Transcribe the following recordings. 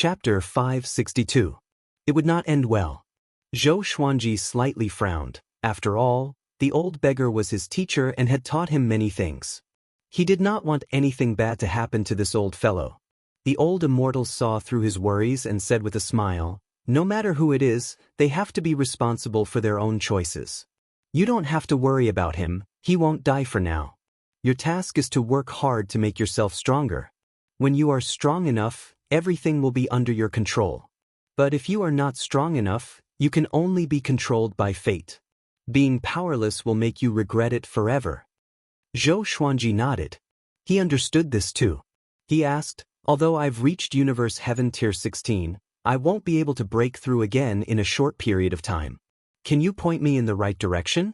Chapter 562. It would not end well. Zhou Xuanji slightly frowned. After all, the old beggar was his teacher and had taught him many things. He did not want anything bad to happen to this old fellow. The old immortal saw through his worries and said with a smile, "No matter who it is, they have to be responsible for their own choices. You don't have to worry about him, he won't die for now. Your task is to work hard to make yourself stronger. When you are strong enough, everything will be under your control. But if you are not strong enough, you can only be controlled by fate. Being powerless will make you regret it forever." Zhou Xuanji nodded. He understood this too. He asked, "Although I've reached Universe Heaven Tier 16, I won't be able to break through again in a short period of time. Can you point me in the right direction?"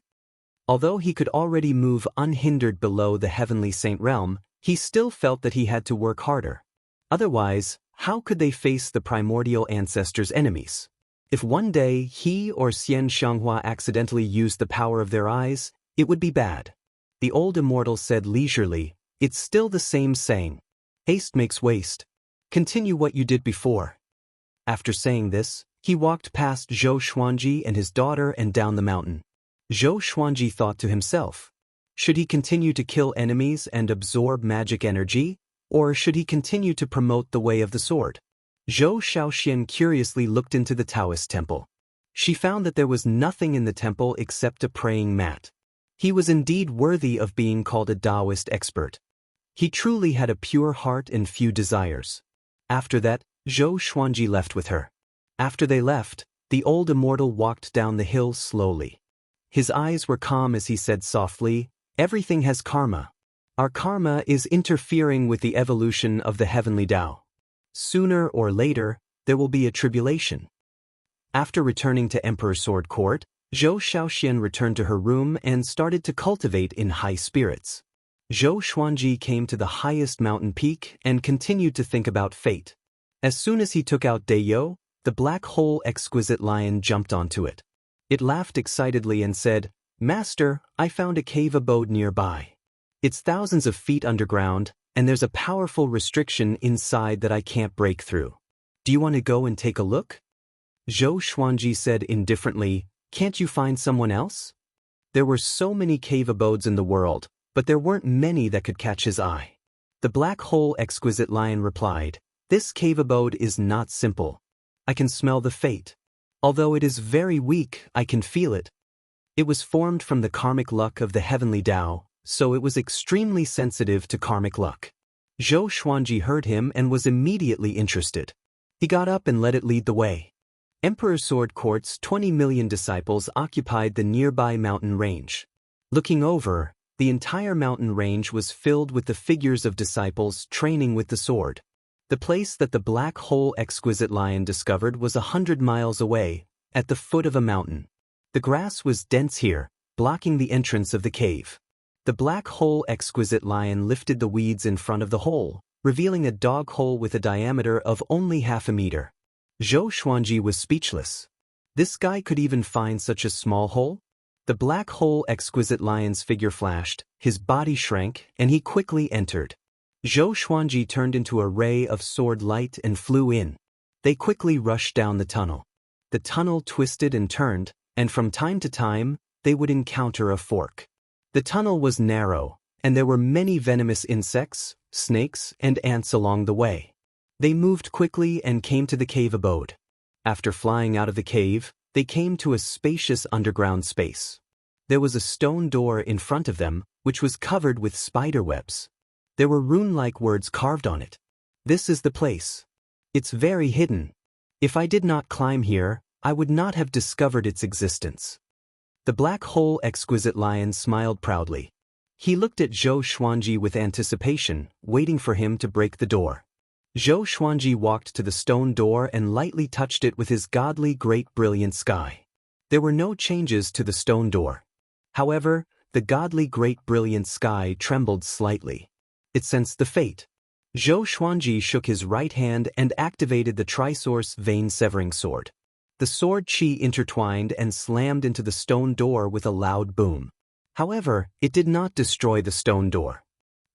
Although he could already move unhindered below the Heavenly Saint Realm, he still felt that he had to work harder. Otherwise, how could they face the primordial ancestors' enemies? If one day he or Xianxia accidentally used the power of their eyes, it would be bad. The old immortal said leisurely, "It's still the same saying. Haste makes waste. Continue what you did before." After saying this, he walked past Zhou Xuanji and his daughter and down the mountain. Zhou Xuanji thought to himself, should he continue to kill enemies and absorb magic energy, or should he continue to promote the way of the sword? Zhou Xiaoxian curiously looked into the Daoist temple. She found that there was nothing in the temple except a praying mat. He was indeed worthy of being called a Daoist expert. He truly had a pure heart and few desires. After that, Zhou Xuanji left with her. After they left, the old immortal walked down the hill slowly. His eyes were calm as he said softly, "Everything has karma. Our karma is interfering with the evolution of the heavenly Tao. Sooner or later, there will be a tribulation." After returning to Emperor Sword Court, Zhou Xiaoxian returned to her room and started to cultivate in high spirits. Zhou Xuanji came to the highest mountain peak and continued to think about fate. As soon as he took out Daoist, the black hole exquisite lion jumped onto it. It laughed excitedly and said, "Master, I found a cave abode nearby. It's thousands of feet underground, and there's a powerful restriction inside that I can't break through. Do you want to go and take a look?" Zhou Xuanji said indifferently, "Can't you find someone else?" There were so many cave abodes in the world, but there weren't many that could catch his eye. The black hole exquisite lion replied, "This cave abode is not simple. I can smell the fate. Although it is very weak, I can feel it. It was formed from the karmic luck of the heavenly Tao, so it was extremely sensitive to karmic luck." Zhou Xuanji heard him and was immediately interested. He got up and let it lead the way. Emperor Sword Court's 20 million disciples occupied the nearby mountain range. Looking over, the entire mountain range was filled with the figures of disciples training with the sword. The place that the black hole exquisite lion discovered was 100 miles away, at the foot of a mountain. The grass was dense here, blocking the entrance of the cave. The black hole exquisite lion lifted the weeds in front of the hole, revealing a dog hole with a diameter of only half a meter. Zhou Xuanji was speechless. This guy could even find such a small hole? The black hole exquisite lion's figure flashed, his body shrank, and he quickly entered. Zhou Xuanji turned into a ray of sword light and flew in. They quickly rushed down the tunnel. The tunnel twisted and turned, and from time to time, they would encounter a fork. The tunnel was narrow, and there were many venomous insects, snakes, and ants along the way. They moved quickly and came to the cave abode. After flying out of the cave, they came to a spacious underground space. There was a stone door in front of them, which was covered with spider webs. There were rune-like words carved on it. "This is the place. It's very hidden. If I did not climb here, I would not have discovered its existence." The black hole exquisite lion smiled proudly. He looked at Zhou Xuanji with anticipation, waiting for him to break the door. Zhou Xuanji walked to the stone door and lightly touched it with his godly great brilliant sky. There were no changes to the stone door. However, the godly great brilliant sky trembled slightly. It sensed the fate. Zhou Xuanji shook his right hand and activated the Trisource vein-severing sword. The sword chi intertwined and slammed into the stone door with a loud boom. However, it did not destroy the stone door.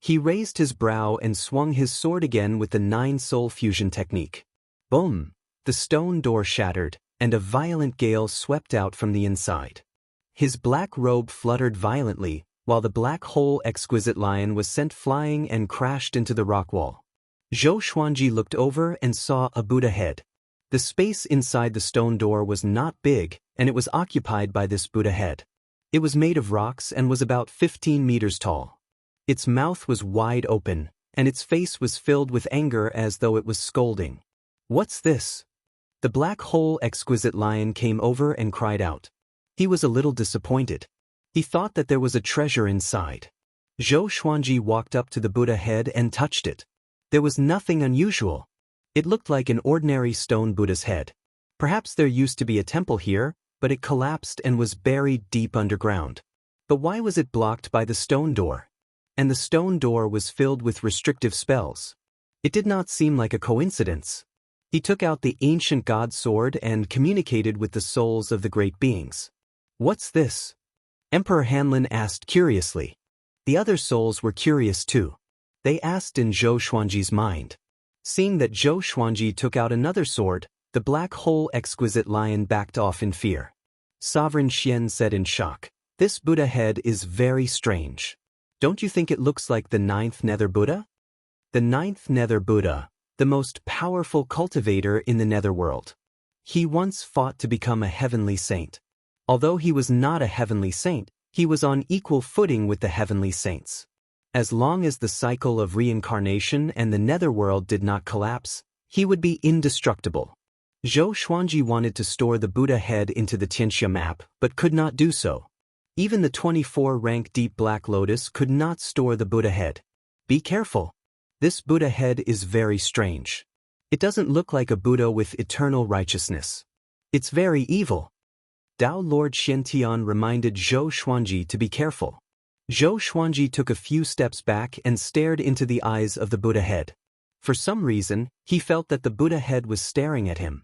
He raised his brow and swung his sword again with the 9-soul fusion technique. Boom! The stone door shattered, and a violent gale swept out from the inside. His black robe fluttered violently, while the black hole exquisite lion was sent flying and crashed into the rock wall. Zhou Xuanji looked over and saw a Buddha head. The space inside the stone door was not big, and it was occupied by this Buddha head. It was made of rocks and was about 15 meters tall. Its mouth was wide open, and its face was filled with anger as though it was scolding. "What's this?" The black hole exquisite lion came over and cried out. He was a little disappointed. He thought that there was a treasure inside. Zhou Xuanji walked up to the Buddha head and touched it. There was nothing unusual. It looked like an ordinary stone Buddha's head. Perhaps there used to be a temple here, but it collapsed and was buried deep underground. But why was it blocked by the stone door? And the stone door was filled with restrictive spells. It did not seem like a coincidence. He took out the ancient god sword and communicated with the souls of the great beings. "What's this?" Emperor Han Lin asked curiously. The other souls were curious too. They asked in Zhou Xuanji's mind. Seeing that Zhou Xuanji took out another sword, the black hole exquisite lion backed off in fear. Sovereign Xian said in shock, "This Buddha head is very strange. Don't you think it looks like the 9th Nether Buddha?" The 9th Nether Buddha, the most powerful cultivator in the netherworld. He once fought to become a heavenly saint. Although he was not a heavenly saint, he was on equal footing with the heavenly saints. As long as the cycle of reincarnation and the netherworld did not collapse, he would be indestructible. Zhou Xuanji wanted to store the Buddha head into the Xianxia map, but could not do so. Even the 24-rank Deep Black Lotus could not store the Buddha head. Be careful. This Buddha head is very strange. It doesn't look like a Buddha with eternal righteousness. It's very evil. Dao Lord Xiantian reminded Zhou Xuanji to be careful. Zhou Xuanji took a few steps back and stared into the eyes of the Buddha head. For some reason, he felt that the Buddha head was staring at him.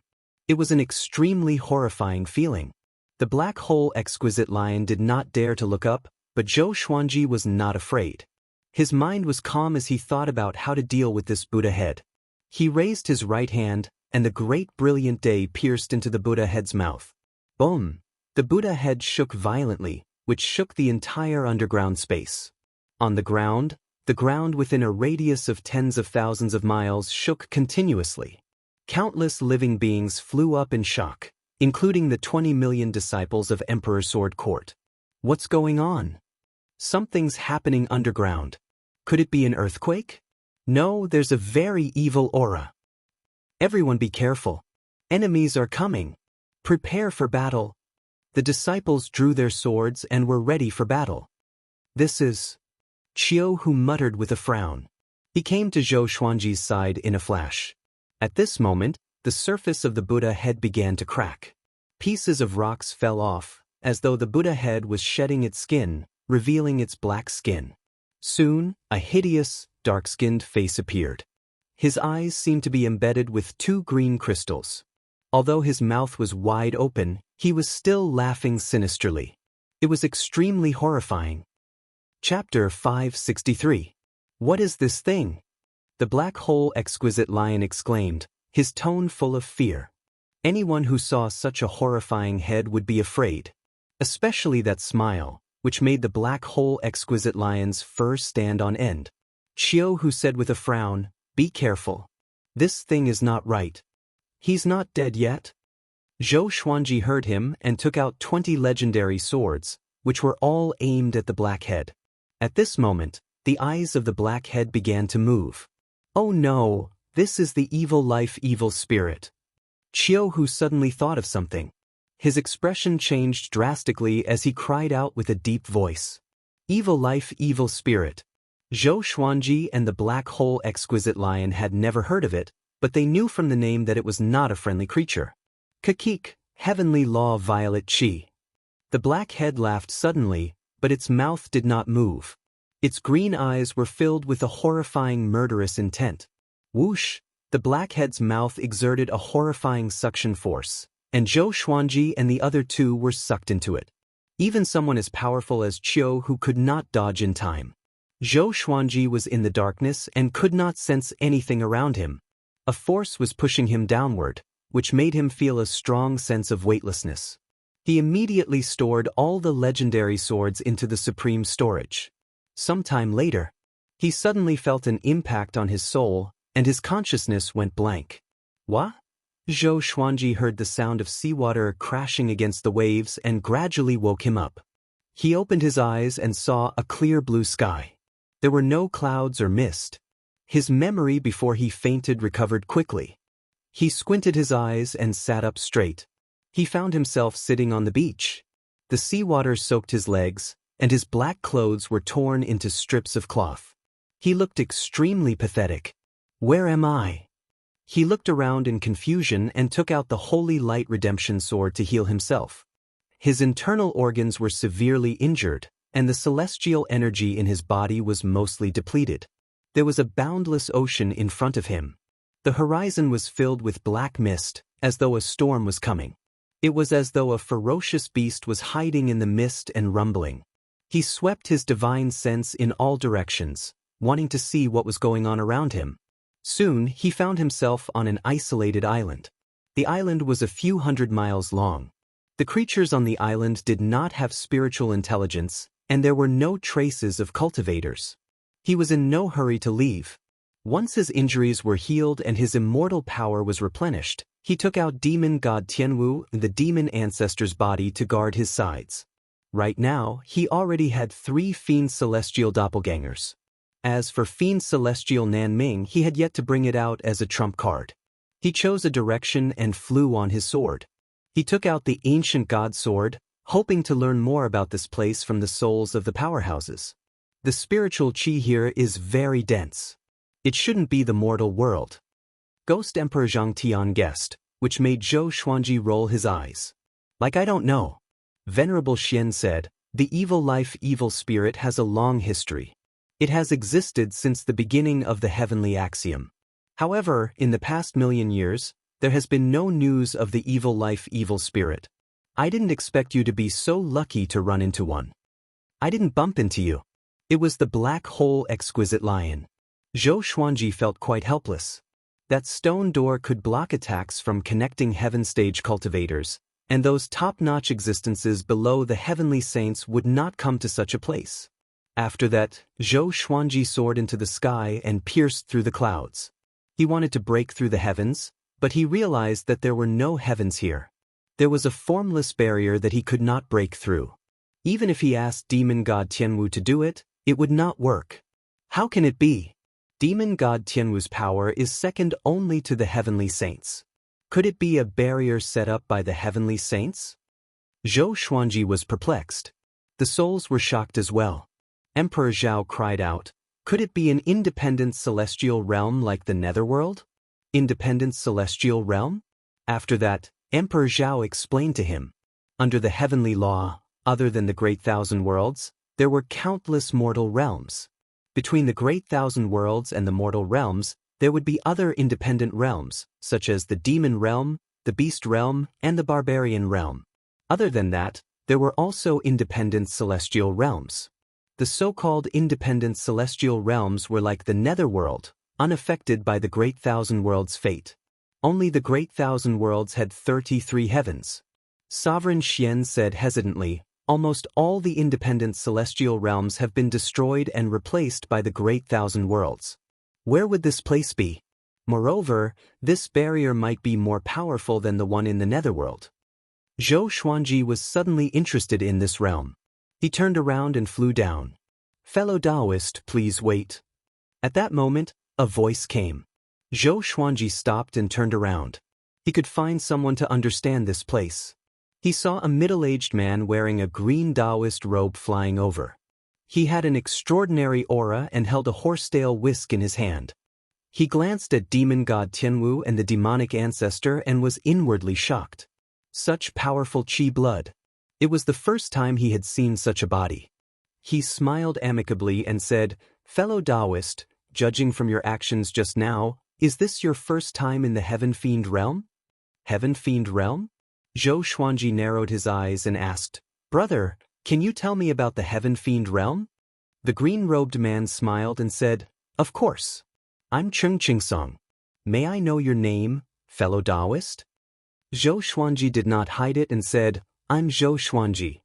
It was an extremely horrifying feeling. The black hole exquisite lion did not dare to look up, but Zhou Xuanji was not afraid. His mind was calm as he thought about how to deal with this Buddha head. He raised his right hand, and the great brilliant day pierced into the Buddha head's mouth. Boom! The Buddha head shook violently, which shook the entire underground space. On the ground within a radius of tens of thousands of miles shook continuously. Countless living beings flew up in shock, including the 20 million disciples of Emperor Sword Court. What's going on? Something's happening underground. Could it be an earthquake? No, there's a very evil aura. Everyone be careful. Enemies are coming. Prepare for battle. The disciples drew their swords and were ready for battle. This is Qiu, who muttered with a frown. He came to Zhou Xuanji's side in a flash. At this moment, the surface of the Buddha head began to crack. Pieces of rocks fell off, as though the Buddha head was shedding its skin, revealing its black skin. Soon, a hideous, dark-skinned face appeared. His eyes seemed to be embedded with 2 green crystals. Although his mouth was wide open, he was still laughing sinisterly. It was extremely horrifying. Chapter 563. What is this thing? The black hole exquisite lion exclaimed, his tone full of fear. Anyone who saw such a horrifying head would be afraid. Especially that smile, which made the black hole exquisite lion's fur stand on end. Qiu, who said with a frown, "Be careful. This thing is not right. He's not dead yet." Zhou Xuanji heard him and took out 20 legendary swords, which were all aimed at the black head. At this moment, the eyes of the black head began to move. "Oh no, this is the evil life evil spirit." Qiu, who suddenly thought of something. His expression changed drastically as he cried out with a deep voice. "Evil life evil spirit." Zhou Xuanji and the black hole exquisite lion had never heard of it, but they knew from the name that it was not a friendly creature. Kakik, heavenly law violet chi. The black head laughed suddenly, but its mouth did not move. Its green eyes were filled with a horrifying murderous intent. Whoosh! The black head's mouth exerted a horrifying suction force, and Zhou Xuanji and the other 2 were sucked into it. Even someone as powerful as Qiu, who could not dodge in time. Zhou Xuanji was in the darkness and could not sense anything around him. A force was pushing him downward, which made him feel a strong sense of weightlessness. He immediately stored all the legendary swords into the supreme storage. Sometime later, he suddenly felt an impact on his soul, and his consciousness went blank. What? Zhou Xuanji heard the sound of seawater crashing against the waves and gradually woke him up. He opened his eyes and saw a clear blue sky. There were no clouds or mist. His memory before he fainted recovered quickly. He squinted his eyes and sat up straight. He found himself sitting on the beach. The seawater soaked his legs, and his black clothes were torn into strips of cloth. He looked extremely pathetic. Where am I? He looked around in confusion and took out the Holy Light Redemption Sword to heal himself. His internal organs were severely injured, and the celestial energy in his body was mostly depleted. There was a boundless ocean in front of him. The horizon was filled with black mist, as though a storm was coming. It was as though a ferocious beast was hiding in the mist and rumbling. He swept his divine sense in all directions, wanting to see what was going on around him. Soon, he found himself on an isolated island. The island was a few hundred miles long. The creatures on the island did not have spiritual intelligence, and there were no traces of cultivators. He was in no hurry to leave. Once his injuries were healed and his immortal power was replenished, he took out demon god Tianwu, the demon ancestor's body, to guard his sides. Right now, he already had 3 fiend celestial doppelgangers. As for fiend celestial Nanming, he had yet to bring it out as a trump card. He chose a direction and flew on his sword. He took out the ancient god sword, hoping to learn more about this place from the souls of the powerhouses. The spiritual chi here is very dense. It shouldn't be the mortal world. Ghost Emperor Zhang Tian guessed, which made Zhou Xuanji roll his eyes. Like I don't know. Venerable Xian said, the evil life evil spirit has a long history. It has existed since the beginning of the heavenly axiom. However, in the past million years, there has been no news of the evil life evil spirit. I didn't expect you to be so lucky to run into one. I didn't bump into you. It was the black hole exquisite lion. Zhou Xuanji felt quite helpless. That stone door could block attacks from connecting heaven stage cultivators, and those top-notch existences below the heavenly saints would not come to such a place. After that, Zhou Xuanji soared into the sky and pierced through the clouds. He wanted to break through the heavens, but he realized that there were no heavens here. There was a formless barrier that he could not break through. Even if he asked demon god Tianwu to do it, it would not work. How can it be? Demon god Tianwu's power is second only to the heavenly saints. Could it be a barrier set up by the heavenly saints? Zhou Xuanji was perplexed. The souls were shocked as well. Emperor Zhao cried out, could it be an independent celestial realm like the netherworld? Independent celestial realm? After that, Emperor Zhao explained to him. Under the heavenly law, other than the Great Thousand Worlds, there were countless mortal realms. Between the Great Thousand Worlds and the mortal realms, there would be other independent realms, such as the demon realm, the beast realm, and the barbarian realm. Other than that, there were also independent celestial realms. The so-called independent celestial realms were like the netherworld, unaffected by the Great Thousand Worlds' fate. Only the Great Thousand Worlds had 33 heavens. Sovereign Xian said hesitantly, almost all the independent celestial realms have been destroyed and replaced by the Great Thousand Worlds. Where would this place be? Moreover, this barrier might be more powerful than the one in the netherworld. Zhou Xuanji was suddenly interested in this realm. He turned around and flew down. Fellow Daoist, please wait. At that moment, a voice came. Zhou Xuanji stopped and turned around. He could find someone to understand this place. He saw a middle-aged man wearing a green Daoist robe flying over. He had an extraordinary aura and held a horsetail whisk in his hand. He glanced at demon god Tianwu and the demonic ancestor and was inwardly shocked. Such powerful qi blood. It was the first time he had seen such a body. He smiled amicably and said, fellow Daoist, judging from your actions just now, is this your first time in the Heaven Fiend realm? Heaven Fiend realm? Zhou Xuanji narrowed his eyes and asked, brother, can you tell me about the Heaven Fiend realm? The green-robed man smiled and said, of course. I'm Cheng Qingsong. May I know your name, fellow Daoist? Zhou Xuanji did not hide it and said, I'm Zhou Xuanji.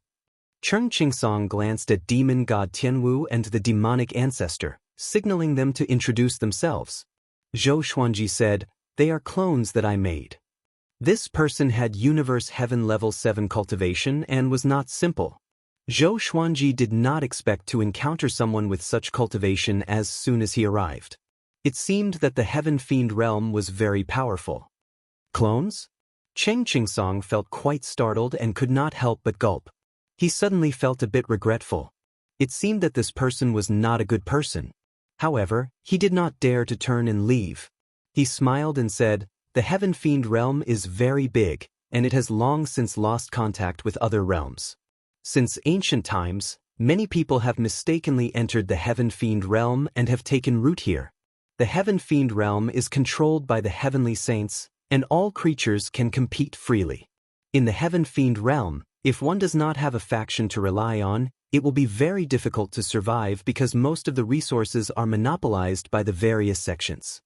Cheng Qingsong glanced at demon god Tianwu and the demonic ancestor, signaling them to introduce themselves. Zhou Xuanji said, they are clones that I made. This person had Universe Heaven Level 7 cultivation and was not simple. Zhou Xuanji did not expect to encounter someone with such cultivation as soon as he arrived. It seemed that the Heaven Fiend realm was very powerful. Clones? Cheng Qingsong felt quite startled and could not help but gulp. He suddenly felt a bit regretful. It seemed that this person was not a good person. However, he did not dare to turn and leave. He smiled and said, the Heaven Fiend realm is very big, and it has long since lost contact with other realms. Since ancient times, many people have mistakenly entered the Heaven Fiend realm and have taken root here. The Heaven Fiend realm is controlled by the heavenly saints, and all creatures can compete freely. In the Heaven Fiend realm, if one does not have a faction to rely on, it will be very difficult to survive because most of the resources are monopolized by the various sections.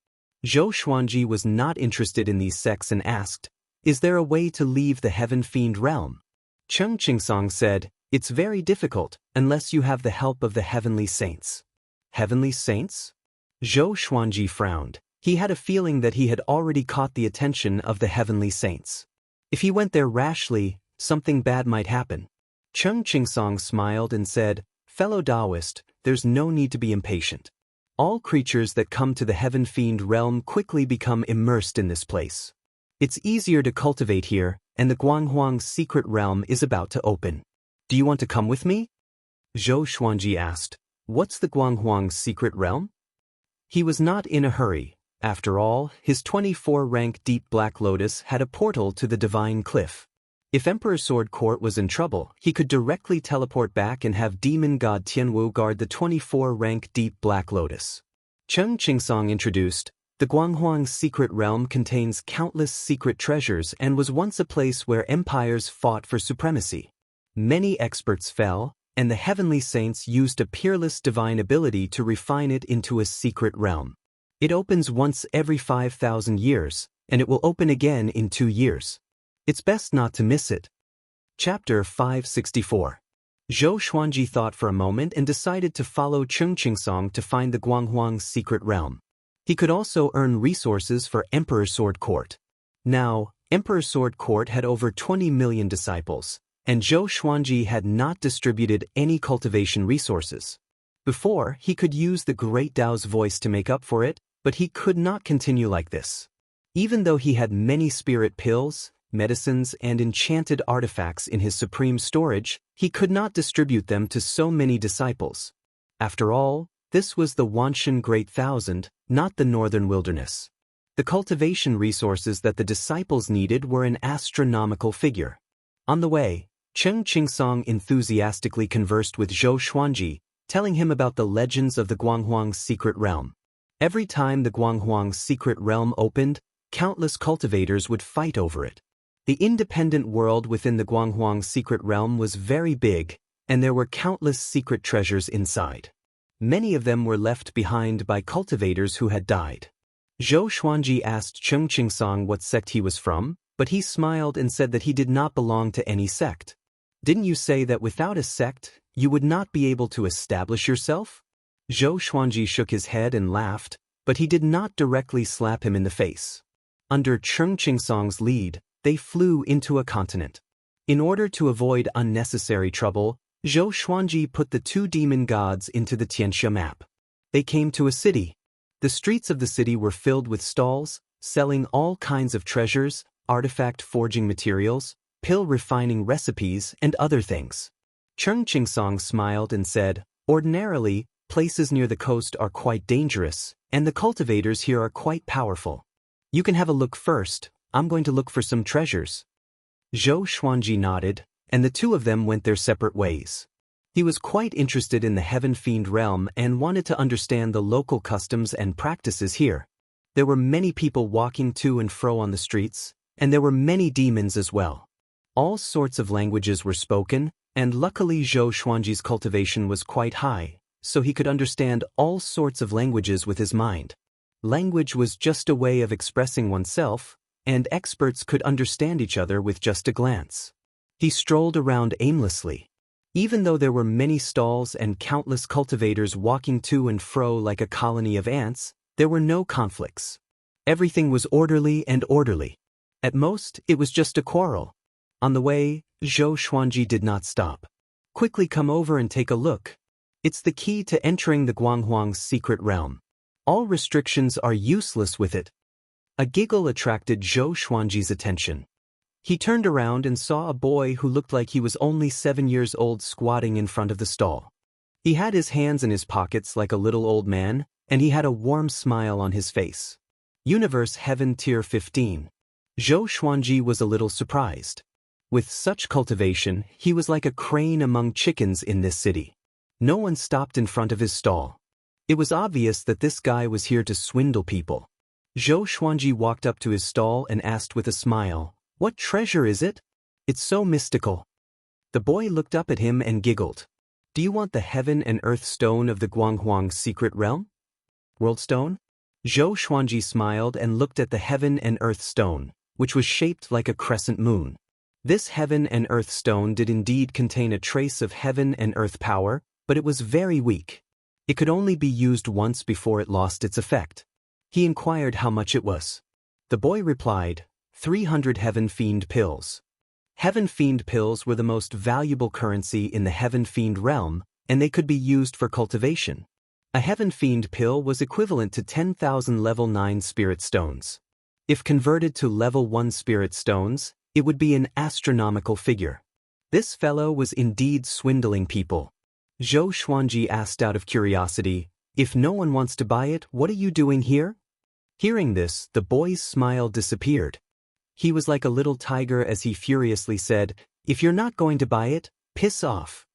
Zhou Xuanji was not interested in these sects and asked, is there a way to leave the Heaven Fiend realm? Cheng Qingsong said, it's very difficult, unless you have the help of the heavenly saints. Heavenly saints? Zhou Xuanji frowned. He had a feeling that he had already caught the attention of the heavenly saints. If he went there rashly, something bad might happen. Cheng Qingsong smiled and said, fellow Daoist, there's no need to be impatient. All creatures that come to the Heaven Fiend realm quickly become immersed in this place. It's easier to cultivate here, and the Guanghuang's secret realm is about to open. Do you want to come with me? Zhou Xuanji asked, what's the Guanghuang's secret realm? He was not in a hurry. After all, his 24-rank Deep Black Lotus had a portal to the Divine Cliff. If Emperor Sword Court was in trouble, he could directly teleport back and have demon god Tianwu guard the 24-rank Deep Black Lotus. Cheng Qingsong introduced, the Guanghuang's secret realm contains countless secret treasures and was once a place where empires fought for supremacy. Many experts fell, and the heavenly saints used a peerless divine ability to refine it into a secret realm. It opens once every 5,000 years, and it will open again in 2 years. It's best not to miss it. Chapter 564. Zhou Xuanji thought for a moment and decided to follow Cheng Qingsong to find the Guanghuang's secret realm. He could also earn resources for Emperor Sword Court. Now, Emperor Sword Court had over 20 million disciples, and Zhou Xuanji had not distributed any cultivation resources. Before, he could use the Great Dao's voice to make up for it, but he could not continue like this. Even though he had many spirit pills, medicines, and enchanted artifacts in his supreme storage, he could not distribute them to so many disciples. After all, this was the Wanshan Great Thousand, not the Northern Wilderness. The cultivation resources that the disciples needed were an astronomical figure. On the way, Cheng Qingsong enthusiastically conversed with Zhou Xuanji, telling him about the legends of the Guanghuang's secret realm. Every time the Guanghuang's secret realm opened, countless cultivators would fight over it. The independent world within the Guanghuang's secret realm was very big, and there were countless secret treasures inside. Many of them were left behind by cultivators who had died. Zhou Xuanji asked Cheng Qingsong what sect he was from, but he smiled and said that he did not belong to any sect. Didn't you say that without a sect, you would not be able to establish yourself? Zhou Xuanji shook his head and laughed, but he did not directly slap him in the face. Under Cheng Qingsong's lead, they flew into a continent. In order to avoid unnecessary trouble, Zhou Xuanji put the 2 demon gods into the Xianxia map. They came to a city. The streets of the city were filled with stalls, selling all kinds of treasures, artifact forging materials, pill refining recipes, and other things. Cheng Qingsong smiled and said, ordinarily, places near the coast are quite dangerous, and the cultivators here are quite powerful. You can have a look first. I'm going to look for some treasures. Zhou Xuanji nodded, and the 2 of them went their separate ways. He was quite interested in the Heaven Fiend realm and wanted to understand the local customs and practices here. There were many people walking to and fro on the streets, and there were many demons as well. All sorts of languages were spoken, and luckily Zhou Xuanji's cultivation was quite high, so he could understand all sorts of languages with his mind. Language was just a way of expressing oneself, and experts could understand each other with just a glance. He strolled around aimlessly. Even though there were many stalls and countless cultivators walking to and fro like a colony of ants, there were no conflicts. Everything was orderly and orderly. At most, it was just a quarrel. On the way, Zhou Xuanji did not stop. Quickly come over and take a look. It's the key to entering the Guanghuang's secret realm. All restrictions are useless with it. A giggle attracted Zhou Xuanji's attention. He turned around and saw a boy who looked like he was only 7 years old squatting in front of the stall. He had his hands in his pockets like a little old man, and he had a warm smile on his face. Universe Heaven Tier 15. Zhou Xuanji was a little surprised. With such cultivation, he was like a crane among chickens in this city. No one stopped in front of his stall. It was obvious that this guy was here to swindle people. Zhou Xuanji walked up to his stall and asked with a smile, "What treasure is it? It's so mystical." The boy looked up at him and giggled. "Do you want the heaven and earth stone of the Guanghuang's secret realm? World stone?" Zhou Xuanji smiled and looked at the heaven and earth stone, which was shaped like a crescent moon. This heaven and earth stone did indeed contain a trace of heaven and earth power, but it was very weak. It could only be used once before it lost its effect. He inquired how much it was. The boy replied, 300 Heaven Fiend pills. Heaven Fiend pills were the most valuable currency in the Heaven Fiend realm, and they could be used for cultivation. A Heaven Fiend pill was equivalent to 10,000 level 9 spirit stones. If converted to level 1 spirit stones, it would be an astronomical figure. This fellow was indeed swindling people. Zhou Xuanji asked out of curiosity, "If no one wants to buy it, what are you doing here?" Hearing this, the boy's smile disappeared. He was like a little tiger as he furiously said, "If you're not going to buy it, piss off."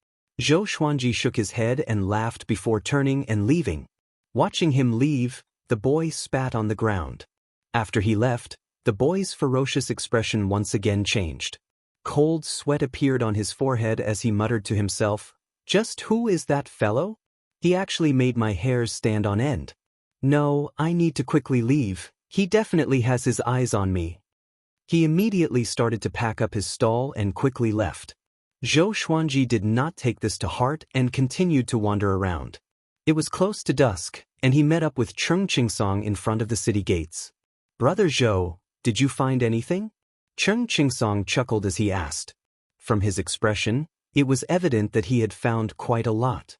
Zhou Xuanji shook his head and laughed before turning and leaving. Watching him leave, the boy spat on the ground. After he left, the boy's ferocious expression once again changed. Cold sweat appeared on his forehead as he muttered to himself, "Just who is that fellow? He actually made my hairs stand on end. No, I need to quickly leave. He definitely has his eyes on me." He immediately started to pack up his stall and quickly left. Zhou Xuanji did not take this to heart and continued to wander around. It was close to dusk, and he met up with Cheng Qingsong in front of the city gates. "Brother Zhou, did you find anything?" Cheng Qingsong chuckled as he asked. From his expression, it was evident that he had found quite a lot.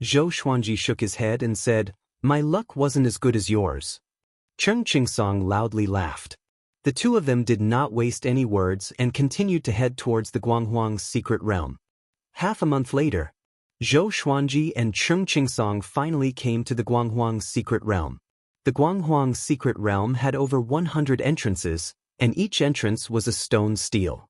Zhou Xuanji shook his head and said, "My luck wasn't as good as yours." Cheng Qingsong loudly laughed. The two of them did not waste any words and continued to head towards the Guanghuang's secret realm. Half a month later, Zhou Xuanji and Cheng Qingsong finally came to the Guanghuang's secret realm. The Guanghuang's secret realm had over 100 entrances, and each entrance was a stone stele.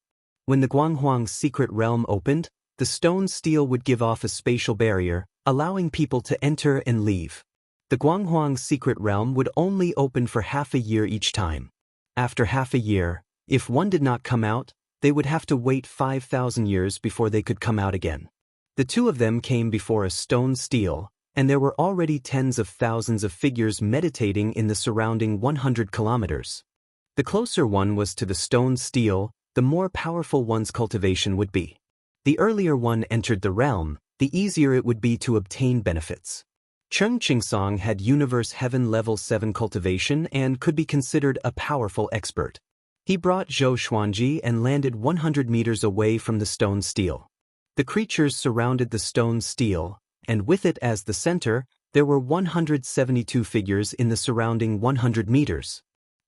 When the Guanghuang's secret realm opened, the stone stele would give off a spatial barrier, allowing people to enter and leave. The Guanghuang's secret realm would only open for half a year each time. After half a year, if one did not come out, they would have to wait 5,000 years before they could come out again. The two of them came before a stone stele, and there were already tens of thousands of figures meditating in the surrounding 100 kilometers. The closer one was to the stone stele, the more powerful one's cultivation would be. The earlier one entered the realm, the easier it would be to obtain benefits. Cheng Qingsong had Universe Heaven Level 7 cultivation and could be considered a powerful expert. He brought Zhou Xuanji and landed 100 meters away from the stone stele. The creatures surrounded the stone stele, and with it as the center, there were 172 figures in the surrounding 100 meters.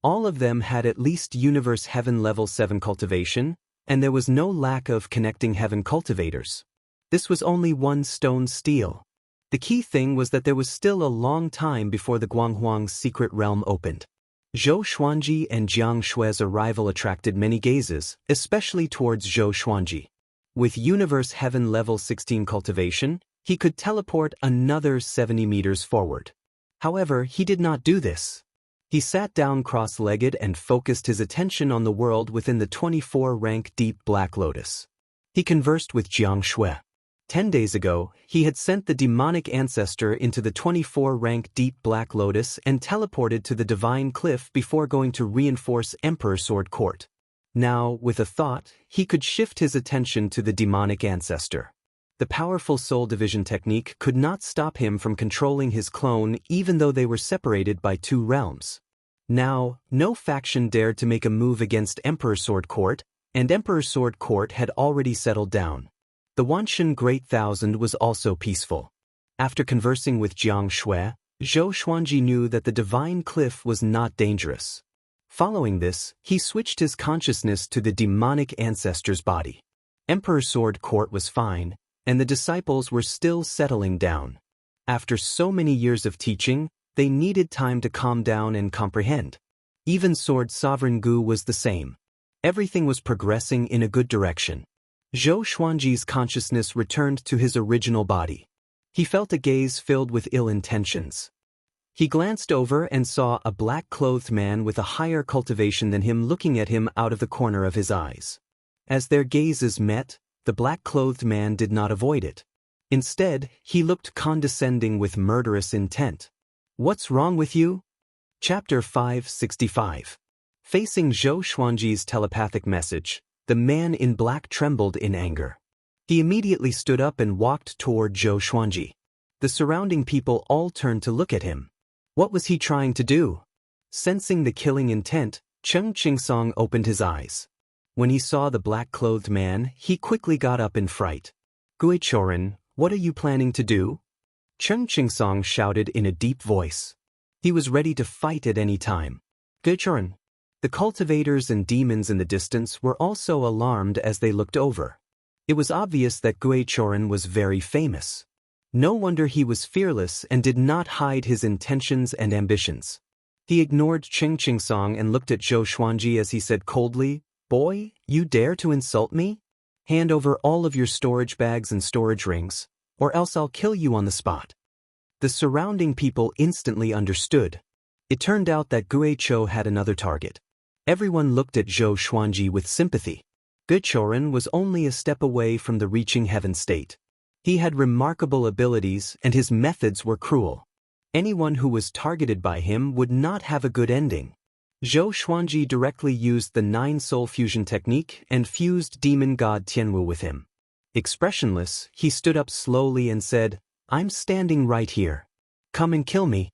All of them had at least Universe Heaven Level 7 cultivation, and there was no lack of connecting heaven cultivators. This was only one stone stele. The key thing was that there was still a long time before the Guanghuang's secret realm opened. Zhou Xuanji and Jiang Shue's arrival attracted many gazes, especially towards Zhou Xuanji. With Universe Heaven Level 16 cultivation, he could teleport another 70 meters forward. However, he did not do this. He sat down cross-legged and focused his attention on the world within the 24-rank deep black lotus. He conversed with Jiang Shui. 10 days ago, he had sent the demonic ancestor into the 24-rank deep Black Lotus and teleported to the Divine Cliff before going to reinforce Emperor Sword Court. Now, with a thought, he could shift his attention to the demonic ancestor. The powerful soul division technique could not stop him from controlling his clone even though they were separated by 2 realms. Now, no faction dared to make a move against Emperor Sword Court, and Emperor Sword Court had already settled down. The Wanshan Great Thousand was also peaceful. After conversing with Jiang Shui, Zhou Xuanji knew that the Divine Cliff was not dangerous. Following this, he switched his consciousness to the demonic ancestor's body. Emperor Sword Court was fine, and the disciples were still settling down. After so many years of teaching, they needed time to calm down and comprehend. Even Sword Sovereign Gu was the same. Everything was progressing in a good direction. Zhou Xuanji's consciousness returned to his original body. He felt a gaze filled with ill intentions. He glanced over and saw a black-clothed man with a higher cultivation than him looking at him out of the corner of his eyes. As their gazes met, the black-clothed man did not avoid it. Instead, he looked condescending with murderous intent. "What's wrong with you?" Chapter 565. Facing Zhou Xuanji's telepathic message, the man in black trembled in anger. He immediately stood up and walked toward Zhou Xuanji. The surrounding people all turned to look at him. What was he trying to do? Sensing the killing intent, Cheng Qingsong opened his eyes. When he saw the black-clothed man, he quickly got up in fright. "Gui Choren, what are you planning to do?" Cheng Qingsong shouted in a deep voice. He was ready to fight at any time. "Gui Choren." The cultivators and demons in the distance were also alarmed as they looked over. It was obvious that Gui Choren was very famous. No wonder he was fearless and did not hide his intentions and ambitions. He ignored Cheng Qingsong and looked at Zhou Xuanji as he said coldly, "Boy, you dare to insult me? Hand over all of your storage bags and storage rings, or else I'll kill you on the spot." The surrounding people instantly understood. It turned out that Gui Cho had another target. Everyone looked at Zhou Xuanji with sympathy. Gui Choren was only a step away from the reaching heaven state. He had remarkable abilities and his methods were cruel. Anyone who was targeted by him would not have a good ending. Zhou Xuanji directly used the 9-soul fusion technique and fused demon god Tianwu with him. Expressionless, he stood up slowly and said, "I'm standing right here. Come and kill me."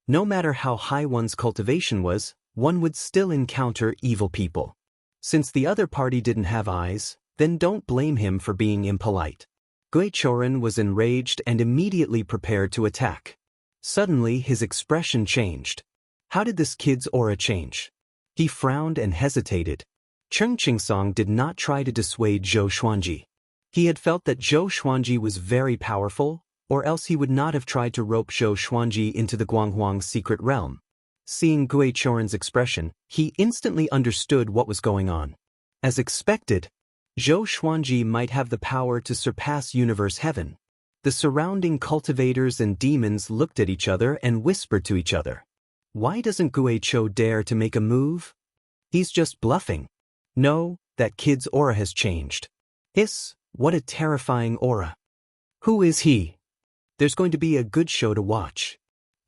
No matter how high one's cultivation was, one would still encounter evil people. Since the other party didn't have eyes, then don't blame him for being impolite. Gui Choren was enraged and immediately prepared to attack. Suddenly his expression changed. How did this kid's aura change? He frowned and hesitated. Cheng Qingsong did not try to dissuade Zhou Xuanji. He had felt that Zhou Xuanji was very powerful, or else he would not have tried to rope Zhou Xuanji into the Guanghuang's secret realm. Seeing Gui Choren's expression, he instantly understood what was going on. As expected, Zhou Xuanji might have the power to surpass universe heaven. The surrounding cultivators and demons looked at each other and whispered to each other. Why doesn't Gui Cho dare to make a move? He's just bluffing. No, that kid's aura has changed. Hiss, what a terrifying aura. Who is he? There's going to be a good show to watch.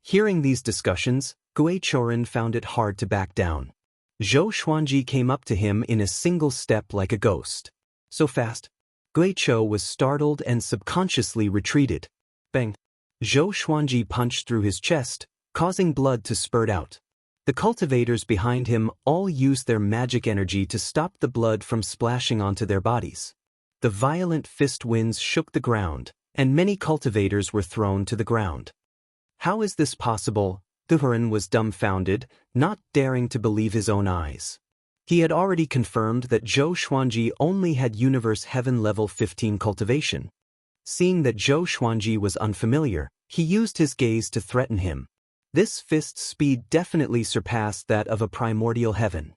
Hearing these discussions, Gui Choren found it hard to back down. Zhou Xuanji came up to him in a single step like a ghost. So fast. Gui Cho was startled and subconsciously retreated. Bang! Zhou Xuanji punched through his chest, causing blood to spurt out. The cultivators behind him all used their magic energy to stop the blood from splashing onto their bodies. The violent fist winds shook the ground, and many cultivators were thrown to the ground. How is this possible? Thuhurin was dumbfounded, not daring to believe his own eyes. He had already confirmed that Zhou Xuanji only had Universe Heaven level 15 cultivation. Seeing that Zhou Xuanji was unfamiliar, he used his gaze to threaten him. This fist's speed definitely surpassed that of a primordial heaven.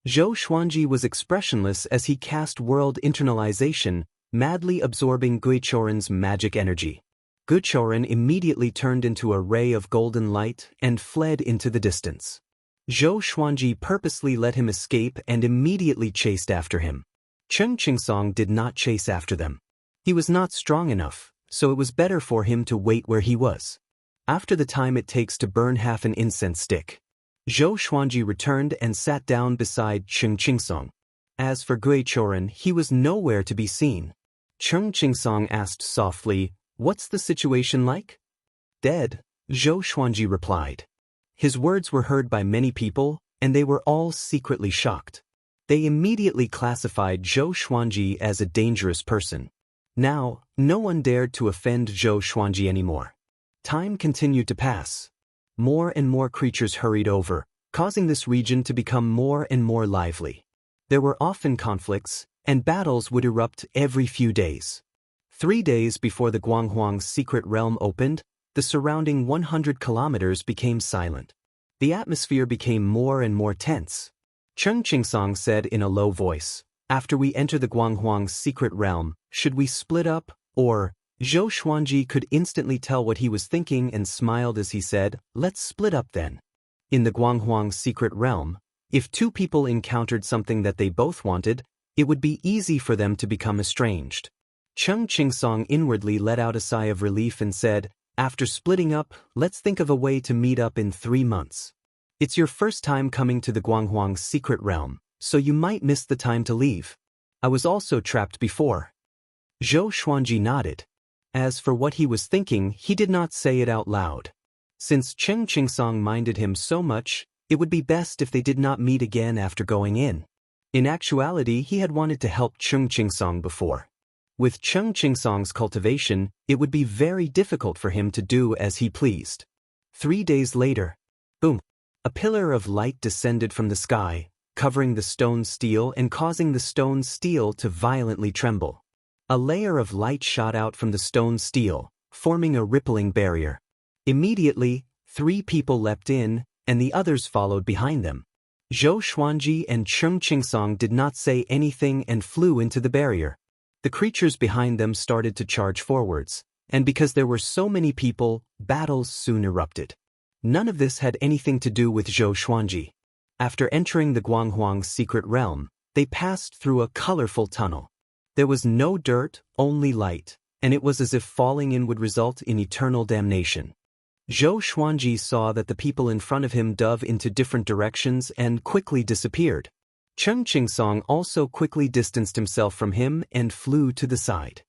Zhou Xuanji was expressionless as he cast world internalization, madly absorbing Gui Choren's magic energy. Gui Choren immediately turned into a ray of golden light and fled into the distance. Zhou Xuanji purposely let him escape and immediately chased after him. Cheng Qingsong did not chase after them. He was not strong enough, so it was better for him to wait where he was. After the time it takes to burn half an incense stick, Zhou Xuanji returned and sat down beside Cheng Qingsong. As for Gui Choren, he was nowhere to be seen. Cheng Qingsong asked softly, "What's the situation like?" "Dead," Zhou Xuanji replied. His words were heard by many people, and they were all secretly shocked. They immediately classified Zhou Xuanji as a dangerous person. Now, no one dared to offend Zhou Xuanji anymore. Time continued to pass. More and more creatures hurried over, causing this region to become more and more lively. There were often conflicts, and battles would erupt every few days. 3 days before the Guanghuang's secret realm opened, the surrounding 100 kilometers became silent. The atmosphere became more and more tense. Cheng Qingsong said in a low voice, "After we enter the Guanghuang's secret realm, should we split up, or?" Zhou Xuanji could instantly tell what he was thinking and smiled as he said, "Let's split up then." In the Guanghuang's secret realm, if two people encountered something that they both wanted, it would be easy for them to become estranged. Cheng Qingsong inwardly let out a sigh of relief and said, "After splitting up, let's think of a way to meet up in 3 months. It's your first time coming to the Guanghuang's secret realm, so you might miss the time to leave. I was also trapped before." Zhou Xuanji nodded. As for what he was thinking, he did not say it out loud. Since Cheng Qingsong minded him so much, it would be best if they did not meet again after going in. In actuality, he had wanted to help Cheng Qingsong before. With Cheng Qingsong's cultivation, it would be very difficult for him to do as he pleased. 3 days later, boom! A pillar of light descended from the sky, covering the stone steel and causing the stone steel to violently tremble. A layer of light shot out from the stone steel, forming a rippling barrier. Immediately, 3 people leapt in, and the others followed behind them. Zhou Xuanji and Cheng Qingsong did not say anything and flew into the barrier. The creatures behind them started to charge forwards, and because there were so many people, battles soon erupted. None of this had anything to do with Zhou Xuanji. After entering the Guanghuang's secret realm, they passed through a colorful tunnel. There was no dirt, only light, and it was as if falling in would result in eternal damnation. Zhou Xuanji saw that the people in front of him dove into different directions and quickly disappeared. Cheng Qingsong also quickly distanced himself from him and flew to the side.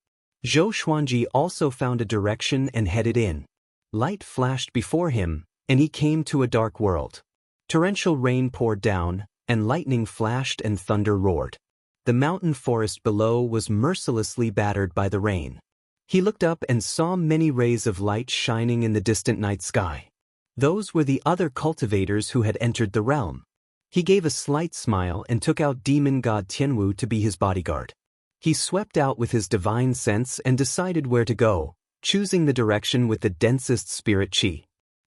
Zhou Xuanji also found a direction and headed in. Light flashed before him, and he came to a dark world. Torrential rain poured down, and lightning flashed and thunder roared. The mountain forest below was mercilessly battered by the rain. He looked up and saw many rays of light shining in the distant night sky. Those were the other cultivators who had entered the realm. He gave a slight smile and took out demon god Tianwu to be his bodyguard. He swept out with his divine sense and decided where to go, choosing the direction with the densest spirit qi.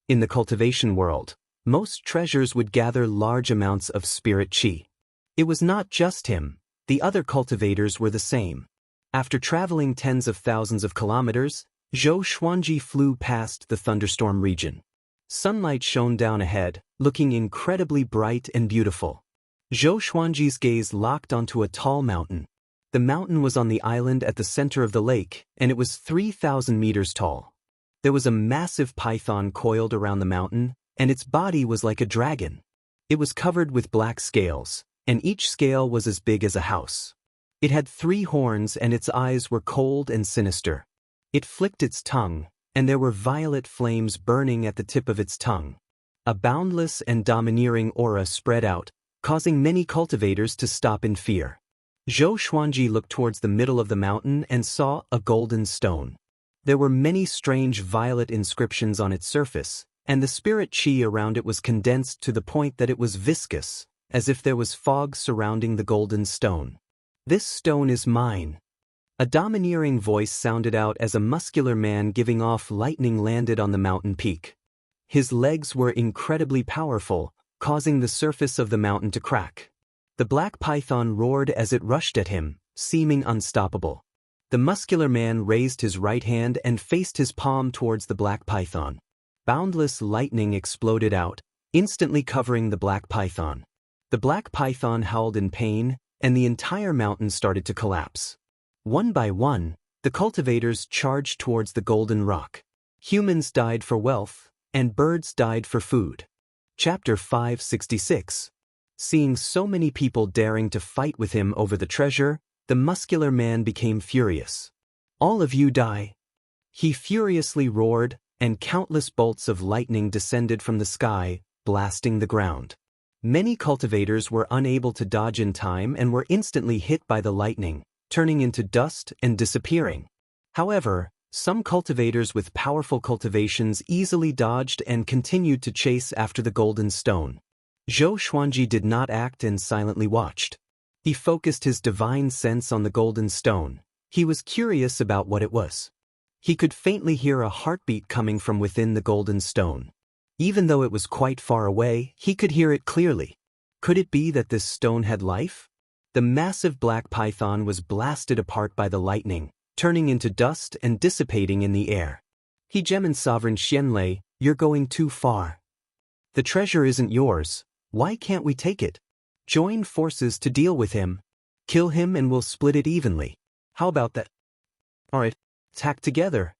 In the cultivation world, most treasures would gather large amounts of spirit qi. It was not just him, the other cultivators were the same. After traveling tens of thousands of kilometers, Zhou Xuanji flew past the thunderstorm region. Sunlight shone down ahead, looking incredibly bright and beautiful. Zhou Xuanji's gaze locked onto a tall mountain. The mountain was on the island at the center of the lake, and it was 3,000 meters tall. There was a massive python coiled around the mountain, and its body was like a dragon. It was covered with black scales, and each scale was as big as a house. It had 3 horns and its eyes were cold and sinister. It flicked its tongue, and there were violet flames burning at the tip of its tongue. A boundless and domineering aura spread out, causing many cultivators to stop in fear. Zhou Xuanji looked towards the middle of the mountain and saw a golden stone. There were many strange violet inscriptions on its surface, and the spirit qi around it was condensed to the point that it was viscous, as if there was fog surrounding the golden stone. "This stone is mine." A domineering voice sounded out as a muscular man giving off lightning landed on the mountain peak. His legs were incredibly powerful, causing the surface of the mountain to crack. The black python roared as it rushed at him, seeming unstoppable. The muscular man raised his right hand and faced his palm towards the black python. Boundless lightning exploded out, instantly covering the black python. The black python howled in pain, and the entire mountain started to collapse. One by one, The cultivators charged towards the golden rock. Humans died for wealth, and birds died for food. Chapter 566. Seeing so many people daring to fight with him over the treasure, the muscular man became furious. "All of you die!" He furiously roared, and countless bolts of lightning descended from the sky, blasting the ground. Many cultivators were unable to dodge in time and were instantly hit by the lightning, turning into dust and disappearing. However, some cultivators with powerful cultivations easily dodged and continued to chase after the golden stone. Zhou Xuanji did not act and silently watched. He focused his divine sense on the golden stone. He was curious about what it was. He could faintly hear a heartbeat coming from within the golden stone. Even though it was quite far away, he could hear it clearly. Could it be that this stone had life? The massive black python was blasted apart by the lightning, turning into dust and dissipating in the air. "Hegemon Sovereign Xianlei, you're going too far. The treasure isn't yours. Why can't we take it? Join forces to deal with him. Kill him and we'll split it evenly. How about that?" "Alright, attack together."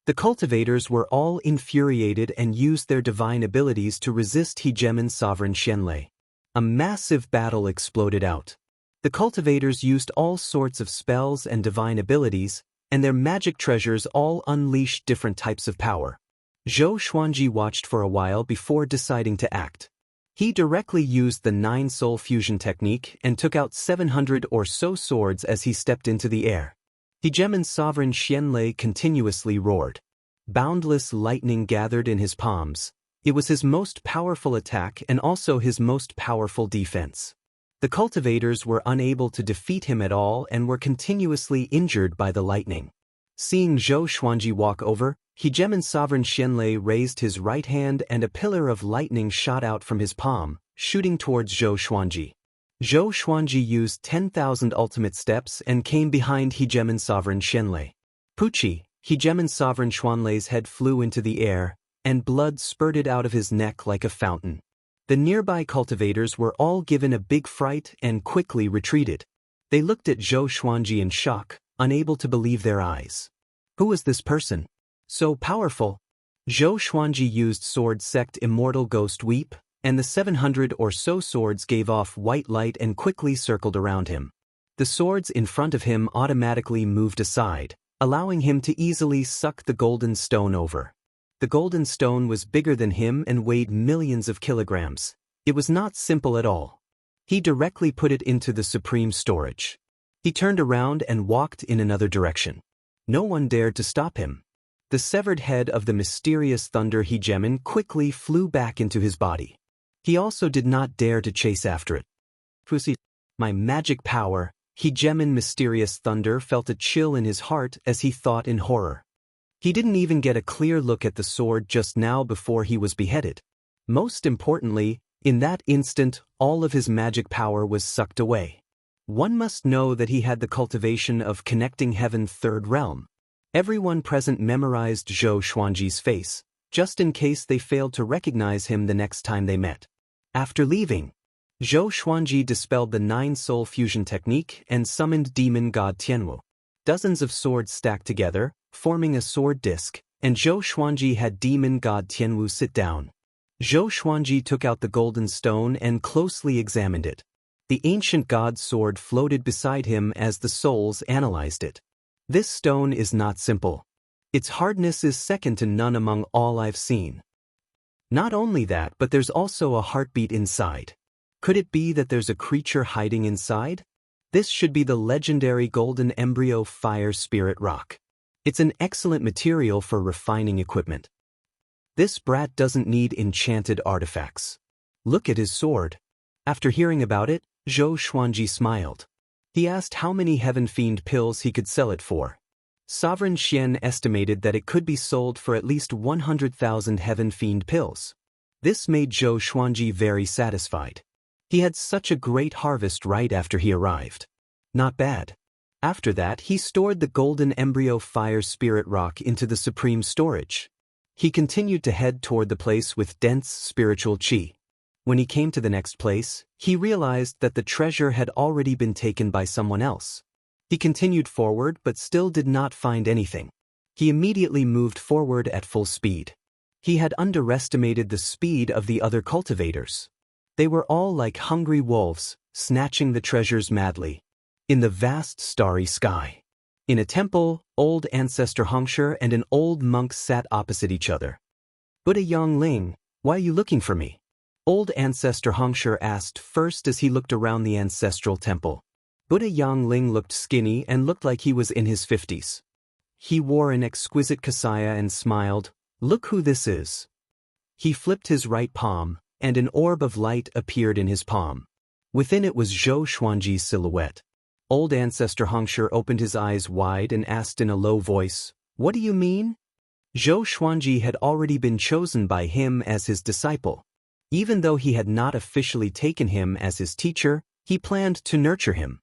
The cultivators were all infuriated and used their divine abilities to resist Hegemon Sovereign Xianlei. A massive battle exploded out. The cultivators used all sorts of spells and divine abilities, and their magic treasures all unleashed different types of power. Zhou Xuanji watched for a while before deciding to act. He directly used the 9-soul fusion technique and took out 700 or so swords as he stepped into the air. Hegemon Sovereign Xianlei continuously roared. Boundless lightning gathered in his palms. It was his most powerful attack and also his most powerful defense. The cultivators were unable to defeat him at all and were continuously injured by the lightning. Seeing Zhou Xuanji walk over, Hegemon Sovereign Xianlei raised his right hand and a pillar of lightning shot out from his palm, shooting towards Zhou Xuanji. Zhou Xuanji used 10,000 ultimate steps and came behind Hegemon Sovereign Xianlei. Pucci, Hegemon Sovereign Xianlei's head flew into the air, and blood spurted out of his neck like a fountain. The nearby cultivators were all given a big fright and quickly retreated. They looked at Zhou Xuanji in shock, unable to believe their eyes. Who was this person? So powerful. Zhou Xuanji used sword sect Immortal Ghost Weep, and the 700 or so swords gave off white light and quickly circled around him. The swords in front of him automatically moved aside, allowing him to easily suck the golden stone over. The golden stone was bigger than him and weighed millions of kilograms. It was not simple at all. He directly put it into the supreme storage. He turned around and walked in another direction. No one dared to stop him. The severed head of the mysterious thunder hegemon quickly flew back into his body. He also did not dare to chase after it. "Pussy, my magic power," hegemon mysterious thunder felt a chill in his heart as he thought in horror. He didn't even get a clear look at the sword just now before he was beheaded. Most importantly, in that instant, all of his magic power was sucked away. One must know that he had the cultivation of connecting heaven third realm. Everyone present memorized Zhou Xuanji's face, just in case they failed to recognize him the next time they met. After leaving, Zhou Xuanji dispelled the 9-soul fusion technique and summoned demon god Tianwu. Dozens of swords stacked together, forming a sword disc, and Zhou Xuanji had demon god Tianwu sit down. Zhou Xuanji took out the golden stone and closely examined it. The ancient god's sword floated beside him as the souls analyzed it. This stone is not simple. Its hardness is second to none among all I've seen. Not only that, but there's also a heartbeat inside. Could it be that there's a creature hiding inside? This should be the legendary golden embryo fire spirit rock. It's an excellent material for refining equipment. This brat doesn't need enchanted artifacts. Look at his sword. After hearing about it, Zhou Xuanji smiled. He asked how many Heaven Fiend pills he could sell it for. Sovereign Xian estimated that it could be sold for at least 100,000 Heaven Fiend pills. This made Zhou Xuanji very satisfied. He had such a great harvest right after he arrived. Not bad. After that, he stored the golden embryo fire spirit rock into the supreme storage. He continued to head toward the place with dense spiritual qi. When he came to the next place, he realized that the treasure had already been taken by someone else. He continued forward but still did not find anything. He immediately moved forward at full speed. He had underestimated the speed of the other cultivators. They were all like hungry wolves, snatching the treasures madly. In the vast starry sky. In a temple, old ancestor Xianxia and an old monk sat opposite each other. Buddha Wang Lin, why are you looking for me? Old ancestor Xianxia asked first as he looked around the ancestral temple. Buddha Wang Lin looked skinny and looked like he was in his 50s. He wore an exquisite kasaya and smiled, "Look who this is." He flipped his right palm, and an orb of light appeared in his palm. Within it was Zhou Xuanji's silhouette. Old ancestor Xianxia opened his eyes wide and asked in a low voice, "What do you mean?" Zhou Xuanji had already been chosen by him as his disciple. Even though he had not officially taken him as his teacher, he planned to nurture him.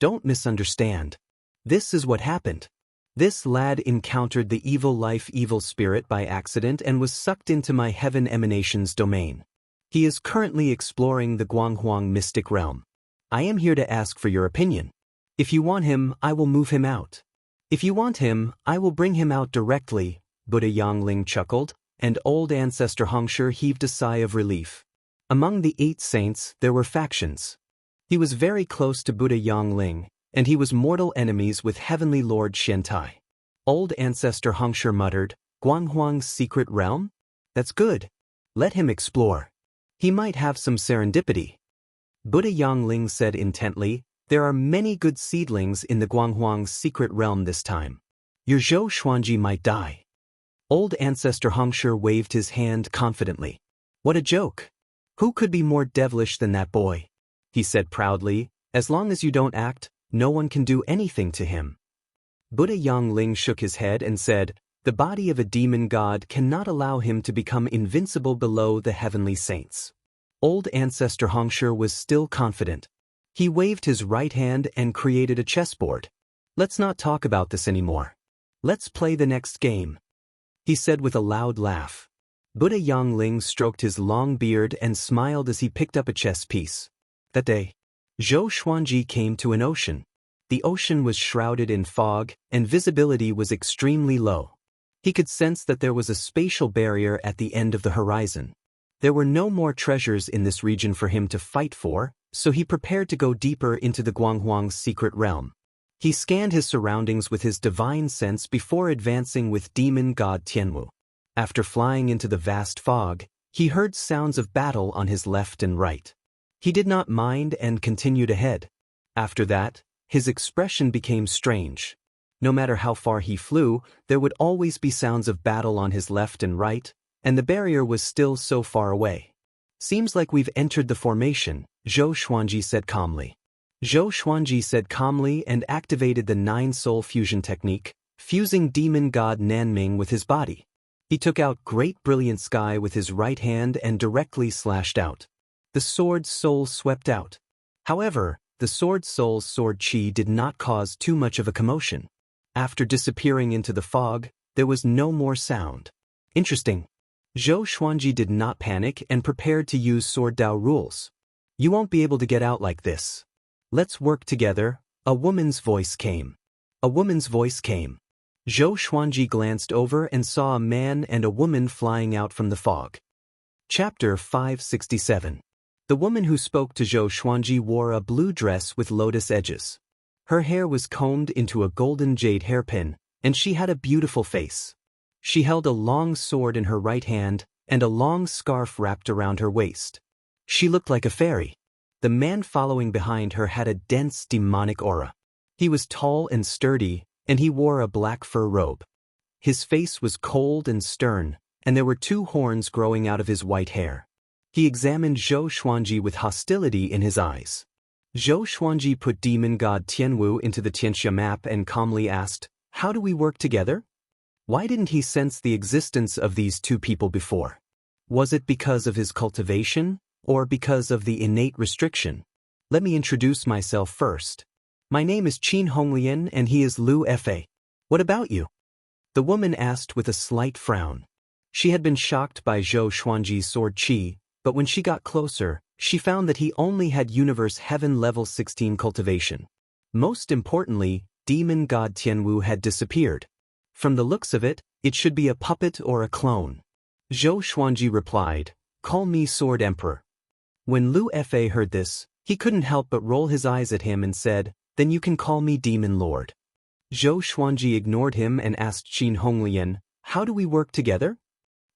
Don't misunderstand. This is what happened. This lad encountered the evil life evil spirit by accident and was sucked into my heaven emanations domain. He is currently exploring the Guanghuang mystic realm. I am here to ask for your opinion. If you want him, I will move him out. If you want him, I will bring him out directly, Buddha Wang Lin chuckled, and old ancestor Xianxia heaved a sigh of relief. Among the 8 saints, there were factions. He was very close to Buddha Wang Lin, and he was mortal enemies with Heavenly Lord Xiantai. Old ancestor Xianxia muttered, "Guanghuang's secret realm? That's good. Let him explore. He might have some serendipity." Buddha Wang Lin said intently, "There are many good seedlings in the Guanghuang's secret realm this time. Your Zhou Xuanji might die." Old ancestor Xianxia waved his hand confidently. "What a joke. Who could be more devilish than that boy?" He said proudly, "As long as you don't act, no one can do anything to him." Buddha Wang Lin shook his head and said, "The body of a demon god cannot allow him to become invincible below the heavenly saints." Old ancestor Xianxia was still confident. He waved his right hand and created a chessboard. "Let's not talk about this anymore. Let's play the next game," he said with a loud laugh. Buddha Wang Lin stroked his long beard and smiled as he picked up a chess piece. That day, Zhou Xuanji came to an ocean. The ocean was shrouded in fog, and visibility was extremely low. He could sense that there was a spatial barrier at the end of the horizon. There were no more treasures in this region for him to fight for, so he prepared to go deeper into the Guanghuang's secret realm. He scanned his surroundings with his divine sense before advancing with demon god Tianwu. After flying into the vast fog, he heard sounds of battle on his left and right. He did not mind and continued ahead. After that, his expression became strange. No matter how far he flew, there would always be sounds of battle on his left and right, and the barrier was still so far away. "Seems like we've entered the formation," Zhou Xuanji said calmly. Zhou Xuanji said calmly and activated the 9-soul fusion technique, fusing demon god Nanming with his body. He took out Great Brilliant Sky with his right hand and directly slashed out. The sword's soul swept out. However, the sword's soul's sword chi did not cause too much of a commotion. After disappearing into the fog, there was no more sound. Interesting. Zhou Xuanji did not panic and prepared to use Sword Dao rules. "You won't be able to get out like this. Let's work together." A woman's voice came. A woman's voice came. Zhou Xuanji glanced over and saw a man and a woman flying out from the fog. Chapter 567. The woman who spoke to Zhou Xuanji wore a blue dress with lotus edges. Her hair was combed into a golden jade hairpin, and she had a beautiful face. She held a long sword in her right hand and a long scarf wrapped around her waist. She looked like a fairy. The man following behind her had a dense demonic aura. He was tall and sturdy, and he wore a black fur robe. His face was cold and stern, and there were 2 horns growing out of his white hair. He examined Zhou Xuanji with hostility in his eyes. Zhou Xuanji put demon god Tianwu into the Xianxia map and calmly asked, "How do we work together?" Why didn't he sense the existence of these 2 people before? Was it because of his cultivation, or because of the innate restriction? Let me introduce myself first. My name is Qin Honglian and he is Lu Fa. What about you? The woman asked with a slight frown. She had been shocked by Zhou Xuanji's sword chi, but when she got closer, she found that he only had Universe Heaven level 16 cultivation. Most importantly, demon god Tianwu had disappeared. From the looks of it, it should be a puppet or a clone. Zhou Xuanji replied, "Call me Sword Emperor." When Lu Fa heard this, he couldn't help but roll his eyes at him and said, "Then you can call me Demon Lord." Zhou Xuanji ignored him and asked Qin Honglian, "How do we work together?"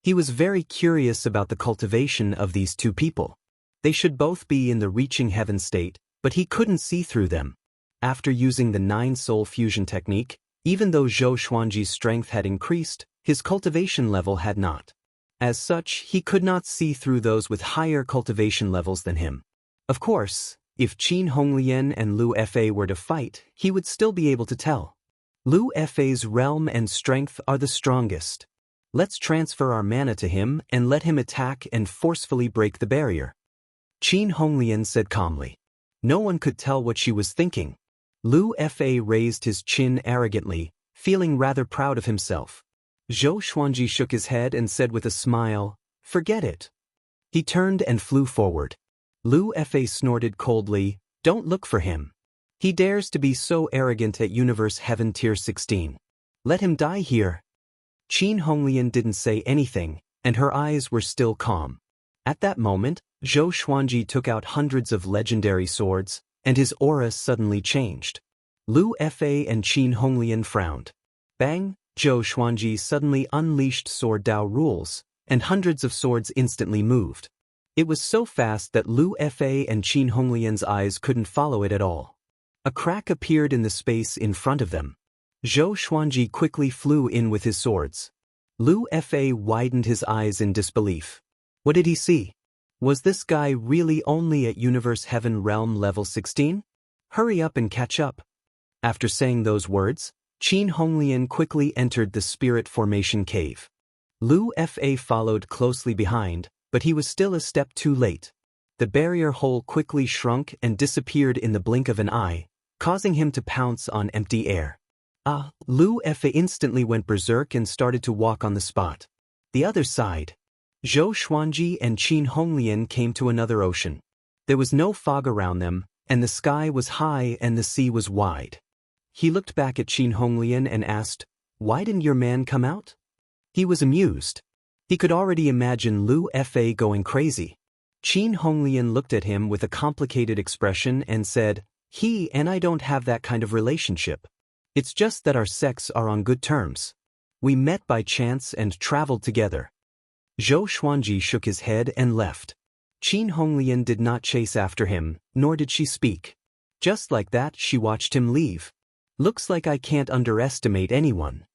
He was very curious about the cultivation of these two people. They should both be in the reaching heaven state, but he couldn't see through them. After using the 9-soul fusion technique, even though Zhou Xuanji's strength had increased, his cultivation level had not. As such, he could not see through those with higher cultivation levels than him. Of course, if Qin Honglian and Lu Fa were to fight, he would still be able to tell. Lu Fa's realm and strength are the strongest. Let's transfer our mana to him and let him attack and forcefully break the barrier. Qin Honglian said calmly. No one could tell what she was thinking. Lu Fa raised his chin arrogantly, feeling rather proud of himself. Zhou Xuanji shook his head and said with a smile, "Forget it." He turned and flew forward. Lu Fa snorted coldly, "Don't look for him. He dares to be so arrogant at Universe Heaven Tier 16. Let him die here." Qin Honglian didn't say anything, and her eyes were still calm. At that moment, Zhou Xuanji took out hundreds of legendary swords, and his aura suddenly changed. Lu Fa and Qin Honglian frowned. Bang! Zhou Xuanji suddenly unleashed Sword Dao rules, and hundreds of swords instantly moved. It was so fast that Lu Fa and Qin Honglian's eyes couldn't follow it at all. A crack appeared in the space in front of them. Zhou Xuanji quickly flew in with his swords. Lu Fa widened his eyes in disbelief. What did he see? Was this guy really only at Universe Heaven Realm level 16? Hurry up and catch up. After saying those words, Qin Honglian quickly entered the Spirit Formation Cave. Lu Fa followed closely behind, but he was still a step too late. The barrier hole quickly shrunk and disappeared in the blink of an eye, causing him to pounce on empty air. Lu Fa instantly went berserk and started to walk on the spot. The other side. Zhou Xuanji and Qin Honglian came to another ocean. There was no fog around them, and the sky was high and the sea was wide. He looked back at Qin Honglian and asked, "Why didn't your man come out?" He was amused. He could already imagine Lu Fa going crazy. Qin Honglian looked at him with a complicated expression and said, "He and I don't have that kind of relationship. It's just that our sects are on good terms. We met by chance and traveled together." Zhou Xuanji shook his head and left. Qin Honglian did not chase after him, nor did she speak. Just like that, she watched him leave. Looks like I can't underestimate anyone.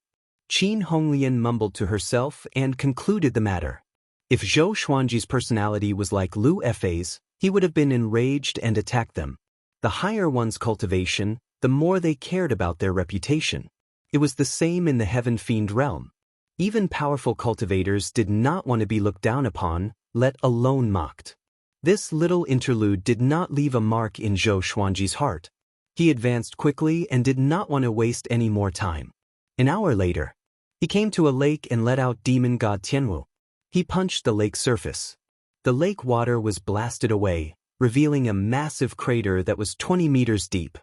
Qin Honglian mumbled to herself and concluded the matter. If Zhou Xuanji's personality was like Lu Fa's, he would have been enraged and attacked them. The higher one's cultivation, the more they cared about their reputation. It was the same in the Heaven Fiend realm. Even powerful cultivators did not want to be looked down upon, let alone mocked. This little interlude did not leave a mark in Zhou Xuanji's heart. He advanced quickly and did not want to waste any more time. An hour later, he came to a lake and let out demon god Tianwu. He punched the lake surface. The lake water was blasted away, revealing a massive crater that was 20 meters deep.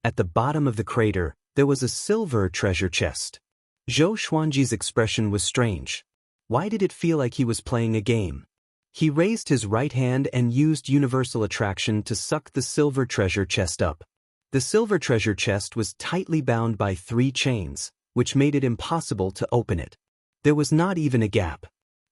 At the bottom of the crater, there was a silver treasure chest. Zhou Xuanji's expression was strange. Why did it feel like he was playing a game? He raised his right hand and used universal attraction to suck the silver treasure chest up. The silver treasure chest was tightly bound by 3 chains, which made it impossible to open it. There was not even a gap.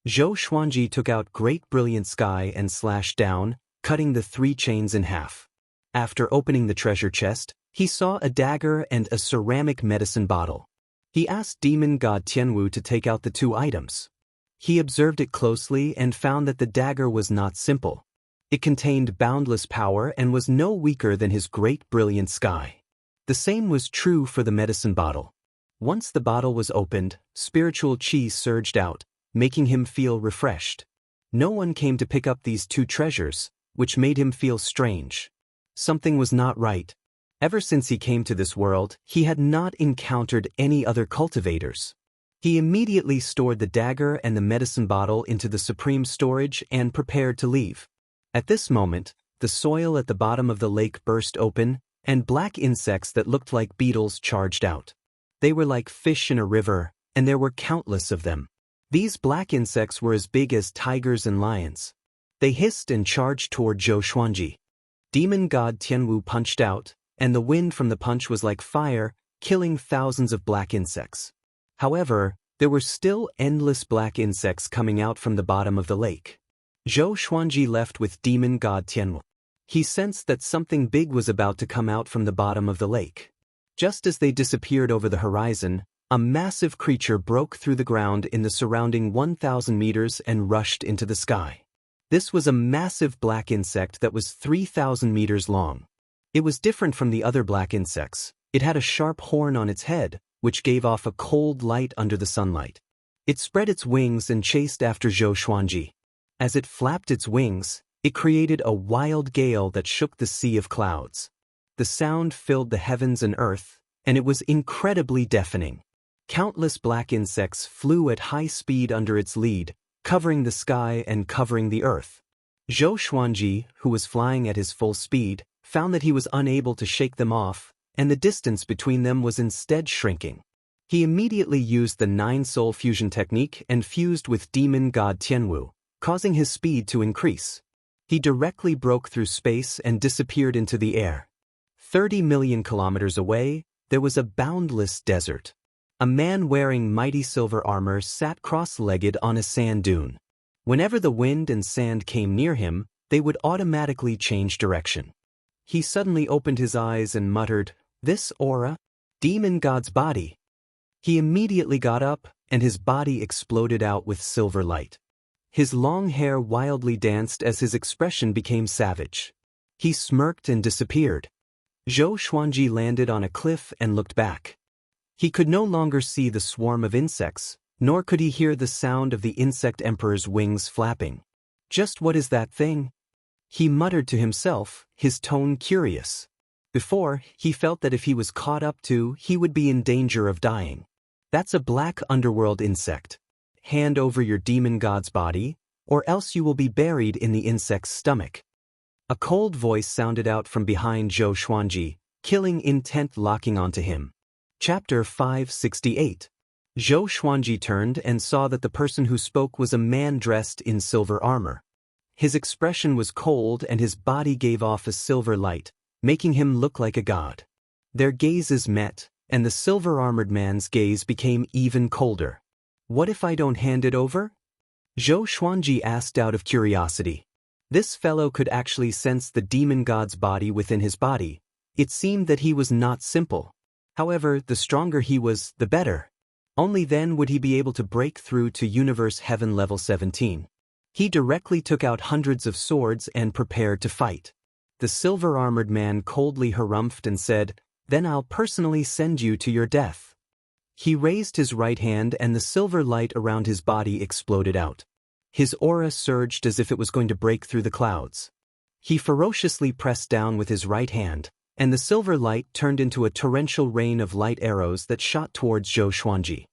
Zhou Xuanji took out Great Brilliant Sky and slashed down, cutting the 3 chains in half. After opening the treasure chest, he saw a dagger and a ceramic medicine bottle. He asked demon god Tianwu to take out the 2 items. He observed it closely and found that the dagger was not simple. It contained boundless power and was no weaker than his Great Brilliant Sky. The same was true for the medicine bottle. Once the bottle was opened, spiritual qi surged out, making him feel refreshed. No one came to pick up these 2 treasures, which made him feel strange. Something was not right. Ever since he came to this world, he had not encountered any other cultivators. He immediately stored the dagger and the medicine bottle into the supreme storage and prepared to leave. At this moment, the soil at the bottom of the lake burst open, and black insects that looked like beetles charged out. They were like fish in a river, and there were countless of them. These black insects were as big as tigers and lions. They hissed and charged toward Zhou Xuanji. Demon god Tianwu punched out, and the wind from the punch was like fire, killing thousands of black insects. However, there were still endless black insects coming out from the bottom of the lake. Zhou Xuanji left with demon god Tianwu. He sensed that something big was about to come out from the bottom of the lake. Just as they disappeared over the horizon, a massive creature broke through the ground in the surrounding 1,000 meters and rushed into the sky. This was a massive black insect that was 3,000 meters long. It was different from the other black insects. It had a sharp horn on its head, which gave off a cold light under the sunlight. It spread its wings and chased after Zhou Xuanji. As it flapped its wings, it created a wild gale that shook the sea of clouds. The sound filled the heavens and earth, and it was incredibly deafening. Countless black insects flew at high speed under its lead, covering the sky and covering the earth. Zhou Xuanji, who was flying at his full speed, found that he was unable to shake them off, and the distance between them was instead shrinking. He immediately used the 9-soul fusion technique and fused with demon god Tianwu, causing his speed to increase. He directly broke through space and disappeared into the air. 30 million kilometers away, there was a boundless desert. A man wearing mighty silver armor sat cross-legged on a sand dune. Whenever the wind and sand came near him, they would automatically change direction. He suddenly opened his eyes and muttered, "This aura? Demon god's body." He immediately got up, and his body exploded out with silver light. His long hair wildly danced as his expression became savage. He smirked and disappeared. Zhou Xuanji landed on a cliff and looked back. He could no longer see the swarm of insects, nor could he hear the sound of the insect emperor's wings flapping. "Just what is that thing?" he muttered to himself, his tone curious. Before, he felt that if he was caught up to, he would be in danger of dying. "That's a black underworld insect. Hand over your demon god's body, or else you will be buried in the insect's stomach." A cold voice sounded out from behind Zhou Xuanji, killing intent locking onto him. Chapter 568. Zhou Xuanji turned and saw that the person who spoke was a man dressed in silver armor. His expression was cold and his body gave off a silver light, making him look like a god. Their gazes met, and the silver-armored man's gaze became even colder. "What if I don't hand it over?" Zhou Xuanji asked out of curiosity. This fellow could actually sense the demon god's body within his body. It seemed that he was not simple. However, the stronger he was, the better. Only then would he be able to break through to Universe Heaven Level 17. He directly took out hundreds of swords and prepared to fight. The silver-armored man coldly harumphed and said, "Then I'll personally send you to your death." He raised his right hand and the silver light around his body exploded out. His aura surged as if it was going to break through the clouds. He ferociously pressed down with his right hand, and the silver light turned into a torrential rain of light arrows that shot towards Zhou Xuanji.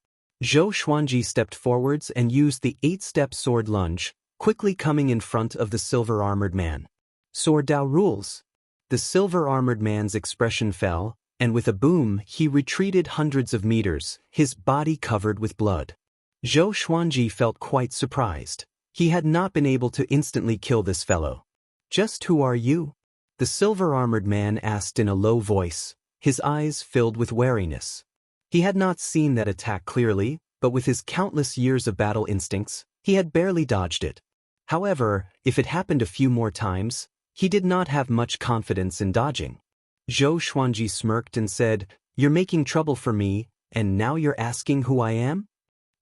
Zhou Xuanji stepped forwards and used the 8-step sword lunge, quickly coming in front of the silver-armored man. "Sword Dao rules." The silver-armored man's expression fell, and with a boom, he retreated hundreds of meters, his body covered with blood. Zhou Xuanji felt quite surprised. He had not been able to instantly kill this fellow. "Just who are you?" the silver-armored man asked in a low voice, his eyes filled with wariness. He had not seen that attack clearly, but with his countless years of battle instincts, he had barely dodged it. However, if it happened a few more times, he did not have much confidence in dodging. Zhou Xuanji smirked and said, "You're making trouble for me, and now you're asking who I am?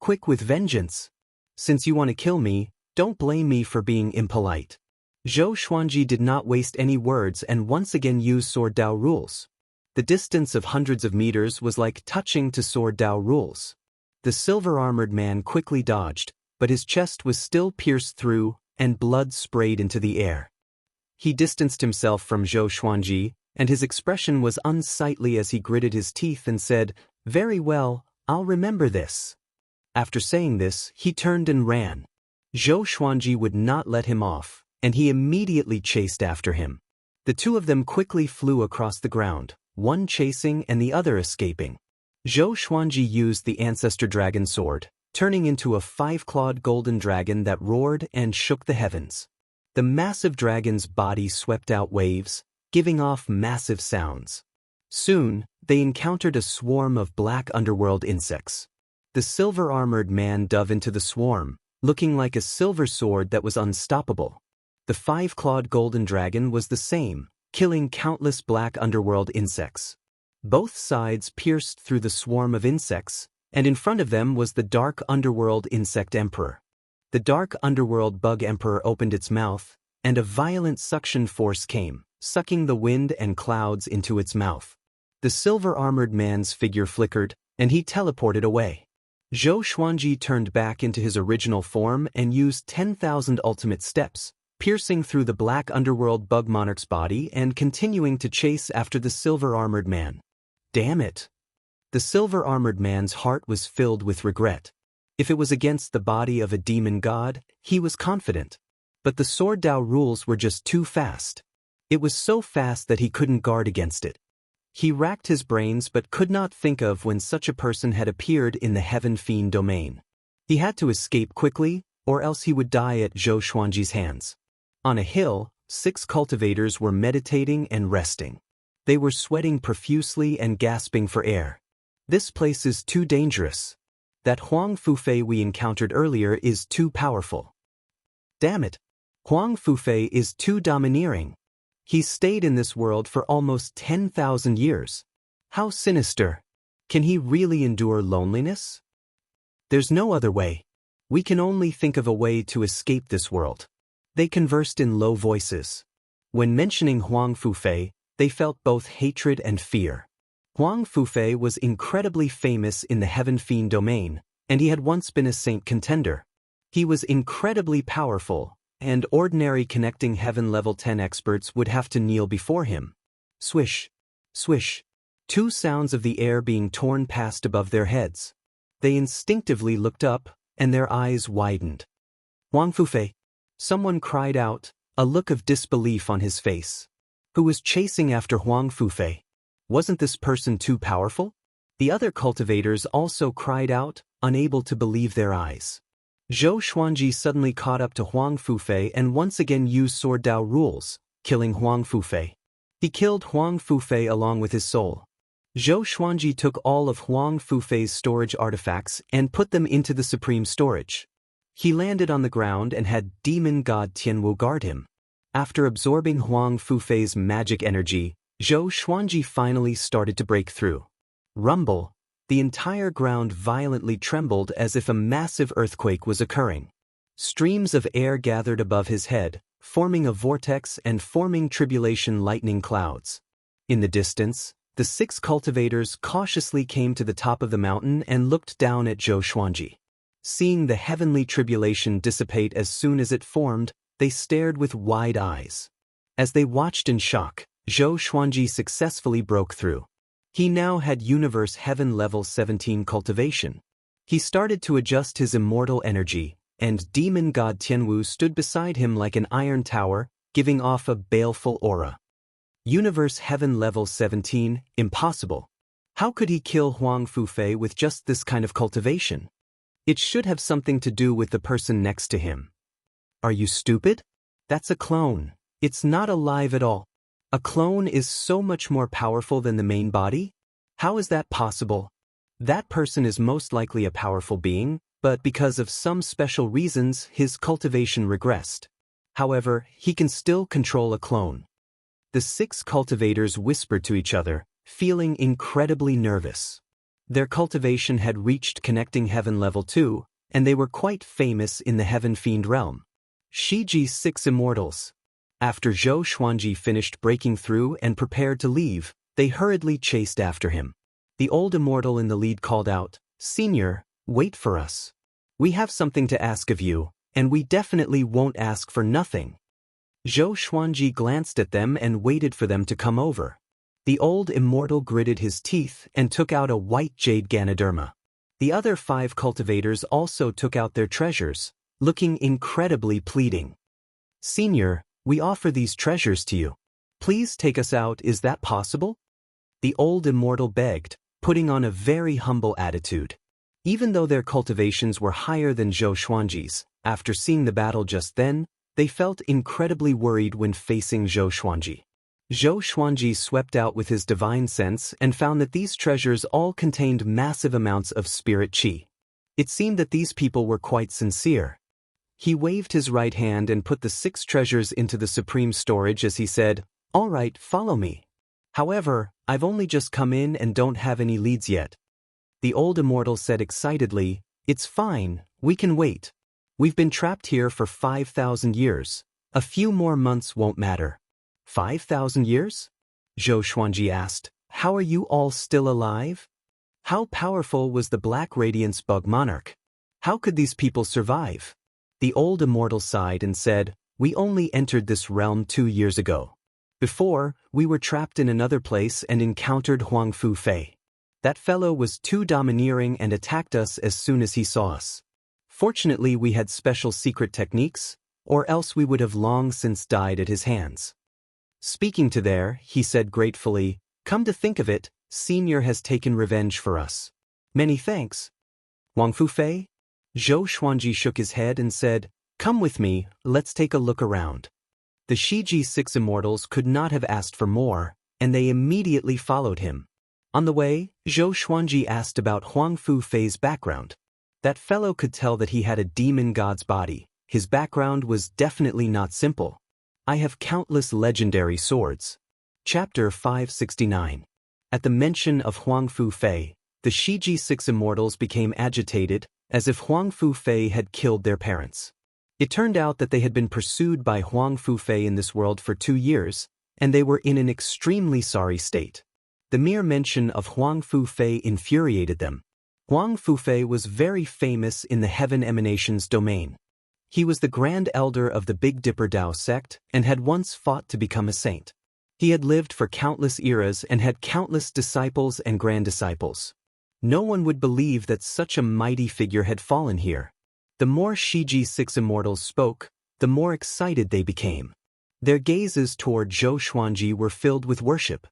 Quick with vengeance. Since you want to kill me, don't blame me for being impolite." Zhou Xuanji did not waste any words and once again used Sword Dao rules. The distance of hundreds of meters was like touching to Sword Dao rules. The silver-armored man quickly dodged, but his chest was still pierced through, and blood sprayed into the air. He distanced himself from Zhou Xuanji, and his expression was unsightly as he gritted his teeth and said, "Very well, I'll remember this." After saying this, he turned and ran. Zhou Xuanji would not let him off, and he immediately chased after him. The two of them quickly flew across the ground, one chasing and the other escaping. Zhou Xuanji used the ancestor dragon sword, turning into a 5-clawed golden dragon that roared and shook the heavens. The massive dragon's body swept out waves, giving off massive sounds. Soon, they encountered a swarm of black underworld insects. The silver-armored man dove into the swarm, looking like a silver sword that was unstoppable. The 5-clawed golden dragon was the same, killing countless black underworld insects. Both sides pierced through the swarm of insects, and in front of them was the dark underworld insect emperor. The dark underworld bug emperor opened its mouth, and a violent suction force came, sucking the wind and clouds into its mouth. The silver-armored man's figure flickered, and he teleported away. Zhou Xuanji turned back into his original form and used 10,000 ultimate steps, piercing through the black underworld bug monarch's body and continuing to chase after the silver-armored man. Damn it! The silver-armored man's heart was filled with regret. If it was against the body of a demon god, he was confident. But the Sword Dao rules were just too fast. It was so fast that he couldn't guard against it. He racked his brains but could not think of when such a person had appeared in the Heaven Fiend domain. He had to escape quickly, or else he would die at Zhou Xuanji's hands. On a hill, 6 cultivators were meditating and resting. They were sweating profusely and gasping for air. This place is too dangerous. That Huang Fufei we encountered earlier is too powerful. Damn it! Huang Fufei is too domineering. He's stayed in this world for almost 10,000 years. How sinister! Can he really endure loneliness? There's no other way. We can only think of a way to escape this world. They conversed in low voices. When mentioning Huang Fufei, they felt both hatred and fear. Huang Fufei was incredibly famous in the Heaven Fiend domain, and he had once been a saint contender. He was incredibly powerful, and ordinary connecting heaven level 10 experts would have to kneel before him. Swish, swish. 2 sounds of the air being torn passed above their heads. They instinctively looked up, and their eyes widened. Huang Fufei! Someone cried out, a look of disbelief on his face. Who was chasing after Huang Fufei? Wasn't this person too powerful? The other cultivators also cried out, unable to believe their eyes. Zhou Xuanji suddenly caught up to Huang Fufei and once again used Sword Dao rules, killing Huang Fufei. He killed Huang Fufei along with his soul. Zhou Xuanji took all of Huang Fufei's storage artifacts and put them into the supreme storage. He landed on the ground and had demon god Tianwu guard him. After absorbing Huang Fufei's magic energy, Zhou Xuanji finally started to break through. Rumble! The entire ground violently trembled as if a massive earthquake was occurring. Streams of air gathered above his head, forming a vortex and forming tribulation lightning clouds. In the distance, the 6 cultivators cautiously came to the top of the mountain and looked down at Zhou Xuanji. Seeing the heavenly tribulation dissipate as soon as it formed, they stared with wide eyes. As they watched in shock, Zhou Xuanji successfully broke through. He now had Universe Heaven Level 17 cultivation. He started to adjust his immortal energy, and demon god Tianwu stood beside him like an iron tower, giving off a baleful aura. Universe Heaven Level 17, impossible. How could he kill Huang Fufei with just this kind of cultivation? It should have something to do with the person next to him. Are you stupid? That's a clone. It's not alive at all. A clone is so much more powerful than the main body? How is that possible? That person is most likely a powerful being, but because of some special reasons his cultivation regressed. However, he can still control a clone. The 6 cultivators whispered to each other, feeling incredibly nervous. Their cultivation had reached connecting heaven level 2, and they were quite famous in the Heaven Fiend realm. Shiji's 6 immortals. After Zhou Xuanji finished breaking through and prepared to leave, they hurriedly chased after him. The old immortal in the lead called out, "Senior, wait for us. We have something to ask of you, and we definitely won't ask for nothing." Zhou Xuanji glanced at them and waited for them to come over. The old immortal gritted his teeth and took out a white jade Ganoderma. The other 5 cultivators also took out their treasures, looking incredibly pleading. "Senior, we offer these treasures to you. Please take us out, is that possible? The old immortal begged, putting on a very humble attitude. Even though their cultivations were higher than Zhou Xuanji's, after seeing the battle just then, they felt incredibly worried when facing Zhou Xuanji. Zhou Xuanji swept out with his divine sense and found that these treasures all contained massive amounts of spirit qi. It seemed that these people were quite sincere. He waved his right hand and put the 6 treasures into the supreme storage as he said, "All right, follow me. However, I've only just come in and don't have any leads yet." The old immortal said excitedly, "It's fine, we can wait. We've been trapped here for 5,000 years. A few more months won't matter." 5,000 years? Zhou Xuanji asked. How are you all still alive? How powerful was the Black Radiance Bug Monarch? How could these people survive? The old immortal sighed and said, "We only entered this realm 2 years ago. Before, we were trapped in another place and encountered Huang Fu Fei. That fellow was too domineering and attacked us as soon as he saw us. Fortunately, we had special secret techniques, or else we would have long since died at his hands." Speaking to there, he said gratefully, "Come to think of it, Senior has taken revenge for us. Many thanks." Huang Fu Fei? Zhou Xuanji shook his head and said, "Come with me, let's take a look around." The Shiji 6 immortals could not have asked for more, and they immediately followed him. On the way, Zhou Xuanji asked about Huang Fu Fei's background. That fellow could tell that he had a demon god's body. His background was definitely not simple. "I have countless legendary swords." Chapter 569. At the mention of Huang Fu Fei, the Shiji 6 immortals became agitated, as if Huang Fu Fei had killed their parents. It turned out that they had been pursued by Huang Fu Fei in this world for 2 years, and they were in an extremely sorry state. The mere mention of Huang Fu Fei infuriated them. Huang Fu Fei was very famous in the Heaven Emanations domain. He was the Grand Elder of the Big Dipper Dao sect and had once fought to become a saint. He had lived for countless eras and had countless disciples and grand disciples. No one would believe that such a mighty figure had fallen here. The more Shiji 6 immortals spoke, the more excited they became. Their gazes toward Zhou Xuanji were filled with worship.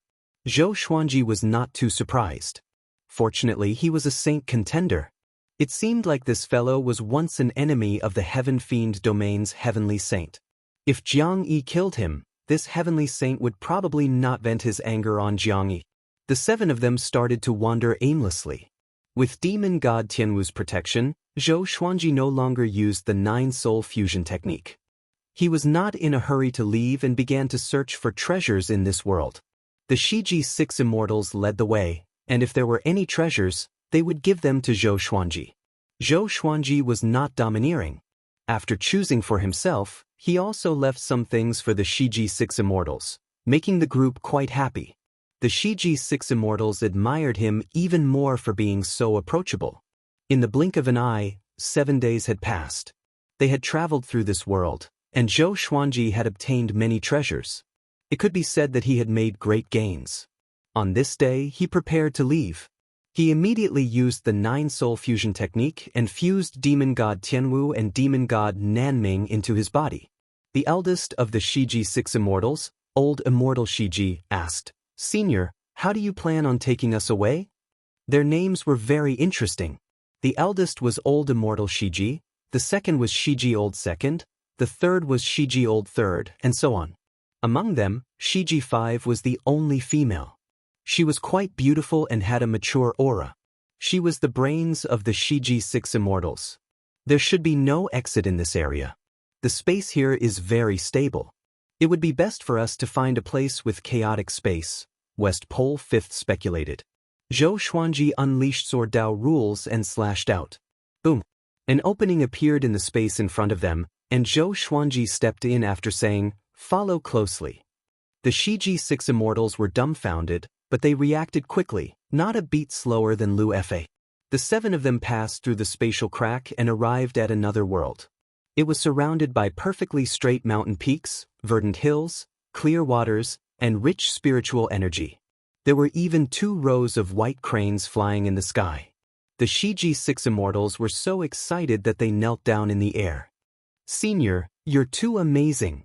Zhou Xuanji was not too surprised. Fortunately, he was a saint contender. It seemed like this fellow was once an enemy of the Heaven Fiend domain's heavenly saint. If Jiang Yi killed him, this heavenly saint would probably not vent his anger on Jiang Yi. The 7 of them started to wander aimlessly. With demon god Tianwu's protection, Zhou Xuanji no longer used the 9-soul fusion technique. He was not in a hurry to leave and began to search for treasures in this world. The Shiji 6 immortals led the way, and if there were any treasures, they would give them to Zhou Xuanji. Zhou Xuanji was not domineering. After choosing for himself, he also left some things for the Shiji 6 immortals, making the group quite happy. The Shiji 6 immortals admired him even more for being so approachable. In the blink of an eye, 7 days had passed. They had traveled through this world, and Zhou Xuanji had obtained many treasures. It could be said that he had made great gains. On this day, he prepared to leave. He immediately used the 9-soul fusion technique and fused demon god Tianwu and demon god Nanming into his body. The eldest of the Shiji 6 immortals, old immortal Shiji, asked, "Senior, how do you plan on taking us away?" Their names were very interesting. The eldest was old immortal Shiji, the second was Shiji old second, the third was Shiji old third, and so on. Among them, Shiji 5 was the only female. She was quite beautiful and had a mature aura. She was the brains of the Shiji 6 immortals. There should be no exit in this area. The space here is very stable. It would be best for us to find a place with chaotic space, West Pole 5th speculated. Zhou Xuanji unleashed Sword Dao rules and slashed out. Boom! An opening appeared in the space in front of them, and Zhou Xuanji stepped in after saying, "Follow closely." The Shiji 6 immortals were dumbfounded, but they reacted quickly, not a beat slower than Lu Fa. The 7 of them passed through the spatial crack and arrived at another world. It was surrounded by perfectly straight mountain peaks, verdant hills, clear waters, and rich spiritual energy. There were even 2 rows of white cranes flying in the sky. The Shiji 6 immortals were so excited that they knelt down in the air. "Senior, you're too amazing.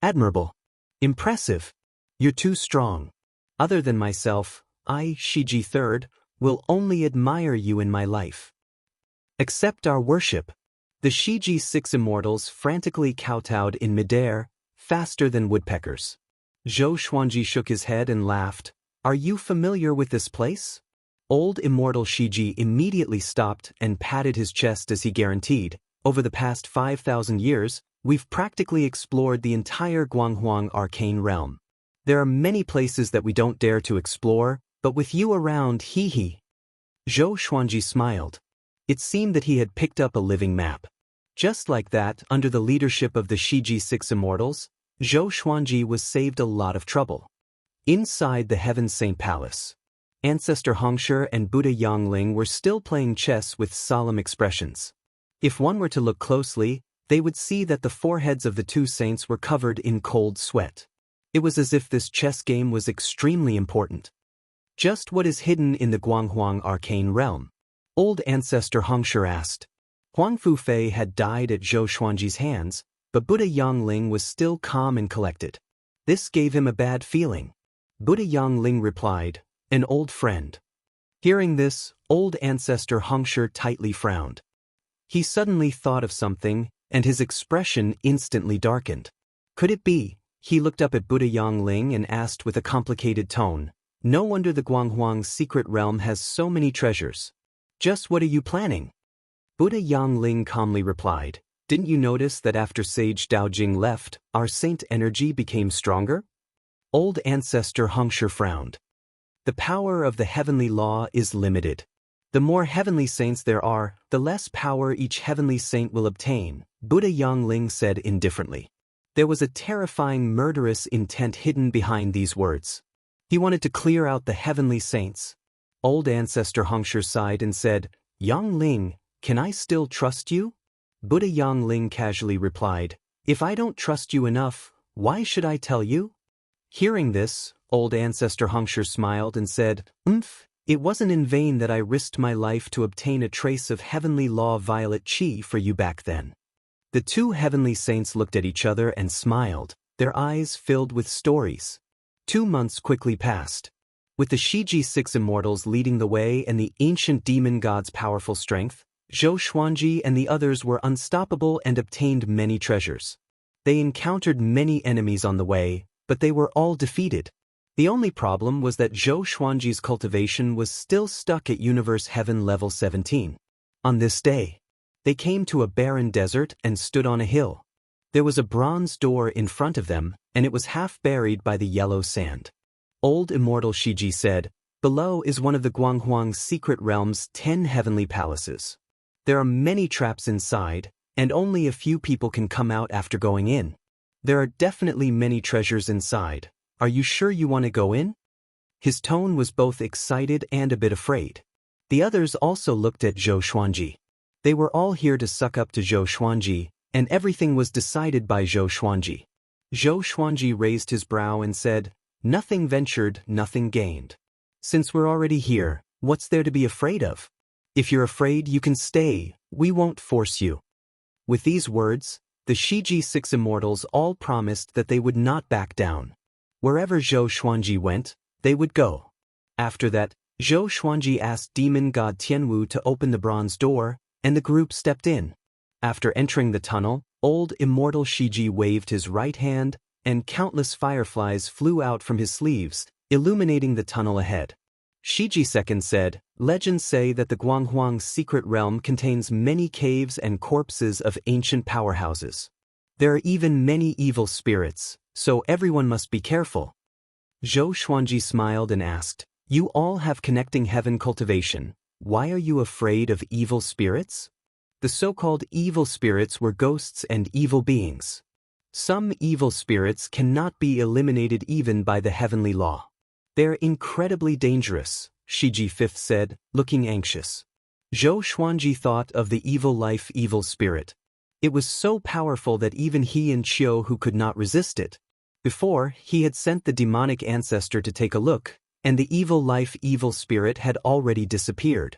Admirable. Impressive. You're too strong. Other than myself, I, Shiji III, will only admire you in my life. Accept our worship. The Shiji 6 immortals frantically kowtowed in midair, faster than woodpeckers. Zhou Xuanji shook his head and laughed. Are you familiar with this place? Old immortal Shiji immediately stopped and patted his chest as he guaranteed, over the past 5,000 years, we've practically explored the entire Guanghuang arcane realm. There are many places that we don't dare to explore, but with you around, hee. Zhou Xuanji smiled. It seemed that he had picked up a living map. Just like that, under the leadership of the Shiji 6 immortals, Zhou Xuanji was saved a lot of trouble. Inside the Heaven Saint Palace, Ancestor Hongshi and Buddha Yang Ling were still playing chess with solemn expressions. If one were to look closely, they would see that the foreheads of the two saints were covered in cold sweat. It was as if this chess game was extremely important. Just what is hidden in the Guanghuang arcane realm? Old Ancestor Hongshi asked. Huang Fufei had died at Zhou Xuanji's hands, but Buddha Yang Ling was still calm and collected. This gave him a bad feeling. Buddha Yang Ling replied, an old friend. Hearing this, old Ancestor Hongshi tightly frowned. He suddenly thought of something, and his expression instantly darkened. Could it be? He looked up at Buddha Yang Ling and asked with a complicated tone, no wonder the Guanghuang's secret realm has so many treasures. Just what are you planning? Buddha Yang Ling calmly replied, didn't you notice that after Sage Daojing left, our saint energy became stronger? Old Ancestor Hongshi frowned. The power of the heavenly law is limited. The more heavenly saints there are, the less power each heavenly saint will obtain, Buddha Yang Ling said indifferently. There was a terrifying murderous intent hidden behind these words. He wanted to clear out the heavenly saints. Old Ancestor Hongshi sighed and said, Yang Ling, can I still trust you? Buddha Yang Ling casually replied, if I don't trust you enough, why should I tell you? Hearing this, old Ancestor Hongshi smiled and said, it wasn't in vain that I risked my life to obtain a trace of heavenly law violet chi for you back then. The two heavenly saints looked at each other and smiled, their eyes filled with stories. 2 months quickly passed. With the Shiji 6 immortals leading the way and the ancient demon god's powerful strength, Zhou Xuanji and the others were unstoppable and obtained many treasures. They encountered many enemies on the way, but they were all defeated. The only problem was that Zhou Xuanji's cultivation was still stuck at Universe Heaven level 17. On this day, they came to a barren desert and stood on a hill. There was a bronze door in front of them, and it was half buried by the yellow sand. Old Immortal Shiji said, below is one of the Guanghuang's secret realm's 10 heavenly palaces. There are many traps inside, and only a few people can come out after going in. There are definitely many treasures inside. Are you sure you want to go in? His tone was both excited and a bit afraid. The others also looked at Zhou Xuanji. They were all here to suck up to Zhou Xuanji, and everything was decided by Zhou Xuanji. Zhou Xuanji raised his brow and said, nothing ventured, nothing gained. Since we're already here, what's there to be afraid of? If you're afraid, you can stay, we won't force you. With these words, the Shiji 6 immortals all promised that they would not back down. Wherever Zhou Xuanji went, they would go. After that, Zhou Xuanji asked demon god Tianwu to open the bronze door, and the group stepped in. After entering the tunnel, old immortal Shiji waved his right hand, and countless fireflies flew out from his sleeves, illuminating the tunnel ahead. Shiji II said, legends say that the Guanghuang's secret realm contains many caves and corpses of ancient powerhouses. There are even many evil spirits, so everyone must be careful. Zhou Xuanji smiled and asked, you all have connecting heaven cultivation. Why are you afraid of evil spirits? The so-called evil spirits were ghosts and evil beings. Some evil spirits cannot be eliminated even by the heavenly law. They're incredibly dangerous, Shiji V said, looking anxious. Zhou Xuanji thought of the evil life evil spirit. It was so powerful that even he and Qiu could not resist it. Before, he had sent the demonic ancestor to take a look, and the evil life evil spirit had already disappeared.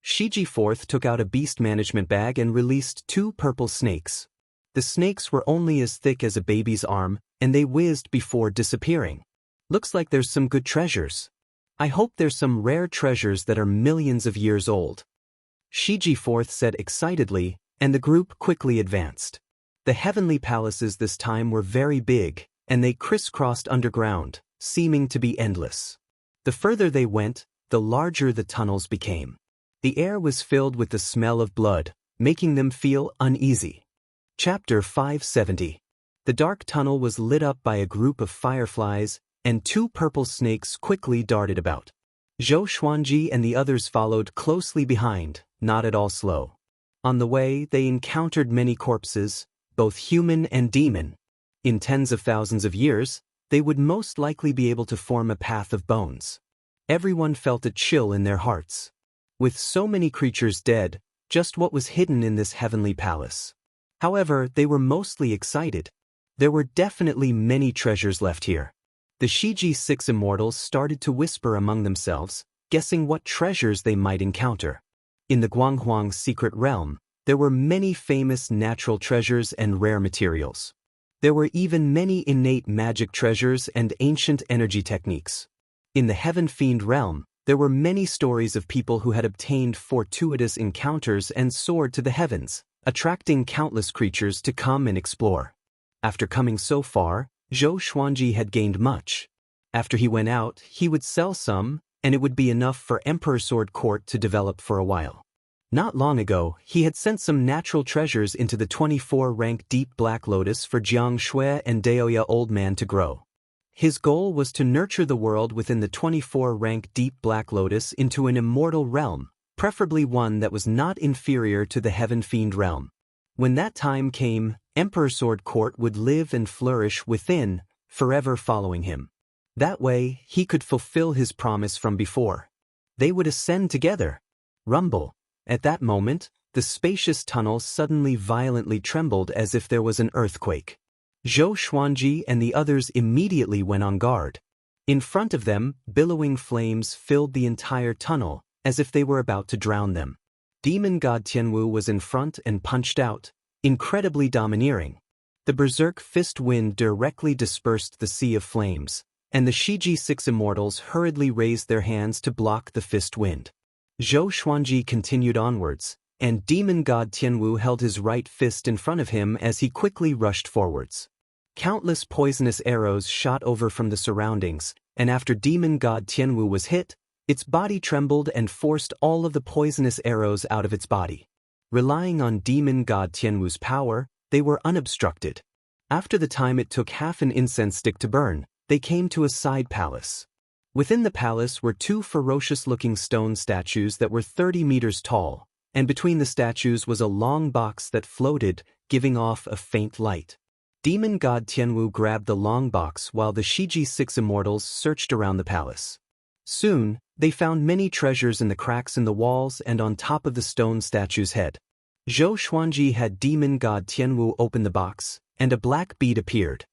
Shiji IV took out a beast management bag and released 2 purple snakes. The snakes were only as thick as a baby's arm, and they whizzed before disappearing. Looks like there's some good treasures. I hope there's some rare treasures that are millions of years old. Shiji Fourth said excitedly, and the group quickly advanced. The heavenly palaces this time were very big, and they crisscrossed underground, seeming to be endless. The further they went, the larger the tunnels became. The air was filled with the smell of blood, making them feel uneasy. Chapter 570. The dark tunnel was lit up by a group of fireflies, and 2 purple snakes quickly darted about. Zhou Xuanji and the others followed closely behind, not at all slow. On the way, they encountered many corpses, both human and demon. In tens of thousands of years, they would most likely be able to form a path of bones. Everyone felt a chill in their hearts. With so many creatures dead, just what was hidden in this heavenly palace? However, they were mostly excited. There were definitely many treasures left here. The Shiji 6 immortals started to whisper among themselves, guessing what treasures they might encounter. In the Guanghuang secret realm, there were many famous natural treasures and rare materials. There were even many innate magic treasures and ancient energy techniques. In the Heaven Fiend realm, there were many stories of people who had obtained fortuitous encounters and soared to the heavens, attracting countless creatures to come and explore. After coming so far, Zhou Xuanji had gained much. After he went out, he would sell some, and it would be enough for Emperor Sword Court to develop for a while. Not long ago, he had sent some natural treasures into the 24-rank Deep Black Lotus for Jiang Shui and Daoist Old Man to grow. His goal was to nurture the world within the 24-rank Deep Black Lotus into an immortal realm, preferably one that was not inferior to the Heaven Fiend realm. When that time came, Emperor Sword Court would live and flourish within, forever following him. That way, he could fulfill his promise from before. They would ascend together. Rumble. At that moment, the spacious tunnel suddenly violently trembled as if there was an earthquake. Zhou Xuanji and the others immediately went on guard. In front of them, billowing flames filled the entire tunnel, as if they were about to drown them. Demon God Tianwu was in front and punched out, incredibly domineering. The berserk fist wind directly dispersed the sea of flames, and the Shiji 6 immortals hurriedly raised their hands to block the fist wind. Zhou Xuanji continued onwards, and Demon God Tianwu held his right fist in front of him as he quickly rushed forwards. Countless poisonous arrows shot over from the surroundings, and after Demon God Tianwu was hit, its body trembled and forced all of the poisonous arrows out of its body. Relying on Demon God Tianwu's power, they were unobstructed. After the time it took half an incense stick to burn, they came to a side palace. Within the palace were 2 ferocious-looking stone statues that were 30 meters tall, and between the statues was a long box that floated, giving off a faint light. Demon God Tianwu grabbed the long box while the Shiji 6 immortals searched around the palace. Soon, they found many treasures in the cracks in the walls and on top of the stone statue's head. Zhou Xuanji had Demon God Tianwu open the box, and a black bead appeared.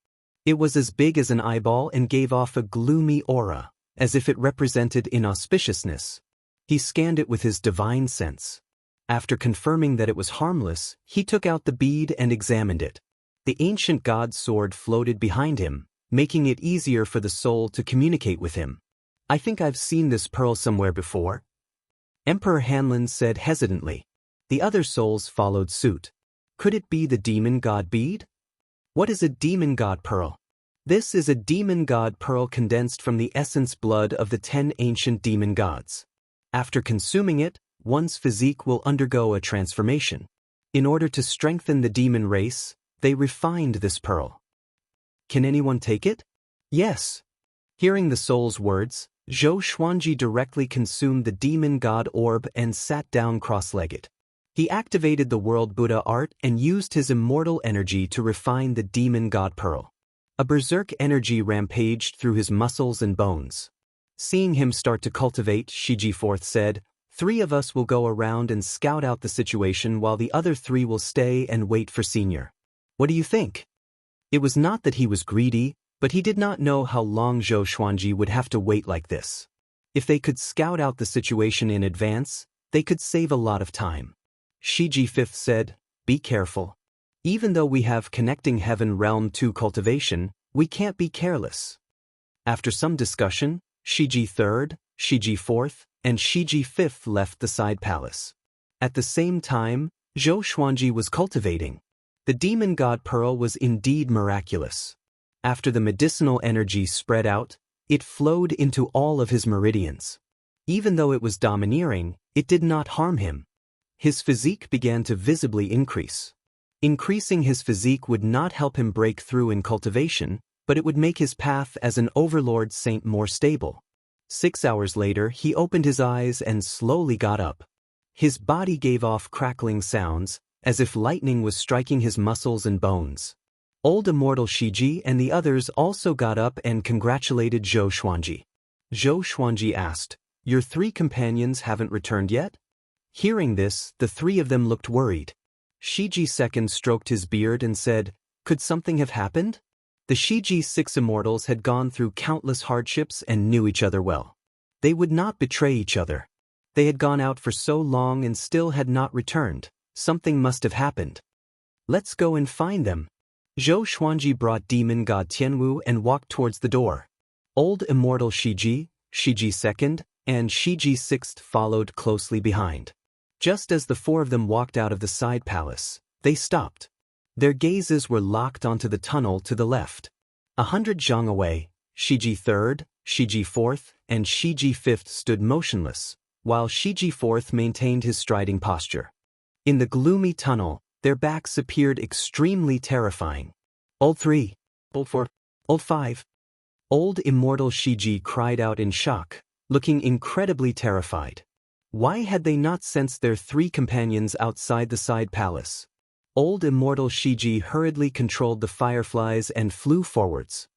It was as big as an eyeball and gave off a gloomy aura, as if it represented inauspiciousness. He scanned it with his divine sense. After confirming that it was harmless, he took out the bead and examined it. The ancient god's sword floated behind him, making it easier for the soul to communicate with him. I think I've seen this pearl somewhere before. Emperor Hanlin said hesitantly. The other souls followed suit. Could it be the demon god bead? What is a demon god pearl? This is a demon god pearl condensed from the essence blood of the 10 ancient demon gods. After consuming it, one's physique will undergo a transformation. In order to strengthen the demon race, they refined this pearl. Can anyone take it? Yes. Hearing the soul's words, Zhou Xuanji directly consumed the demon god orb and sat down cross-legged. He activated the world Buddha art and used his immortal energy to refine the demon god pearl. A berserk energy rampaged through his muscles and bones. Seeing him start to cultivate, Shiji Fourth said, 3 of us will go around and scout out the situation while the other 3 will stay and wait for Senior. What do you think? It was not that he was greedy, but he did not know how long Zhou Xuanji would have to wait like this. If they could scout out the situation in advance, they could save a lot of time. Shiji Fifth said, be careful. Even though we have connecting heaven realm to cultivation, we can't be careless. After some discussion, Shiji III, Shiji IV, and Shiji V left the side palace. At the same time, Zhou Xuanji was cultivating. The demon god pearl was indeed miraculous. After the medicinal energy spread out, it flowed into all of his meridians. Even though it was domineering, it did not harm him. His physique began to visibly increase. Increasing his physique would not help him break through in cultivation, but it would make his path as an overlord saint more stable. 6 hours later, he opened his eyes and slowly got up. His body gave off crackling sounds, as if lightning was striking his muscles and bones. Old Immortal Shiji and the others also got up and congratulated Zhou Xuanji. Zhou Xuanji asked, "Your 3 companions haven't returned yet?" Hearing this, the 3 of them looked worried. Shiji II stroked his beard and said, "Could something have happened?" The Shiji 6 immortals had gone through countless hardships and knew each other well. They would not betray each other. They had gone out for so long and still had not returned. Something must have happened. "Let's go and find them." Zhou Xuanji brought demon god Tianwu and walked towards the door. Old Immortal Shiji, Shiji II, and Shiji VI followed closely behind. Just as the 4 of them walked out of the side palace, they stopped. Their gazes were locked onto the tunnel to the left. 100 zhang away, Shiji III, Shiji IV, and Shiji V stood motionless, while Shiji IV maintained his striding posture. In the gloomy tunnel, their backs appeared extremely terrifying. "Old 3, Old 4, Old 5. Old Immortal Shiji cried out in shock, looking incredibly terrified. Why had they not sensed their 3 companions outside the side palace? Old Immortal Shiji hurriedly controlled the fireflies and flew forwards.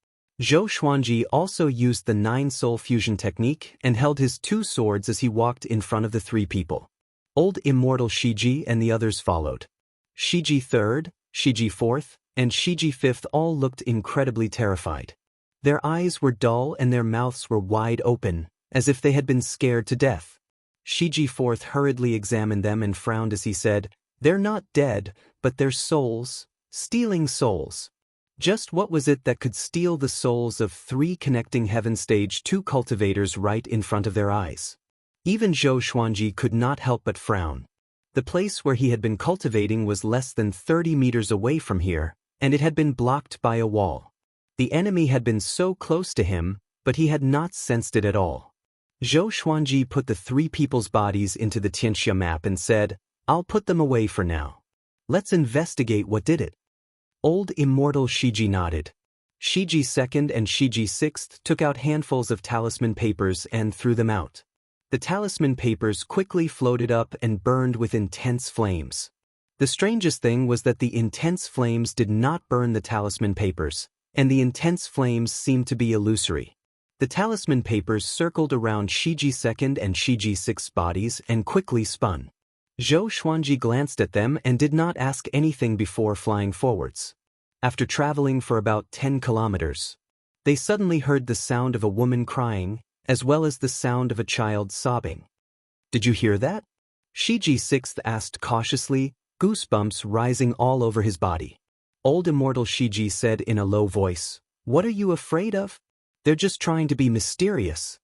Zhou Xuanji also used the 9-soul fusion technique and held his 2 swords as he walked in front of the 3 people. Old Immortal Shiji and the others followed. Shiji III, Shiji IV, and Shiji V all looked incredibly terrified. Their eyes were dull and their mouths were wide open, as if they had been scared to death. Shiji IV hurriedly examined them and frowned as he said, "They're not dead, but they're souls, stealing souls." Just what was it that could steal the souls of 3 connecting heaven stage 2 cultivators right in front of their eyes? Even Zhou Xuanji could not help but frown. The place where he had been cultivating was less than 30 meters away from here, and it had been blocked by a wall. The enemy had been so close to him, but he had not sensed it at all. Zhou Xuanji put the 3 people's bodies into the Xianxia map and said, "I'll put them away for now. Let's investigate what did it." Old Immortal Shiji nodded. Shiji II and Shiji VI took out handfuls of talisman papers and threw them out. The talisman papers quickly floated up and burned with intense flames. The strangest thing was that the intense flames did not burn the talisman papers, and the intense flames seemed to be illusory. The talisman papers circled around Shiji II and Shiji VI's bodies and quickly spun. Zhou Xuanji glanced at them and did not ask anything before flying forwards. After traveling for about 10 kilometers, they suddenly heard the sound of a woman crying, as well as the sound of a child sobbing. "Did you hear that?" Shiji VI asked cautiously, goosebumps rising all over his body. Old Immortal Shiji said in a low voice, "What are you afraid of? They're just trying to be mysterious."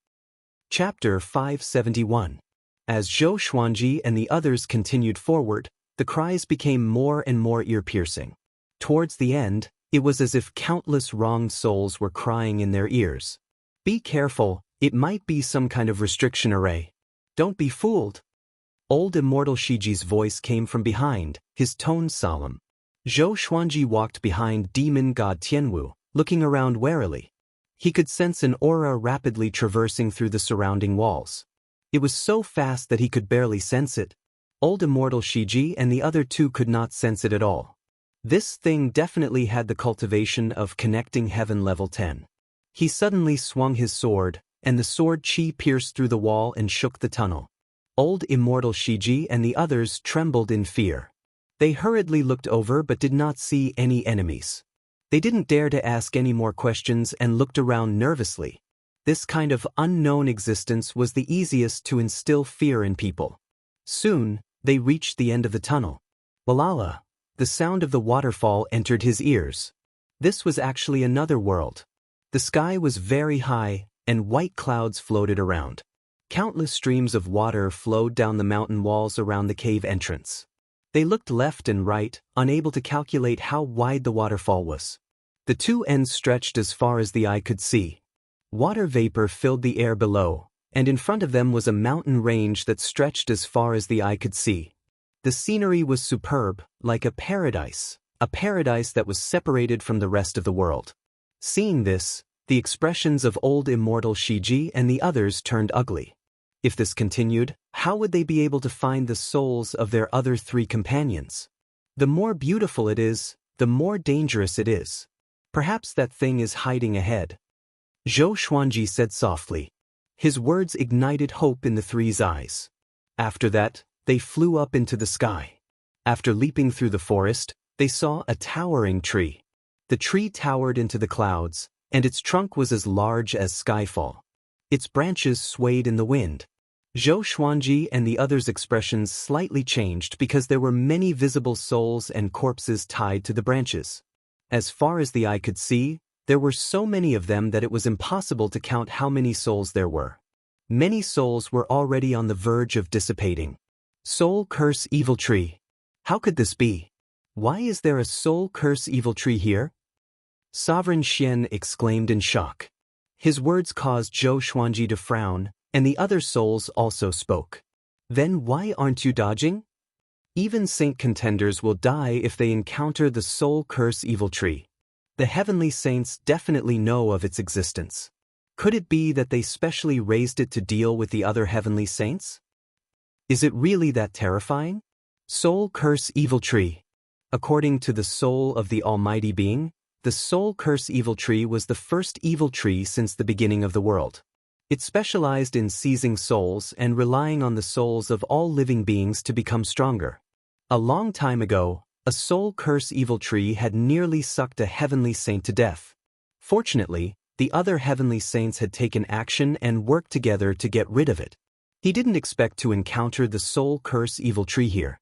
Chapter 571. As Zhou Xuanji and the others continued forward, the cries became more and more ear-piercing. Towards the end, it was as if countless wronged souls were crying in their ears. "Be careful, it might be some kind of restriction array. Don't be fooled." Old Immortal Shiji's voice came from behind, his tone solemn. Zhou Xuanji walked behind demon god Tianwu, looking around warily. He could sense an aura rapidly traversing through the surrounding walls. It was so fast that he could barely sense it. Old Immortal Shiji and the other 2 could not sense it at all. This thing definitely had the cultivation of connecting heaven level 10. He suddenly swung his sword, and the sword chi pierced through the wall and shook the tunnel. Old Immortal Shiji and the others trembled in fear. They hurriedly looked over but did not see any enemies. They didn't dare to ask any more questions and looked around nervously. This kind of unknown existence was the easiest to instill fear in people. Soon, they reached the end of the tunnel. Walala! The sound of the waterfall entered his ears. This was actually another world. The sky was very high, and white clouds floated around. Countless streams of water flowed down the mountain walls around the cave entrance. They looked left and right, unable to calculate how wide the waterfall was. The two ends stretched as far as the eye could see. Water vapor filled the air below, and in front of them was a mountain range that stretched as far as the eye could see. The scenery was superb, like a paradise that was separated from the rest of the world. Seeing this, the expressions of old Immortal Shiji and the others turned ugly. If this continued, how would they be able to find the souls of their other three companions? The more beautiful it is, the more dangerous it is. Perhaps that thing is hiding ahead. Zhou Xuanji said softly. His words ignited hope in the three's eyes. After that, they flew up into the sky. After leaping through the forest, they saw a towering tree. The tree towered into the clouds, and its trunk was as large as skyfall. Its branches swayed in the wind. Zhou Xuanji and the others' expressions slightly changed because there were many visible souls and corpses tied to the branches. As far as the eye could see, there were so many of them that it was impossible to count how many souls there were. Many souls were already on the verge of dissipating. Soul Curse Evil Tree. How could this be? Why is there a Soul Curse Evil Tree here? Sovereign Xian exclaimed in shock. His words caused Zhou Xuanji to frown, and the other souls also spoke. Then why aren't you dodging? Even saint contenders will die if they encounter the Soul Curse Evil Tree. The heavenly saints definitely know of its existence. Could it be that they specially raised it to deal with the other heavenly saints? Is it really that terrifying? Soul Curse Evil Tree. According to the soul of the Almighty Being, the Soul Curse Evil Tree was the first evil tree since the beginning of the world. It specialized in seizing souls and relying on the souls of all living beings to become stronger. A long time ago, a Soul Curse Evil Tree had nearly sucked a heavenly saint to death. Fortunately, the other heavenly saints had taken action and worked together to get rid of it. He didn't expect to encounter the Soul Curse Evil Tree here.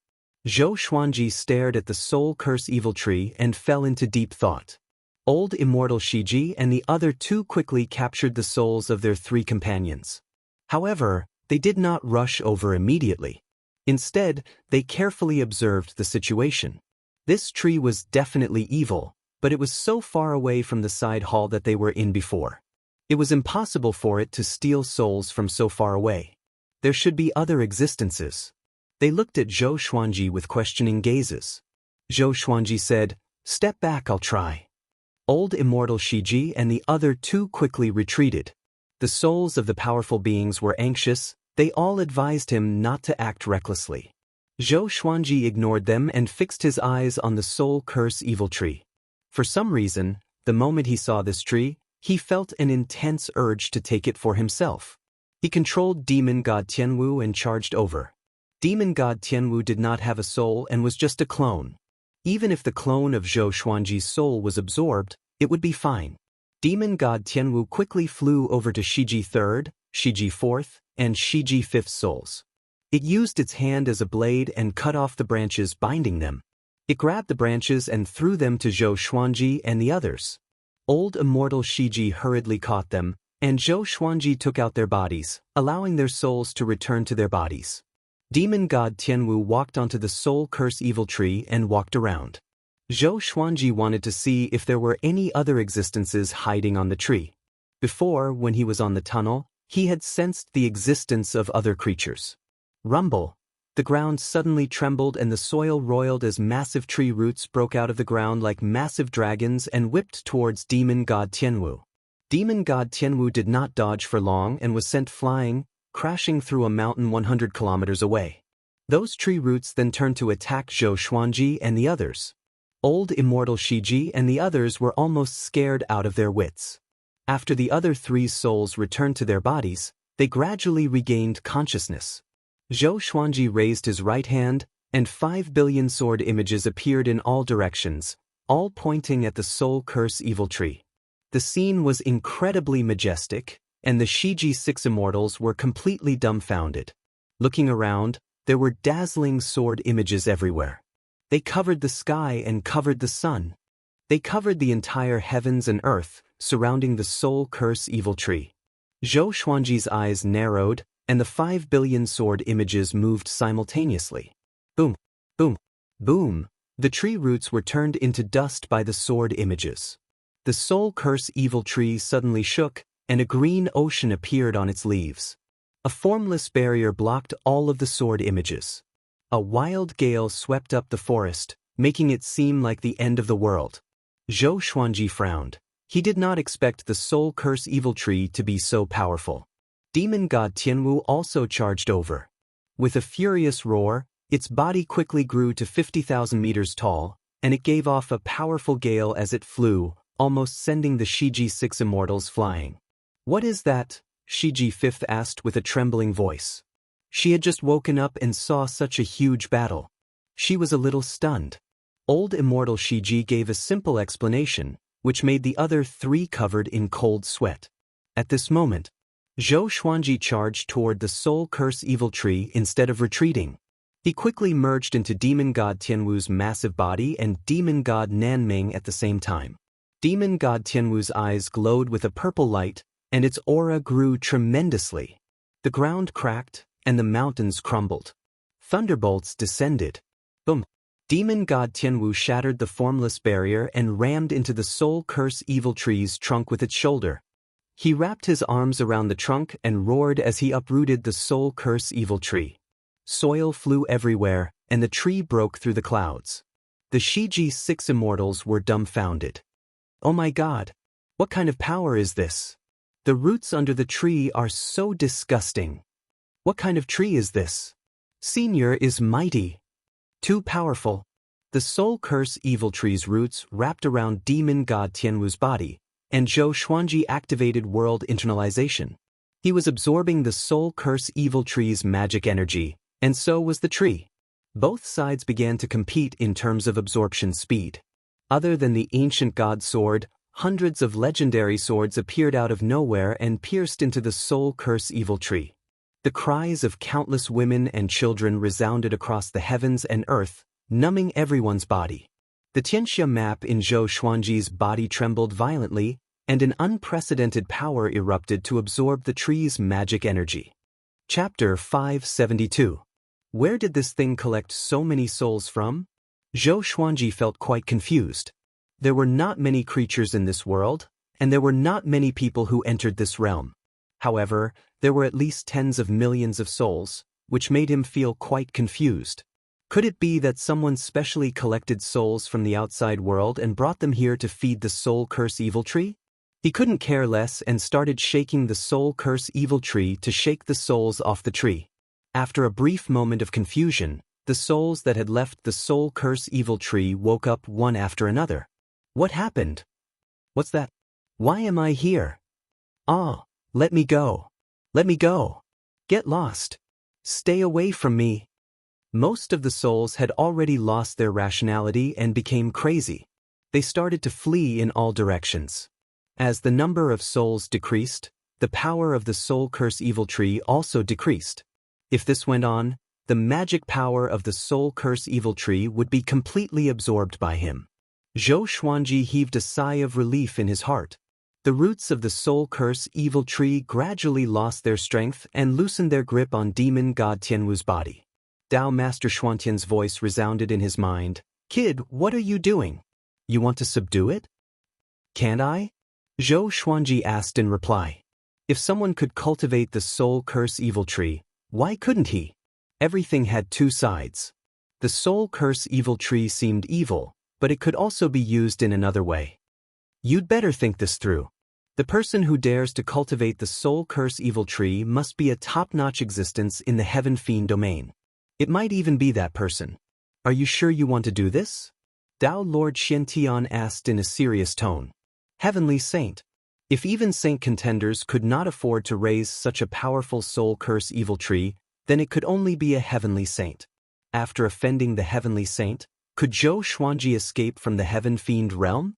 Zhou Xuanji stared at the Soul Curse Evil Tree and fell into deep thought. Old Immortal Shiji and the other two quickly captured the souls of their three companions. However, they did not rush over immediately. Instead, they carefully observed the situation. This tree was definitely evil, but it was so far away from the side hall that they were in before. It was impossible for it to steal souls from so far away. There should be other existences. They looked at Zhou Xuanji with questioning gazes. Zhou Xuanji said, "Step back, I'll try." Old Immortal Shiji and the other two quickly retreated. The souls of the powerful beings were anxious. They all advised him not to act recklessly. Zhou Xuanji ignored them and fixed his eyes on the Soul Curse Evil Tree. For some reason, the moment he saw this tree, he felt an intense urge to take it for himself. He controlled Demon God Tianwu and charged over. Demon God Tianwu did not have a soul and was just a clone. Even if the clone of Zhou Xuanji's soul was absorbed, it would be fine. Demon God Tianwu quickly flew over to Shiji 3rd, Shiji 4th, and Shiji 5th souls. It used its hand as a blade and cut off the branches binding them. It grabbed the branches and threw them to Zhou Xuanji and the others. Old Immortal Shiji hurriedly caught them, and Zhou Xuanji took out their bodies, allowing their souls to return to their bodies. Demon God Tianwu walked onto the Soul Curse Evil Tree and walked around. Zhou Xuanji wanted to see if there were any other existences hiding on the tree. Before, when he was on the tunnel, he had sensed the existence of other creatures. Rumble. The ground suddenly trembled and the soil roiled as massive tree roots broke out of the ground like massive dragons and whipped towards Demon God Tianwu. Demon God Tianwu did not dodge for long and was sent flying, crashing through a mountain 100 kilometers away. Those tree roots then turned to attack Zhou Xuanji and the others. Old Immortal Shiji and the others were almost scared out of their wits. After the other three souls returned to their bodies, they gradually regained consciousness. Zhou Xuanji raised his right hand, and 5 billion sword images appeared in all directions, all pointing at the Soul Curse Evil Tree. The scene was incredibly majestic, and the Shiji 6 immortals were completely dumbfounded. Looking around, there were dazzling sword images everywhere. They covered the sky and covered the sun. They covered the entire heavens and earth, surrounding the soul curse evil tree. Zhou Xuanji's eyes narrowed, and the 5 billion sword images moved simultaneously. Boom, boom, boom. The tree roots were turned into dust by the sword images. The soul curse evil tree suddenly shook, and a green ocean appeared on its leaves. A formless barrier blocked all of the sword images. A wild gale swept up the forest, making it seem like the end of the world. Zhou Xuanji frowned. He did not expect the soul curse evil tree to be so powerful. Demon god Tianwu also charged over. With a furious roar, its body quickly grew to 50,000 meters tall, and it gave off a powerful gale as it flew, almost sending the Shiji 6 immortals flying. "What is that?" Shiji 5 asked with a trembling voice. She had just woken up and saw such a huge battle. She was a little stunned. Old immortal Shiji gave a simple explanation, which made the other 3 covered in cold sweat. At this moment, Zhou Xuanji charged toward the soul curse evil tree instead of retreating. He quickly merged into demon god Tianwu's massive body and demon god Nanming at the same time. Demon god Tianwu's eyes glowed with a purple light, and its aura grew tremendously. The ground cracked, and the mountains crumbled. Thunderbolts descended. Boom! Demon god Tianwu shattered the formless barrier and rammed into the soul curse evil tree's trunk with its shoulder. He wrapped his arms around the trunk and roared as he uprooted the soul curse evil tree. Soil flew everywhere, and the tree broke through the clouds. The Shiji 6 immortals were dumbfounded. "Oh my god! What kind of power is this? The roots under the tree are so disgusting. What kind of tree is this? Senior is mighty. Too powerful." The soul curse evil tree's roots wrapped around demon god Tianwu's body, and Zhou Xuanji activated world internalization. He was absorbing the soul curse evil tree's magic energy, and so was the tree. Both sides began to compete in terms of absorption speed. Other than the ancient god sword, hundreds of legendary swords appeared out of nowhere and pierced into the soul curse evil tree. The cries of countless women and children resounded across the heavens and earth, numbing everyone's body. The Xianxia map in Zhou Xuanji's body trembled violently, and an unprecedented power erupted to absorb the tree's magic energy. Chapter 572. Where did this thing collect so many souls from? Zhou Xuanji felt quite confused. There were not many creatures in this world, and there were not many people who entered this realm. However, there were at least tens of millions of souls, which made him feel quite confused. Could it be that someone specially collected souls from the outside world and brought them here to feed the soul curse evil tree? He couldn't care less and started shaking the soul curse evil tree to shake the souls off the tree. After a brief moment of confusion, the souls that had left the soul curse evil tree woke up one after another. What happened? What's that? Why am I here? Ah, let me go. Let me go. Get lost. Stay away from me. Most of the souls had already lost their rationality and became crazy. They started to flee in all directions. As the number of souls decreased, the power of the soul curse evil tree also decreased. If this went on, the magic power of the soul curse evil tree would be completely absorbed by him. Zhou Xuanji heaved a sigh of relief in his heart. The roots of the soul curse evil tree gradually lost their strength and loosened their grip on demon god Tianwu's body. Dao Master Xuantian's voice resounded in his mind. "Kid, what are you doing? You want to subdue it?" "Can't I?" Zhou Xuanji asked in reply. If someone could cultivate the soul curse evil tree, why couldn't he? Everything had two sides. The soul curse evil tree seemed evil, but it could also be used in another way. You'd better think this through. The person who dares to cultivate the soul curse evil tree must be a top-notch existence in the heaven fiend domain. It might even be that person. Are you sure you want to do this? Dao Lord Xiantian asked in a serious tone. Heavenly Saint. If even saint contenders could not afford to raise such a powerful soul curse evil tree, then it could only be a heavenly saint. After offending the heavenly saint, could Zhou Xuanji escape from the heaven fiend realm?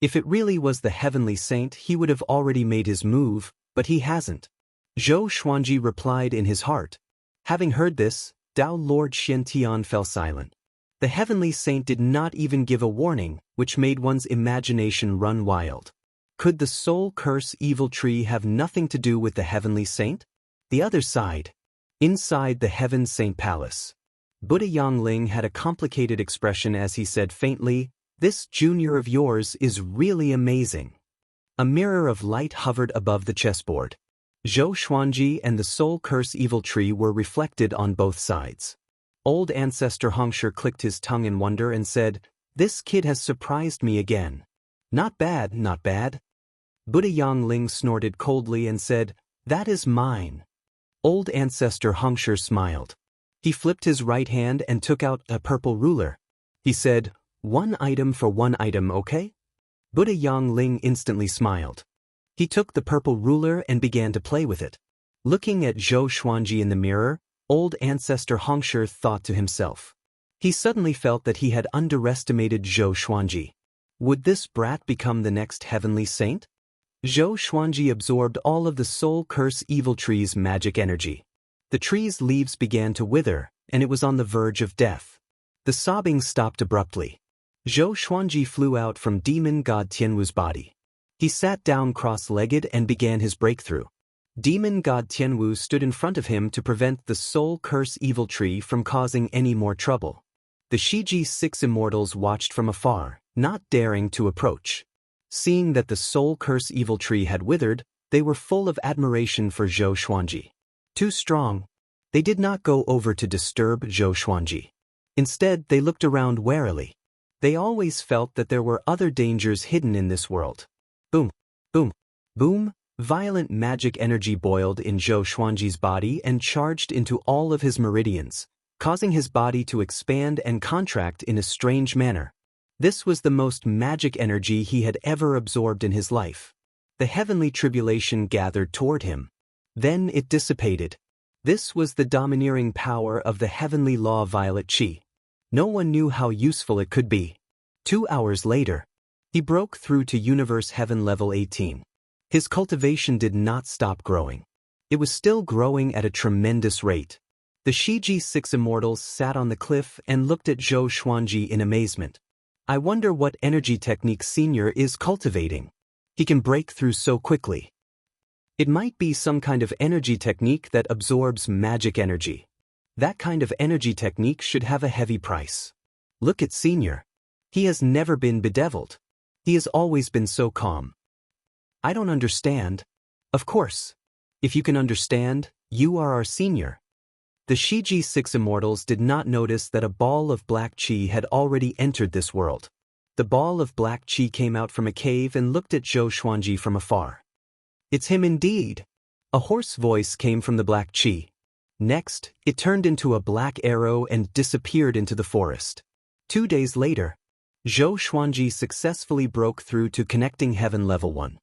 If it really was the heavenly saint, he would have already made his move, but he hasn't. Zhou Xuanji replied in his heart. Having heard this, Dao Lord Xiantian fell silent. The heavenly saint did not even give a warning, which made one's imagination run wild. Could the soul curse evil tree have nothing to do with the heavenly saint? The other side. Inside the Heaven Saint Palace. Buddha Yang Ling had a complicated expression as he said faintly, "This junior of yours is really amazing." A mirror of light hovered above the chessboard. Zhou Xuanji and the soul curse evil tree were reflected on both sides. Old ancestor Xianxia clicked his tongue in wonder and said, "This kid has surprised me again. Not bad, not bad." Buddha Yang Ling snorted coldly and said, "That is mine." Old ancestor Xianxia smiled. He flipped his right hand and took out a purple ruler. He said, "One item for one item, okay?" Buddha Yang Ling instantly smiled. He took the purple ruler and began to play with it. Looking at Zhou Xuanji in the mirror, old ancestor Xianxia thought to himself. He suddenly felt that he had underestimated Zhou Xuanji. Would this brat become the next heavenly saint? Zhou Xuanji absorbed all of the soul curse evil tree's magic energy. The tree's leaves began to wither, and it was on the verge of death. The sobbing stopped abruptly. Zhou Xuanji flew out from demon god Tianwu's body. He sat down cross-legged and began his breakthrough. Demon god Tianwu stood in front of him to prevent the soul curse evil tree from causing any more trouble. The Shiji 6 immortals watched from afar, not daring to approach. Seeing that the soul curse evil tree had withered, they were full of admiration for Zhou Xuanji. Too strong. They did not go over to disturb Zhou Xuanji. Instead, they looked around warily. They always felt that there were other dangers hidden in this world. Boom, boom, boom. Violent magic energy boiled in Zhou Xuanji's body and charged into all of his meridians, causing his body to expand and contract in a strange manner. This was the most magic energy he had ever absorbed in his life. The heavenly tribulation gathered toward him. Then it dissipated. This was the domineering power of the heavenly law violet chi. No one knew how useful it could be. 2 hours later, he broke through to universe heaven level 18. His cultivation did not stop growing. It was still growing at a tremendous rate. The Shiji 6 immortals sat on the cliff and looked at Zhou Xuanji in amazement. I wonder what energy technique Senior is cultivating. He can break through so quickly. It might be some kind of energy technique that absorbs magic energy. That kind of energy technique should have a heavy price. Look at Senior. He has never been bedeviled. He has always been so calm. I don't understand. Of course. If you can understand, you are our Senior. The Shiji 6 immortals did not notice that a ball of black chi had already entered this world. The ball of black chi came out from a cave and looked at Zhou Xuanji from afar. It's him indeed. A hoarse voice came from the black chi. Next, it turned into a black arrow and disappeared into the forest. 2 days later, Zhou Xuanji successfully broke through to Connecting Heaven Level 1.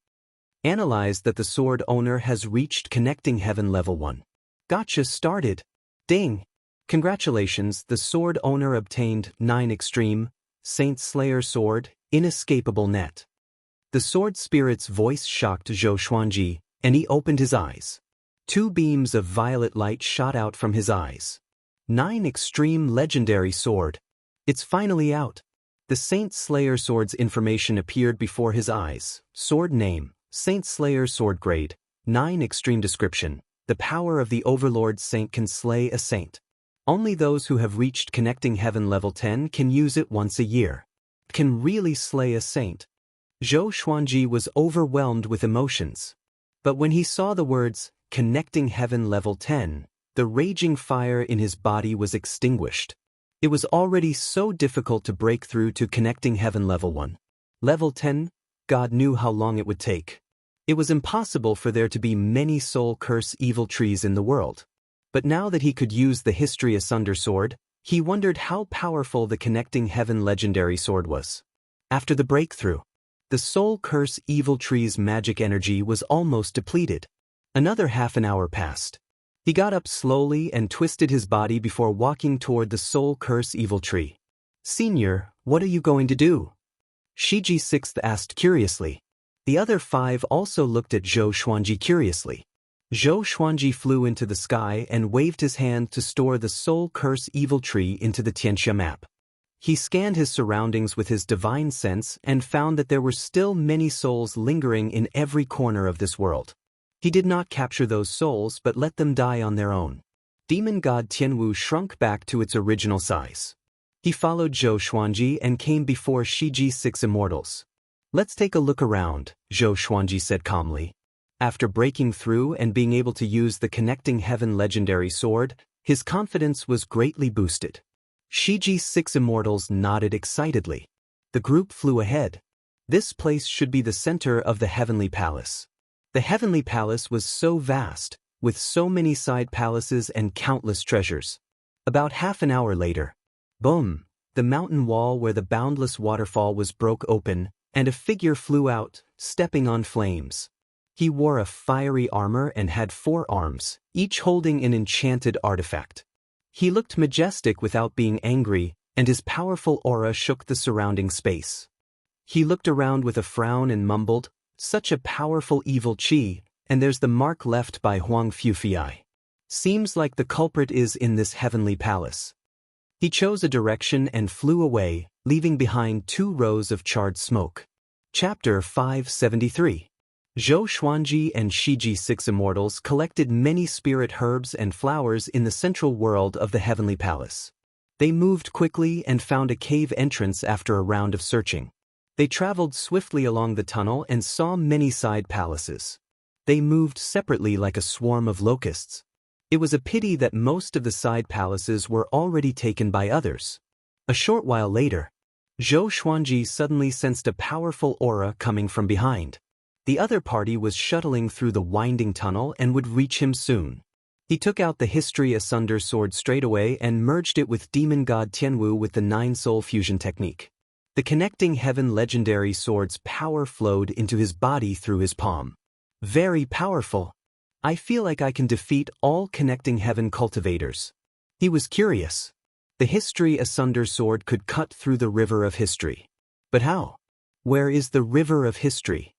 Analyzed that the sword owner has reached Connecting Heaven Level 1. Gotcha started. Ding! Congratulations, the sword owner obtained 9 Extreme, Saint Slayer Sword, Inescapable Net. The sword spirit's voice shocked Zhou Xuanji, and he opened his eyes. 2 beams of violet light shot out from his eyes. 9 Extreme Legendary Sword. It's finally out. The Saint Slayer Sword's information appeared before his eyes. Sword name, Saint Slayer Sword grade, 9 Extreme description. The power of the Overlord Saint can slay a saint. Only those who have reached Connecting Heaven Level 10 can use it once a year. Can really slay a saint. Zhou Xuanji was overwhelmed with emotions. But when he saw the words, Connecting Heaven Level 10, the raging fire in his body was extinguished. It was already so difficult to break through to Connecting Heaven Level 1. Level 10, God knew how long it would take. It was impossible for there to be many soul curse evil trees in the world. But now that he could use the History Asunder sword, he wondered how powerful the Connecting Heaven Legendary Sword was. After the breakthrough, the soul curse evil tree's magic energy was almost depleted. Another half an hour passed. He got up slowly and twisted his body before walking toward the soul curse evil tree. Senior, what are you going to do? Shiji 6th asked curiously. The other 5 also looked at Zhou Xuanji curiously. Zhou Xuanji flew into the sky and waved his hand to store the soul curse evil tree into the Xianxia map. He scanned his surroundings with his divine sense and found that there were still many souls lingering in every corner of this world. He did not capture those souls but let them die on their own. Demon god Tianwu shrunk back to its original size. He followed Zhou Xuanji and came before Shiji's 6 immortals. "Let's take a look around," Zhou Xuanji said calmly. After breaking through and being able to use the connecting heaven legendary sword, his confidence was greatly boosted. Shiji's 6 immortals nodded excitedly. The group flew ahead. This place should be the center of the heavenly palace. The heavenly palace was so vast, with so many side palaces and countless treasures. About half an hour later, boom, the mountain wall where the boundless waterfall was broke open, and a figure flew out, stepping on flames. He wore a fiery armor and had 4 arms, each holding an enchanted artifact. He looked majestic without being angry, and his powerful aura shook the surrounding space. He looked around with a frown and mumbled, "Such a powerful evil chi, and there's the mark left by Huang Fufei. Seems like the culprit is in this heavenly palace." He chose a direction and flew away, leaving behind 2 rows of charred smoke. Chapter 573. Zhou Xuanji and Shiji's 6 immortals collected many spirit herbs and flowers in the central world of the heavenly palace. They moved quickly and found a cave entrance after a round of searching. They traveled swiftly along the tunnel and saw many side palaces. They moved separately like a swarm of locusts. It was a pity that most of the side palaces were already taken by others. A short while later, Zhou Xuanji suddenly sensed a powerful aura coming from behind. The other party was shuttling through the winding tunnel and would reach him soon. He took out the History Asunder sword straightaway and merged it with demon god Tianwu with the 9-soul fusion technique. The connecting heaven legendary sword's power flowed into his body through his palm. "Very powerful. I feel like I can defeat all connecting heaven cultivators." He was curious. The History Asunder sword could cut through the river of history. But how? Where is the river of history?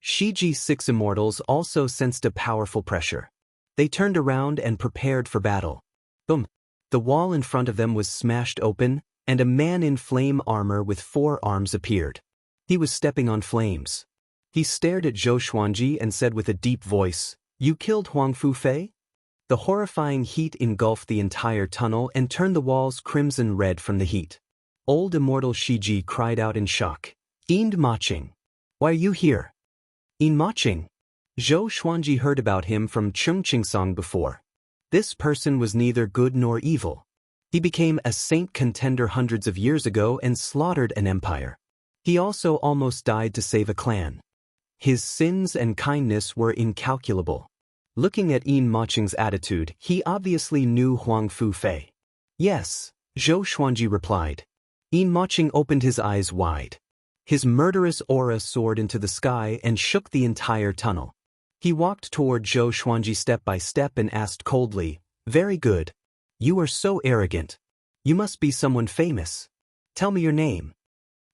Shiji's 6 immortals also sensed a powerful pressure. They turned around and prepared for battle. Boom! The wall in front of them was smashed open, and a man in flame armor with 4 arms appeared. He was stepping on flames. He stared at Zhou Xuanji and said with a deep voice, "You killed Huang Fufei?" The horrifying heat engulfed the entire tunnel and turned the walls crimson red from the heat. Old immortal Shiji cried out in shock. "Ind Maching! Why are you here?" "In Maching?" Zhou Xuanji heard about him from Chengqingsong before. This person was neither good nor evil. He became a saint contender hundreds of years ago and slaughtered an empire. He also almost died to save a clan. His sins and kindness were incalculable. Looking at In Maching's attitude, he obviously knew Huang Fufei. "Yes," Zhou Xuanji replied. In Maching opened his eyes wide. His murderous aura soared into the sky and shook the entire tunnel. He walked toward Zhou Xuanji step by step and asked coldly, "Very good. You are so arrogant. You must be someone famous. Tell me your name."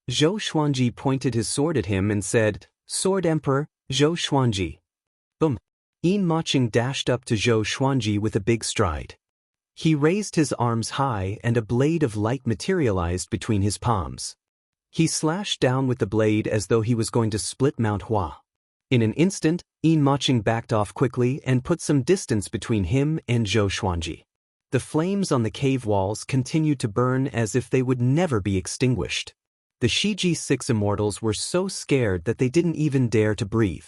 Zhou Xuanji pointed his sword at him and said, "Sword Emperor, Zhou Xuanji." Boom! In Maching dashed up to Zhou Xuanji with a big stride. He raised his arms high and a blade of light materialized between his palms. He slashed down with the blade as though he was going to split Mount Hua. In an instant, In Maching backed off quickly and put some distance between him and Zhou Xuanji. The flames on the cave walls continued to burn as if they would never be extinguished. The Shiji 6 immortals were so scared that they didn't even dare to breathe.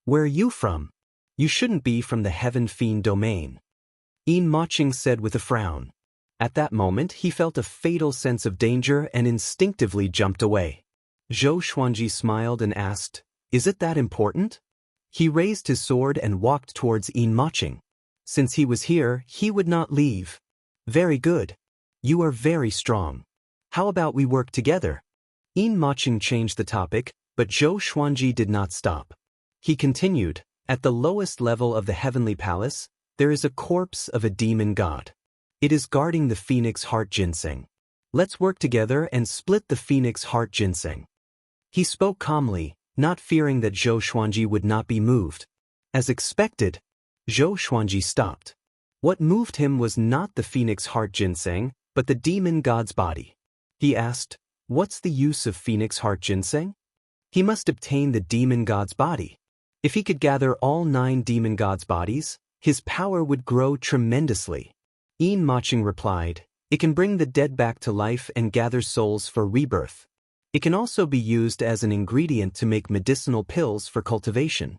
"Where are you from? You shouldn't be from the Heaven Fiend domain," In Maching said with a frown. At that moment he felt a fatal sense of danger and instinctively jumped away. Zhou Xuanji smiled and asked, "Is it that important?" He raised his sword and walked towards In Maching. Since he was here, he would not leave. "Very good. You are very strong. How about we work together?" In Maching changed the topic, but Zhou Xuanji did not stop. He continued, "At the lowest level of the heavenly palace, there is a corpse of a demon god. It is guarding the phoenix heart ginseng. Let's work together and split the phoenix heart ginseng." He spoke calmly, not fearing that Zhou Xuanji would not be moved. As expected, Zhou Xuanji stopped. What moved him was not the phoenix heart ginseng, but the demon god's body. He asked, "What's the use of Phoenix Heart Ginseng?" He must obtain the demon god's body. If he could gather all 9 demon gods' bodies, his power would grow tremendously. Yin Maching replied, "It can bring the dead back to life and gather souls for rebirth. It can also be used as an ingredient to make medicinal pills for cultivation."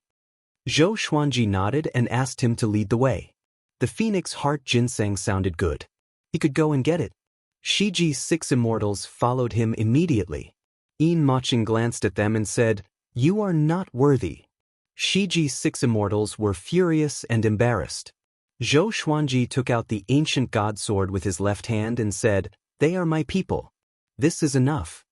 Zhou Xuanji nodded and asked him to lead the way. The Phoenix Heart Ginseng sounded good. He could go and get it. Shiji's 6 immortals followed him immediately. Yin Maching glanced at them and said, "You are not worthy." Shiji's 6 immortals were furious and embarrassed. Zhou Xuanji took out the ancient god sword with his left hand and said, "They are my people. This is enough."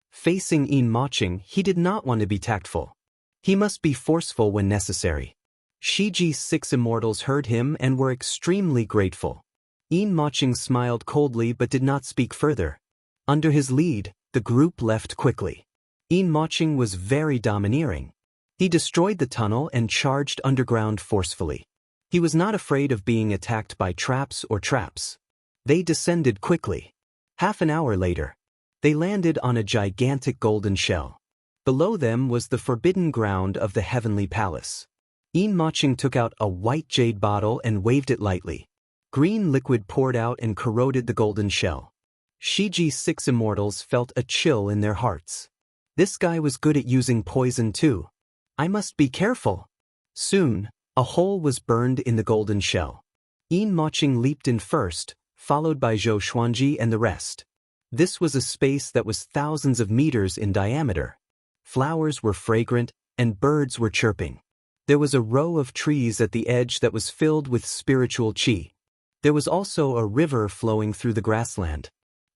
Facing Yin Maching, he did not want to be tactful. He must be forceful when necessary. Shiji's 6 immortals heard him and were extremely grateful. Yin Maching smiled coldly but did not speak further. Under his lead, the group left quickly. Yin Maching was very domineering. He destroyed the tunnel and charged underground forcefully. He was not afraid of being attacked by traps or traps. They descended quickly. Half an hour later, they landed on a gigantic golden shell. Below them was the forbidden ground of the heavenly palace. Yin Maching took out a white jade bottle and waved it lightly. Green liquid poured out and corroded the golden shell. Shiji's 6 immortals felt a chill in their hearts. This guy was good at using poison too. I must be careful. Soon, a hole was burned in the golden shell. Yin Maching leaped in first, followed by Zhou Xuanji and the rest. This was a space that was thousands of meters in diameter. Flowers were fragrant, and birds were chirping. There was a row of trees at the edge that was filled with spiritual qi. There was also a river flowing through the grassland.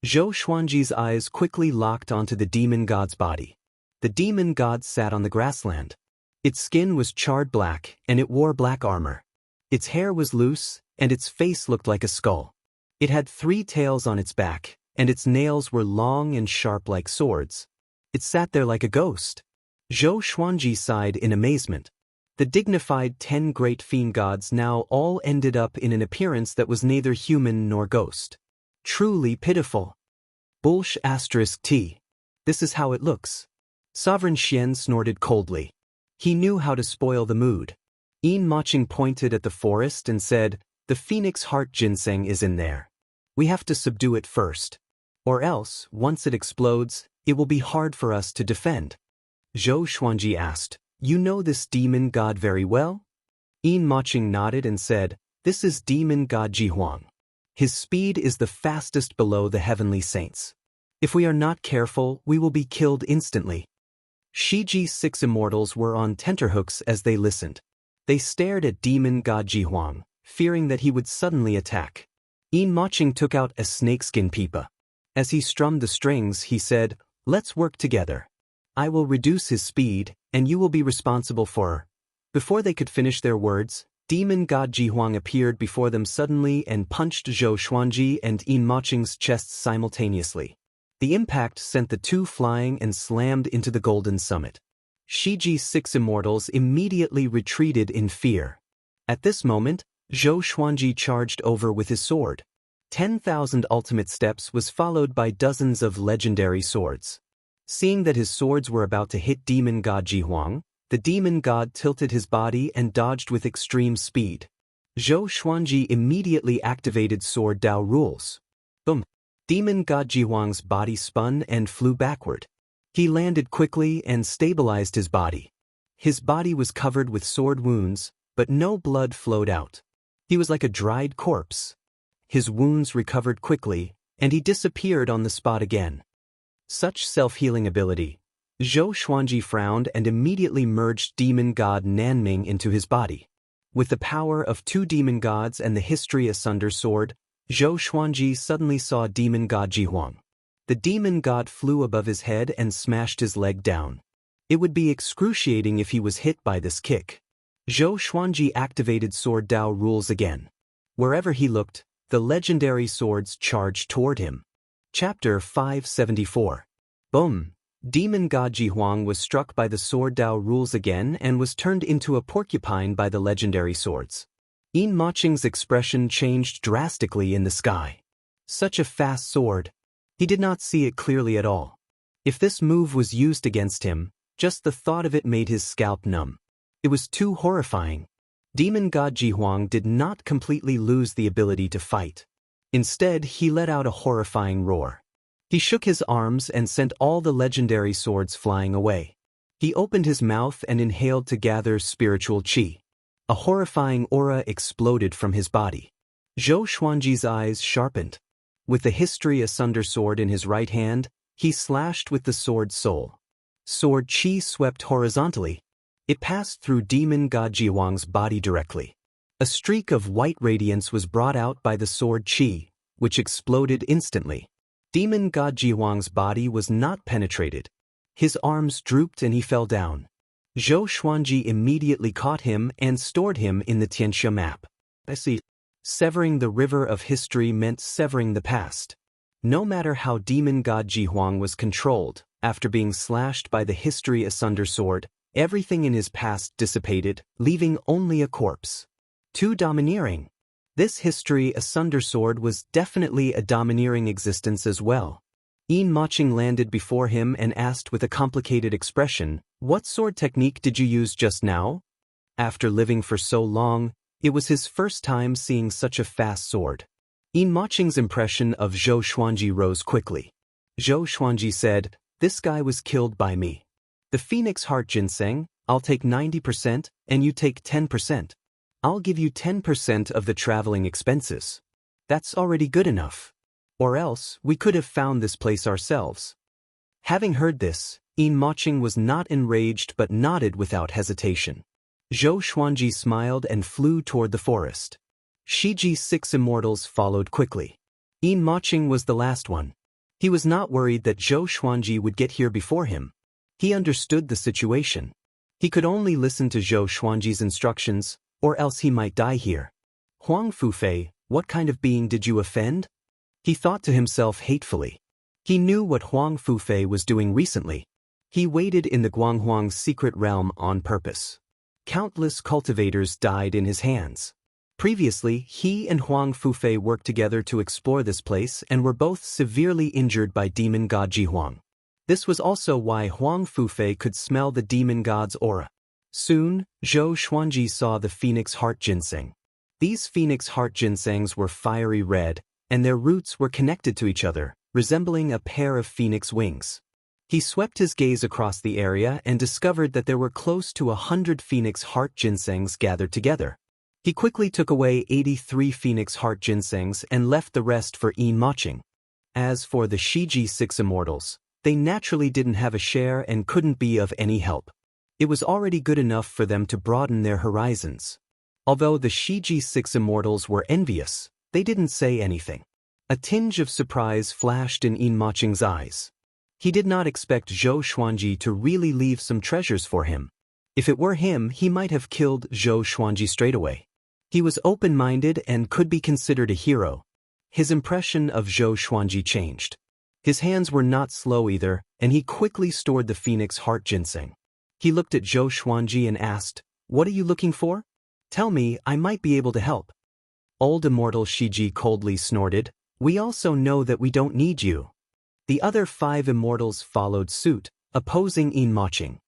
Zhou Xuanji's eyes quickly locked onto the demon god's body. The demon god sat on the grassland. Its skin was charred black, and it wore black armor. Its hair was loose, and its face looked like a skull. It had 3 tails on its back, and its nails were long and sharp like swords. It sat there like a ghost. Zhou Xuanji sighed in amazement. The dignified 10 great fiend gods now all ended up in an appearance that was neither human nor ghost. Truly pitiful. Bullsh *T. This is how it looks. Sovereign Xian snorted coldly. He knew how to spoil the mood. Yin Maching pointed at the forest and said, "The Phoenix Heart Ginseng is in there. We have to subdue it first. Or else, once it explodes, it will be hard for us to defend." Zhou Xuanji asked, "You know this demon god very well?" Yin Maching nodded and said, "This is demon god Jihuang. His speed is the fastest below the heavenly saints. If we are not careful, we will be killed instantly." Shiji's 6 immortals were on tenterhooks as they listened. They stared at demon god Jihuang, fearing that he would suddenly attack. Yin Maching took out a snakeskin pipa. As he strummed the strings, he said, "Let's work together. I will reduce his speed, and you will be responsible for." Before they could finish their words, demon god Jihuang appeared before them suddenly and punched Zhou Xuanji and Yin Maching's chests simultaneously. The impact sent the 2 flying and slammed into the golden summit. Shiji's 6 immortals immediately retreated in fear. At this moment, Zhou Xuanji charged over with his sword. 10,000 ultimate steps was followed by dozens of legendary swords. Seeing that his swords were about to hit demon god Jihuang, the demon god tilted his body and dodged with extreme speed. Zhou Xuanji immediately activated Sword Dao rules. Boom! Demon god Jihuang's body spun and flew backward. He landed quickly and stabilized his body. His body was covered with sword wounds, but no blood flowed out. He was like a dried corpse. His wounds recovered quickly, and he disappeared on the spot again. Such self-healing ability. Zhou Xuanji frowned and immediately merged demon god Nanming into his body. With the power of 2 demon gods and the history asunder sword, Zhou Xuanji suddenly saw demon god Jihuang. The demon god flew above his head and smashed his leg down. It would be excruciating if he was hit by this kick. Zhou Xuanji activated Sword Dao rules again. Wherever he looked, the legendary swords charged toward him. Chapter 574. Boom! Demon god Jihuang was struck by the Sword Dao rules again and was turned into a porcupine by the legendary swords. Yin Maching's expression changed drastically in the sky. Such a fast sword. He did not see it clearly at all. If this move was used against him, just the thought of it made his scalp numb. It was too horrifying. Demon God Jihuang did not completely lose the ability to fight. Instead, he let out a horrifying roar. He shook his arms and sent all the legendary swords flying away. He opened his mouth and inhaled to gather spiritual qi. A horrifying aura exploded from his body. Zhou Xuanji's eyes sharpened. With the History Asunder sword in his right hand, he slashed with the sword soul. Sword qi swept horizontally. It passed through Demon God Jihuang's body directly. A streak of white radiance was brought out by the sword qi, which exploded instantly. Demon God Jihuang's body was not penetrated. His arms drooped and he fell down. Zhou Xuanji immediately caught him and stored him in the Xianxia map. I see. Severing the river of history meant severing the past. No matter how Demon God Jihuang was controlled, after being slashed by the History Asunder sword, everything in his past dissipated, leaving only a corpse. Too domineering. This History Asunder sword was definitely a domineering existence as well. Yin Maching landed before him and asked with a complicated expression, "What sword technique did you use just now?" After living for so long, it was his first time seeing such a fast sword. Yin Maching's impression of Zhou Xuanji rose quickly. Zhou Xuanji said, "This guy was killed by me. The Phoenix Heart Ginseng, I'll take 90% and you take 10%. I'll give you 10% of the traveling expenses. That's already good enough. Or else, we could have found this place ourselves." Having heard this, Yin Maching was not enraged but nodded without hesitation. Zhou Xuanji smiled and flew toward the forest. Shiji's 6 immortals followed quickly. Yin Maching was the last one. He was not worried that Zhou Xuanji would get here before him. He understood the situation. He could only listen to Zhou Xuanji's instructions, or else he might die here. "Huang Fufei, what kind of being did you offend?" He thought to himself hatefully. He knew what Huang Fufei was doing recently. He waited in the Guanghuang's secret realm on purpose. Countless cultivators died in his hands. Previously, he and Huang Fufei worked together to explore this place and were both severely injured by Demon God Jihuang. This was also why Huang Fufei could smell the demon god's aura. Soon, Zhou Xuanji saw the Phoenix Heart Ginseng. These Phoenix Heart Ginsengs were fiery red, and their roots were connected to each other, resembling a pair of phoenix wings. He swept his gaze across the area and discovered that there were close to 100 Phoenix Heart Ginsengs gathered together. He quickly took away 83 Phoenix Heart Ginsengs and left the rest for Yin Maching. As for the Shiji 6 immortals, they naturally didn't have a share and couldn't be of any help. It was already good enough for them to broaden their horizons. Although the Shiji 6 immortals were envious, they didn't say anything. A tinge of surprise flashed in Yin Maching's eyes. He did not expect Zhou Xuanji to really leave some treasures for him. If it were him, he might have killed Zhou Xuanji straight away. He was open-minded and could be considered a hero. His impression of Zhou Xuanji changed. His hands were not slow either, and he quickly stored the Phoenix Heart Ginseng. He looked at Zhou Xuanji and asked, "What are you looking for? Tell me, I might be able to help." Old Immortal Shiji coldly snorted, "We also know that we don't need you." The other 5 immortals followed suit, opposing Yin Maching.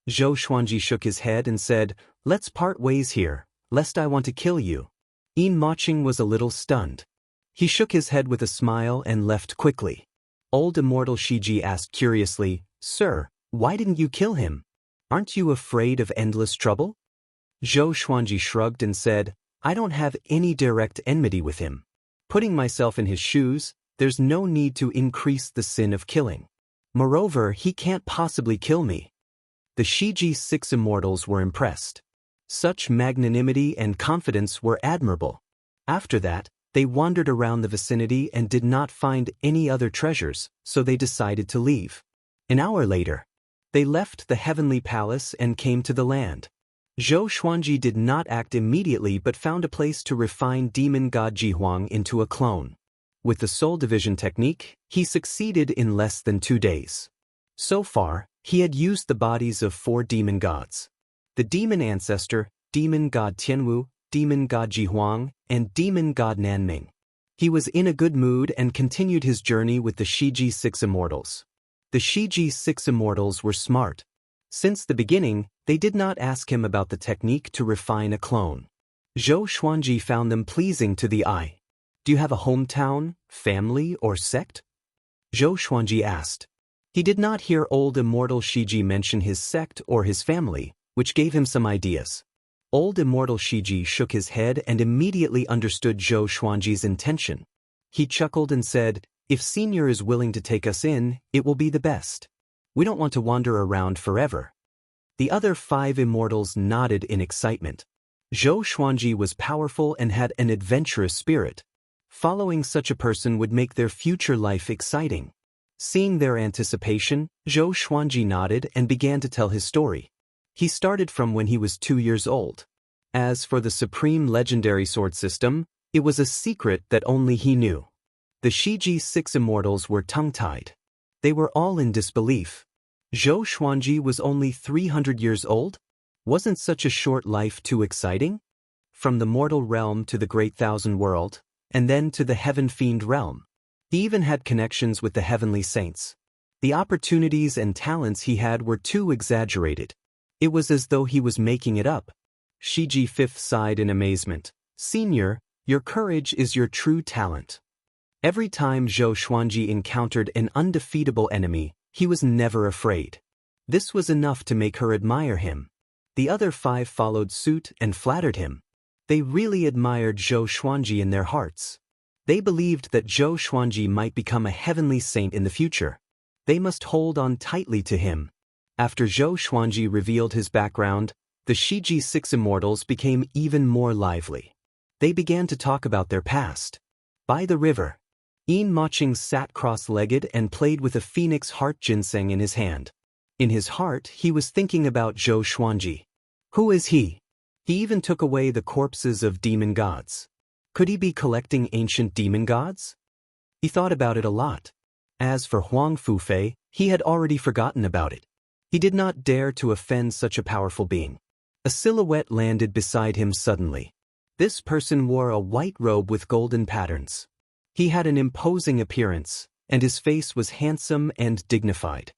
Zhou Xuanji shook his head and said, "Let's part ways here, lest I want to kill you." Yin Maching was a little stunned. He shook his head with a smile and left quickly. Old Immortal Shiji asked curiously, "Sir, why didn't you kill him? Aren't you afraid of endless trouble?" Zhou Xuanji shrugged and said, "I don't have any direct enmity with him. Putting myself in his shoes, there's no need to increase the sin of killing. Moreover, he can't possibly kill me." The Shiji 6 immortals were impressed. Such magnanimity and confidence were admirable. After that, they wandered around the vicinity and did not find any other treasures, so they decided to leave. An hour later, they left the heavenly palace and came to the land. Zhou Xuanji did not act immediately but found a place to refine Demon God Jihuang into a clone. With the soul division technique, he succeeded in less than 2 days. So far, he had used the bodies of 4 demon gods. The demon ancestor, demon god Tianwu, demon god Jihuang, and demon god Nanming. He was in a good mood and continued his journey with the Shiji 6 Immortals. The Shiji 6 Immortals were smart. Since the beginning, they did not ask him about the technique to refine a clone. Zhou Xuanji found them pleasing to the eye. Do you have a hometown, family, or sect? Zhou Xuanji asked. He did not hear old Immortal Shiji mention his sect or his family, which gave him some ideas. Old Immortal Shiji shook his head and immediately understood Zhou Xuanji's intention. He chuckled and said, "If Senior is willing to take us in, it will be the best. We don't want to wander around forever." The other 5 immortals nodded in excitement. Zhou Xuanji was powerful and had an adventurous spirit. Following such a person would make their future life exciting. Seeing their anticipation, Zhou Xuanji nodded and began to tell his story. He started from when he was 2 years old. As for the supreme legendary sword system, it was a secret that only he knew. The Shiji 6 Immortals were tongue-tied. They were all in disbelief. Zhou Xuanji was only 300 years old? Wasn't such a short life too exciting? From the mortal realm to the Great Thousand World, and then to the Heaven Fiend realm. He even had connections with the heavenly saints. The opportunities and talents he had were too exaggerated. It was as though he was making it up. Shiji 5th sighed in amazement. "Senior, your courage is your true talent." Every time Zhou Xuanji encountered an undefeatable enemy, he was never afraid. This was enough to make her admire him. The other 5 followed suit and flattered him. They really admired Zhou Xuanji in their hearts. They believed that Zhou Xuanji might become a heavenly saint in the future. They must hold on tightly to him. After Zhou Xuanji revealed his background, the Shiji 6 Immortals became even more lively. They began to talk about their past. By the river, Yin Maching sat cross-legged and played with a phoenix heart ginseng in his hand. In his heart, he was thinking about Zhou Xuanji. Who is he? He even took away the corpses of demon gods. Could he be collecting ancient demon gods? He thought about it a lot. As for Huang Fufei, he had already forgotten about it. He did not dare to offend such a powerful being. A silhouette landed beside him suddenly. This person wore a white robe with golden patterns. He had an imposing appearance, and his face was handsome and dignified.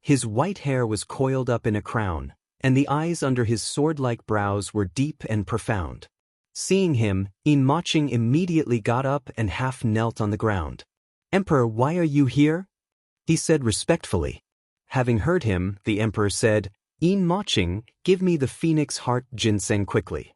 His white hair was coiled up in a crown, and the eyes under his sword-like brows were deep and profound. Seeing him, Yin Maching immediately got up and half knelt on the ground. "Emperor, why are you here?" he said respectfully. Having heard him, the emperor said, "Yin Maching, give me the phoenix heart ginseng quickly."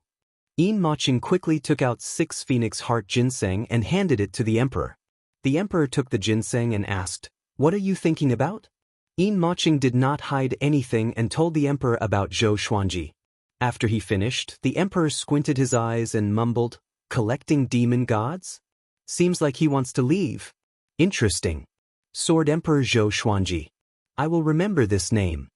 Yin Maching quickly took out 6 phoenix heart ginseng and handed it to the emperor. The emperor took the ginseng and asked, "What are you thinking about?" Yin Maching did not hide anything and told the emperor about Zhou Xuanji. After he finished, the emperor squinted his eyes and mumbled, "Collecting demon gods? Seems like he wants to leave. Interesting. Sword Emperor Zhou Xuanji. I will remember this name."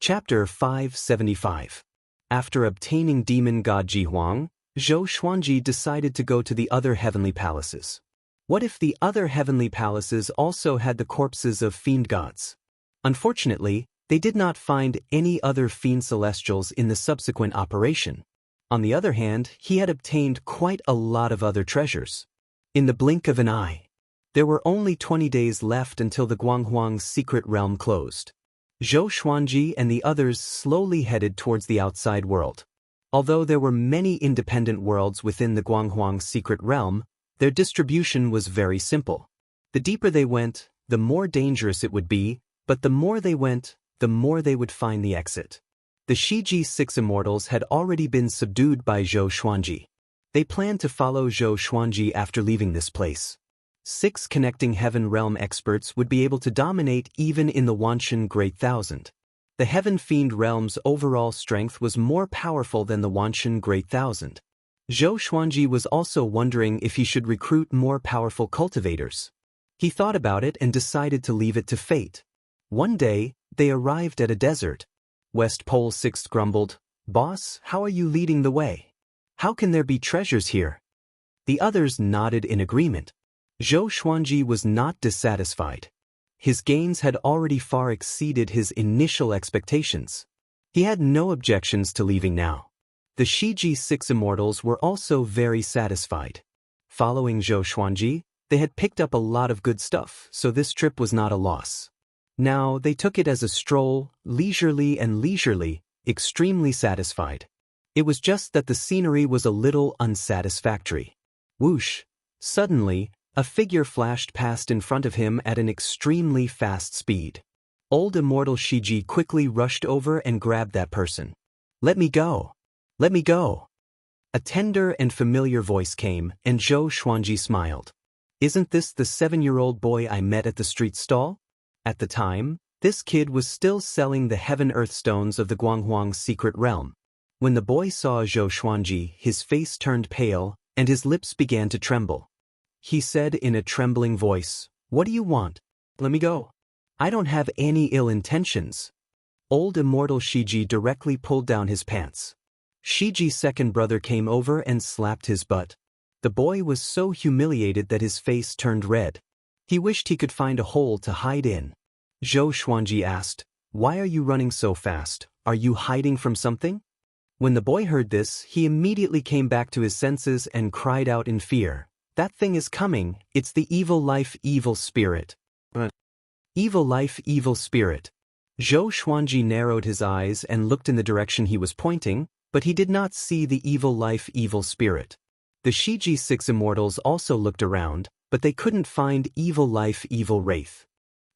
Chapter 575. After obtaining demon god Ji Huang, Zhou Xuanji decided to go to the other heavenly palaces. What if the other heavenly palaces also had the corpses of fiend gods? Unfortunately, they did not find any other fiend celestials in the subsequent operation. On the other hand, he had obtained quite a lot of other treasures. In the blink of an eye, there were only 20 days left until the Guanghuang's secret realm closed. Zhou Xuanji and the others slowly headed towards the outside world. Although there were many independent worlds within the Guanghuang's secret realm, their distribution was very simple. The deeper they went, the more dangerous it would be, but the more they went, the more they would find the exit. The Shiji 6 Immortals had already been subdued by Zhou Xuanji. They planned to follow Zhou Xuanji after leaving this place. 6 connecting heaven realm experts would be able to dominate even in the Wanshan Great Thousand. The Heaven Fiend realm's overall strength was more powerful than the Wanshan Great Thousand. Zhou Xuanji was also wondering if he should recruit more powerful cultivators. He thought about it and decided to leave it to fate. One day, they arrived at a desert. West Pole 6 grumbled, "Boss, how are you leading the way? How can there be treasures here?" The others nodded in agreement. Zhou Xuanji was not dissatisfied. His gains had already far exceeded his initial expectations. He had no objections to leaving now. The Shiji 6 Immortals were also very satisfied. Following Zhou Xuanji, they had picked up a lot of good stuff, so this trip was not a loss. Now, they took it as a stroll, leisurely, extremely satisfied. It was just that the scenery was a little unsatisfactory. Whoosh! Suddenly, a figure flashed past in front of him at an extremely fast speed. Old Immortal Shiji quickly rushed over and grabbed that person. "Let me go! Let me go!" A tender and familiar voice came, and Zhou Xuanji smiled. "Isn't this the 7-year-old boy I met at the street stall?" At the time, this kid was still selling the heaven-earth stones of the Guanghuang's secret realm. When the boy saw Zhou Xuanji, his face turned pale, and his lips began to tremble. He said in a trembling voice, "What do you want? Let me go. I don't have any ill intentions." Old Immortal Shiji directly pulled down his pants. Shiji's second brother came over and slapped his butt. The boy was so humiliated that his face turned red. He wished he could find a hole to hide in. Zhou Xuanji asked, "Why are you running so fast? Are you hiding from something?" When the boy heard this, he immediately came back to his senses and cried out in fear, "That thing is coming, it's the evil life, evil spirit." Evil life, evil spirit. Zhou Xuanji narrowed his eyes and looked in the direction he was pointing, but he did not see the evil life, evil spirit. The Shiji 6 immortals also looked around, but they couldn't find evil life, evil wraith.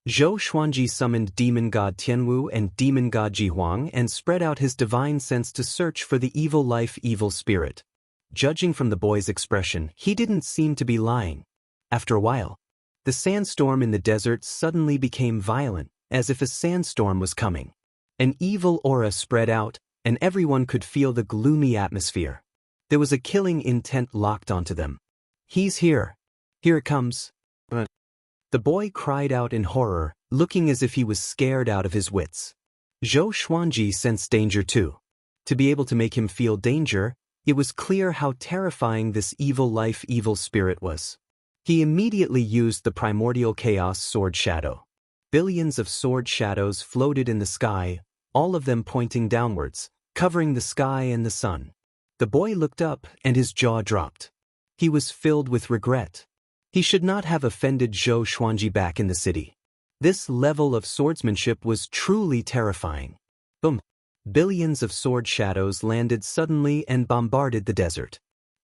Zhou Xuanji summoned demon god Tianwu and demon god Jihuang and spread out his divine sense to search for the evil life, evil spirit. Judging from the boy's expression, he didn't seem to be lying. After a while, the sandstorm in the desert suddenly became violent, as if a sandstorm was coming. An evil aura spread out, and everyone could feel the gloomy atmosphere. There was a killing intent locked onto them. "He's here. Here it comes." The boy cried out in horror, looking as if he was scared out of his wits. Zhou Xuanji sensed danger too. To be able to make him feel danger, it was clear how terrifying this evil life, evil spirit was. He immediately used the primordial chaos sword shadow. Billions of sword shadows floated in the sky, all of them pointing downwards, covering the sky and the sun. The boy looked up and his jaw dropped. He was filled with regret. He should not have offended Zhou Xuanji back in the city. This level of swordsmanship was truly terrifying. Boom! Billions of sword shadows landed suddenly and bombarded the desert.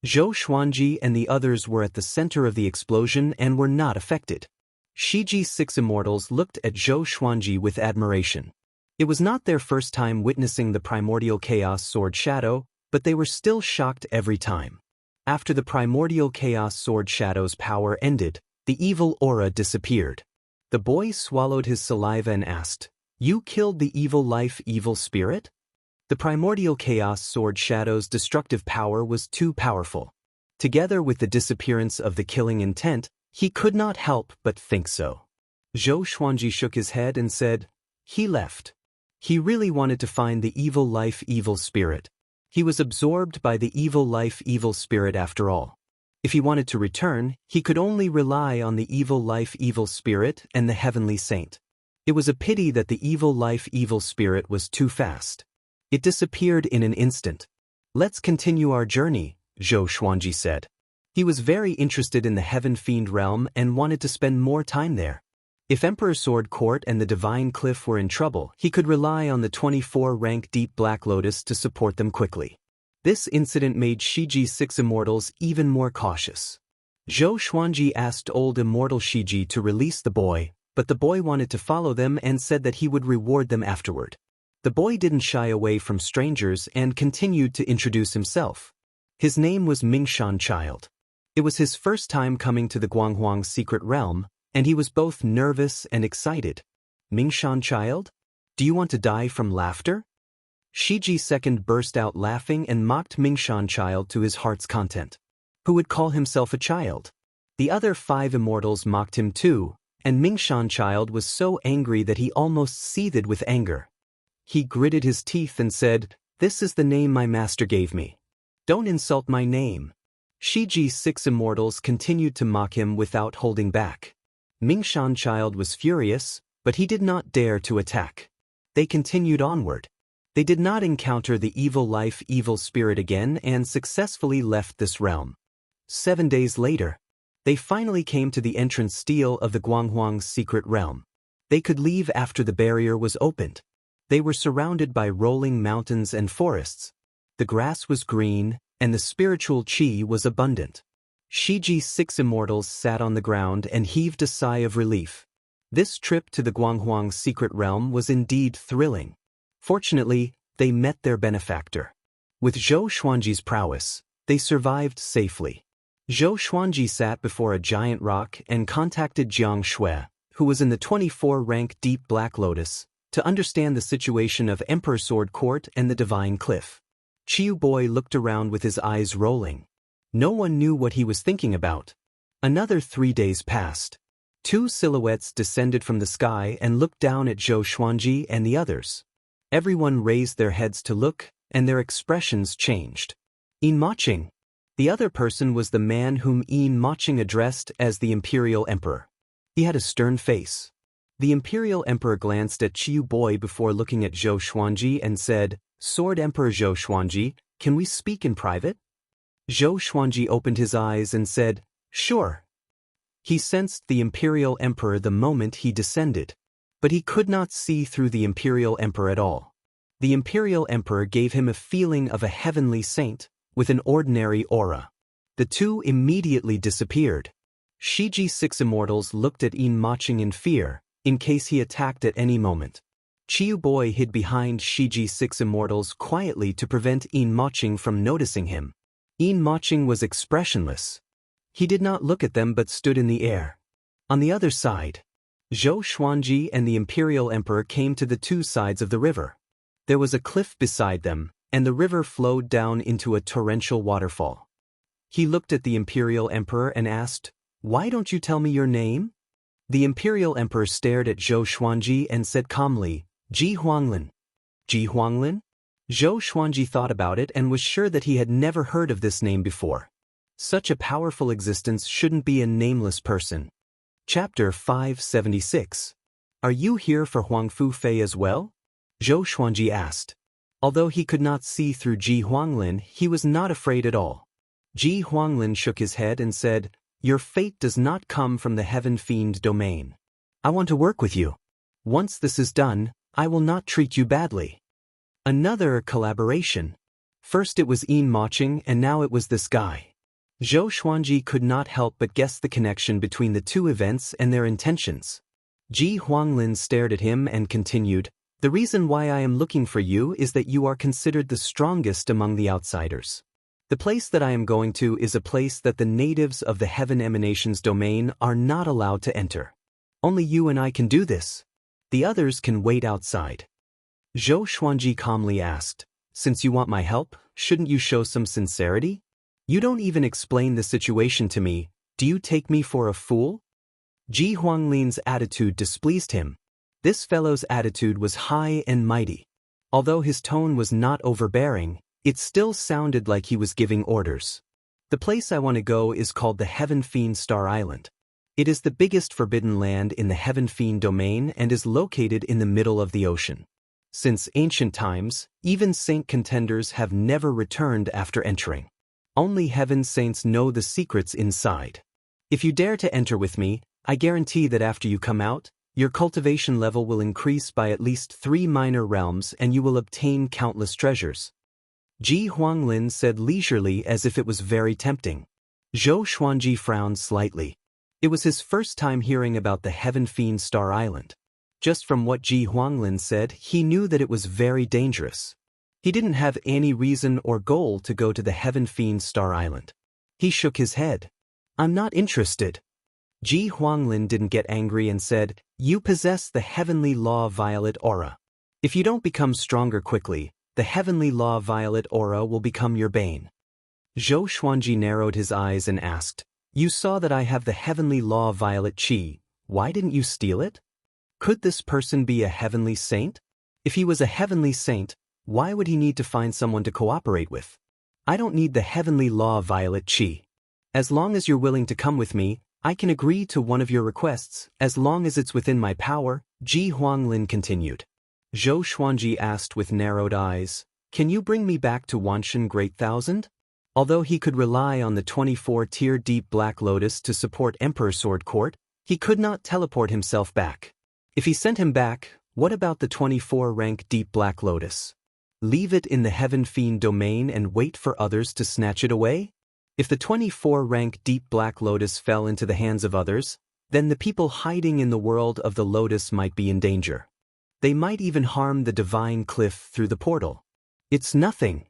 Zhou Xuanji and the others were at the center of the explosion and were not affected. Shiji's 6 immortals looked at Zhou Xuanji with admiration. It was not their first time witnessing the primordial chaos sword shadow, but they were still shocked every time. After the primordial chaos sword shadow's power ended, the evil aura disappeared. The boy swallowed his saliva and asked, "You killed the evil life, evil spirit?" The primordial chaos sword shadow's destructive power was too powerful. Together with the disappearance of the killing intent, he could not help but think so. Zhou Xuanji shook his head and said, "He left. He really wanted to find the evil life, evil spirit. He was absorbed by the evil life, evil spirit after all. If he wanted to return, he could only rely on the evil life, evil spirit and the heavenly saint. It was a pity that the evil life, evil spirit was too fast. It disappeared in an instant. Let's continue our journey," Zhou Xuanji said. He was very interested in the Heaven Fiend realm and wanted to spend more time there. If Emperor Sword Court and the Divine Cliff were in trouble, he could rely on the 24-rank Deep Black Lotus to support them quickly. This incident made Shiji's 6 immortals even more cautious. Zhou Xuanji asked old Immortal Shiji to release the boy, but the boy wanted to follow them and said that he would reward them afterward. The boy didn't shy away from strangers and continued to introduce himself. His name was Mingshan Child. It was his first time coming to the Guanghuang's secret realm, and he was both nervous and excited. "Mingshan Child? Do you want to die from laughter?" Shiji II burst out laughing and mocked Mingshan Child to his heart's content. Who would call himself a child? The other 5 immortals mocked him too, and Mingshan Child was so angry that he almost seethed with anger. He gritted his teeth and said, "This is the name my master gave me. Don't insult my name." Shiji's 6 immortals continued to mock him without holding back. Mingshan Child was furious, but he did not dare to attack. They continued onward. They did not encounter the evil life, evil spirit again and successfully left this realm. 7 days later, they finally came to the entrance stele of the Guanghuang's secret realm. They could leave after the barrier was opened. They were surrounded by rolling mountains and forests. The grass was green, and the spiritual qi was abundant. Shiji's 6 immortals sat on the ground and heaved a sigh of relief. This trip to the Guanghuang's secret realm was indeed thrilling. Fortunately, they met their benefactor. With Zhou Xuanji's prowess, they survived safely. Zhou Xuanji sat before a giant rock and contacted Jiang Shui, who was in the 24-rank Deep Black Lotus, to understand the situation of Emperor Sword Court and the Divine Cliff. Chiu Boy looked around with his eyes rolling. No one knew what he was thinking about. Another 3 days passed. 2 silhouettes descended from the sky and looked down at Zhou Xuanji and the others. Everyone raised their heads to look, and their expressions changed. Yin Maching. The other person was the man whom Yin Maching addressed as the Imperial Emperor. He had a stern face. The Imperial Emperor glanced at Chiu Boy before looking at Zhou Xuanji and said, "Sword Emperor Zhou Xuanji, can we speak in private?" Zhou Xuanji opened his eyes and said, "Sure." He sensed the Imperial Emperor the moment he descended, but he could not see through the Imperial Emperor at all. The Imperial Emperor gave him a feeling of a heavenly saint, with an ordinary aura. The two immediately disappeared. Shiji's 6 immortals looked at Yin Maching in fear, in case he attacked at any moment. Chiu Boy hid behind Shiji's 6 immortals quietly to prevent Yin Maching from noticing him. Yin Maching was expressionless. He did not look at them but stood in the air. On the other side, Zhou Xuanji and the Imperial Emperor came to the 2 sides of the river. There was a cliff beside them, and the river flowed down into a torrential waterfall. He looked at the Imperial Emperor and asked, "Why don't you tell me your name?" The Imperial Emperor stared at Zhou Xuanji and said calmly, "Ji Huanglin." Ji Huanglin? Zhou Xuanji thought about it and was sure that he had never heard of this name before. Such a powerful existence shouldn't be a nameless person. Chapter 576. Are you here for Huang Fu Fei as well? Zhou Xuanji asked. Although he could not see through Ji Huanglin, he was not afraid at all. Ji Huanglin shook his head and said, "Your fate does not come from the Heaven Fiend domain. I want to work with you. Once this is done, I will not treat you badly." Another collaboration. First it was Yin Maching and now it was this guy. Zhou Xuanji could not help but guess the connection between the 2 events and their intentions. Ji Huanglin stared at him and continued, "The reason why I am looking for you is that you are considered the strongest among the outsiders. The place that I am going to is a place that the natives of the Heaven Emanations domain are not allowed to enter. Only you and I can do this. The others can wait outside." Zhou Xuanji calmly asked, "Since you want my help, shouldn't you show some sincerity? You don't even explain the situation to me. Do you take me for a fool?" Ji Huanglin's attitude displeased him. This fellow's attitude was high and mighty. Although his tone was not overbearing, it still sounded like he was giving orders. "The place I want to go is called the Heaven Fiend Star Island. It is the biggest forbidden land in the Heaven Fiend domain and is located in the middle of the ocean. Since ancient times, even saint contenders have never returned after entering. Only heaven saints know the secrets inside. If you dare to enter with me, I guarantee that after you come out, your cultivation level will increase by at least 3 minor realms and you will obtain countless treasures." Ji Huanglin said leisurely as if it was very tempting. Zhou Xuanji frowned slightly. It was his first time hearing about the Heaven Fiend Star Island. Just from what Ji Huanglin said, he knew that it was very dangerous. He didn't have any reason or goal to go to the Heaven Fiend Star Island. He shook his head. "I'm not interested." Ji Huanglin didn't get angry and said, "You possess the Heavenly Law Violet aura. If you don't become stronger quickly, the Heavenly Law Violet aura will become your bane." Zhou Xuanji narrowed his eyes and asked, "You saw that I have the Heavenly Law Violet Qi. Why didn't you steal it? Could this person be a heavenly saint? If he was a heavenly saint, why would he need to find someone to cooperate with? I don't need the Heavenly Law Violet Qi. As long as you're willing to come with me, I can agree to one of your requests, as long as it's within my power," Ji Huanglin continued. Zhou Xuanji asked with narrowed eyes, "Can you bring me back to Wanshan Great Thousand?" Although he could rely on the 24-tier deep Black Lotus to support Emperor Sword Court, he could not teleport himself back. If he sent him back, what about the 24-rank deep Black Lotus? Leave it in the Heaven Fiend domain and wait for others to snatch it away? If the 24-rank deep Black Lotus fell into the hands of others, then the people hiding in the world of the Lotus might be in danger. They might even harm the divine cliff through the portal. It's nothing.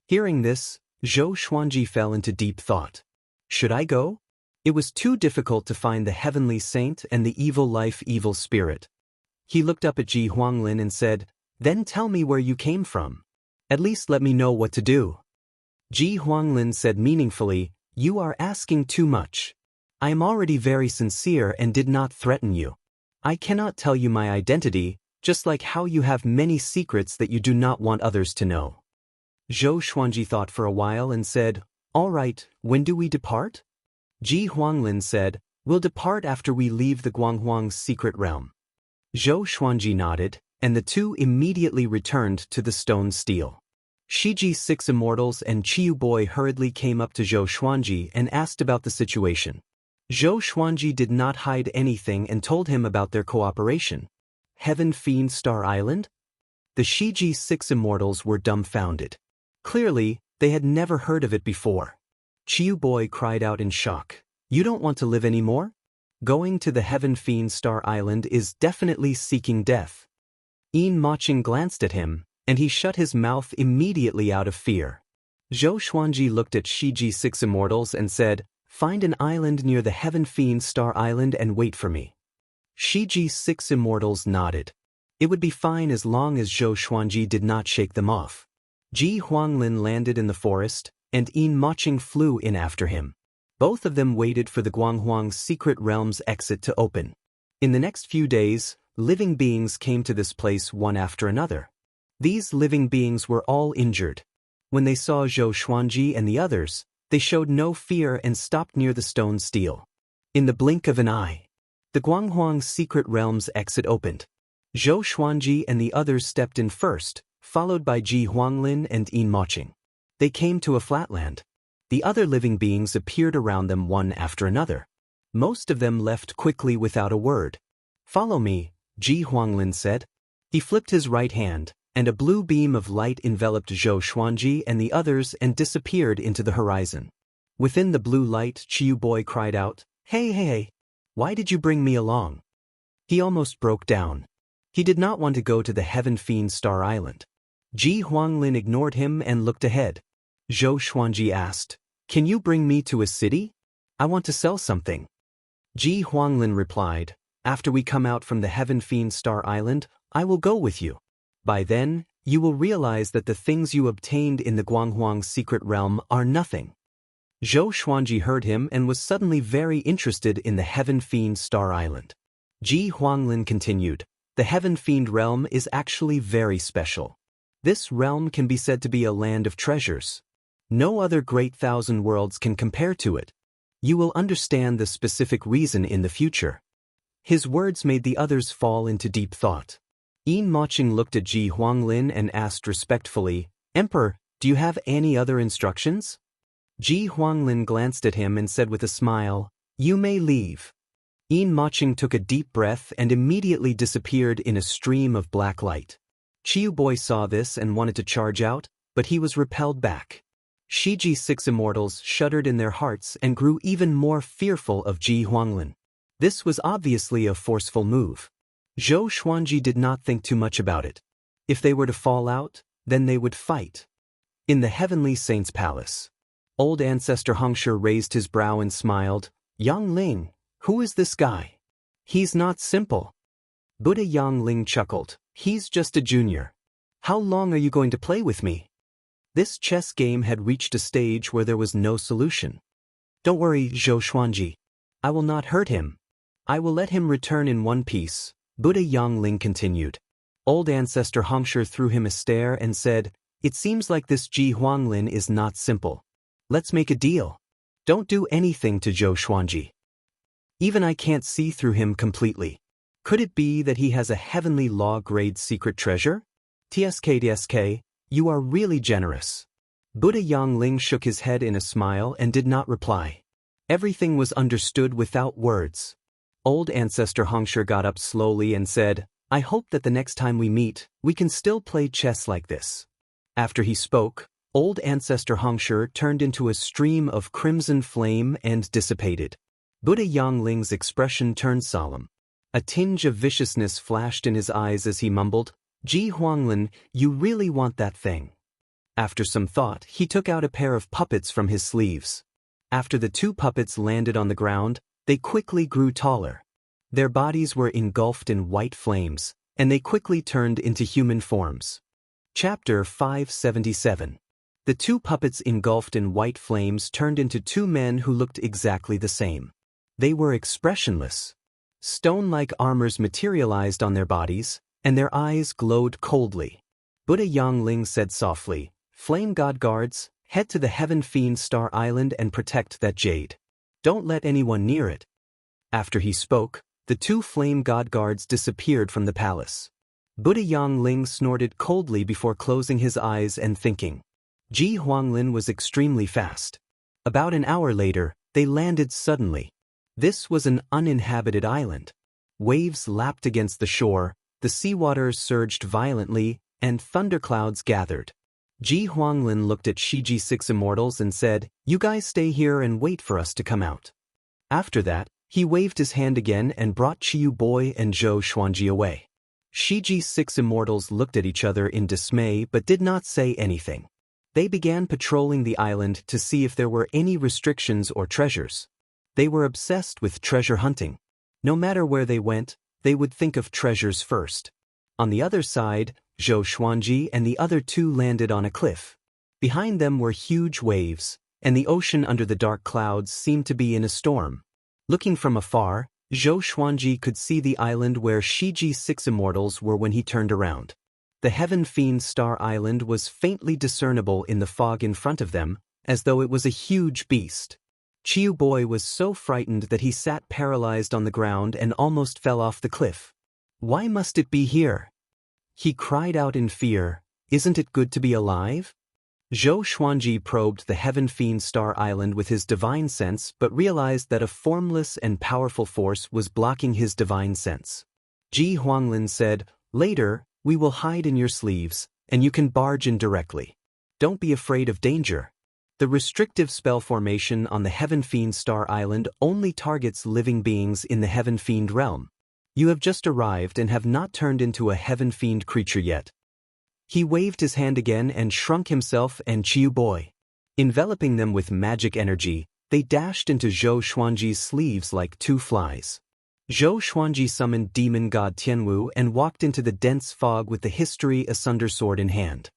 Hearing this, Zhou Xuanji fell into deep thought. Should I go? It was too difficult to find the heavenly saint and the evil life evil spirit. He looked up at Wang Lin and said, "Then tell me where you came from. At least let me know what to do." Wang Lin said meaningfully, "You are asking too much. I am already very sincere and did not threaten you. I cannot tell you my identity, just like how you have many secrets that you do not want others to know." Zhou Xuanji thought for a while and said, "All right, when do we depart?" Wang Lin said, "We'll depart after we leave the Guanghuang's secret realm." Zhou Xuanji nodded, and the two immediately returned to the stone steel. Shiji's 6 immortals and Qiu Boy hurriedly came up to Zhou Xuanji and asked about the situation. Zhou Xuanji did not hide anything and told him about their cooperation. Heaven Fiend Star Island? The Shiji 6 immortals were dumbfounded. Clearly, they had never heard of it before. Qiu Boy cried out in shock. "You don't want to live anymore? Going to the Heaven Fiend Star Island is definitely seeking death." Yin Maching glanced at him, and he shut his mouth immediately out of fear. Zhou Xuanji looked at Shiji's 6 immortals and said, "Find an island near the Heaven Fiend Star Island and wait for me." Shiji's 6 immortals nodded. It would be fine as long as Zhou Xuanji did not shake them off. Wang Lin landed in the forest, and Yin Maching flew in after him. Both of them waited for the Guanghuang's secret realm's exit to open. In the next few days, living beings came to this place one after another. These living beings were all injured. When they saw Zhou Xuanji and the others, they showed no fear and stopped near the stone steel. In the blink of an eye, the Guanghuang's secret realm's exit opened. Zhou Xuanji and the others stepped in first, followed by Wang Lin and Yin Maching. They came to a flatland. The other living beings appeared around them one after another. Most of them left quickly without a word. "Follow me," Wang Lin said. He flipped his right hand, and a blue beam of light enveloped Zhou Xuanji and the others and disappeared into the horizon. Within the blue light, Qiu Boy cried out, Hey, why did you bring me along?" He almost broke down. He did not want to go to the Heaven Fiend Star Island. Wang Lin ignored him and looked ahead. Zhou Xuanji asked, "Can you bring me to a city? I want to sell something." Wang Lin replied, "After we come out from the Heaven Fiend Star Island, I will go with you. By then, you will realize that the things you obtained in the Guanghuang's secret realm are nothing." Zhou Xuanji heard him and was suddenly very interested in the Heaven Fiend Star Island. Wang Lin continued, "The Heaven Fiend realm is actually very special. This realm can be said to be a land of treasures. No other great thousand worlds can compare to it. You will understand the specific reason in the future." His words made the others fall into deep thought. Yin Maching looked at Wang Lin and asked respectfully, "Emperor, do you have any other instructions?" Wang Lin glanced at him and said with a smile, "You may leave." Yin Maching took a deep breath and immediately disappeared in a stream of black light. Qiu Boy saw this and wanted to charge out, but he was repelled back. Shiji's 6 immortals shuddered in their hearts and grew even more fearful of Wang Lin. This was obviously a forceful move. Zhou Xuanji did not think too much about it. If they were to fall out, then they would fight. In the Heavenly Saint's palace, old ancestor Hongshi raised his brow and smiled, "Yang Ling, who is this guy? He's not simple." Buddha Yang Ling chuckled, "He's just a junior. How long are you going to play with me?" This chess game had reached a stage where there was no solution. "Don't worry, Zhou Xuanji. I will not hurt him. I will let him return in one piece," Buddha Yang Ling continued. Old ancestor Hongshi threw him a stare and said, "It seems like this Wang Lin is not simple. Let's make a deal. Don't do anything to Zhou Xuanji. Even I can't see through him completely. Could it be that he has a heavenly law-grade secret treasure? TSK, you are really generous." Buddha Yang Ling shook his head in a smile and did not reply. Everything was understood without words. Old Ancestor Xianxia got up slowly and said, "I hope that the next time we meet, we can still play chess like this." After he spoke, Old Ancestor Xianxia turned into a stream of crimson flame and dissipated. Buddha Yang Ling's expression turned solemn. A tinge of viciousness flashed in his eyes as he mumbled, Wang Lin, you really want that thing?" After some thought, he took out a pair of puppets from his sleeves. After the two puppets landed on the ground, they quickly grew taller. Their bodies were engulfed in white flames, and they quickly turned into human forms. Chapter 577. The two puppets engulfed in white flames turned into two men who looked exactly the same. They were expressionless. Stone-like armors materialized on their bodies, and their eyes glowed coldly. Buddha Yang Ling said softly, "Flame God guards, head to the Heaven Fiend Star Island and protect that jade. Don't let anyone near it." After he spoke, the two flame god guards disappeared from the palace. Buddha Yang Ling snorted coldly before closing his eyes and thinking. Wang Lin was extremely fast. About an hour later, they landed suddenly. This was an uninhabited island. Waves lapped against the shore, the seawater surged violently, and thunderclouds gathered. Wang Lin looked at Shiji 6 Immortals and said, "You guys stay here and wait for us to come out." After that, he waved his hand again and brought Chiu Boy and Zhou Xuanji away. Shiji 6 Immortals looked at each other in dismay but did not say anything. They began patrolling the island to see if there were any restrictions or treasures. They were obsessed with treasure hunting. No matter where they went, they would think of treasures first. On the other side, Zhou Xuanji and the other two landed on a cliff. Behind them were huge waves, and the ocean under the dark clouds seemed to be in a storm. Looking from afar, Zhou Xuanji could see the island where Shiji 6 Immortals were when he turned around. The Heaven Fiend Star Island was faintly discernible in the fog in front of them, as though it was a huge beast. Chiu Boy was so frightened that he sat paralyzed on the ground and almost fell off the cliff. "Why must it be here?" he cried out in fear. "Isn't it good to be alive?" Zhou Xuanji probed the Heaven Fiend Star Island with his divine sense but realized that a formless and powerful force was blocking his divine sense. Wang Lin said, "Later, we will hide in your sleeves, and you can barge in directly. Don't be afraid of danger. The restrictive spell formation on the Heaven Fiend Star Island only targets living beings in the Heaven Fiend realm. You have just arrived and have not turned into a Heaven Fiend creature yet." He waved his hand again and shrunk himself and Chiu Boy. Enveloping them with magic energy, they dashed into Zhou Xuanji's sleeves like two flies. Zhou Xuanji summoned demon god Tianwu and walked into the dense fog with the History Asunder sword in hand.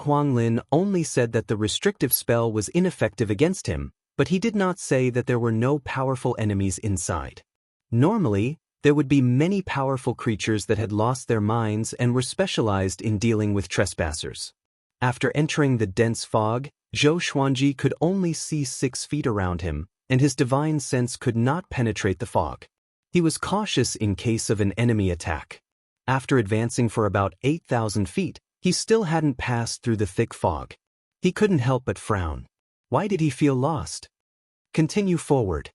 Wang Lin only said that the restrictive spell was ineffective against him, but he did not say that there were no powerful enemies inside. Normally, there would be many powerful creatures that had lost their minds and were specialized in dealing with trespassers. After entering the dense fog, Zhou Xuanji could only see 6 feet around him, and his divine sense could not penetrate the fog. He was cautious in case of an enemy attack. After advancing for about 8,000 feet, he still hadn't passed through the thick fog. He couldn't help but frown. Why did he feel lost? Continue forward.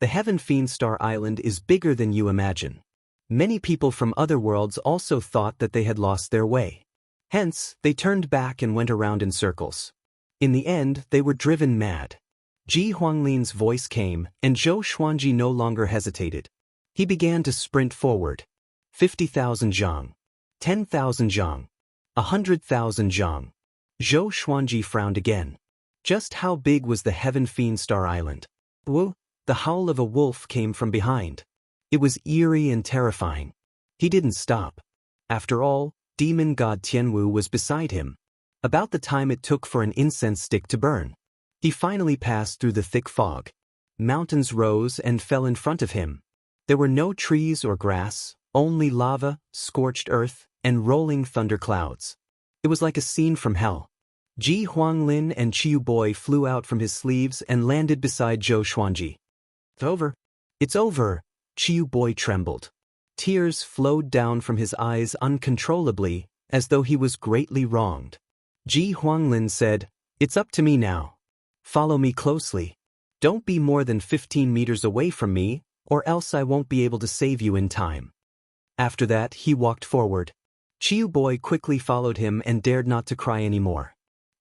The Heaven Fiend Star Island is bigger than you imagine. Many people from other worlds also thought that they had lost their way. Hence, they turned back and went around in circles. In the end, they were driven mad. Wang Lin's voice came, and Zhou Xuanji no longer hesitated. He began to sprint forward. 50,000 zhang. 10,000 zhang. 100,000 zhang. Zhou Xuanji frowned again. Just how big was the Heaven Fiend Star Island? Whoa! The howl of a wolf came from behind. It was eerie and terrifying. He didn't stop. After all, demon god Tianwu was beside him. About the time it took for an incense stick to burn. He finally passed through the thick fog. Mountains rose and fell in front of him. There were no trees or grass, only lava, scorched earth, and rolling thunder clouds. It was like a scene from hell. Wang Lin and Chiu Boy flew out from his sleeves and landed beside Zhou Xuanji. "It's over. It's over," Chiu Boy trembled. Tears flowed down from his eyes uncontrollably, as though he was greatly wronged. Wang Lin said, It's up to me now. Follow me closely. Don't be more than 15 meters away from me, or else I won't be able to save you in time." After that, he walked forward. Chiu Boy quickly followed him and dared not to cry anymore.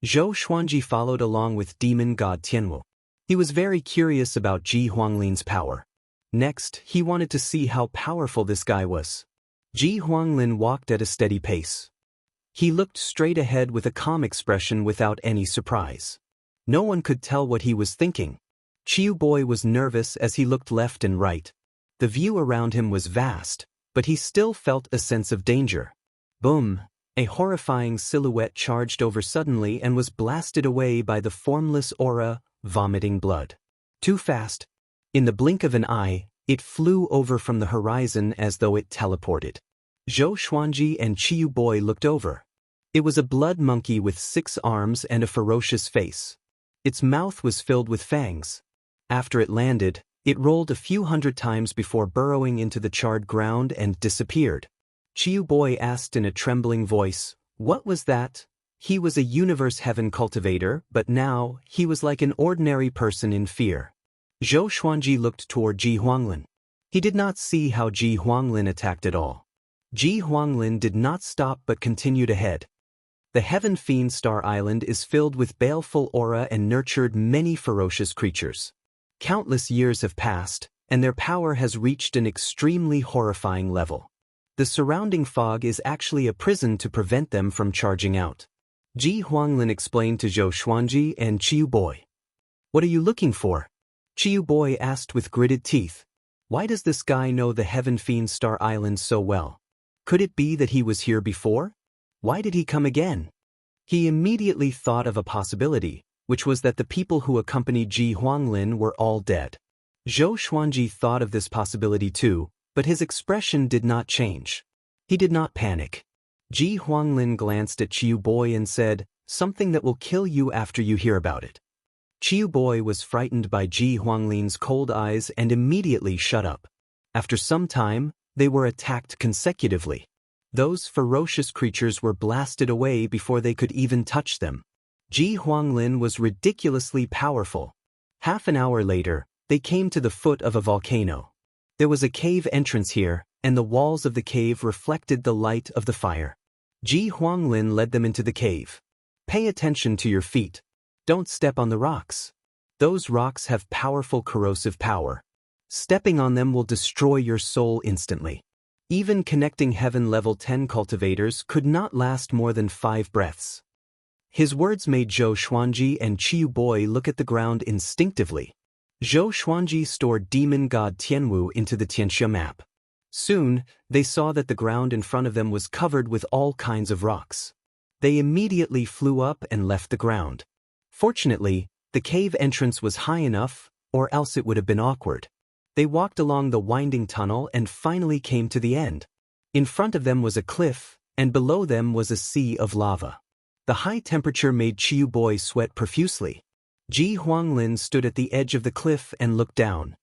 Zhou Xuanji followed along with demon god Tianwu. He was very curious about Ji Huanglin's power. Next, he wanted to see how powerful this guy was. Ji Huanglin walked at a steady pace. He looked straight ahead with a calm expression without any surprise. No one could tell what he was thinking. Chiu Boy was nervous as he looked left and right. The view around him was vast, but he still felt a sense of danger. Boom! A horrifying silhouette charged over suddenly and was blasted away by the formless aura, vomiting blood. Too fast. In the blink of an eye, it flew over from the horizon as though it teleported. Zhou Xuanji and Chiu Boy looked over. It was a blood monkey with 6 arms and a ferocious face. Its mouth was filled with fangs. After it landed, it rolled a few hundred times before burrowing into the charred ground and disappeared. Chiu Boy asked in a trembling voice, "What was that?" He was a universe heaven cultivator, but now, he was like an ordinary person in fear. Zhou Xuanji looked toward Ji Huanglin. He did not see how Ji Huanglin attacked at all. Ji Huanglin did not stop but continued ahead. The Heaven Fiend Star Island is filled with baleful aura and nurtured many ferocious creatures. Countless years have passed, and their power has reached an extremely horrifying level. The surrounding fog is actually a prison to prevent them from charging out. Ji Huanglin explained to Zhou Xuanji and Chiu Boy. "What are you looking for?" Chiu Boy asked with gritted teeth. Why does this guy know the Heaven Fiend Star Island so well? Could it be that he was here before? Why did he come again? He immediately thought of a possibility, which was that the people who accompanied Ji Huanglin were all dead. Zhou Xuanji thought of this possibility too, but his expression did not change. He did not panic. Ji Huanglin glanced at Chiu Boy and said, "Something that will kill you after you hear about it." Chiu Boy was frightened by Ji Huanglin's cold eyes and immediately shut up. After some time, they were attacked consecutively. Those ferocious creatures were blasted away before they could even touch them. Ji Huanglin was ridiculously powerful. Half an hour later, they came to the foot of a volcano. There was a cave entrance here, and the walls of the cave reflected the light of the fire. Ji Huanglin led them into the cave. "Pay attention to your feet. Don't step on the rocks. Those rocks have powerful corrosive power. Stepping on them will destroy your soul instantly. Even connecting heaven level 10 cultivators could not last more than 5 breaths." His words made Zhou Xuanji and Chiu Boy look at the ground instinctively. Zhou Xuanji stored demon god Tianwu into the Xianxia map. Soon, they saw that the ground in front of them was covered with all kinds of rocks. They immediately flew up and left the ground. Fortunately, the cave entrance was high enough, or else it would have been awkward. They walked along the winding tunnel and finally came to the end. In front of them was a cliff, and below them was a sea of lava. The high temperature made Chiu Boy sweat profusely. Ji Huanglin stood at the edge of the cliff and looked down.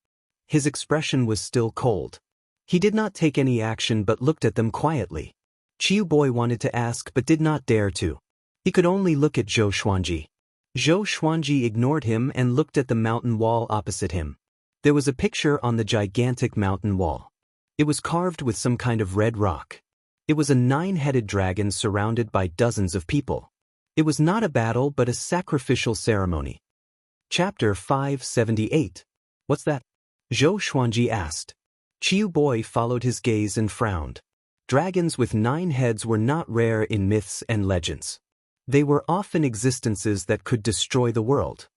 His expression was still cold. He did not take any action but looked at them quietly. Chiu Boy wanted to ask but did not dare to. He could only look at Zhou Xuanji. Zhou Xuanji ignored him and looked at the mountain wall opposite him. There was a picture on the gigantic mountain wall. It was carved with some kind of red rock. It was a 9-headed dragon surrounded by dozens of people. It was not a battle but a sacrificial ceremony. Chapter 578. What's that? Zhou Xuanji asked. Chiu Boy followed his gaze and frowned. Dragons with 9 heads were not rare in myths and legends. They were often existences that could destroy the world.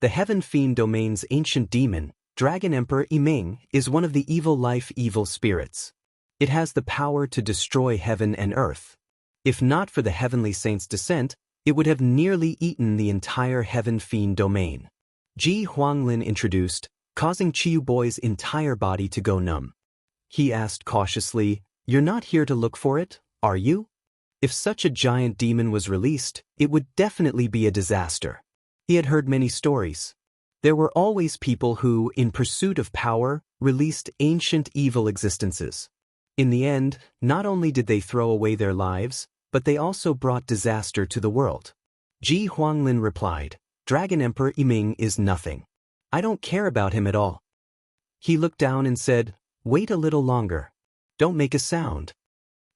The Heaven Fiend Domain's ancient demon, Dragon Emperor Yiming, is one of the evil life evil spirits. It has the power to destroy heaven and earth. If not for the heavenly saint's descent, it would have nearly eaten the entire Heaven Fiend domain. Ji Huanglin introduced, causing Chiu Boy's entire body to go numb. He asked cautiously, "You're not here to look for it, are you?" If such a giant demon was released, it would definitely be a disaster. He had heard many stories. There were always people who, in pursuit of power, released ancient evil existences. In the end, not only did they throw away their lives, but they also brought disaster to the world. Ji Huanglin replied, Dragon Emperor Yiming is nothing. I don't care about him at all. He looked down and said, Wait a little longer. Don't make a sound.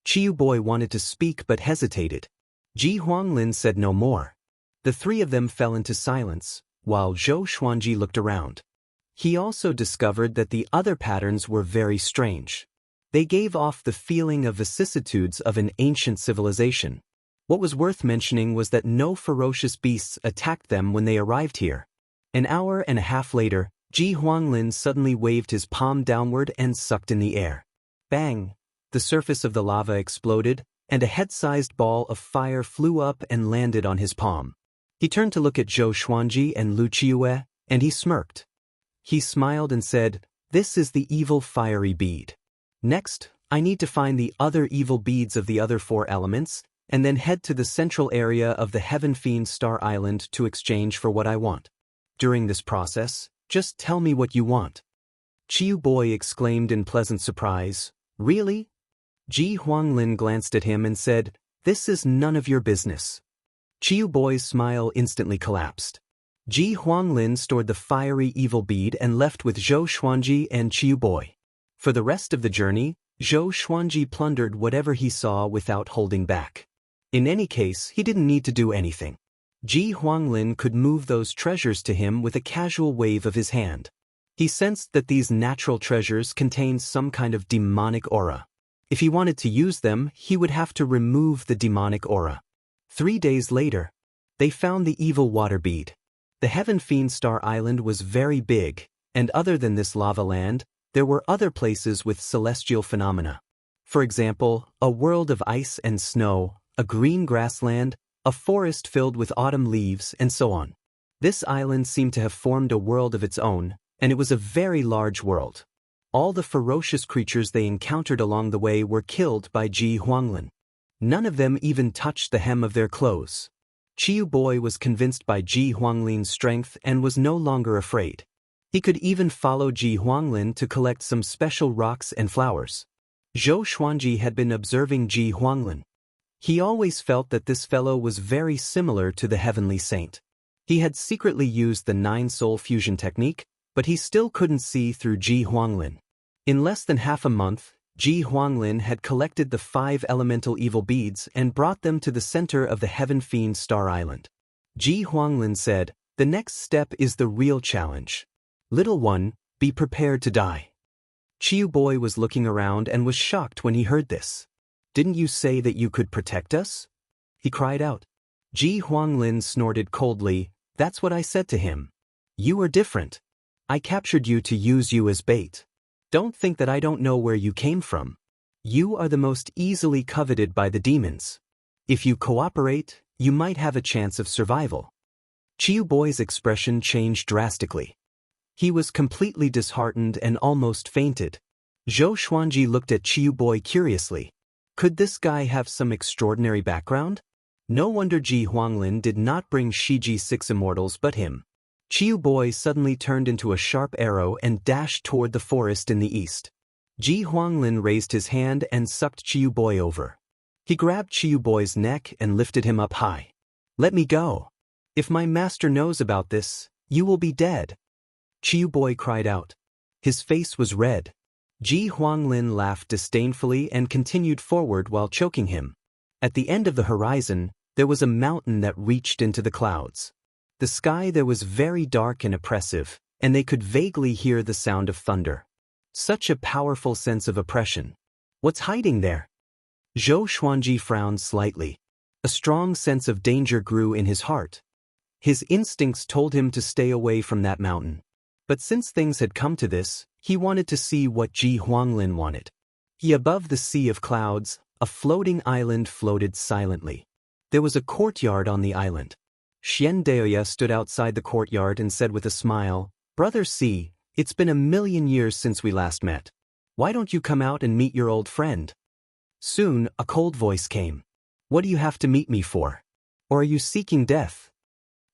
Chiu Boy wanted to speak but hesitated. Ji Huanglin said no more. The three of them fell into silence, while Zhou Xuanji looked around. He also discovered that the other patterns were very strange. They gave off the feeling of vicissitudes of an ancient civilization. What was worth mentioning was that no ferocious beasts attacked them when they arrived here. An hour and a half later, Ji Huanglin suddenly waved his palm downward and sucked in the air. Bang! The surface of the lava exploded, and a head-sized ball of fire flew up and landed on his palm. He turned to look at Zhou Xuanji and Lu Qiue, and he smirked. He smiled and said, This is the evil fiery bead. Next, I need to find the other evil beads of the other 4 elements, and then head to the central area of the Heaven Fiend Star Island to exchange for what I want. During this process, just tell me what you want. Chiu Boy exclaimed in pleasant surprise, Really? Ji Huanglin glanced at him and said, This is none of your business. Chiu Boy's smile instantly collapsed. Ji Huanglin stored the fiery evil bead and left with Zhou Xuanji and Chiu Boy. For the rest of the journey, Zhou Xuanji plundered whatever he saw without holding back. In any case, he didn't need to do anything. Ji Huanglin could move those treasures to him with a casual wave of his hand. He sensed that these natural treasures contained some kind of demonic aura. If he wanted to use them, he would have to remove the demonic aura. 3 days later, they found the evil water bead. The Heaven Fiend Star Island was very big, and other than this lava land, there were other places with celestial phenomena. For example, a world of ice and snow, a green grassland, a forest filled with autumn leaves, and so on. This island seemed to have formed a world of its own, and it was a very large world. All the ferocious creatures they encountered along the way were killed by Ji Huanglin. None of them even touched the hem of their clothes. Chiu Boy was convinced by Ji Huanglin's strength and was no longer afraid. He could even follow Ji Huanglin to collect some special rocks and flowers. Zhou Xuanji had been observing Ji Huanglin. He always felt that this fellow was very similar to the heavenly saint. He had secretly used the 9-soul fusion technique, but he still couldn't see through Ji Huanglin. In less than half a month, Ji Huanglin had collected the 5 elemental evil beads and brought them to the center of the Heaven Fiend Star Island. Ji Huanglin said, The next step is the real challenge. Little one, be prepared to die. Chiu Boy was looking around and was shocked when he heard this. Didn't you say that you could protect us? He cried out. Ji Huanglin snorted coldly, That's what I said to him. You are different. I captured you to use you as bait. Don't think that I don't know where you came from. You are the most easily coveted by the demons. If you cooperate, you might have a chance of survival. Chiu Boy's expression changed drastically. He was completely disheartened and almost fainted. Zhou Xuanji looked at Chiu Boy curiously. Could this guy have some extraordinary background? No wonder Ji Huanglin did not bring Shiji 6 immortals but him. Chiu Boy suddenly turned into a sharp arrow and dashed toward the forest in the east. Ji Huanglin raised his hand and sucked Chiu Boy over. He grabbed Chiu Boy's neck and lifted him up high. Let me go. If my master knows about this, you will be dead. Chiu Boy cried out. His face was red. Ji Huanglin laughed disdainfully and continued forward while choking him. At the end of the horizon, there was a mountain that reached into the clouds. The sky there was very dark and oppressive, and they could vaguely hear the sound of thunder. Such a powerful sense of oppression. What's hiding there? Zhou Xuanji frowned slightly. A strong sense of danger grew in his heart. His instincts told him to stay away from that mountain. But since things had come to this, he wanted to see what Ji Huanglin wanted. Above the sea of clouds, a floating island floated silently. There was a courtyard on the island. Xianxia stood outside the courtyard and said with a smile, Brother C, it's been 1,000,000 years since we last met. Why don't you come out and meet your old friend? Soon, a cold voice came. What do you have to meet me for? Or are you seeking death?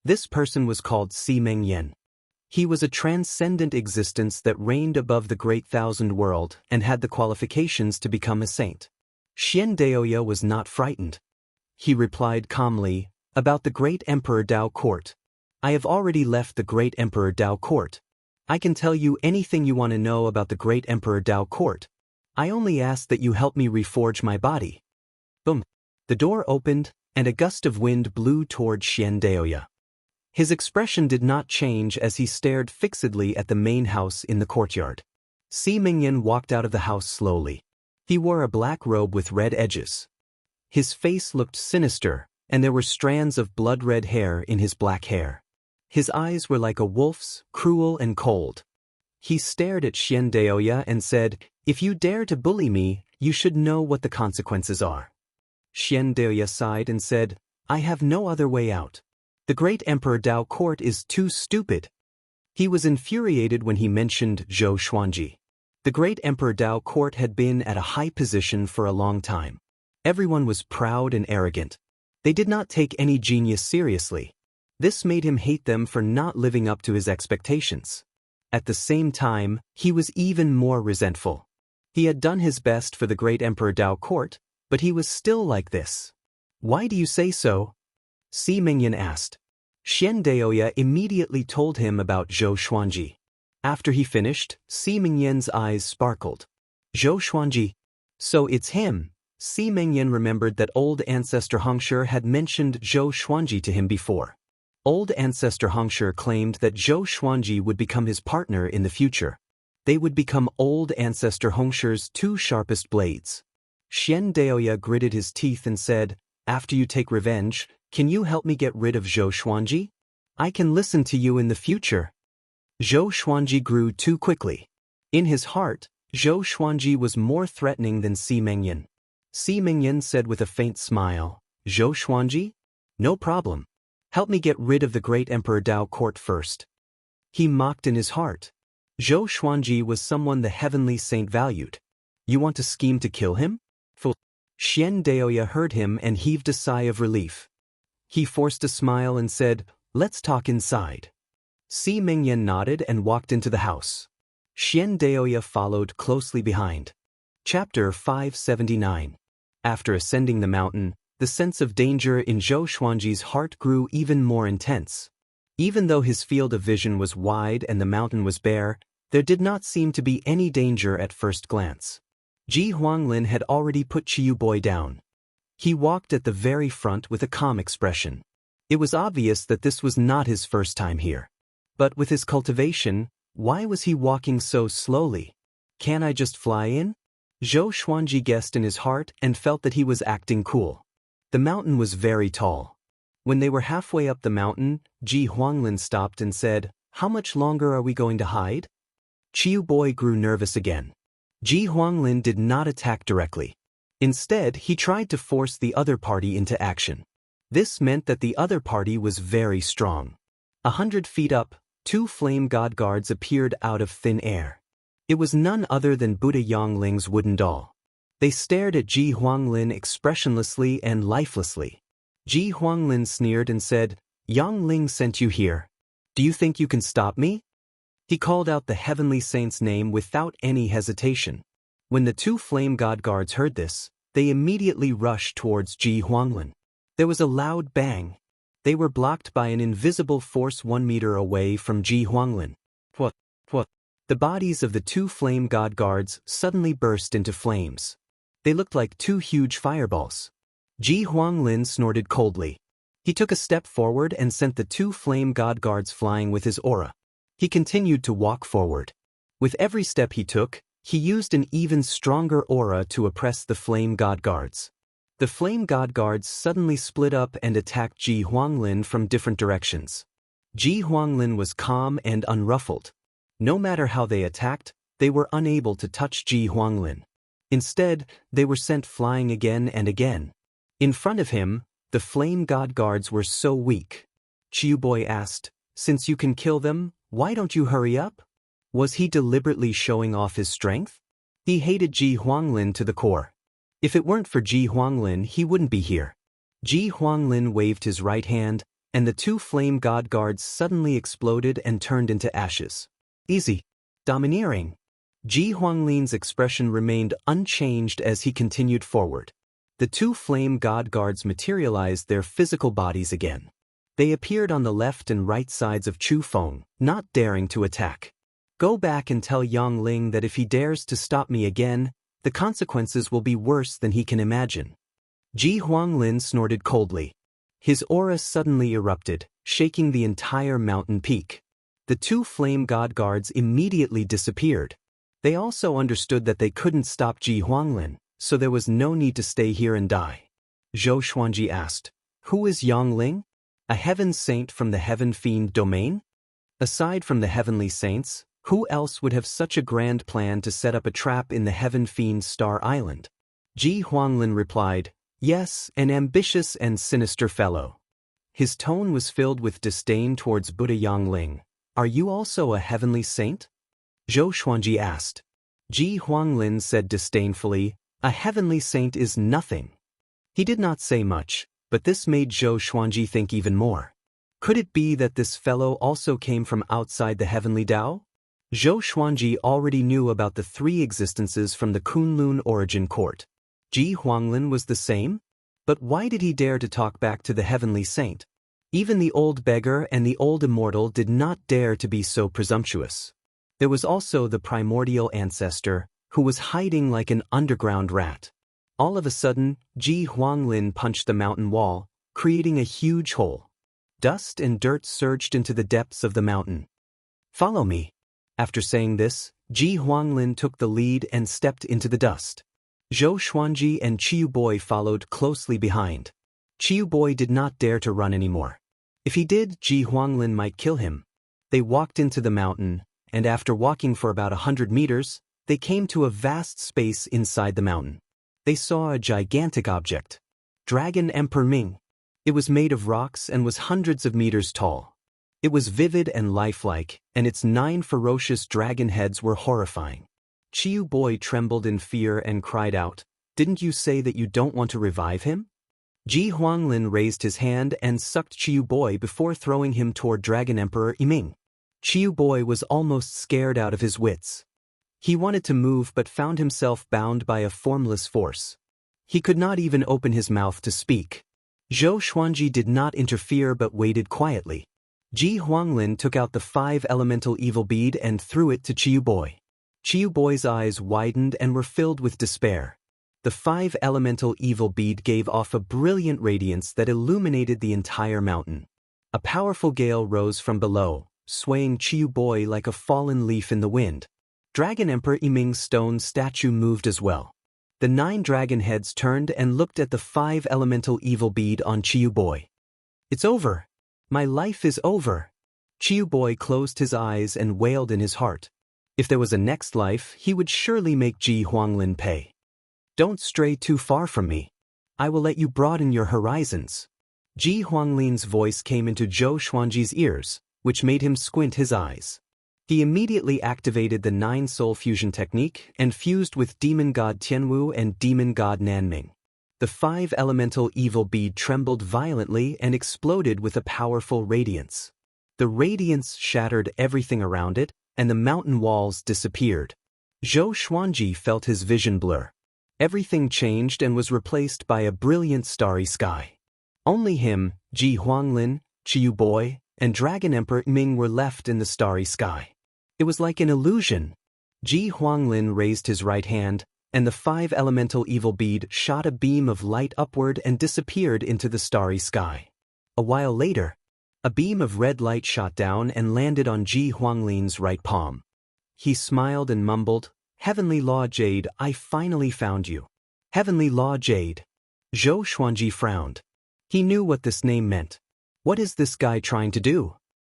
This person was called Si Mengyan. He was a transcendent existence that reigned above the great thousand world and had the qualifications to become a saint. Xianxia was not frightened. He replied calmly, About the great Emperor Dao Court. I have already left the great Emperor Dao Court. I can tell you anything you want to know about the great Emperor Dao Court. I only ask that you help me reforge my body. Boom. The door opened, and a gust of wind blew toward Xianxia. His expression did not change as he stared fixedly at the main house in the courtyard. Si Mingyan walked out of the house slowly. He wore a black robe with red edges. His face looked sinister, and there were strands of blood-red hair in his black hair. His eyes were like a wolf's, cruel and cold. He stared at Xianxia and said, "If you dare to bully me, you should know what the consequences are." Xianxia sighed and said, "I have no other way out. The great Emperor Dao Court is too stupid." He was infuriated when he mentioned Zhou Xuanji. The great Emperor Dao Court had been at a high position for a long time. Everyone was proud and arrogant. They did not take any genius seriously. This made him hate them for not living up to his expectations. At the same time, he was even more resentful. He had done his best for the great Emperor Dao Court, but he was still like this. "Why do you say so?" Si Mingyan asked. Xianxia immediately told him about Zhou Xuanji. After he finished, Si Mingyan's eyes sparkled. "Zhou Xuanji? So it's him." Si Mingyan remembered that old ancestor Hongshi had mentioned Zhou Xuanji to him before. Old ancestor Hongshi claimed that Zhou Xuanji would become his partner in the future. They would become old ancestor Hongshi's two sharpest blades. Xianxia gritted his teeth and said, "After you take revenge, can you help me get rid of Zhou Xuanji? I can listen to you in the future." Zhou Xuanji grew too quickly. In his heart, Zhou Xuanji was more threatening than Si Mingyan. Si Mingyan said with a faint smile, "Zhou Xuanji? No problem. Help me get rid of the great Emperor Dao Court first." He mocked in his heart. Zhou Xuanji was someone the heavenly saint valued. "You want to scheme to kill him?" Xianxia heard him and heaved a sigh of relief. He forced a smile and said, "Let's talk inside." Si Mingyan nodded and walked into the house. Xianxia followed closely behind. Chapter 579. After ascending the mountain, the sense of danger in Zhou Xuanji's heart grew even more intense. Even though his field of vision was wide and the mountain was bare, there did not seem to be any danger at first glance. Wang Lin had already put Chiu Boy down. He walked at the very front with a calm expression. It was obvious that this was not his first time here. But with his cultivation, why was he walking so slowly? "Can I just fly in?" Zhou Xuanji guessed in his heart and felt that he was acting cool. The mountain was very tall. When they were halfway up the mountain, Wang Lin stopped and said, "How much longer are we going to hide?" Chiu Boy grew nervous again. Wang Lin did not attack directly. Instead, he tried to force the other party into action. This meant that the other party was very strong. 100 feet up, two flame god guards appeared out of thin air. It was none other than Buddha Yangling's wooden doll. They stared at Wang Lin expressionlessly and lifelessly. Wang Lin sneered and said, "Yangling sent you here. Do you think you can stop me?" He called out the heavenly saint's name without any hesitation. When the two flame god guards heard this, they immediately rushed towards Wang Lin. There was a loud bang. They were blocked by an invisible force 1 meter away from Wang Lin. What? The bodies of the two flame god guards suddenly burst into flames. They looked like two huge fireballs. Wang Lin snorted coldly. He took a step forward and sent the two flame god guards flying with his aura. He continued to walk forward. With every step he took, he used an even stronger aura to oppress the flame god guards. The flame god guards suddenly split up and attacked Wang Lin from different directions. Wang Lin was calm and unruffled. No matter how they attacked, they were unable to touch Wang Lin. Instead, they were sent flying again and again. In front of him, the flame god guards were so weak. Chiu Boy asked, "Since you can kill them, why don't you hurry up?" Was he deliberately showing off his strength? He hated Wang Lin to the core. If it weren't for Wang Lin, he wouldn't be here. Wang Lin waved his right hand, and the two flame god guards suddenly exploded and turned into ashes. Easy. Domineering. Wang Lin's expression remained unchanged as he continued forward. The two flame god guards materialized their physical bodies again. They appeared on the left and right sides of Chu Feng, not daring to attack. Go back and tell Yang Ling that if he dares to stop me again, the consequences will be worse than he can imagine. Wang Lin snorted coldly. His aura suddenly erupted, shaking the entire mountain peak. The two flame god guards immediately disappeared. They also understood that they couldn't stop Wang Lin, so there was no need to stay here and die. Zhou Xuanji asked, "Who is Yang Ling? A heaven saint from the heaven fiend domain?" Aside from the heavenly saints, who else would have such a grand plan to set up a trap in the heaven fiend Star Island? Wang Lin replied, "Yes, an ambitious and sinister fellow." His tone was filled with disdain towards Buddha Yang Ling. "Are you also a heavenly saint?" Zhou Xuanji asked. Wang Lin said disdainfully, "A heavenly saint is nothing." He did not say much, but this made Zhou Xuanji think even more. Could it be that this fellow also came from outside the heavenly Dao? Zhou Xuanji already knew about the three existences from the Kunlun origin court. Wang Lin was the same? But why did he dare to talk back to the heavenly saint? Even the old beggar and the old immortal did not dare to be so presumptuous. There was also the primordial ancestor, who was hiding like an underground rat. All of a sudden, Wang Lin punched the mountain wall, creating a huge hole. Dust and dirt surged into the depths of the mountain. "Follow me." After saying this, Wang Lin took the lead and stepped into the dust. Zhou Xuanji and Chiu Boi followed closely behind. Chiu Boi did not dare to run anymore. If he did, Wang Lin might kill him. They walked into the mountain, and after walking for about 100 meters, they came to a vast space inside the mountain. They saw a gigantic object. Dragon Emperor Ming. It was made of rocks and was hundreds of meters tall. It was vivid and lifelike, and its 9 ferocious dragon heads were horrifying. Chiu Boi trembled in fear and cried out, "Didn't you say that you don't want to revive him?" Wang Lin raised his hand and sucked Chiu Boi before throwing him toward Dragon Emperor Yiming. Chiu Boi was almost scared out of his wits. He wanted to move but found himself bound by a formless force. He could not even open his mouth to speak. Zhou Xuanji did not interfere but waited quietly. Wang Lin took out the 5 elemental evil bead and threw it to Chiu Boi. Chiu Boi's eyes widened and were filled with despair. The 5 elemental evil bead gave off a brilliant radiance that illuminated the entire mountain. A powerful gale rose from below, swaying Chiu Boi like a fallen leaf in the wind. Dragon Emperor Yiming's stone statue moved as well. The 9 dragon heads turned and looked at the 5 elemental evil bead on Chiu Boi. "It's over. My life is over." Chiu Boi closed his eyes and wailed in his heart. If there was a next life, he would surely make Wang Lin pay. "Don't stray too far from me. I will let you broaden your horizons." Wang Lin's voice came into Zhou Xuanji's ears, which made him squint his eyes. He immediately activated the 9 soul fusion technique and fused with demon god Tianwu and demon god Nanming. The 5 elemental evil bead trembled violently and exploded with a powerful radiance. The radiance shattered everything around it, and the mountain walls disappeared. Zhou Xuanji felt his vision blur. Everything changed and was replaced by a brilliant starry sky. Only him, Wang Lin, Chiu Boi, and Dragon Emperor Ming were left in the starry sky. It was like an illusion. Wang Lin raised his right hand, and the 5 elemental evil bead shot a beam of light upward and disappeared into the starry sky. A while later, a beam of red light shot down and landed on Wang Lin's right palm. He smiled and mumbled, "Heavenly Law Jade, I finally found you." Heavenly Law Jade. Zhou Xuanji frowned. He knew what this name meant. What is this guy trying to do?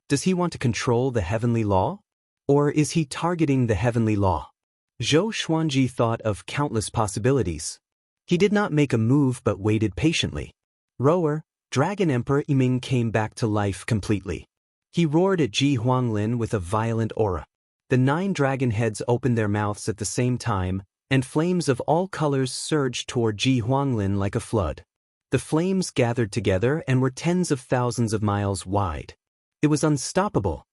Does he want to control the heavenly law? Or is he targeting the heavenly law? Zhou Xuanji thought of countless possibilities. He did not make a move but waited patiently. Roar, Dragon Emperor Yiming came back to life completely. He roared at Wang Lin with a violent aura. The 9 dragon heads opened their mouths at the same time, and flames of all colors surged toward Wang Lin like a flood. The flames gathered together and were tens of thousands of miles wide. It was unstoppable.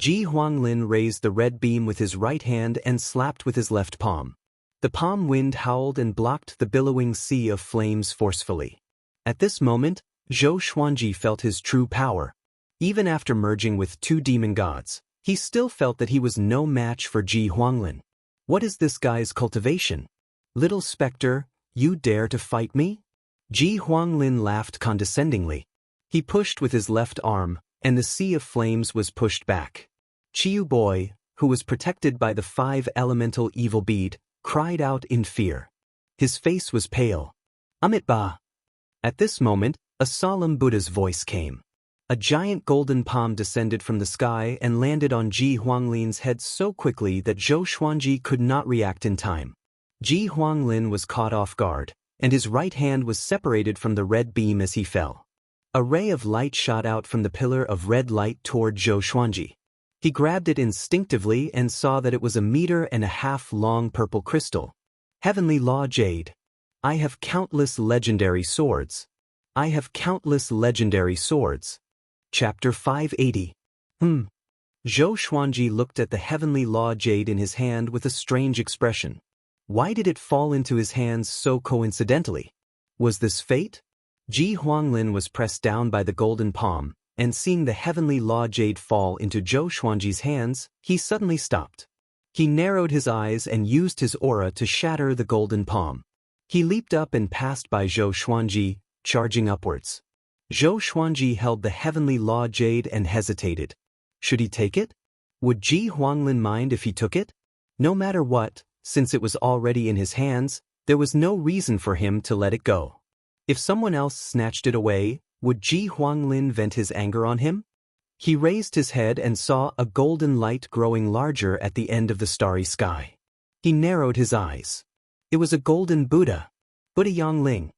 Wang Lin raised the red beam with his right hand and slapped with his left palm. The palm wind howled and blocked the billowing sea of flames forcefully. At this moment, Zhou Xuanji felt his true power. Even after merging with 2 demon gods, he still felt that he was no match for Wang Lin. What is this guy's cultivation? Little specter, you dare to fight me? Wang Lin laughed condescendingly. He pushed with his left arm, and the sea of flames was pushed back. Qiu Boy, who was protected by the 5 elemental evil bead, cried out in fear. His face was pale. Amitabha. At this moment, a solemn Buddha's voice came. A giant golden palm descended from the sky and landed on Wang Lin's head so quickly that Zhou Xuanji could not react in time. Wang Lin was caught off guard, and his right hand was separated from the red beam as he fell. A ray of light shot out from the pillar of red light toward Zhou Xuanji. He grabbed it instinctively and saw that it was 1.5 meters long purple crystal. Heavenly Law Jade. I have countless legendary swords. I have countless legendary swords. Chapter 580. Zhou Xuanji looked at the Heavenly Law Jade in his hand with a strange expression. Why did it fall into his hands so coincidentally? Was this fate? Wang Lin was pressed down by the golden palm, and seeing the Heavenly Law Jade fall into Zhou Xuanji's hands, he suddenly stopped. He narrowed his eyes and used his aura to shatter the golden palm. He leaped up and passed by Zhou Xuanji, charging upwards. Zhou Xuanji held the Heavenly Law Jade and hesitated. Should he take it? Would Wang Lin mind if he took it? No matter what, since it was already in his hands, there was no reason for him to let it go. If someone else snatched it away, would Wang Lin vent his anger on him? He raised his head and saw a golden light growing larger at the end of the starry sky. He narrowed his eyes. It was a golden Buddha. Buddha Yangling.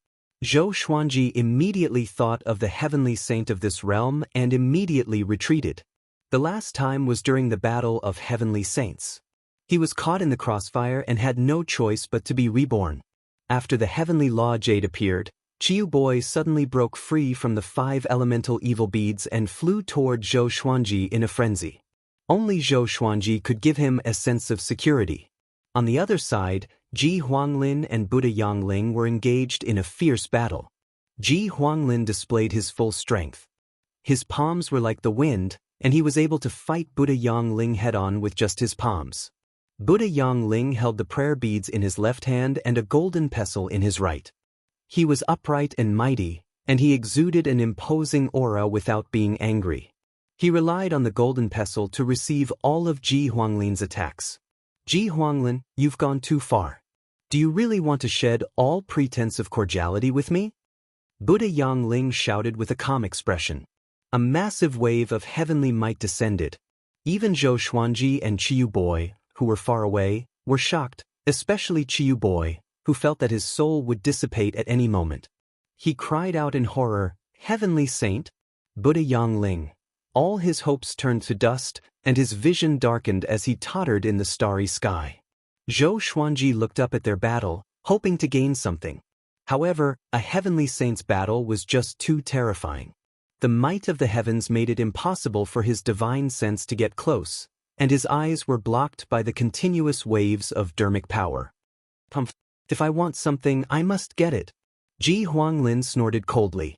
Zhou Xuanji immediately thought of the heavenly saint of this realm and immediately retreated. The last time was during the battle of heavenly saints. He was caught in the crossfire and had no choice but to be reborn. After the Heavenly Law Jade appeared, Qiu Boy suddenly broke free from the 5 elemental evil beads and flew toward Zhou Xuanji in a frenzy. Only Zhou Xuanji could give him a sense of security. On the other side, Wang Lin and Buddha Yangling were engaged in a fierce battle. Wang Lin displayed his full strength. His palms were like the wind, and he was able to fight Buddha Yangling head-on with just his palms. Buddha Yangling held the prayer beads in his left hand and a golden pestle in his right. He was upright and mighty, and he exuded an imposing aura without being angry. He relied on the golden pestle to receive all of Wang Lin's attacks. Wang Lin, you've gone too far. Do you really want to shed all pretense of cordiality with me? Buddha Yangling shouted with a calm expression. A massive wave of heavenly might descended. Even Zhou Xuanji and Qiu Boy, who were far away, were shocked, especially Qiu Boy, who felt that his soul would dissipate at any moment. He cried out in horror, Heavenly Saint? Buddha Yangling. All his hopes turned to dust, and his vision darkened as he tottered in the starry sky. Zhou Xuanji looked up at their battle, hoping to gain something. However, a heavenly saint's battle was just too terrifying. The might of the heavens made it impossible for his divine sense to get close, and his eyes were blocked by the continuous waves of dermic power. If I want something, I must get it. Wang Lin snorted coldly.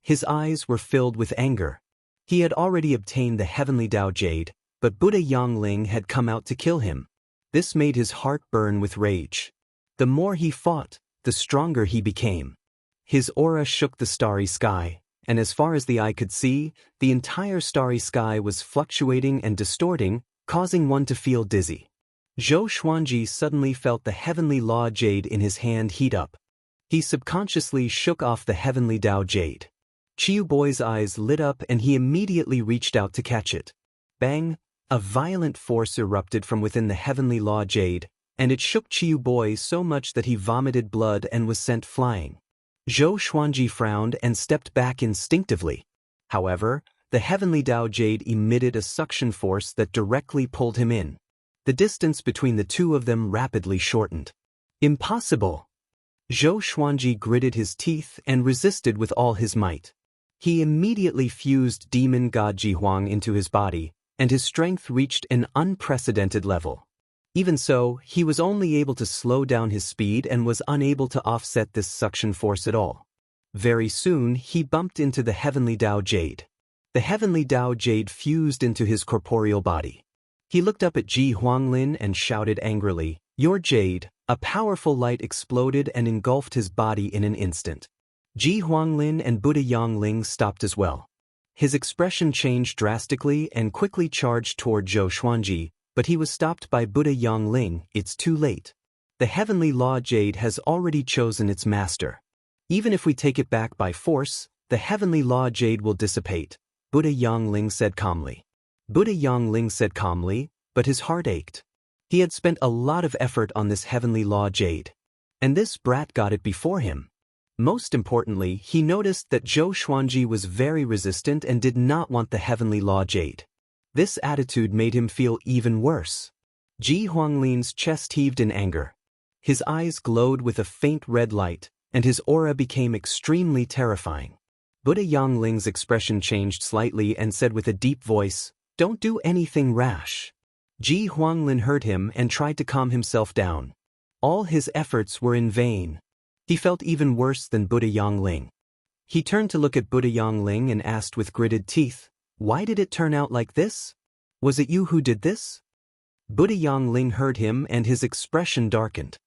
His eyes were filled with anger. He had already obtained the heavenly Dao Jade, but Buddha Yangling had come out to kill him. This made his heart burn with rage. The more he fought, the stronger he became. His aura shook the starry sky, and as far as the eye could see, the entire starry sky was fluctuating and distorting, causing one to feel dizzy. Zhou Xuanji suddenly felt the Heavenly Law Jade in his hand heat up. He subconsciously shook off the Heavenly Dao Jade. Qiu Boy's eyes lit up and he immediately reached out to catch it. Bang! A violent force erupted from within the Heavenly Law Jade, and it shook Qiu Boy so much that he vomited blood and was sent flying. Zhou Xuanji frowned and stepped back instinctively. However, the Heavenly Dao Jade emitted a suction force that directly pulled him in. The distance between the two of them rapidly shortened. Impossible! Zhou Xuanji gritted his teeth and resisted with all his might. He immediately fused Demon God Jihuang into his body, and his strength reached an unprecedented level. Even so, he was only able to slow down his speed and was unable to offset this suction force at all. Very soon, he bumped into the heavenly Dao Jade. The heavenly Dao Jade fused into his corporeal body. He looked up at Wang Lin and shouted angrily, "Your Jade!" A powerful light exploded and engulfed his body in an instant. Wang Lin and Buddha Yang Ling stopped as well. His expression changed drastically and quickly charged toward Zhou Xuanji, but he was stopped by Buddha Yang Ling. "It's too late. The heavenly law Jade has already chosen its master. Even if we take it back by force, the heavenly law Jade will dissipate," Buddha Yang Ling said calmly. Buddha Yang Ling said calmly, but his heart ached. He had spent a lot of effort on this heavenly law Jade. And this brat got it before him. Most importantly, he noticed that Zhou Xuanji was very resistant and did not want the heavenly law Jade. This attitude made him feel even worse. Wang Lin's chest heaved in anger. His eyes glowed with a faint red light, and his aura became extremely terrifying. Buddha Yang Ling's expression changed slightly and said with a deep voice, "Don't do anything rash." Wang Lin heard him and tried to calm himself down. All his efforts were in vain. He felt even worse than Buddha Yang Ling. He turned to look at Buddha Yang Ling and asked with gritted teeth, "Why did it turn out like this? Was it you who did this?" Buddha Yang Ling heard him and his expression darkened.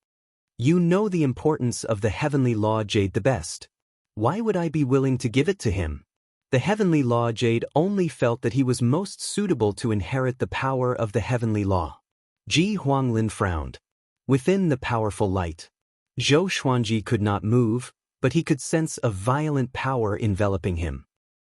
"You know the importance of the heavenly law Jade the best. Why would I be willing to give it to him?" The heavenly law Jade only felt that he was most suitable to inherit the power of the heavenly law. Wang Lin frowned. Within the powerful light, Zhou Xuanji could not move, but he could sense a violent power enveloping him.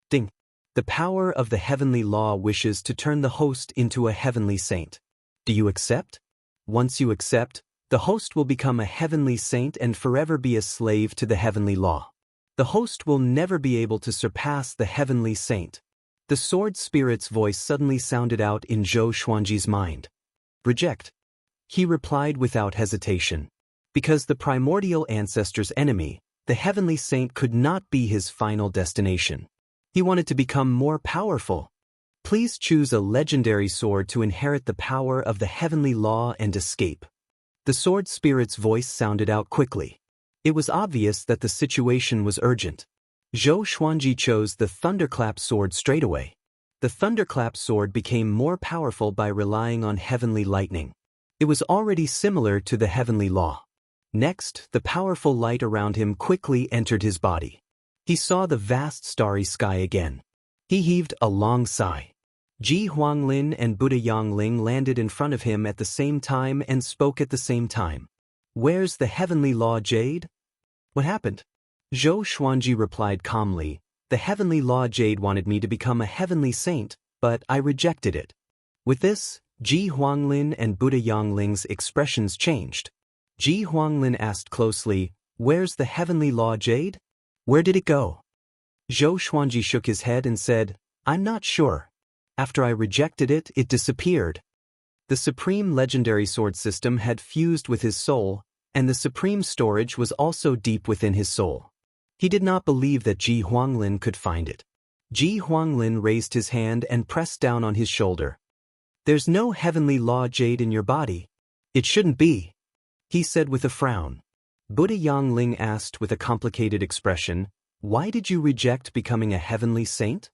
Ding! The power of the heavenly law wishes to turn the host into a heavenly saint. Do you accept? Once you accept, the host will become a heavenly saint and forever be a slave to the heavenly law. The host will never be able to surpass the heavenly saint. The sword spirit's voice suddenly sounded out in Zhou Xuanji's mind. "Reject," he replied without hesitation. Because the primordial ancestor's enemy, the heavenly saint, could not be his final destination. He wanted to become more powerful. Please choose a legendary sword to inherit the power of the heavenly law and escape. The sword spirit's voice sounded out quickly. It was obvious that the situation was urgent. Zhou Xuanji chose the thunderclap sword straight away. The thunderclap sword became more powerful by relying on heavenly lightning. It was already similar to the heavenly law. Next, the powerful light around him quickly entered his body. He saw the vast starry sky again. He heaved a long sigh. Wang Lin and Buddha Yang Ling landed in front of him at the same time and spoke at the same time. "Where's the heavenly law Jade?" "What happened?" Zhou Xuanji replied calmly, "The heavenly law Jade wanted me to become a heavenly saint, but I rejected it." With this, Wang Lin and Buddha Yang Ling's expressions changed. Wang Lin asked closely, "Where's the heavenly law Jade? Where did it go?" Zhou Xuanji shook his head and said, "I'm not sure. After I rejected it, it disappeared." The supreme legendary sword system had fused with his soul, and the supreme storage was also deep within his soul. He did not believe that Wang Lin could find it. Wang Lin raised his hand and pressed down on his shoulder. "There's no heavenly law Jade in your body. It shouldn't be," he said with a frown. Buddha Yang Ling asked with a complicated expression, "Why did you reject becoming a heavenly saint?"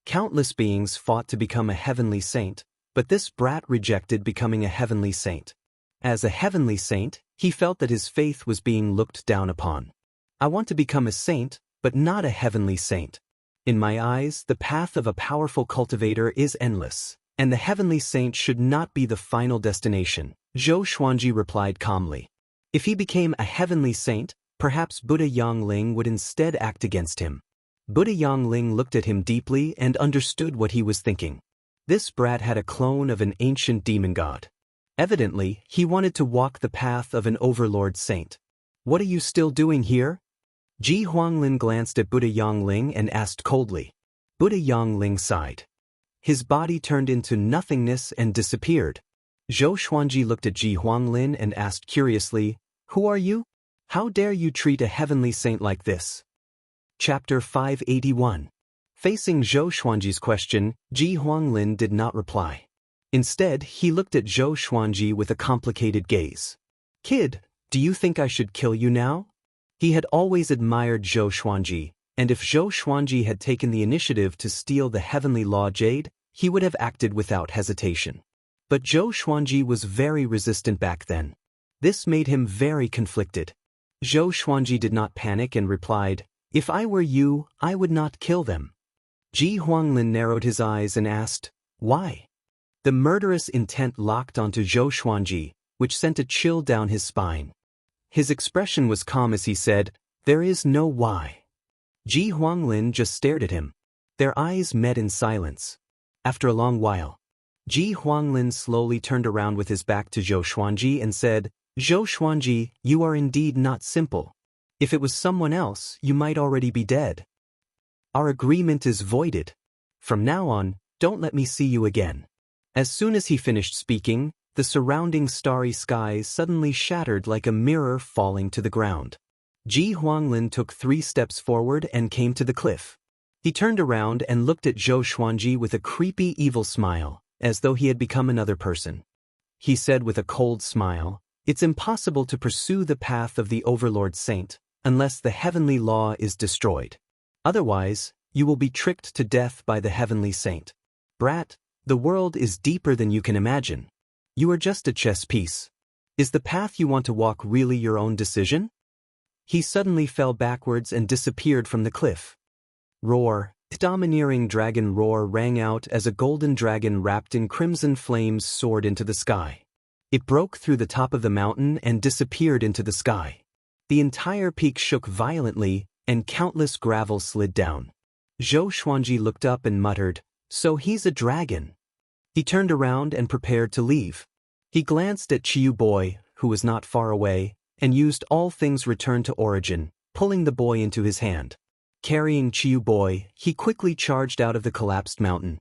Countless beings fought to become a heavenly saint, but this brat rejected becoming a heavenly saint. As a heavenly saint, he felt that his faith was being looked down upon. "I want to become a saint, but not a heavenly saint. In my eyes, the path of a powerful cultivator is endless, and the heavenly saint should not be the final destination," Zhou Xuanji replied calmly. If he became a heavenly saint, perhaps Buddha Yang Ling would instead act against him. Buddha Yang Ling looked at him deeply and understood what he was thinking. This brat had a clone of an ancient demon god. Evidently, he wanted to walk the path of an overlord saint. "What are you still doing here?" Wang Lin glanced at Buddha Yang Ling and asked coldly. Buddha Yang Ling sighed. His body turned into nothingness and disappeared. Zhou Xuanji looked at Wang Lin and asked curiously, "Who are you? How dare you treat a heavenly saint like this?" Chapter 581. Facing Zhou Xuanji's question, Wang Lin did not reply. Instead, he looked at Zhou Xuanji with a complicated gaze. "Kid, do you think I should kill you now?" He had always admired Zhou Xuanji, and if Zhou Xuanji had taken the initiative to steal the heavenly law jade, he would have acted without hesitation. But Zhou Xuanji was very resistant back then. This made him very conflicted. Zhou Xuanji did not panic and replied, "If I were you, I would not kill them." Wang Lin narrowed his eyes and asked, "Why?" The murderous intent locked onto Zhou Xuanji, which sent a chill down his spine. His expression was calm as he said, "There is no why." Wang Lin just stared at him. Their eyes met in silence. After a long while, Wang Lin slowly turned around with his back to Zhou Xuanji and said, "Zhou Xuanji, you are indeed not simple. If it was someone else, you might already be dead. Our agreement is voided. From now on, don't let me see you again." As soon as he finished speaking, the surrounding starry sky suddenly shattered like a mirror falling to the ground. Wang Lin took 3 steps forward and came to the cliff. He turned around and looked at Zhou Xuanji with a creepy evil smile, as though he had become another person. He said with a cold smile, "It's impossible to pursue the path of the Overlord Saint, unless the heavenly law is destroyed. Otherwise, you will be tricked to death by the heavenly saint. Brat, the world is deeper than you can imagine. You are just a chess piece. Is the path you want to walk really your own decision?" He suddenly fell backwards and disappeared from the cliff. Roar! The domineering dragon roar rang out as a golden dragon wrapped in crimson flames soared into the sky. It broke through the top of the mountain and disappeared into the sky. The entire peak shook violently, and countless gravel slid down. Zhou Xuanji looked up and muttered, "So he's a dragon." He turned around and prepared to leave. He glanced at Chiu Boy, who was not far away, and used all things return to origin, pulling the boy into his hand. Carrying Chiu Boy, he quickly charged out of the collapsed mountain.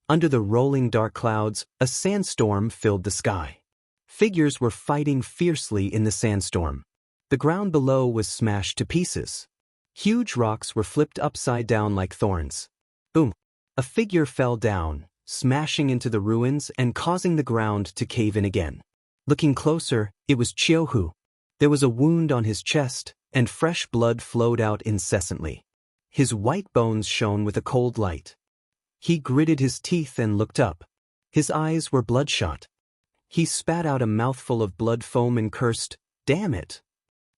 Under the rolling dark clouds, a sandstorm filled the sky. Figures were fighting fiercely in the sandstorm. The ground below was smashed to pieces. Huge rocks were flipped upside down like thorns. Boom! A figure fell down, smashing into the ruins and causing the ground to cave in again. Looking closer, it was Qiuhu. There was a wound on his chest, and fresh blood flowed out incessantly. His white bones shone with a cold light. He gritted his teeth and looked up. His eyes were bloodshot. He spat out a mouthful of blood foam and cursed, "Damn it!"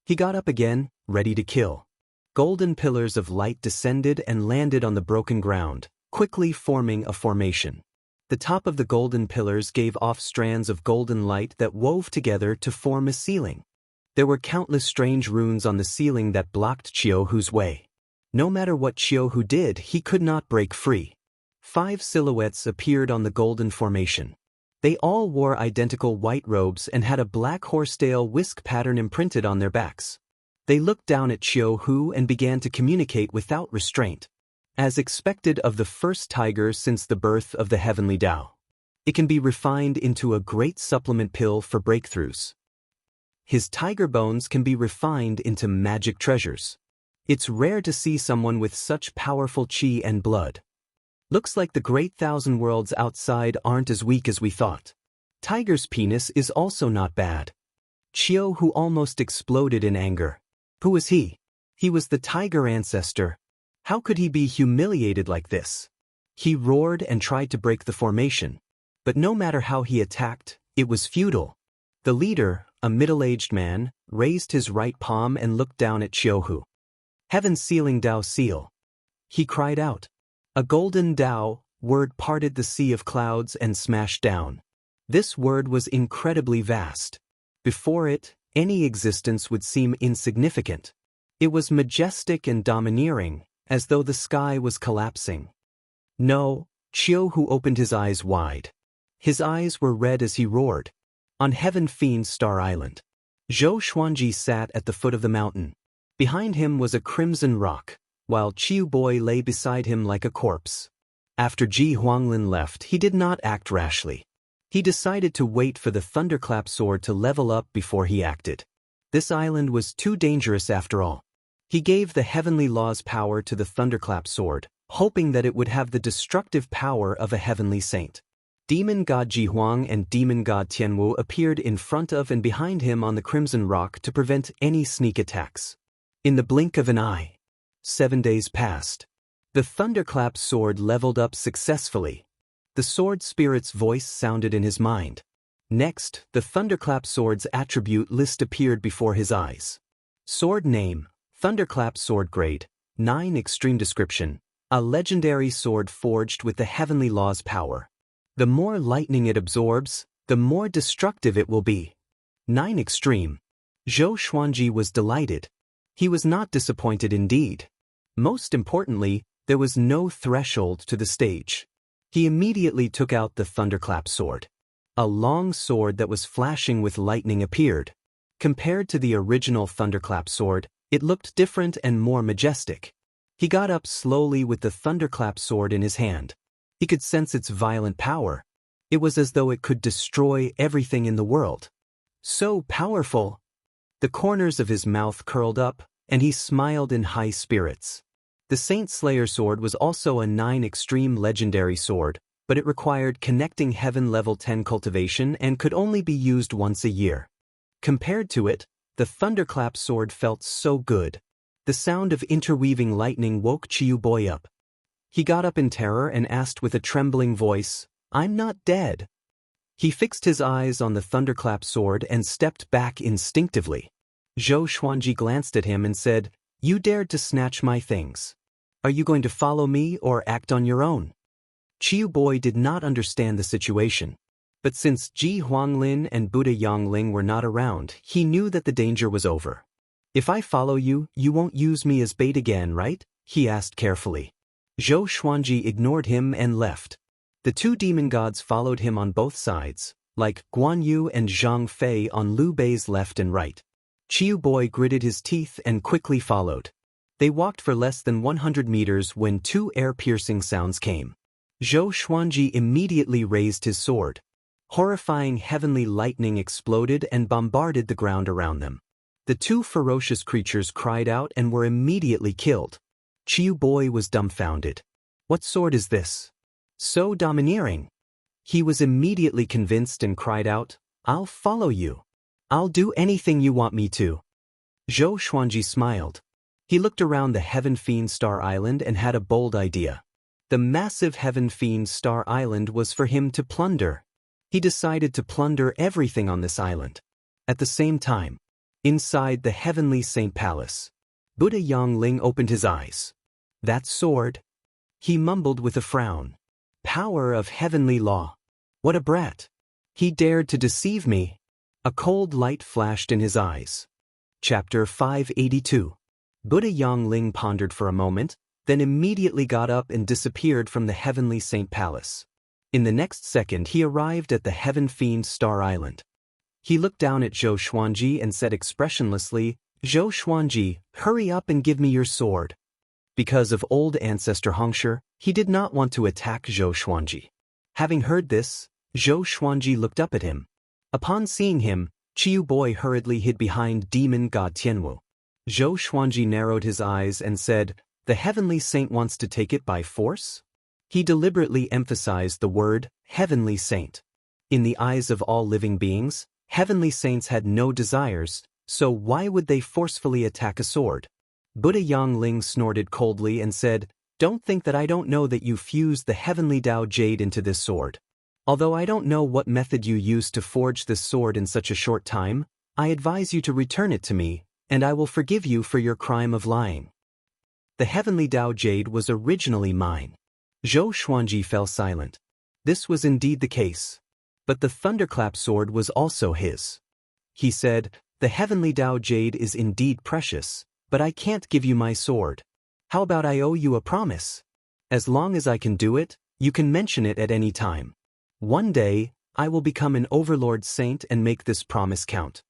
He got up again, ready to kill. Golden pillars of light descended and landed on the broken ground, quickly forming a formation. The top of the golden pillars gave off strands of golden light that wove together to form a ceiling. There were countless strange runes on the ceiling that blocked Qiuhu's way. No matter what Qiuhu did, he could not break free. 5 silhouettes appeared on the golden formation. They all wore identical white robes and had a black horsetail whisk pattern imprinted on their backs. They looked down at Qiuhu and began to communicate without restraint. As expected of the first tiger since the birth of the heavenly Tao, it can be refined into a great supplement pill for breakthroughs. His tiger bones can be refined into magic treasures. It's rare to see someone with such powerful qi and blood. Looks like the great thousand worlds outside aren't as weak as we thought. Tiger's penis is also not bad. Qiuhu almost exploded in anger. Who was he? He was the tiger ancestor. How could he be humiliated like this? He roared and tried to break the formation. But no matter how he attacked, it was futile. The leader, a middle-aged man, raised his right palm and looked down at Qiuhu. "Heaven sealing Tao seal." He cried out. A golden Tao word parted the sea of clouds and smashed down. This word was incredibly vast. Before it, any existence would seem insignificant. It was majestic and domineering, as though the sky was collapsing. No, Qiuhu opened his eyes wide. His eyes were red as he roared. On Heaven Fiend Star Island, Zhou Xuanji sat at the foot of the mountain. Behind him was a crimson rock, while Chiu Boy lay beside him like a corpse. After Wang Lin left, he did not act rashly. He decided to wait for the thunderclap sword to level up before he acted. This island was too dangerous after all. He gave the heavenly law's power to the thunderclap sword, hoping that it would have the destructive power of a heavenly saint. Demon God Jihuang and Demon God Tianwu appeared in front of and behind him on the Crimson Rock to prevent any sneak attacks. In the blink of an eye, 7 days passed. The Thunderclap sword leveled up successfully. The sword spirit's voice sounded in his mind. Next, the Thunderclap sword's attribute list appeared before his eyes. Sword name, Thunderclap sword grade, 9 extreme description, a legendary sword forged with the heavenly law's power. The more lightning it absorbs, the more destructive it will be. 9 extreme. Zhou Xuanji was delighted. He was not disappointed indeed. Most importantly, there was no threshold to the stage. He immediately took out the Thunderclap sword. A long sword that was flashing with lightning appeared. Compared to the original Thunderclap sword, it looked different and more majestic. He got up slowly with the Thunderclap sword in his hand. He could sense its violent power. It was as though it could destroy everything in the world. So powerful! The corners of his mouth curled up, and he smiled in high spirits. The Saint Slayer sword was also a 9 extreme legendary sword, but it required connecting heaven level 10 cultivation and could only be used once a year. Compared to it, the Thunderclap sword felt so good. The sound of interweaving lightning woke Chiu Boy up. He got up in terror and asked with a trembling voice, "I'm not dead." He fixed his eyes on the Thunderclap sword and stepped back instinctively. Zhou Xuanji glanced at him and said, "You dared to snatch my things. Are you going to follow me or act on your own?" Chiu Boy did not understand the situation. But since Wang Lin and Buddha Yang Ling were not around, he knew that the danger was over. "If I follow you, you won't use me as bait again, right?" he asked carefully. Zhou Xuanji ignored him and left. The 2 demon gods followed him on both sides, like Guan Yu and Zhang Fei on Liu Bei's left and right. Chiu Boy gritted his teeth and quickly followed. They walked for less than 100 meters when 2 air-piercing sounds came. Zhou Xuanji immediately raised his sword. Horrifying heavenly lightning exploded and bombarded the ground around them. The 2 ferocious creatures cried out and were immediately killed. Chiu Boy was dumbfounded. What sword is this? So domineering. He was immediately convinced and cried out, "I'll follow you. I'll do anything you want me to." Zhou Xuanji smiled. He looked around the Heaven Fiend Star Island and had a bold idea. The massive Heaven Fiend Star Island was for him to plunder. He decided to plunder everything on this island. At the same time, inside the Heavenly Saint Palace, Buddha Yang Ling opened his eyes. "That sword?" he mumbled with a frown. "Power of heavenly law. What a brat. He dared to deceive me." A cold light flashed in his eyes. Chapter 582. Buddha Yang Ling pondered for a moment, then immediately got up and disappeared from the Heavenly Saint Palace. In the next second he arrived at the Heaven Fiend Star Island. He looked down at Zhou Xuanji and said expressionlessly, "Zhou Xuanji, hurry up and give me your sword." Because of old ancestor Hongshi, he did not want to attack Zhou Xuanji. Having heard this, Zhou Xuanji looked up at him. Upon seeing him, Chiu Boy hurriedly hid behind demon god Tianwu. Zhou Xuanji narrowed his eyes and said, "The heavenly saint wants to take it by force?" He deliberately emphasized the word, heavenly saint. In the eyes of all living beings, heavenly saints had no desires, so why would they forcefully attack a sword? Buddha Yang Ling snorted coldly and said, "Don't think that I don't know that you fused the heavenly Dao jade into this sword. Although I don't know what method you used to forge this sword in such a short time, I advise you to return it to me, and I will forgive you for your crime of lying. The heavenly Dao jade was originally mine." Zhou Xuanji fell silent. This was indeed the case. But the Thunderclap sword was also his. He said, "The heavenly Dao jade is indeed precious, but I can't give you my sword. How about I owe you a promise? As long as I can do it, you can mention it at any time. One day, I will become an overlord saint and make this promise count."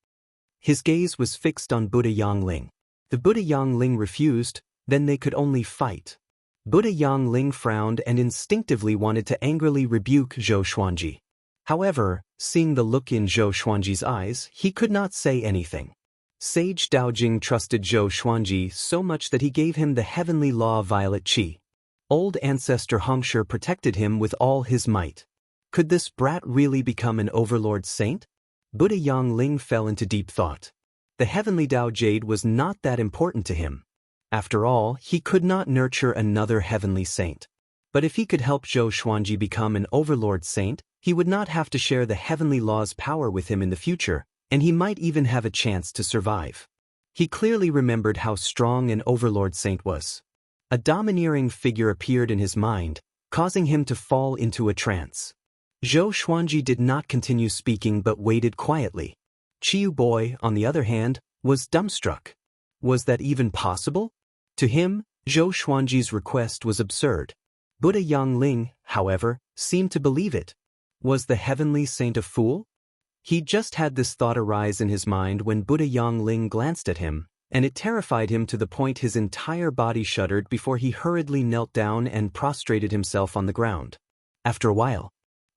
His gaze was fixed on Buddha Yang Ling. The Buddha Yang Ling refused, then they could only fight. Buddha Yang Ling frowned and instinctively wanted to angrily rebuke Zhou Xuanji. However, seeing the look in Zhou Xuanji's eyes, he could not say anything. Sage Daojing trusted Zhou Xuanji so much that he gave him the heavenly law violet qi. Old ancestor Hongshi protected him with all his might. Could this brat really become an overlord saint? Buddha Yang Ling fell into deep thought. The heavenly Tao Jade was not that important to him. After all, he could not nurture another heavenly saint. But if he could help Zhou Xuanji become an overlord saint, he would not have to share the heavenly law's power with him in the future, and he might even have a chance to survive. He clearly remembered how strong an overlord saint was. A domineering figure appeared in his mind, causing him to fall into a trance. Zhou Xuanji did not continue speaking but waited quietly. Chiu Boy, on the other hand, was dumbstruck. Was that even possible? To him, Zhou Xuanji's request was absurd. Buddha Yang Ling, however, seemed to believe it. Was the heavenly saint a fool? He just had this thought arise in his mind when Buddha Yang Ling glanced at him, and it terrified him to the point his entire body shuddered before he hurriedly knelt down and prostrated himself on the ground. After a while,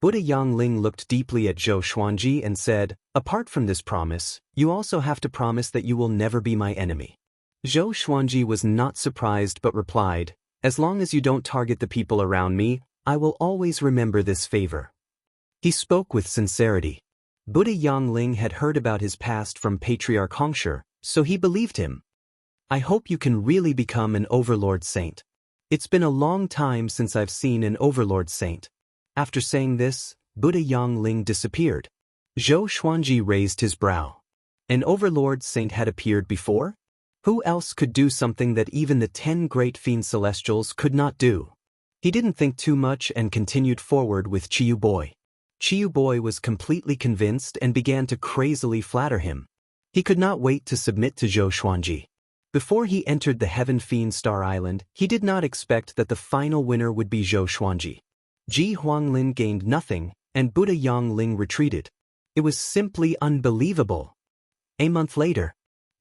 Buddha Yang Ling looked deeply at Zhou Xuanji and said, "Apart from this promise, you also have to promise that you will never be my enemy." Zhou Xuanji was not surprised but replied, "As long as you don't target the people around me, I will always remember this favor." He spoke with sincerity. Buddha Yang Ling had heard about his past from Patriarch Hongshi, so he believed him. "I hope you can really become an overlord saint. It's been a long time since I've seen an overlord saint." After saying this, Buddha Yang Ling disappeared. Zhou Xuanji raised his brow. An overlord saint had appeared before? Who else could do something that even the 10 great fiend celestials could not do? He didn't think too much and continued forward with Chiu Boy. Chiu Boy was completely convinced and began to crazily flatter him. He could not wait to submit to Zhou Xuanji. Before he entered the Heaven Fiend Star Island, he did not expect that the final winner would be Zhou Xuanji. Wang Lin gained nothing, and Buddha Yang Ling retreated. It was simply unbelievable. A month later,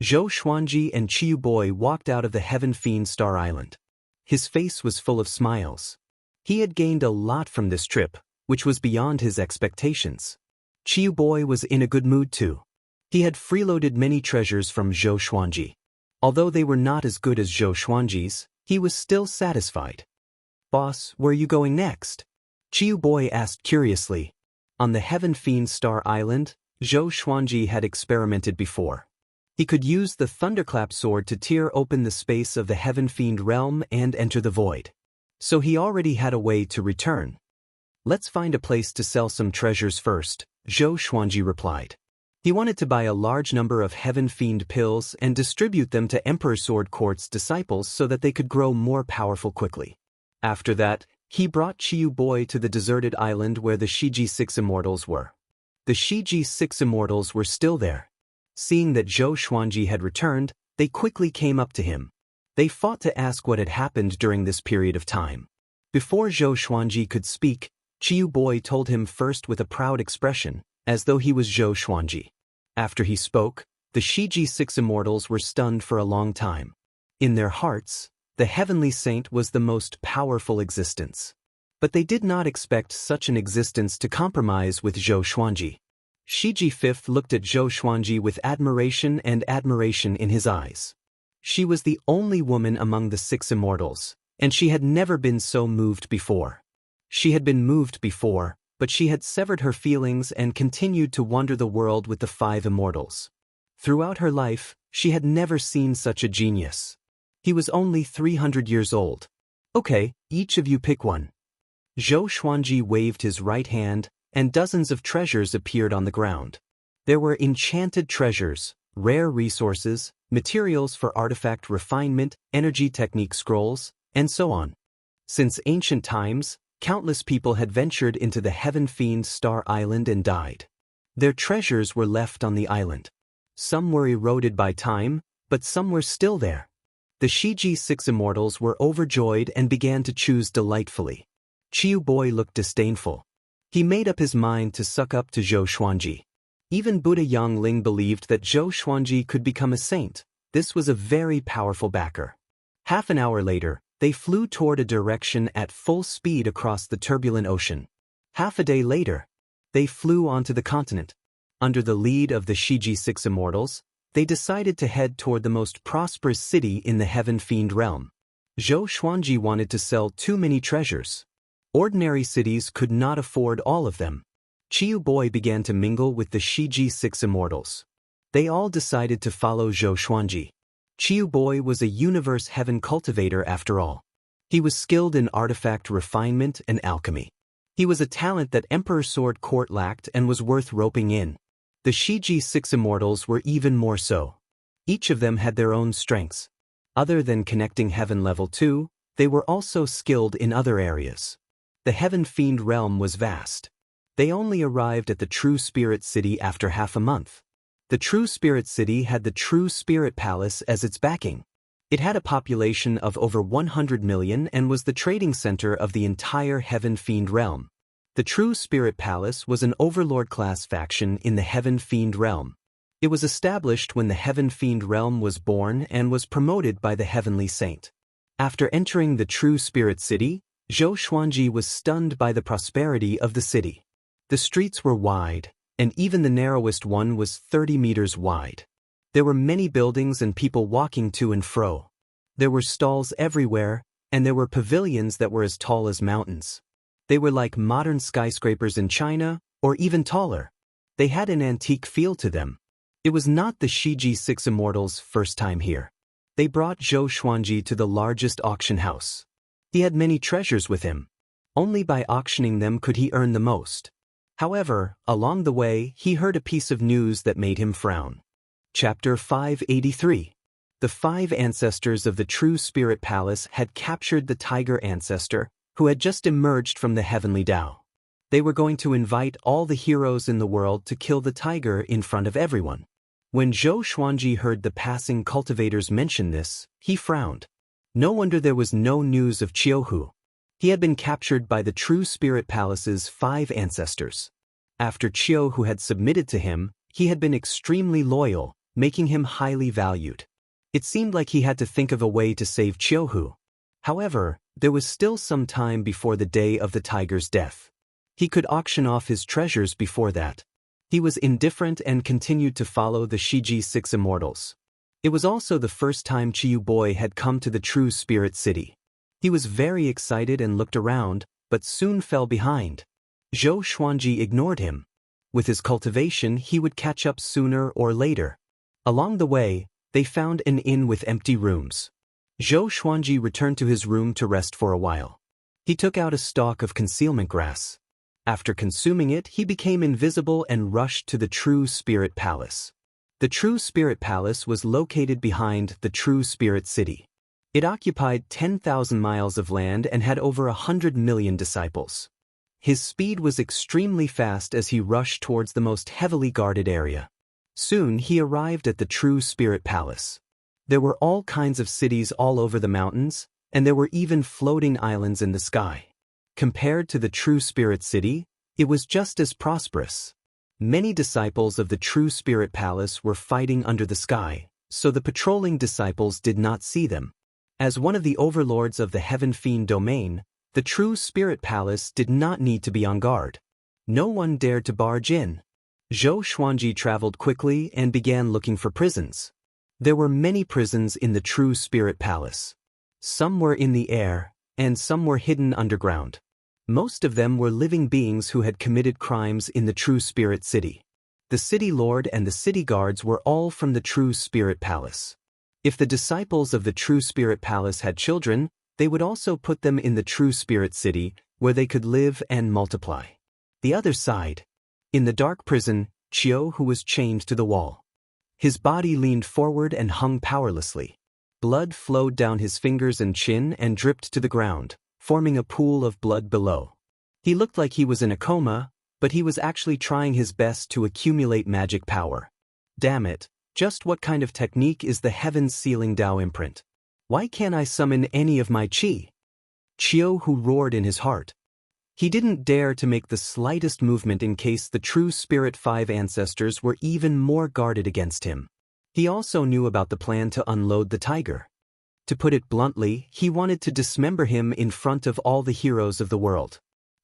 Zhou Xuanji and Chiu Boy walked out of the Heaven Fiend Star Island. His face was full of smiles. He had gained a lot from this trip, which was beyond his expectations. Chiu Boy was in a good mood too. He had freeloaded many treasures from Zhou Xuanji. Although they were not as good as Zhou Xuanji's, he was still satisfied. "Boss, where are you going next?" Chiu Boy asked curiously. On the Heaven Fiend Star Island, Zhou Xuanji had experimented before. He could use the Thunderclap sword to tear open the space of the Heaven Fiend realm and enter the void. So he already had a way to return. "Let's find a place to sell some treasures first," Zhou Xuanji replied. He wanted to buy a large number of Heaven Fiend pills and distribute them to Emperor Sword Court's disciples so that they could grow more powerful quickly. After that, he brought Chiu Boy to the deserted island where the Shiji 6 Immortals were. The Shiji 6 Immortals were still there. Seeing that Zhou Xuanji had returned, they quickly came up to him. They fought to ask what had happened during this period of time. Before Zhou Xuanji could speak, Chiu Boy told him first with a proud expression, as though he was Zhou Xuanji. After he spoke, the Shiji 6 Immortals were stunned for a long time. In their hearts, the heavenly saint was the most powerful existence. But they did not expect such an existence to compromise with Zhou Xuanji. Shiji 5th looked at Zhou Xuanji with admiration in his eyes. She was the only woman among the 6 Immortals, and she had never been so moved before. She had been moved before, but she had severed her feelings and continued to wander the world with the 5 Immortals. Throughout her life, she had never seen such a genius. He was only 300 years old. "Okay, each of you pick one." Zhou Xuanji waved his right hand, and dozens of treasures appeared on the ground. There were enchanted treasures, rare resources, materials for artifact refinement, energy technique scrolls, and so on. Since ancient times, countless people had ventured into the Heaven Fiend Star Island and died. Their treasures were left on the island. Some were eroded by time, but some were still there. The Shiji 6 Immortals were overjoyed and began to choose delightfully. Chiu Boy looked disdainful. He made up his mind to suck up to Zhou Xuanji. Even Buddha Yang Ling believed that Zhou Xuanji could become a saint. This was a very powerful backer. Half an hour later, they flew toward a direction at full speed across the turbulent ocean. Half a day later, they flew onto the continent. Under the lead of the Shiji 6 Immortals, they decided to head toward the most prosperous city in the Heaven Fiend realm. Zhou Xuanji wanted to sell too many treasures. Ordinary cities could not afford all of them. Chiu Boy began to mingle with the Shiji 6 immortals. They all decided to follow Zhou Xuanji. Chiu Boy was a universe heaven cultivator after all. He was skilled in artifact refinement and alchemy. He was a talent that Emperor Sword Court lacked and was worth roping in. The Shiji 6 immortals were even more so. Each of them had their own strengths. Other than connecting Heaven Level 2, they were also skilled in other areas. The Heaven Fiend realm was vast. They only arrived at the True Spirit City after half a month. The True Spirit City had the True Spirit Palace as its backing. It had a population of over 100 million and was the trading center of the entire Heaven Fiend realm. The True Spirit Palace was an overlord-class faction in the Heaven Fiend realm. It was established when the Heaven Fiend realm was born and was promoted by the Heavenly Saint. After entering the True Spirit City, Zhou Xuanji was stunned by the prosperity of the city. The streets were wide, and even the narrowest one was 30 meters wide. There were many buildings and people walking to and fro. There were stalls everywhere, and there were pavilions that were as tall as mountains. They were like modern skyscrapers in China, or even taller. They had an antique feel to them. It was not the Shiji 6 immortals' first time here. They brought Zhou Xuanji to the largest auction house. He had many treasures with him. Only by auctioning them could he earn the most. However, along the way, he heard a piece of news that made him frown. Chapter 583. The 5 ancestors of the True Spirit Palace had captured the tiger ancestor, who had just emerged from the heavenly Tao. They were going to invite all the heroes in the world to kill the tiger in front of everyone. When Zhou Xuanji heard the passing cultivators mention this, he frowned. No wonder there was no news of Qiuhu. He had been captured by the True Spirit Palace's 5 ancestors. After Qiuhu had submitted to him, he had been extremely loyal, making him highly valued. It seemed like he had to think of a way to save Qiuhu. However, there was still some time before the day of the tiger's death. He could auction off his treasures before that. He was indifferent and continued to follow the Shiji 6 immortals. It was also the first time Chiu Boy had come to the True Spirit City. He was very excited and looked around, but soon fell behind. Zhou Xuanji ignored him. With his cultivation, he would catch up sooner or later. Along the way, they found an inn with empty rooms. Zhou Xuanji returned to his room to rest for a while. He took out a stalk of concealment grass. After consuming it, he became invisible and rushed to the True Spirit Palace. The True Spirit Palace was located behind the True Spirit City. It occupied 10,000 miles of land and had over 100 million disciples. His speed was extremely fast as he rushed towards the most heavily guarded area. Soon he arrived at the True Spirit Palace. There were all kinds of cities all over the mountains, and there were even floating islands in the sky. Compared to the True Spirit City, it was just as prosperous. Many disciples of the True Spirit Palace were fighting under the sky, so the patrolling disciples did not see them. As one of the overlords of the Heaven Fiend domain, the True Spirit Palace did not need to be on guard. No one dared to barge in. Zhou Xuanji traveled quickly and began looking for prisons. There were many prisons in the True Spirit Palace. Some were in the air, and some were hidden underground. Most of them were living beings who had committed crimes in the True Spirit City. The city lord and the city guards were all from the True Spirit Palace. If the disciples of the True Spirit Palace had children, they would also put them in the True Spirit City, where they could live and multiply. The other side. In the dark prison, Qiuhu was chained to the wall. His body leaned forward and hung powerlessly. Blood flowed down his fingers and chin and dripped to the ground, forming a pool of blood below. He looked like he was in a coma, but he was actually trying his best to accumulate magic power. Damn it, just what kind of technique is the Heaven's Sealing Tao imprint? Why can't I summon any of my qi? Qiuhu roared in his heart. He didn't dare to make the slightest movement in case the True Spirit 5 ancestors were even more guarded against him. He also knew about the plan to unload the tiger. To put it bluntly, he wanted to dismember him in front of all the heroes of the world.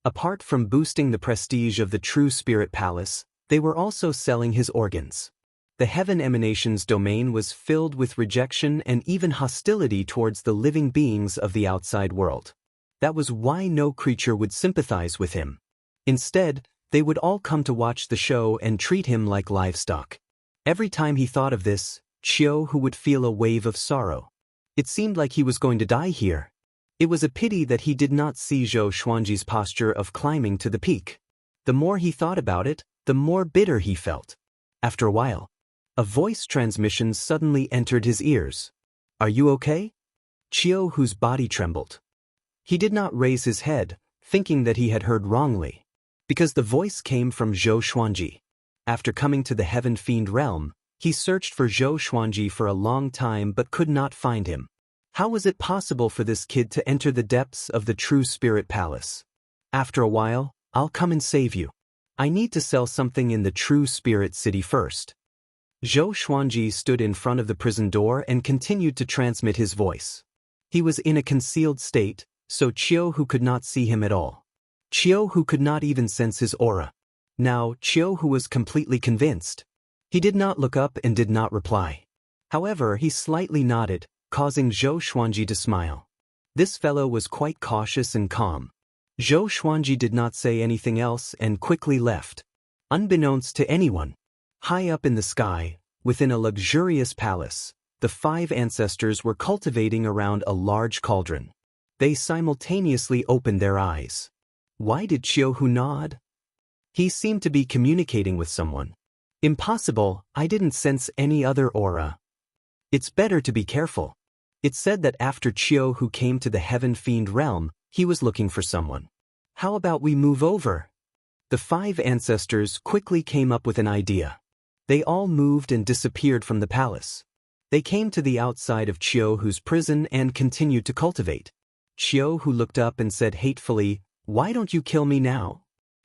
Apart from boosting the prestige of the True Spirit Palace, they were also selling his organs. The Heaven Emanations domain was filled with rejection and even hostility towards the living beings of the outside world. That was why no creature would sympathize with him. Instead, they would all come to watch the show and treat him like livestock. Every time he thought of this, Qiu would feel a wave of sorrow. It seemed like he was going to die here. It was a pity that he did not see Zhou Xuanji's posture of climbing to the peak. The more he thought about it, the more bitter he felt. After a while, a voice transmission suddenly entered his ears. "Are you okay?" Qiu's body trembled. He did not raise his head, thinking that he had heard wrongly, because the voice came from Zhou Xuanji. After coming to the Heaven Fiend realm, he searched for Zhou Xuanji for a long time but could not find him. How was it possible for this kid to enter the depths of the True Spirit Palace? "After a while, I'll come and save you. I need to sell something in the True Spirit City first." Zhou Xuanji stood in front of the prison door and continued to transmit his voice. He was in a concealed state, so Qiu could not see him at all. Qiu could not even sense his aura. Now Qiu was completely convinced. He did not look up and did not reply. However, he slightly nodded, causing Zhou Xuanji to smile. This fellow was quite cautious and calm. Zhou Xuanji did not say anything else and quickly left. Unbeknownst to anyone, high up in the sky, within a luxurious palace, the 5 ancestors were cultivating around a large cauldron. They simultaneously opened their eyes. Why did Qiu nod? He seemed to be communicating with someone. "Impossible, I didn't sense any other aura." It's better to be careful. It said that after Qiu came to the Heaven Fiend realm, he was looking for someone. "How about we move over?" The 5 ancestors quickly came up with an idea. They all moved and disappeared from the palace. They came to the outside of Qiu's prison and continued to cultivate. Qiu looked up and said hatefully, "Why don't you kill me now?"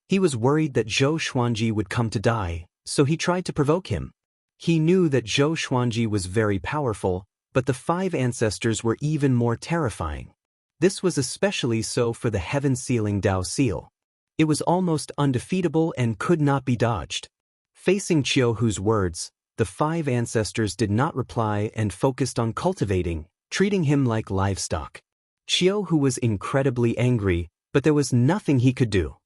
He was worried that Zhou Xuanji would come to die, so he tried to provoke him. He knew that Zhou Xuanji was very powerful, but the 5 ancestors were even more terrifying. This was especially so for the heaven-sealing Dao seal. It was almost undefeatable and could not be dodged. Facing Qiu's words, the 5 ancestors did not reply and focused on cultivating, treating him like livestock. Qiu was incredibly angry, but there was nothing he could do.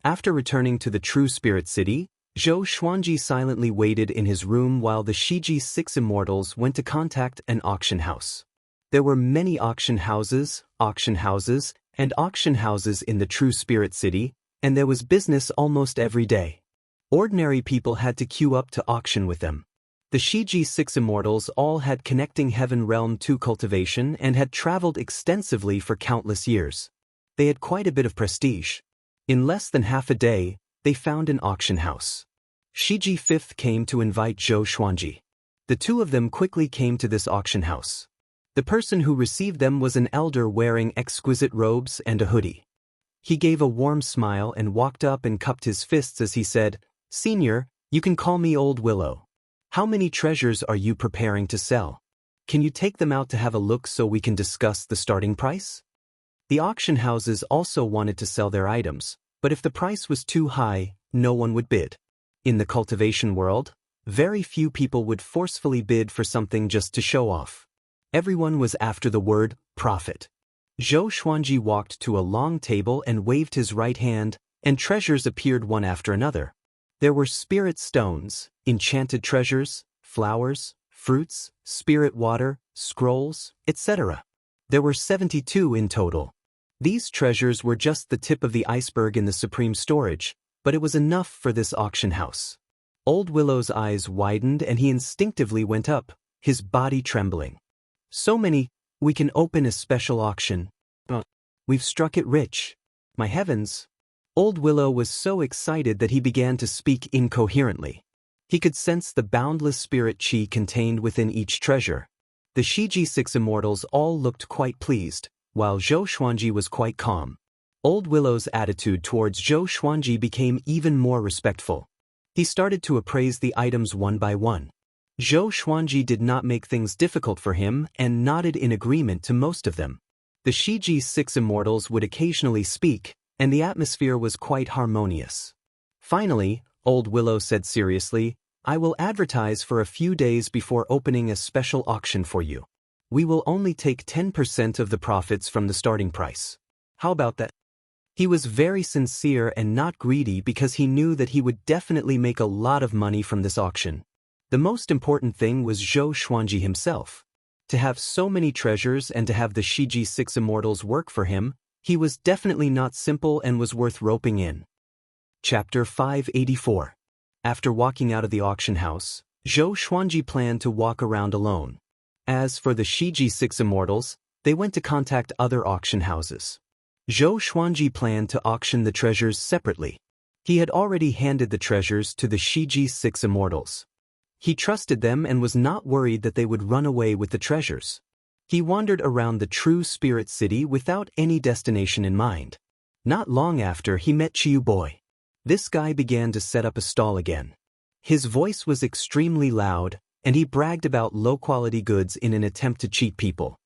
After returning to the True Spirit City, Zhou Xuanji silently waited in his room while the Shiji 6 immortals went to contact an auction house. There were many auction houses, and auction houses in the True Spirit City, and there was business almost every day. Ordinary people had to queue up to auction with them. The Shiji 6 immortals all had connecting heaven realm to cultivation and had traveled extensively for countless years. They had quite a bit of prestige. In less than half a day, they found an auction house. Shiji 5th came to invite Zhou Xuanji. The 2 of them quickly came to this auction house. The person who received them was an elder wearing exquisite robes and a hoodie. He gave a warm smile and walked up and cupped his fists as he said, "Senior, you can call me Old Willow. How many treasures are you preparing to sell? Can you take them out to have a look so we can discuss the starting price?" The auction houses also wanted to sell their items, but if the price was too high, no one would bid. In the cultivation world, very few people would forcefully bid for something just to show off. Everyone was after the word profit. Zhou Xuanji walked to a long table and waved his right hand, and treasures appeared one after another. There were spirit stones, enchanted treasures, flowers, fruits, spirit water, scrolls, etc. There were 72 in total. These treasures were just the tip of the iceberg in the supreme storage, but it was enough for this auction house. Old Willow's eyes widened and he instinctively went up, his body trembling. "So many, we can open a special auction. We've struck it rich. My heavens." Old Willow was so excited that he began to speak incoherently. He could sense the boundless spirit chi contained within each treasure. The Shiji 6 immortals all looked quite pleased, while Zhou Xuanji was quite calm. Old Willow's attitude towards Zhou Xuanji became even more respectful. He started to appraise the items one by one. Zhou Xuanji did not make things difficult for him and nodded in agreement to most of them. The Shiji 6 immortals would occasionally speak, and the atmosphere was quite harmonious. Finally, Old Willow said seriously, "I will advertise for a few days before opening a special auction for you. We will only take 10% of the profits from the starting price. How about that? He was very sincere and not greedy because he knew that he would definitely make a lot of money from this auction. The most important thing was Zhou Xuanji himself. To have so many treasures and to have the Shiji 6 immortals work for him, he was definitely not simple and was worth roping in. Chapter 584. After walking out of the auction house, Zhou Xuanji planned to walk around alone. As for the Shiji 6 immortals, they went to contact other auction houses. Zhou Xuanji planned to auction the treasures separately. He had already handed the treasures to the Shiji 6 immortals. He trusted them and was not worried that they would run away with the treasures. He wandered around the true spirit city without any destination in mind. Not long after, he met Chiu Boy. This guy began to set up a stall again. His voice was extremely loud, and he bragged about low-quality goods in an attempt to cheat people.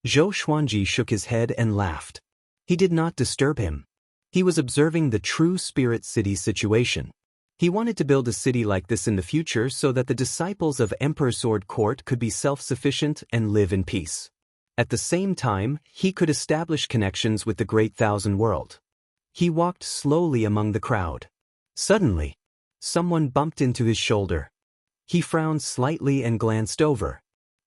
Zhou Xuanji shook his head and laughed. He did not disturb him. He was observing the true spirit city situation. He wanted to build a city like this in the future so that the disciples of Emperor Sword Court could be self-sufficient and live in peace. At the same time, he could establish connections with the Great Thousand World. He walked slowly among the crowd. Suddenly, someone bumped into his shoulder. He frowned slightly and glanced over.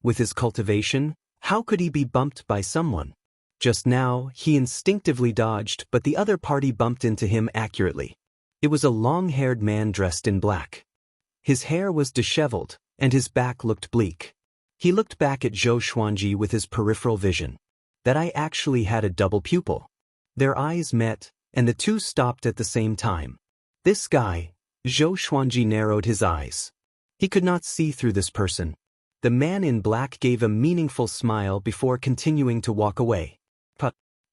With his cultivation, how could he be bumped by someone? Just now, he instinctively dodged, but the other party bumped into him accurately. It was a long-haired man dressed in black. His hair was disheveled, and his back looked bleak. He looked back at Zhou Xuanji with his peripheral vision. That eye actually had a double pupil. Their eyes met, and the two stopped at the same time. This guy, Zhou Xuanji narrowed his eyes. He could not see through this person. The man in black gave a meaningful smile before continuing to walk away.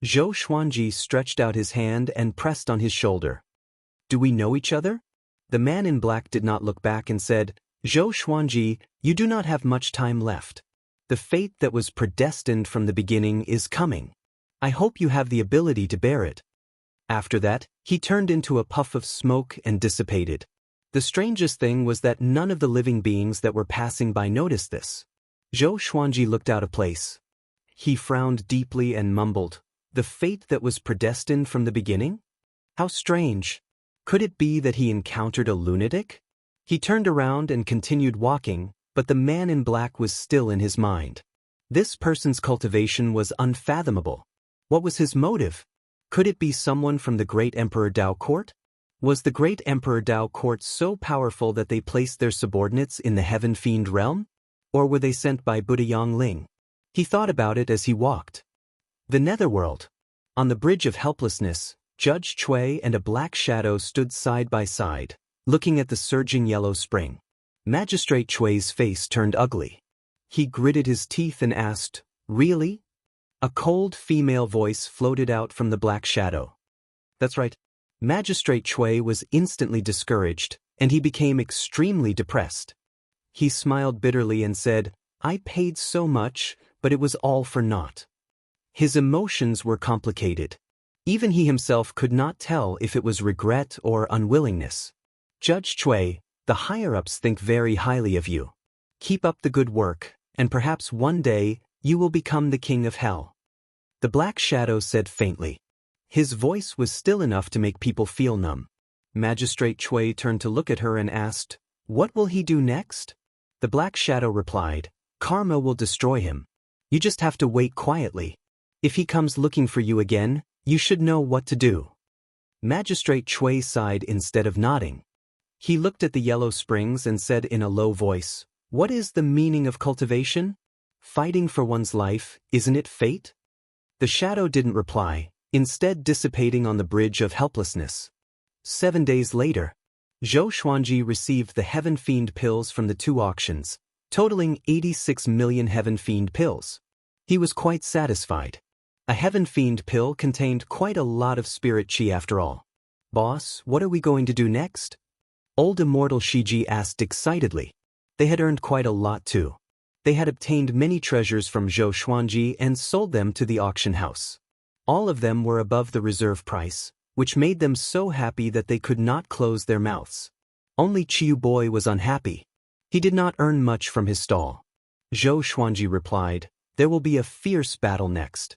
Zhou Xuanji stretched out his hand and pressed on his shoulder. Do we know each other? The man in black did not look back and said, Zhou Xuanji, you do not have much time left. The fate that was predestined from the beginning is coming. I hope you have the ability to bear it. After that, he turned into a puff of smoke and dissipated. The strangest thing was that none of the living beings that were passing by noticed this. Zhou Xuanji looked out of place. He frowned deeply and mumbled, the fate that was predestined from the beginning? How strange. Could it be that he encountered a lunatic? He turned around and continued walking, but the man in black was still in his mind. This person's cultivation was unfathomable. What was his motive? Could it be someone from the great Emperor Dao Court? Was the great Emperor Dao Court so powerful that they placed their subordinates in the Heaven Fiend realm? Or were they sent by Buddha Yang Ling? He thought about it as he walked. The Netherworld. On the Bridge of Helplessness, Judge Chui and a black shadow stood side by side, looking at the surging yellow spring. Magistrate Chui's face turned ugly. He gritted his teeth and asked, Really? A cold female voice floated out from the black shadow. That's right. Magistrate Chui was instantly discouraged, and he became extremely depressed. He smiled bitterly and said, I paid so much, but it was all for naught. His emotions were complicated. Even he himself could not tell if it was regret or unwillingness. Judge Chui, the higher-ups think very highly of you. Keep up the good work, and perhaps one day you will become the king of hell. The black shadow said faintly. His voice was still enough to make people feel numb. Magistrate Chui turned to look at her and asked, What will he do next? The black shadow replied, Karma will destroy him. You just have to wait quietly. If he comes looking for you again, you should know what to do. Magistrate Chui sighed instead of nodding. He looked at the yellow springs and said in a low voice, What is the meaning of cultivation? Fighting for one's life, isn't it fate? The shadow didn't reply, instead dissipating on the Bridge of Helplessness. 7 days later, Zhou Xuanji received the Heaven Fiend pills from the 2 auctions, totaling 86 million Heaven Fiend pills. He was quite satisfied. A Heaven Fiend pill contained quite a lot of spirit chi after all. Boss, what are we going to do next? Old Immortal Shiji asked excitedly. They had earned quite a lot too. They had obtained many treasures from Zhou Xuanji and sold them to the auction house. All of them were above the reserve price, which made them so happy that they could not close their mouths. Only Chiu Boy was unhappy. He did not earn much from his stall. Zhou Xuanji replied, There will be a fierce battle next.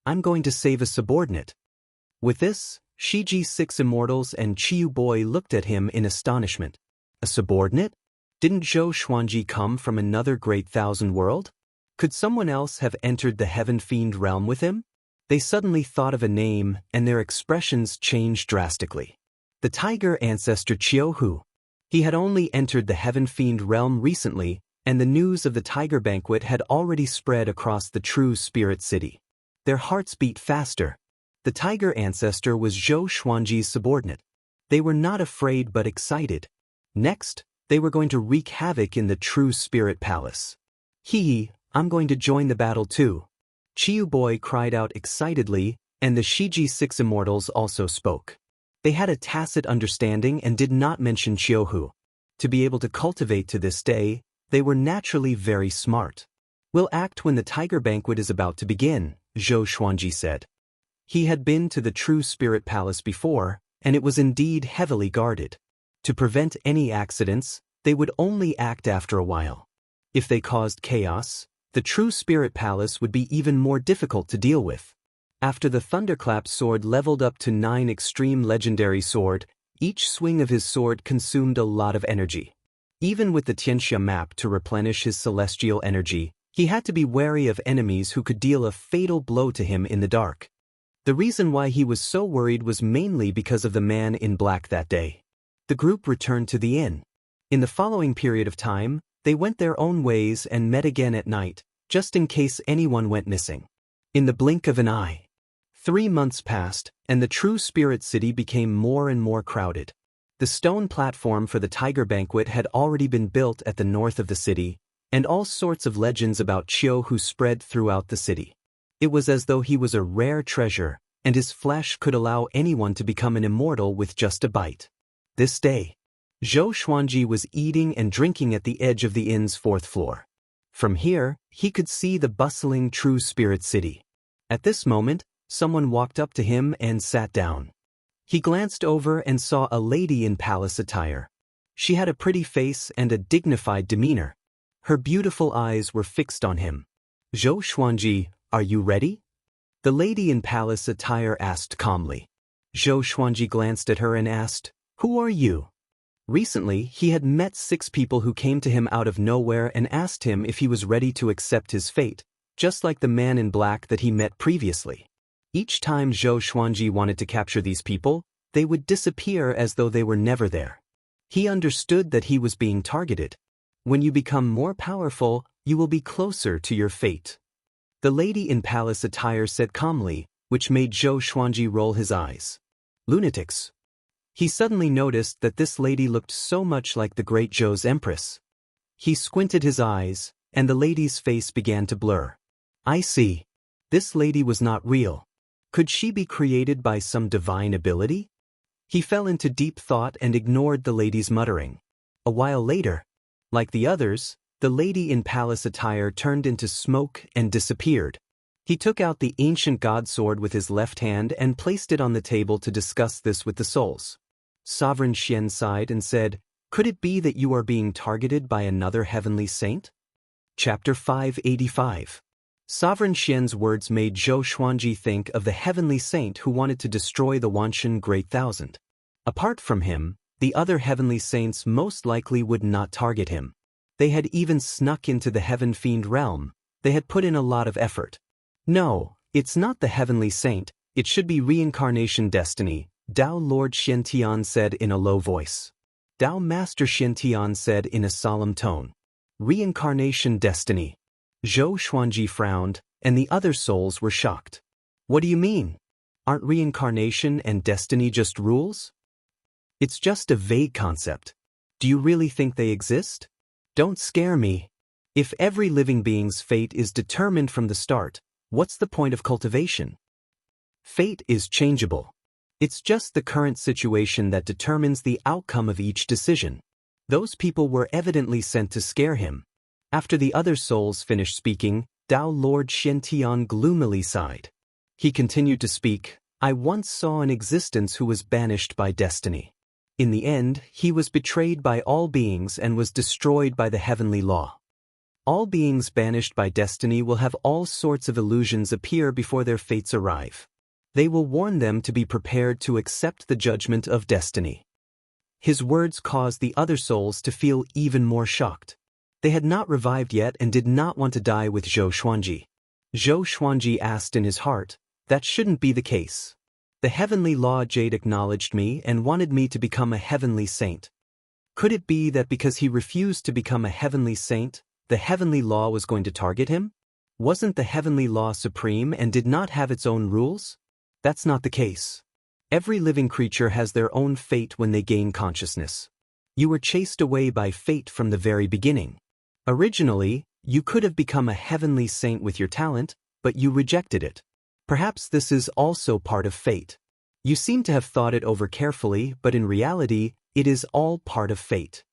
I'm going to save a subordinate. With this, Shiji 6 immortals and Chiyu boy looked at him in astonishment. A subordinate? Didn't Zhou Xuanji come from another great thousand world? Could someone else have entered the heaven fiend realm with him? They suddenly thought of a name, and their expressions changed drastically. The tiger ancestor Qiuhu. He had only entered the heaven fiend realm recently, and the news of the tiger banquet had already spread across the true spirit city. Their hearts beat faster. The tiger ancestor was Zhou Xuanji's subordinate. They were not afraid but excited. Next, they were going to wreak havoc in the true spirit palace. I'm going to join the battle too. Chiyu boy cried out excitedly, and the Shiji 6 immortals also spoke. They had a tacit understanding and did not mention Qiuhu. To be able to cultivate to this day, they were naturally very smart. We'll act when the tiger banquet is about to begin, Zhou Xuanji said. He had been to the true spirit palace before, and it was indeed heavily guarded. To prevent any accidents, they would only act after a while. If they caused chaos, the true spirit palace would be even more difficult to deal with. After the thunderclap sword leveled up to 9 extreme legendary sword, each swing of his sword consumed a lot of energy. Even with the Xianxia map to replenish his celestial energy, he had to be wary of enemies who could deal a fatal blow to him in the dark. The reason why he was so worried was mainly because of the man in black that day. The group returned to the inn. In the following period of time, they went their own ways and met again at night, just in case anyone went missing. In the blink of an eye, 3 months passed, and the true spirit city became more and more crowded. The stone platform for the tiger banquet had already been built at the north of the city, and all sorts of legends about Qiuhu spread throughout the city. It was as though he was a rare treasure, and his flesh could allow anyone to become an immortal with just a bite. This day, Zhou Xuanji was eating and drinking at the edge of the inn's 4th floor. From here, he could see the bustling true spirit city. At this moment, someone walked up to him and sat down. He glanced over and saw a lady in palace attire. She had a pretty face and a dignified demeanor. Her beautiful eyes were fixed on him. Zhou Xuanji, are you ready? The lady in palace attire asked calmly. Zhou Xuanji glanced at her and asked, Who are you? Recently, he had met 6 people who came to him out of nowhere and asked him if he was ready to accept his fate, just like the man in black that he met previously. Each time Zhou Xuanji wanted to capture these people, they would disappear as though they were never there. He understood that he was being targeted. When you become more powerful, you will be closer to your fate. The lady in palace attire said calmly, which made Zhou Xuanji roll his eyes. Lunatics. He suddenly noticed that this lady looked so much like the great Zhou's empress. He squinted his eyes, and the lady's face began to blur. I see. This lady was not real. Could she be created by some divine ability? He fell into deep thought and ignored the lady's muttering. A while later, like the others, the lady in palace attire turned into smoke and disappeared. He took out the ancient god sword with his left hand and placed it on the table to discuss this with the souls. Sovereign Xian sighed and said, Could it be that you are being targeted by another heavenly saint? Chapter 585. Sovereign Xian's words made Zhou Xuanji think of the heavenly saint who wanted to destroy the Wanshan Great Thousand. Apart from him, the other heavenly saints most likely would not target him. They had even snuck into the heaven fiend realm. They had put in a lot of effort. No, it's not the heavenly saint, it should be reincarnation destiny, Dao Lord Xiantian said in a low voice. Dao Master Xiantian said in a solemn tone. Reincarnation destiny. Zhou Xuanji frowned, and the other souls were shocked. What do you mean? Aren't reincarnation and destiny just rules? It's just a vague concept. Do you really think they exist? Don't scare me. If every living being's fate is determined from the start, what's the point of cultivation? Fate is changeable. It's just the current situation that determines the outcome of each decision. Those people were evidently sent to scare him. After the other souls finished speaking, Dao Lord Xiantian gloomily sighed. He continued to speak, I once saw an existence who was banished by destiny. In the end, he was betrayed by all beings and was destroyed by the heavenly law. All beings banished by destiny will have all sorts of illusions appear before their fates arrive. They will warn them to be prepared to accept the judgment of destiny. His words caused the other souls to feel even more shocked. They had not revived yet and did not want to die with Zhou Xuanji. Zhou Xuanji asked in his heart, "That shouldn't be the case. The heavenly law Jade acknowledged me and wanted me to become a heavenly saint. Could it be that because he refused to become a heavenly saint, the heavenly law was going to target him? Wasn't the heavenly law supreme and did not have its own rules? That's not the case. Every living creature has their own fate when they gain consciousness. You were chased away by fate from the very beginning. Originally, you could have become a heavenly saint with your talent, but you rejected it. Perhaps this is also part of fate. You seem to have thought it over carefully, but in reality, it is all part of fate."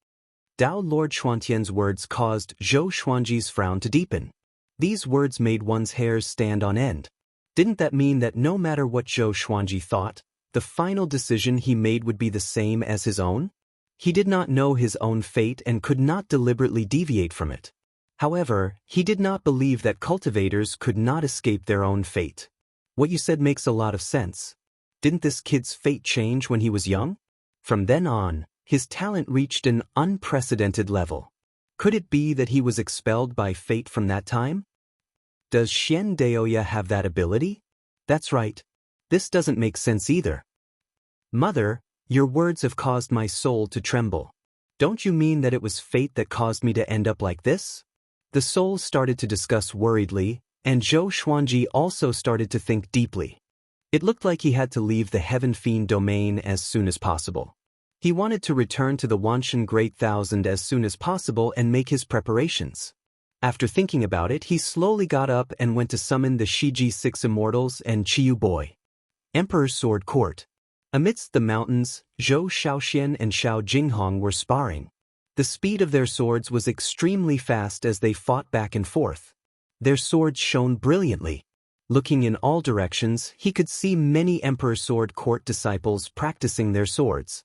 Dao Lord Xuantian's words caused Zhou Xuanji's frown to deepen. These words made one's hairs stand on end. Didn't that mean that no matter what Zhou Xuanji thought, the final decision he made would be the same as his own? He did not know his own fate and could not deliberately deviate from it. However, he did not believe that cultivators could not escape their own fate. "What you said makes a lot of sense. Didn't this kid's fate change when he was young? From then on, his talent reached an unprecedented level. Could it be that he was expelled by fate from that time? Does Xian Daoya have that ability? That's right. This doesn't make sense either. Mother, your words have caused my soul to tremble. Don't you mean that it was fate that caused me to end up like this?" The souls started to discuss worriedly, and Zhou Xuanji also started to think deeply. It looked like he had to leave the Heaven Fiend domain as soon as possible. He wanted to return to the Wanshan Great Thousand as soon as possible and make his preparations. After thinking about it, he slowly got up and went to summon the Shiji 6 Immortals and Qiyu Boy. Emperor's Sword Court. Amidst the mountains, Zhou Shaoxian and Xiao Jinghong were sparring. The speed of their swords was extremely fast as they fought back and forth. Their swords shone brilliantly. Looking in all directions, he could see many Emperor's Sword Court disciples practicing their swords.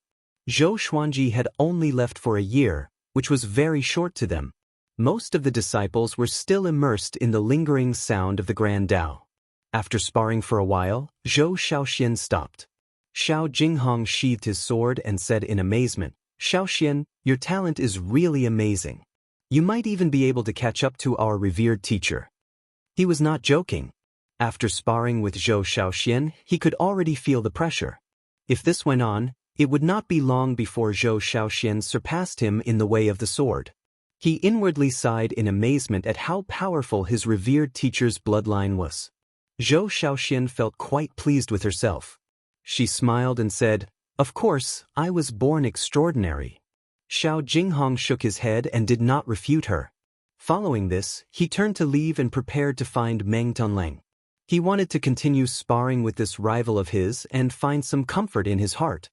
Zhou Xuanji had only left for a year, which was very short to them. Most of the disciples were still immersed in the lingering sound of the Grand Tao. After sparring for a while, Zhou Shaoxian stopped. Xiao Jinghong sheathed his sword and said in amazement, "Shaoxian, your talent is really amazing. You might even be able to catch up to our revered teacher." He was not joking. After sparring with Zhou Shaoxian, he could already feel the pressure. If this went on, it would not be long before Zhou Shaoxian surpassed him in the way of the sword. He inwardly sighed in amazement at how powerful his revered teacher's bloodline was. Zhou Shaoxian felt quite pleased with herself. She smiled and said, "Of course, I was born extraordinary." Xiao Jinghong shook his head and did not refute her. Following this, he turned to leave and prepared to find Meng Tunleng. He wanted to continue sparring with this rival of his and find some comfort in his heart.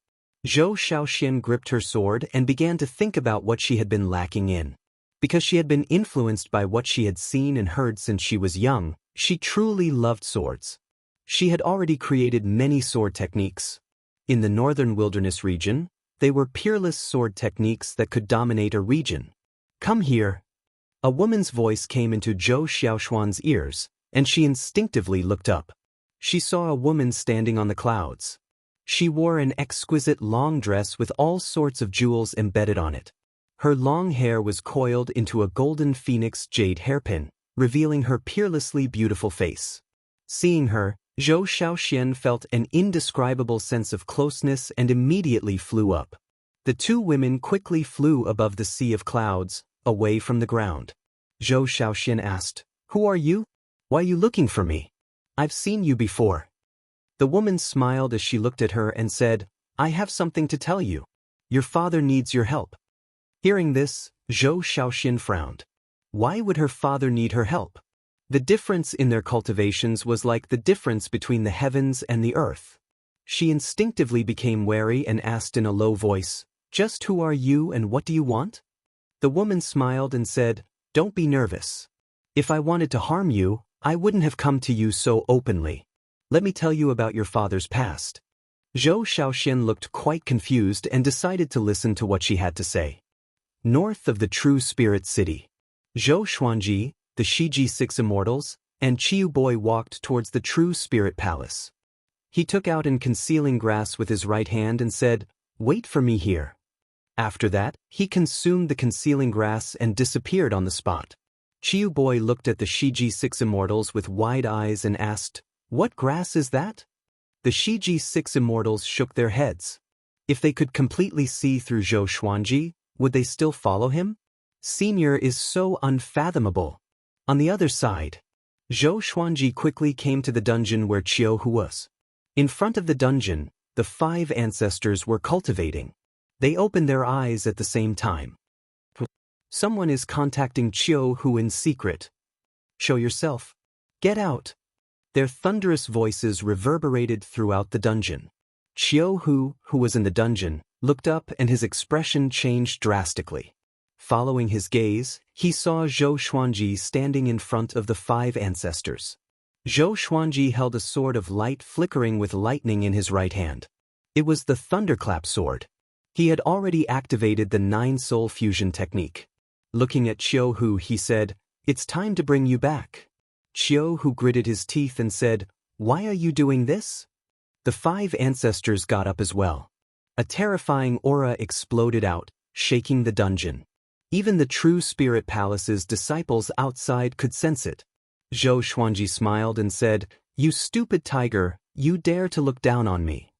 Zhou Shaoxian gripped her sword and began to think about what she had been lacking in. Because she had been influenced by what she had seen and heard since she was young, she truly loved swords. She had already created many sword techniques. In the northern wilderness region, they were peerless sword techniques that could dominate a region. "Come here." A woman's voice came into Zhou Xiaoshuan's ears, and she instinctively looked up. She saw a woman standing on the clouds. She wore an exquisite long dress with all sorts of jewels embedded on it. Her long hair was coiled into a golden phoenix jade hairpin, revealing her peerlessly beautiful face. Seeing her, Zhou Shaoxian felt an indescribable sense of closeness and immediately flew up. The two women quickly flew above the sea of clouds, away from the ground. Zhou Shaoxian asked, "Who are you? Why are you looking for me? I've seen you before." The woman smiled as she looked at her and said, "I have something to tell you. Your father needs your help." Hearing this, Zhou Shaoxian frowned. Why would her father need her help? The difference in their cultivations was like the difference between the heavens and the earth. She instinctively became wary and asked in a low voice, "Just who are you and what do you want?" The woman smiled and said, "Don't be nervous. If I wanted to harm you, I wouldn't have come to you so openly. Let me tell you about your father's past." Zhou Shaoxian looked quite confused and decided to listen to what she had to say. North of the True Spirit City, Zhou Xuanji, the Shiji 6 Immortals, and Qiyu Boy walked towards the True Spirit Palace. He took out an concealing grass with his right hand and said, "Wait for me here." After that, he consumed the concealing grass and disappeared on the spot. Chiu Boy looked at the Shiji-6 immortals with wide eyes and asked, "What grass is that?" The Shiji-6 immortals shook their heads. If they could completely see through Zhou Xuanji, would they still follow him? Senior is so unfathomable. On the other side, Zhou Xuanji quickly came to the dungeon where Qiu Hu was. In front of the dungeon, the 5 ancestors were cultivating. They opened their eyes at the same time. Someone is contacting Qiu Hu in secret. Show yourself. Get out. Their thunderous voices reverberated throughout the dungeon. Qiu Hu, who was in the dungeon, looked up and his expression changed drastically. Following his gaze, he saw Zhou Xuanji standing in front of the 5 ancestors. Zhou Xuanji held a sword of light flickering with lightning in his right hand. It was the thunderclap sword. He had already activated the 9-soul fusion technique. Looking at Qiu Hu, he said, "It's time to bring you back." Qiu Hu gritted his teeth and said, "Why are you doing this?" The 5 ancestors got up as well. A terrifying aura exploded out, shaking the dungeon. Even the true spirit palace's disciples outside could sense it. Zhou Xuanji smiled and said, "You stupid tiger, you dare to look down on me."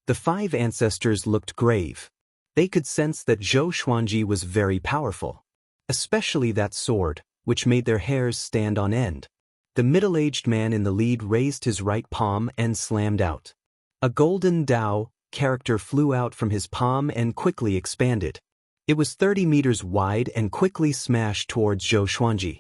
The 5 ancestors looked grave. They could sense that Zhou Xuanji was very powerful. Especially that sword, which made their hairs stand on end. The middle-aged man in the lead raised his right palm and slammed out. A golden Dao character flew out from his palm and quickly expanded. It was 30 meters wide and quickly smashed towards Zhou Xuanji.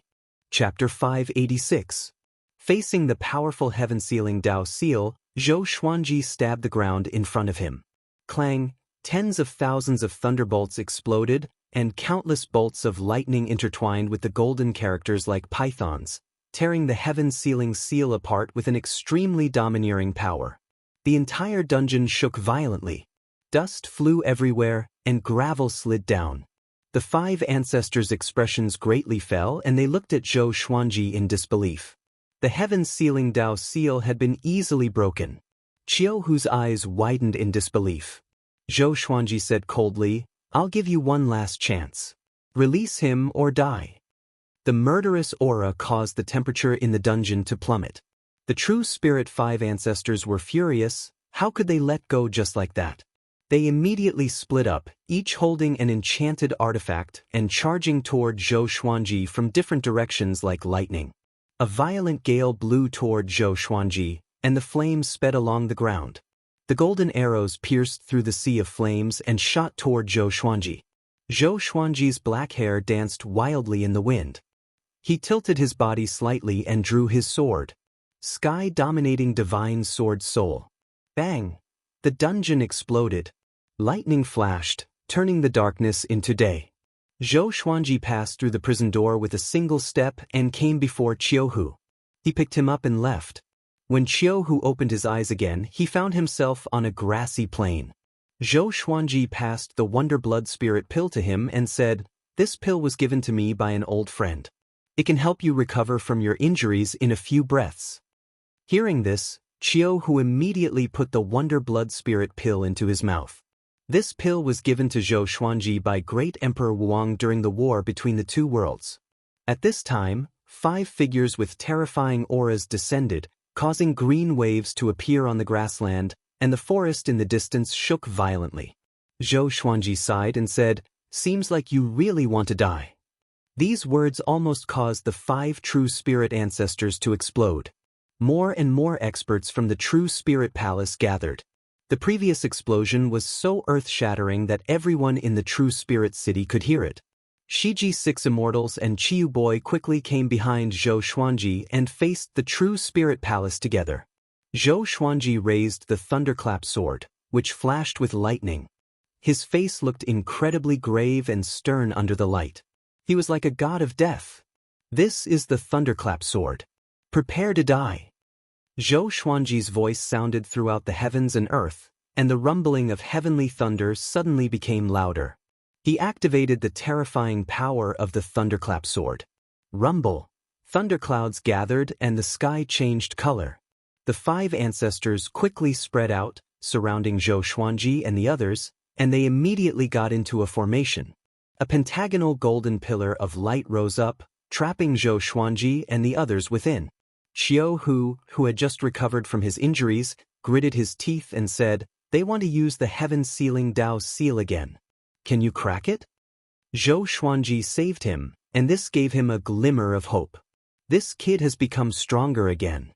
Chapter 586. Facing the powerful heaven-sealing Dao seal, Zhou Xuanji stabbed the ground in front of him. Clang, tens of thousands of thunderbolts exploded, and countless bolts of lightning intertwined with the golden characters like pythons, tearing the heaven-sealing seal apart with an extremely domineering power. The entire dungeon shook violently. Dust flew everywhere, and gravel slid down. The 5 ancestors' expressions greatly fell and they looked at Zhou Xuanji in disbelief. The heaven-sealing Dao seal had been easily broken. Qiu Hu's eyes widened in disbelief. Zhou Xuanji said coldly, "I'll give you one last chance. Release him or die." The murderous aura caused the temperature in the dungeon to plummet. The true spirit 5 ancestors were furious. How could they let go just like that? They immediately split up, each holding an enchanted artifact and charging toward Zhou Xuanji from different directions like lightning. A violent gale blew toward Zhou Xuanji, and the flames sped along the ground. The golden arrows pierced through the sea of flames and shot toward Zhou Xuanji. Zhou Xuanji's black hair danced wildly in the wind. He tilted his body slightly and drew his sword. Sky-dominating divine sword soul. Bang! The dungeon exploded. Lightning flashed, turning the darkness into day. Zhou Xuanji passed through the prison door with a single step and came before Qiu Hu. He picked him up and left. When Qiu Hu opened his eyes again, he found himself on a grassy plain. Zhou Xuanji passed the Wonder Blood Spirit pill to him and said, "This pill was given to me by an old friend. It can help you recover from your injuries in a few breaths." Hearing this, Qiu Hu immediately put the Wonder Blood Spirit pill into his mouth. This pill was given to Zhou Xuanji by Great Emperor Wang during the war between the 2 worlds. At this time, 5 figures with terrifying auras descended, causing green waves to appear on the grassland, and the forest in the distance shook violently. Zhou Xuanji sighed and said, "Seems like you really want to die." These words almost caused the 5 true spirit ancestors to explode. More and more experts from the True Spirit Palace gathered. The previous explosion was so earth-shattering that everyone in the True Spirit City could hear it. Shiji-6 immortals and Qiu Boy quickly came behind Zhou Xuanji and faced the True Spirit Palace together. Zhou Xuanji raised the thunderclap sword, which flashed with lightning. His face looked incredibly grave and stern under the light. He was like a god of death. "This is the thunderclap sword. Prepare to die." Zhou Xuanji's voice sounded throughout the heavens and earth, and the rumbling of heavenly thunder suddenly became louder. He activated the terrifying power of the thunderclap sword. Rumble. Thunderclouds gathered and the sky changed color. The 5 ancestors quickly spread out, surrounding Zhou Xuanji and the others, and they immediately got into a formation. A pentagonal golden pillar of light rose up, trapping Zhou Xuanji and the others within. Xiao Hu, who had just recovered from his injuries, gritted his teeth and said, "They want to use the heaven-sealing Dao seal again. Can you crack it?" Zhou Xuanji saved him, and this gave him a glimmer of hope. This kid has become stronger again.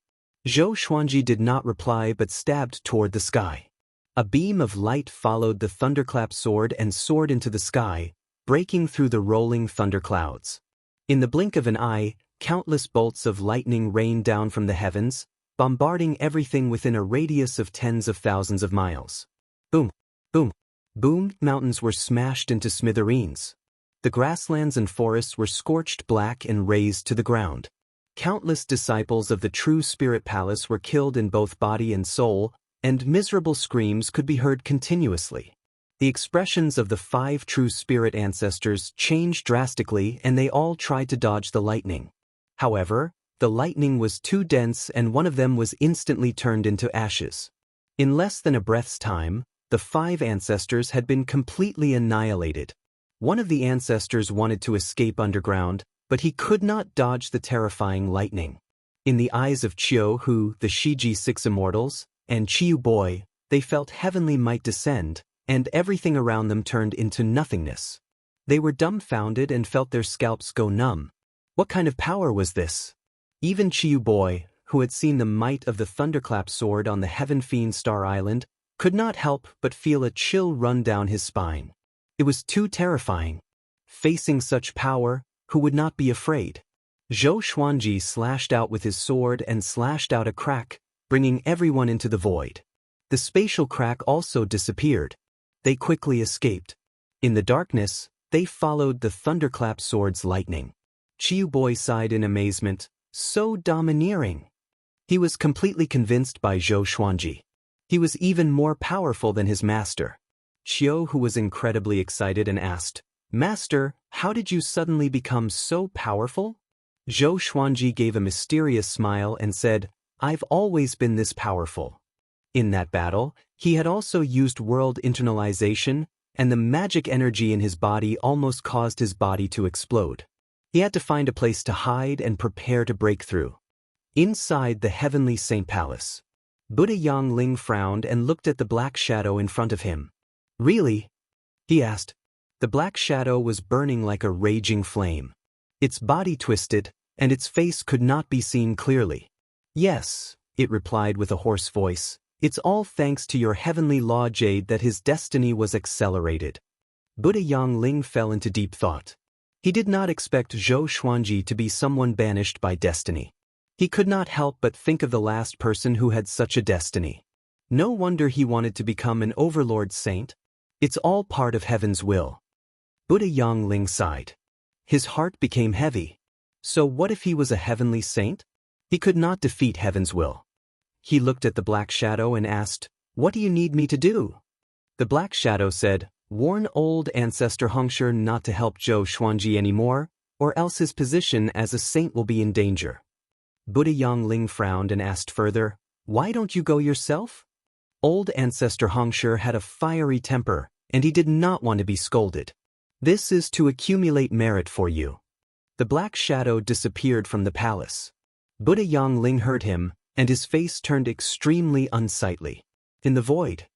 Zhou Xuanji did not reply but stabbed toward the sky. A beam of light followed the thunderclap sword and soared into the sky, breaking through the rolling thunderclouds. In the blink of an eye, countless bolts of lightning rained down from the heavens, bombarding everything within a radius of tens of thousands of miles. Boom, boom, boom, mountains were smashed into smithereens. The grasslands and forests were scorched black and razed to the ground. Countless disciples of the True Spirit Palace were killed in both body and soul, and miserable screams could be heard continuously. The expressions of the 5 True Spirit ancestors changed drastically, and they all tried to dodge the lightning. However, the lightning was too dense and one of them was instantly turned into ashes. In less than a breath's time, the 5 ancestors had been completely annihilated. One of the ancestors wanted to escape underground, but he could not dodge the terrifying lightning. In the eyes of Qiu Hu, the Shiji 6 immortals, and Qiu Boy, they felt heavenly might descend, and everything around them turned into nothingness. They were dumbfounded and felt their scalps go numb. What kind of power was this? Even Qiu Boy, who had seen the might of the thunderclap sword on the Heaven Fiend Star Island, could not help but feel a chill run down his spine. It was too terrifying. Facing such power, who would not be afraid? Zhou Xuanji slashed out with his sword and slashed out a crack, bringing everyone into the void. The spatial crack also disappeared. They quickly escaped. In the darkness, they followed the thunderclap sword's lightning. Qiu Boy sighed in amazement, so domineering. He was completely convinced by Zhou Xuanji. He was even more powerful than his master. Qiu, who was incredibly excited, and asked, "Master, how did you suddenly become so powerful?" Zhou Xuanji gave a mysterious smile and said, "I've always been this powerful." In that battle, he had also used world internalization, and the magic energy in his body almost caused his body to explode. He had to find a place to hide and prepare to break through. Inside the Heavenly Saint Palace, Buddha Yang Ling frowned and looked at the black shadow in front of him. "Really?" he asked. The black shadow was burning like a raging flame. Its body twisted, and its face could not be seen clearly. "Yes," it replied with a hoarse voice, "it's all thanks to your heavenly law jade that his destiny was accelerated." Buddha Yang Ling fell into deep thought. He did not expect Zhou Xuanji to be someone banished by destiny. He could not help but think of the last person who had such a destiny. No wonder he wanted to become an overlord saint. It's all part of heaven's will. Buddha Yang Ling sighed. His heart became heavy. So what if he was a heavenly saint? He could not defeat heaven's will. He looked at the black shadow and asked, "What do you need me to do?" The black shadow said, "Warn old ancestor Hongshi not to help Zhou Xuanji anymore, or else his position as a saint will be in danger." Buddha Yang Ling frowned and asked further, "Why don't you go yourself?" Old ancestor Hongshi had a fiery temper, and he did not want to be scolded. "This is to accumulate merit for you." The black shadow disappeared from the palace. Buddha Yang Ling heard him, and his face turned extremely unsightly. In the void,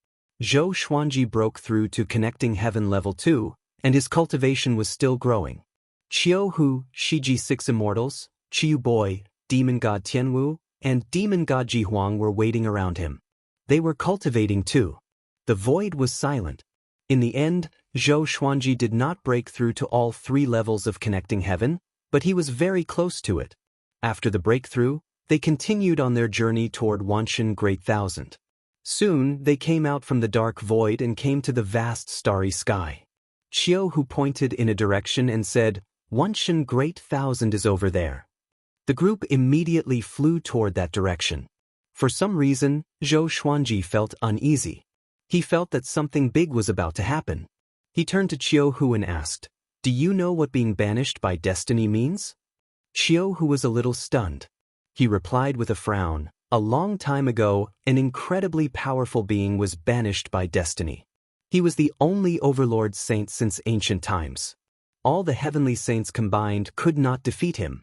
Zhou Xuanji broke through to connecting heaven level 2, and his cultivation was still growing. Qiu Hu, Shiji 6 immortals, Qiu Boy, demon god Tianwu, and demon god Jihuang were waiting around him. They were cultivating too. The void was silent. In the end, Zhou Xuanji did not break through to all 3 levels of connecting heaven, but he was very close to it. After the breakthrough, they continued on their journey toward Wanshan Great Thousand. Soon, they came out from the dark void and came to the vast starry sky. Qiu Hu pointed in a direction and said, "Wanshan Great Thousand is over there." The group immediately flew toward that direction. For some reason, Zhou Xuanji felt uneasy. He felt that something big was about to happen. He turned to Qiu Hu and asked, "Do you know what being banished by destiny means?" Qiu Hu was a little stunned. He replied with a frown, A long time ago, an incredibly powerful being was banished by destiny. He was the only overlord saint since ancient times. All the heavenly saints combined could not defeat him.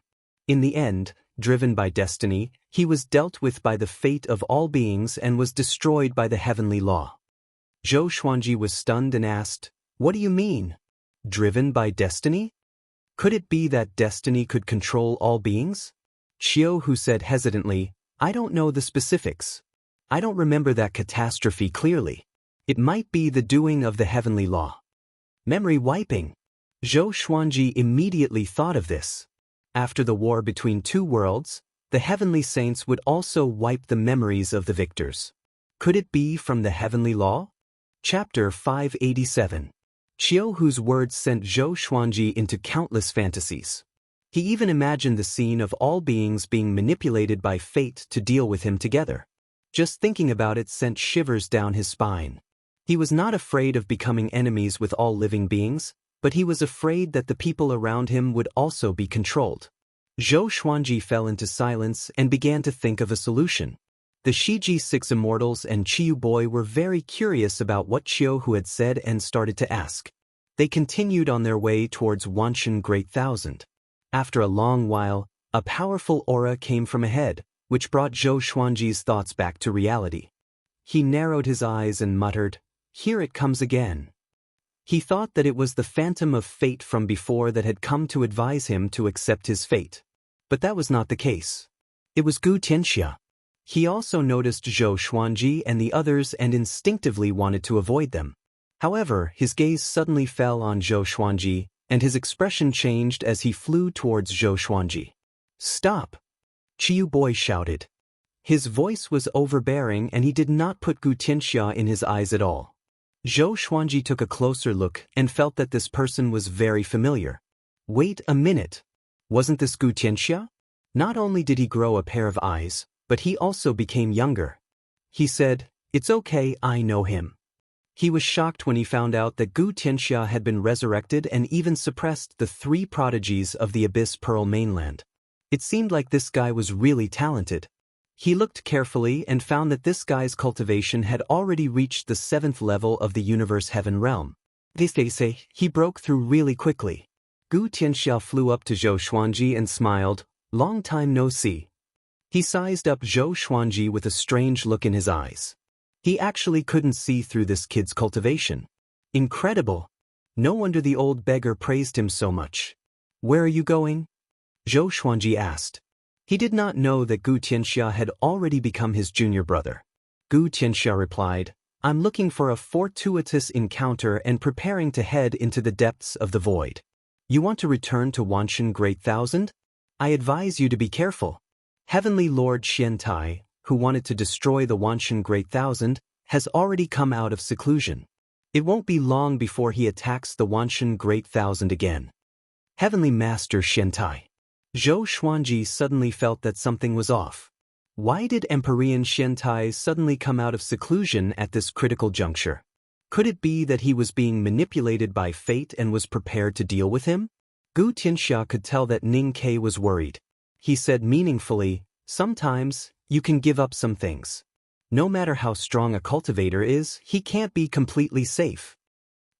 In the end, driven by destiny, he was dealt with by the fate of all beings and was destroyed by the heavenly law. Zhou Xuanji was stunned and asked, "What do you mean? Driven by destiny? Could it be that destiny could control all beings?" Xiao Hu said hesitantly, "I don't know the specifics. I don't remember that catastrophe clearly. It might be the doing of the heavenly law." Memory wiping. Zhou Xuanji immediately thought of this. After the war between two worlds, the heavenly saints would also wipe the memories of the victors. Could it be from the heavenly law? Chapter 587. Xiao Hu's words sent Zhou Xuanji into countless fantasies. He even imagined the scene of all beings being manipulated by fate to deal with him together. Just thinking about it sent shivers down his spine. He was not afraid of becoming enemies with all living beings, but he was afraid that the people around him would also be controlled. Zhou Xuanji fell into silence and began to think of a solution. The Shiji 6 Immortals and Qiyu Boy were very curious about what Xiao Hu had said and started to ask. They continued on their way towards Wanshan Great Thousand. After a long while, a powerful aura came from ahead, which brought Zhou Xuanji's thoughts back to reality. He narrowed his eyes and muttered, "Here it comes again." He thought that it was the phantom of fate from before that had come to advise him to accept his fate. But that was not the case. It was Gu Tianxia. He also noticed Zhou Xuanji and the others and instinctively wanted to avoid them. However, his gaze suddenly fell on Zhou Xuanji, and his expression changed as he flew towards Zhou Xuanji. "Stop!" Qiyu Boy shouted. His voice was overbearing and he did not put Gu Tianxia in his eyes at all. Zhou Xuanji took a closer look and felt that this person was very familiar. Wait a minute. Wasn't this Gu Tianxia? Not only did he grow a pair of eyes, but he also became younger. He said, "It's okay, I know him." He was shocked when he found out that Gu Tianxia had been resurrected and even suppressed the 3 prodigies of the Abyss Pearl mainland. It seemed like this guy was really talented. He looked carefully and found that this guy's cultivation had already reached the 7th level of the universe heaven realm. He broke through really quickly. Gu Tianxia flew up to Zhou Xuanji and smiled, "Long time no see." He sized up Zhou Xuanji with a strange look in his eyes. He actually couldn't see through this kid's cultivation. Incredible! No wonder the old beggar praised him so much. "Where are you going?" Zhou Xuanji asked. He did not know that Gu Tianxia had already become his junior brother. Gu Tianxia replied, "I'm looking for a fortuitous encounter and preparing to head into the depths of the void." "You want to return to Wanshan Great Thousand? I advise you to be careful. Heavenly Lord Xiantai, who wanted to destroy the Wanshan Great Thousand, has already come out of seclusion. It won't be long before he attacks the Wanshan Great Thousand again." Heavenly Master Xiantai. Zhou Xuanji suddenly felt that something was off. Why did Emperor Xiantai suddenly come out of seclusion at this critical juncture? Could it be that he was being manipulated by fate and was prepared to deal with him? Gu Tianxia could tell that Ning Ke was worried. He said meaningfully, "Sometimes, you can give up some things. No matter how strong a cultivator is, he can't be completely safe."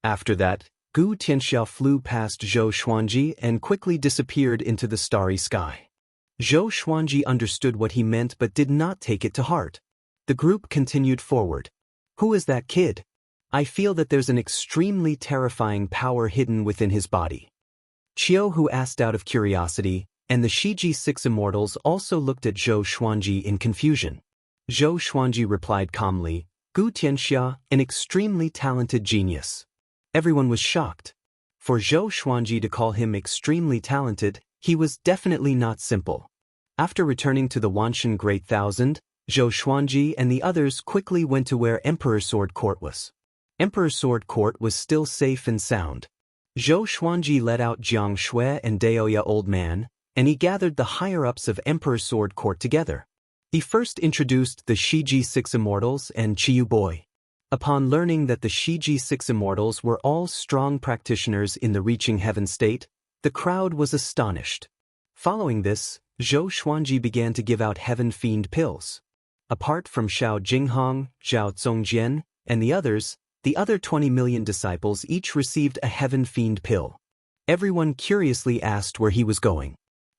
After that, Gu Tianxia flew past Zhou Xuanji and quickly disappeared into the starry sky. Zhou Xuanji understood what he meant but did not take it to heart. The group continued forward. "Who is that kid? I feel that there's an extremely terrifying power hidden within his body." Qiao Hu asked out of curiosity, and the Shiji 6 Immortals also looked at Zhou Xuanji in confusion. Zhou Xuanji replied calmly, "Gu Tianxia, an extremely talented genius." Everyone was shocked. For Zhou Xuanji to call him extremely talented, he was definitely not simple. After returning to the Wanshan Great Thousand, Zhou Xuanji and the others quickly went to where Emperor Sword Court was. Emperor Sword Court was still safe and sound. Zhou Xuanji led out Jiang Shui and Daoya Old Man, and he gathered the higher-ups of Emperor Sword Court together. He first introduced the Shiji 6 Immortals and Qiyu Boy. Upon learning that the Shiji 6 Immortals were all strong practitioners in the reaching heaven state, the crowd was astonished. Following this, Zhou Xuanji began to give out heaven fiend pills. Apart from Xiao Jinghong, Zhao Zongjian, and the other 20 million disciples each received a heaven fiend pill. Everyone curiously asked where he was going.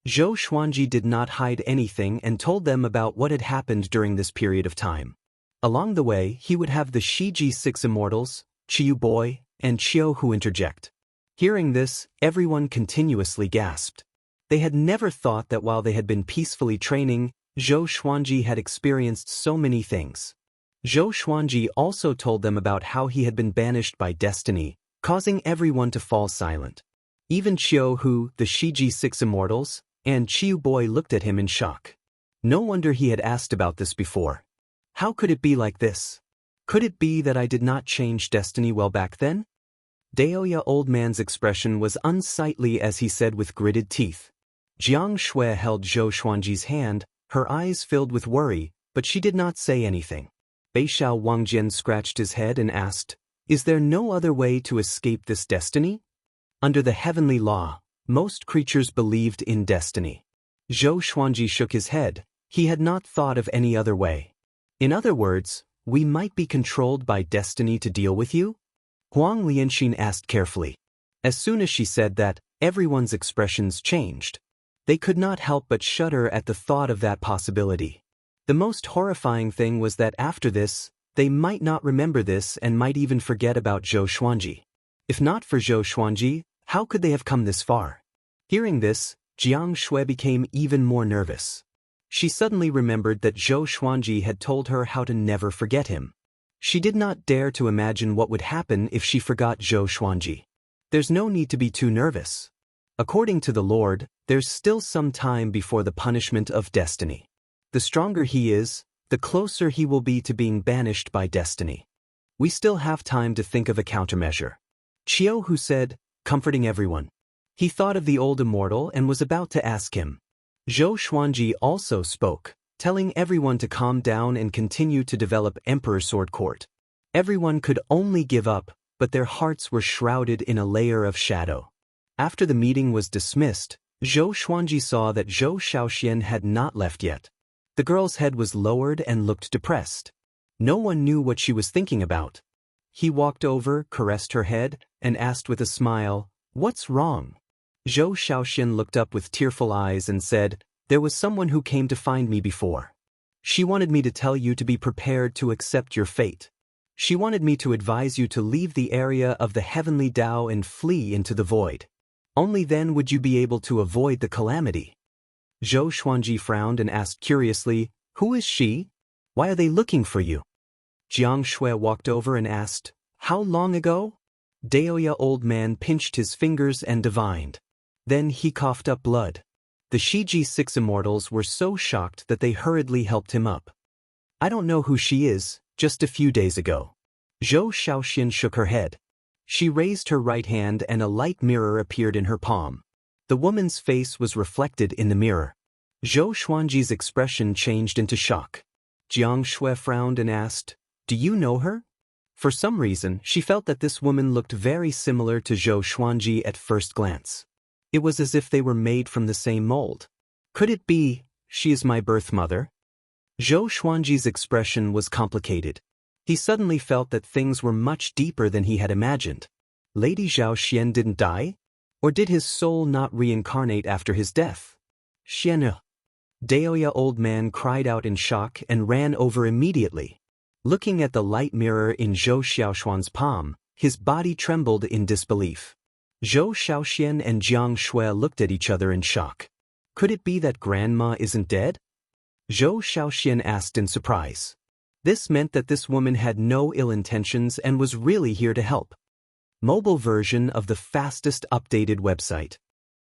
Zhou Xuanji did not hide anything and told them about what had happened during this period of time. Along the way, he would have the Shiji 6 immortals, Qiu Boy, and Qiu Hu interject. Hearing this, everyone continuously gasped. They had never thought that while they had been peacefully training, Zhou Xuanji had experienced so many things. Zhou Xuanji also told them about how he had been banished by destiny, causing everyone to fall silent. Even Qiu Hu, the Shiji 6 immortals, and Qiu Boy looked at him in shock. No wonder he had asked about this before. How could it be like this? Could it be that I did not change destiny well back then? Daoist old man's expression was unsightly as he said with gritted teeth. Jiang Shui held Zhou Xuanji's hand, her eyes filled with worry, but she did not say anything. Beixiao Wangjian scratched his head and asked, "Is there no other way to escape this destiny?" Under the heavenly law, most creatures believed in destiny. Zhou Xuanji shook his head. He had not thought of any other way. In other words, we might be controlled by destiny to deal with you? Huang Lianxin asked carefully. As soon as she said that, everyone's expressions changed. They could not help but shudder at the thought of that possibility. The most horrifying thing was that after this, they might not remember this and might even forget about Zhou Xuanji. If not for Zhou Xuanji, how could they have come this far? Hearing this, Jiang Shui became even more nervous. She suddenly remembered that Zhou Xuanji had told her how to never forget him. She did not dare to imagine what would happen if she forgot Zhou Xuanji. There's no need to be too nervous. According to the Lord, there's still some time before the punishment of destiny. The stronger he is, the closer he will be to being banished by destiny. We still have time to think of a countermeasure. Qiu Hu said, comforting everyone. He thought of the old immortal and was about to ask him. Zhou Xuanji also spoke, telling everyone to calm down and continue to develop Emperor Sword Court. Everyone could only give up, but their hearts were shrouded in a layer of shadow. After the meeting was dismissed, Zhou Xuanji saw that Zhou Xiaoxian had not left yet. The girl's head was lowered and looked depressed. No one knew what she was thinking about. He walked over, caressed her head, and asked with a smile, "What's wrong?" Zhou Xiaoxian looked up with tearful eyes and said, "There was someone who came to find me before. She wanted me to tell you to be prepared to accept your fate. She wanted me to advise you to leave the area of the heavenly Tao and flee into the void. Only then would you be able to avoid the calamity." Zhou Xuanji frowned and asked curiously, "Who is she? Why are they looking for you?" Jiang Shui walked over and asked, "How long ago?" Daoist old man pinched his fingers and divined. Then he coughed up blood. The Shiji 6 immortals were so shocked that they hurriedly helped him up. "I don't know who she is, just a few days ago." Zhou Xiaoxian shook her head. She raised her right hand and a light mirror appeared in her palm. The woman's face was reflected in the mirror. Zhou Xuanji's expression changed into shock. Jiang Shui frowned and asked, "Do you know her?" For some reason, she felt that this woman looked very similar to Zhou Xuanji at first glance. It was as if they were made from the same mold. Could it be, she is my birth mother? Zhou Xuanji's expression was complicated. He suddenly felt that things were much deeper than he had imagined. Lady Zhao Xian didn't die? Or did his soul not reincarnate after his death? Xian. Daoist old man cried out in shock and ran over immediately. Looking at the light mirror in Zhou Xiaoxuan's palm, his body trembled in disbelief. Zhou Xiaoxian and Jiang Shui looked at each other in shock. Could it be that Grandma isn't dead? Zhou Xiaoxian asked in surprise. This meant that this woman had no ill intentions and was really here to help. Mobile version of the fastest updated website.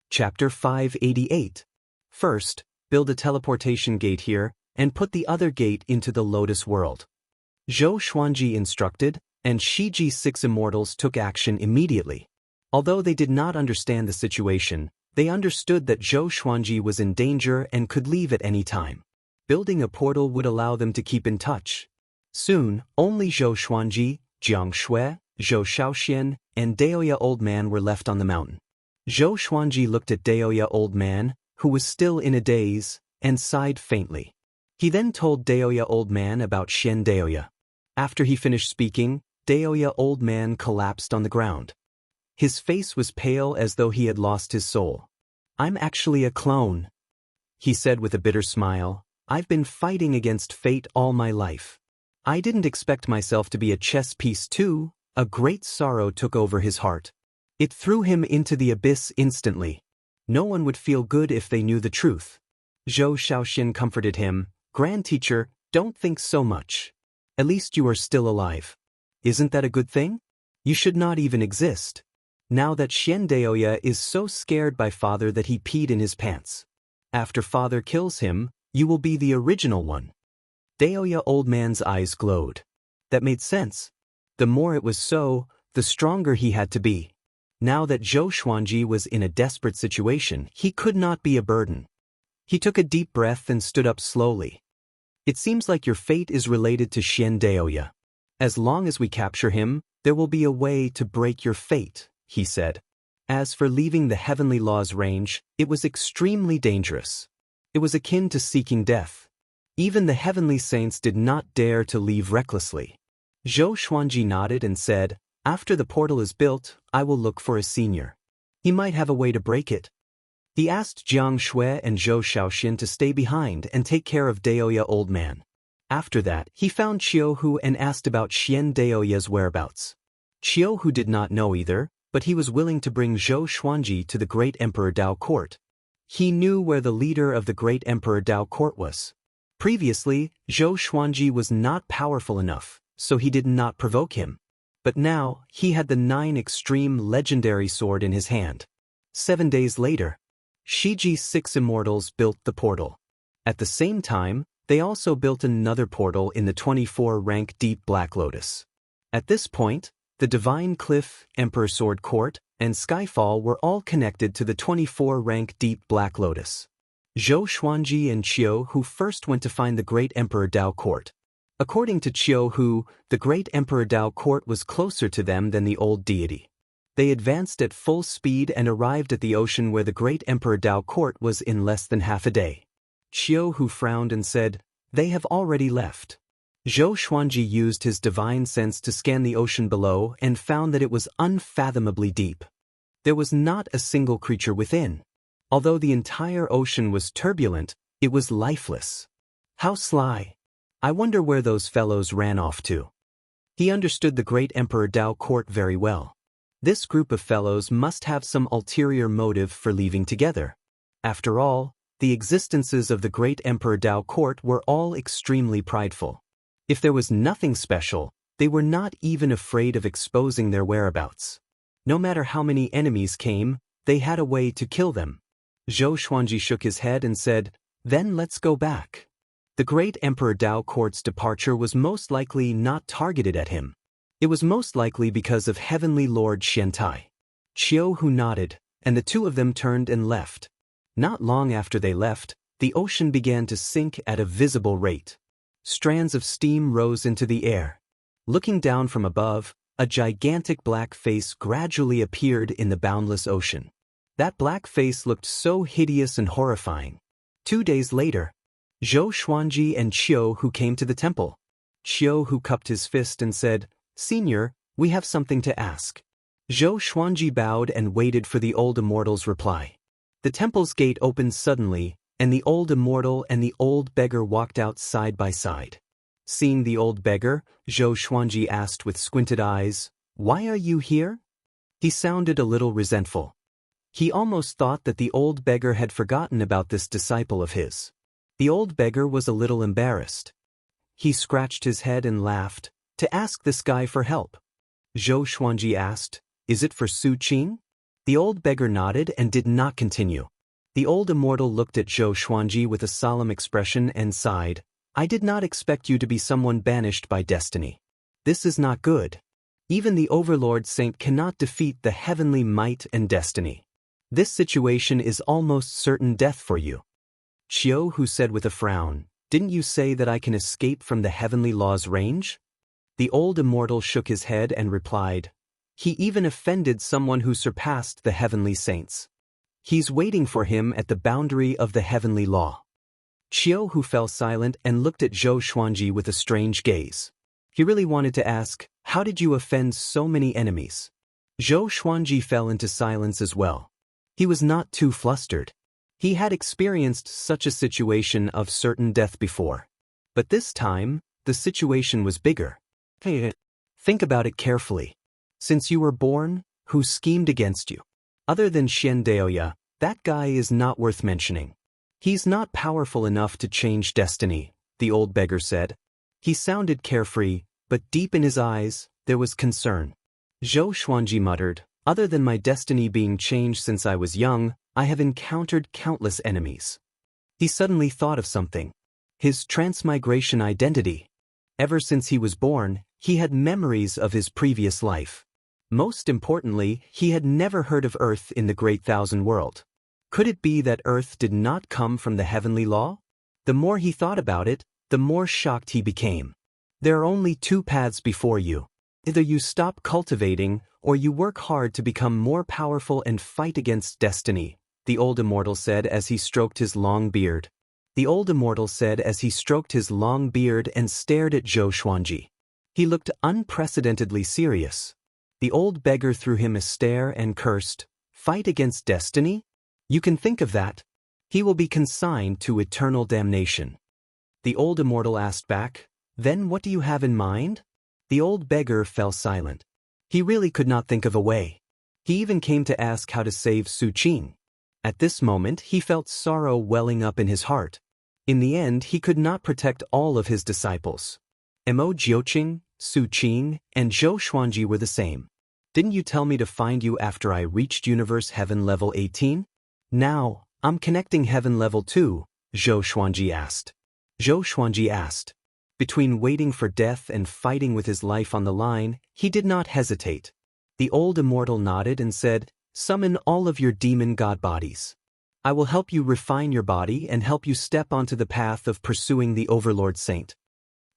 Chapter 588. First, build a teleportation gate here, and put the other gate into the Lotus world. Zhou Xuanji instructed, and Shiji 6 immortals took action immediately. Although they did not understand the situation, they understood that Zhou Xuanji was in danger and could leave at any time. Building a portal would allow them to keep in touch. Soon, only Zhou Xuanji, Jiang Shui, Zhou Xiaoxian, and Daoist old man were left on the mountain. Zhou Xuanji looked at Daoist old man, who was still in a daze, and sighed faintly. He then told Daoist Old Man about Xian Daoist. After he finished speaking, Daoist Old Man collapsed on the ground. His face was pale as though he had lost his soul. "I'm actually a clone," he said with a bitter smile. "I've been fighting against fate all my life. I didn't expect myself to be a chess piece too." A great sorrow took over his heart. It threw him into the abyss instantly. No one would feel good if they knew the truth. Zhou Shaoxin comforted him. "Grand teacher, don't think so much. At least you are still alive. Isn't that a good thing? You should not even exist. Now that Xian Daoist is so scared by father that he peed in his pants. After father kills him, you will be the original one." Daoist Old Man's eyes glowed. That made sense. The more it was so, the stronger he had to be. Now that Zhou Xuanji was in a desperate situation, he could not be a burden. He took a deep breath and stood up slowly. "It seems like your fate is related to Xian Daoist. As long as we capture him, there will be a way to break your fate," he said. As for leaving the heavenly law's range, it was extremely dangerous. It was akin to seeking death. Even the heavenly saints did not dare to leave recklessly. Zhou Xuanji nodded and said, "After the portal is built, I will look for a senior. He might have a way to break it." He asked Jiang Shui and Zhou Shaoxin to stay behind and take care of Daoist Old Man. After that, he found Qiuhu and asked about Xian Daoist's whereabouts. Qiuhu did not know either, but he was willing to bring Zhou Xuanji to the great Emperor Dao court. He knew where the leader of the great Emperor Dao court was. Previously, Zhou Xuanji was not powerful enough, so he did not provoke him. But now, he had the 9 extreme legendary sword in his hand. 7 days later, Shiji's 6 immortals built the portal. At the same time, they also built another portal in the 24-rank Deep Black Lotus. At this point, the Divine Cliff, Emperor Sword Court, and Skyfall were all connected to the 24-rank Deep Black Lotus. Zhou Xuanji and Qiuhu first went to find the great Emperor Dao court. According to Qiuhu, the great Emperor Dao court was closer to them than the old deity. They advanced at full speed and arrived at the ocean where the great Emperor Dao court was in less than half a day. Qiuhu frowned and said, "They have already left." Zhou Xuanji used his divine sense to scan the ocean below and found that it was unfathomably deep. There was not a single creature within. Although the entire ocean was turbulent, it was lifeless. How sly! I wonder where those fellows ran off to. He understood the great Emperor Dao court very well. This group of fellows must have some ulterior motive for leaving together. After all, the existences of the great Emperor Dao court were all extremely prideful. If there was nothing special, they were not even afraid of exposing their whereabouts. No matter how many enemies came, they had a way to kill them. Zhou Xuanji shook his head and said, "Then let's go back." The great Emperor Dao court's departure was most likely not targeted at him. It was most likely because of Heavenly Lord Xiantai. Qiuhu nodded, and the two of them turned and left. Not long after they left, the ocean began to sink at a visible rate. Strands of steam rose into the air. Looking down from above, a gigantic black face gradually appeared in the boundless ocean. That black face looked so hideous and horrifying. 2 days later, Zhou Xuanji and Qiuhu came to the temple. Qiuhu cupped his fist and said, "Senior, we have something to ask." Zhou Xuanji bowed and waited for the old immortal's reply. The temple's gate opened suddenly, and the old immortal and the old beggar walked out side by side. Seeing the old beggar, Zhou Xuanji asked with squinted eyes, "Why are you here?" He sounded a little resentful. He almost thought that the old beggar had forgotten about this disciple of his. The old beggar was a little embarrassed. He scratched his head and laughed. "To ask this guy for help." Zhou Xuanji asked, "Is it for Su Qing?" The old beggar nodded and did not continue. The old immortal looked at Zhou Xuanji with a solemn expression and sighed, "I did not expect you to be someone banished by destiny. This is not good. Even the Overlord Saint cannot defeat the heavenly might and destiny. This situation is almost certain death for you." Qiuhu said with a frown, "Didn't you say that I can escape from the heavenly law's range?" The old immortal shook his head and replied, "He even offended someone who surpassed the heavenly saints. He's waiting for him at the boundary of the heavenly law." Qiu fell silent and looked at Zhou Xuanji with a strange gaze. He really wanted to ask, how did you offend so many enemies? Zhou Xuanji fell into silence as well. He was not too flustered. He had experienced such a situation of certain death before. But this time, the situation was bigger. Think about it carefully. Since you were born, who schemed against you? Other than Xian Daoya, that guy is not worth mentioning. He's not powerful enough to change destiny, the old beggar said. He sounded carefree, but deep in his eyes, there was concern. Zhou Xuanji muttered, other than my destiny being changed since I was young, I have encountered countless enemies. He suddenly thought of something. His transmigration identity. Ever since he was born, he had memories of his previous life. Most importantly, he had never heard of Earth in the Great Thousand World. Could it be that Earth did not come from the heavenly law? The more he thought about it, the more shocked he became. There are only two paths before you. Either you stop cultivating, or you work hard to become more powerful and fight against destiny, the old immortal said as he stroked his long beard. The old immortal said as he stroked his long beard and stared at Zhou Xuanji. He looked unprecedentedly serious. The old beggar threw him a stare and cursed, fight against destiny? You can think of that. He will be consigned to eternal damnation. The old immortal asked back, then what do you have in mind? The old beggar fell silent. He really could not think of a way. He even came to ask how to save Su Qing. At this moment he felt sorrow welling up in his heart. In the end he could not protect all of his disciples. Mo Jiuqing, Su Qing, and Zhou Xuanji were the same. Didn't you tell me to find you after I reached Universe Heaven Level 18? Now, I'm connecting Heaven Level 2, Zhou Xuanji asked. Zhou Xuanji asked. Between waiting for death and fighting with his life on the line, he did not hesitate. The old immortal nodded and said, summon all of your demon god bodies. I will help you refine your body and help you step onto the path of pursuing the Overlord Saint.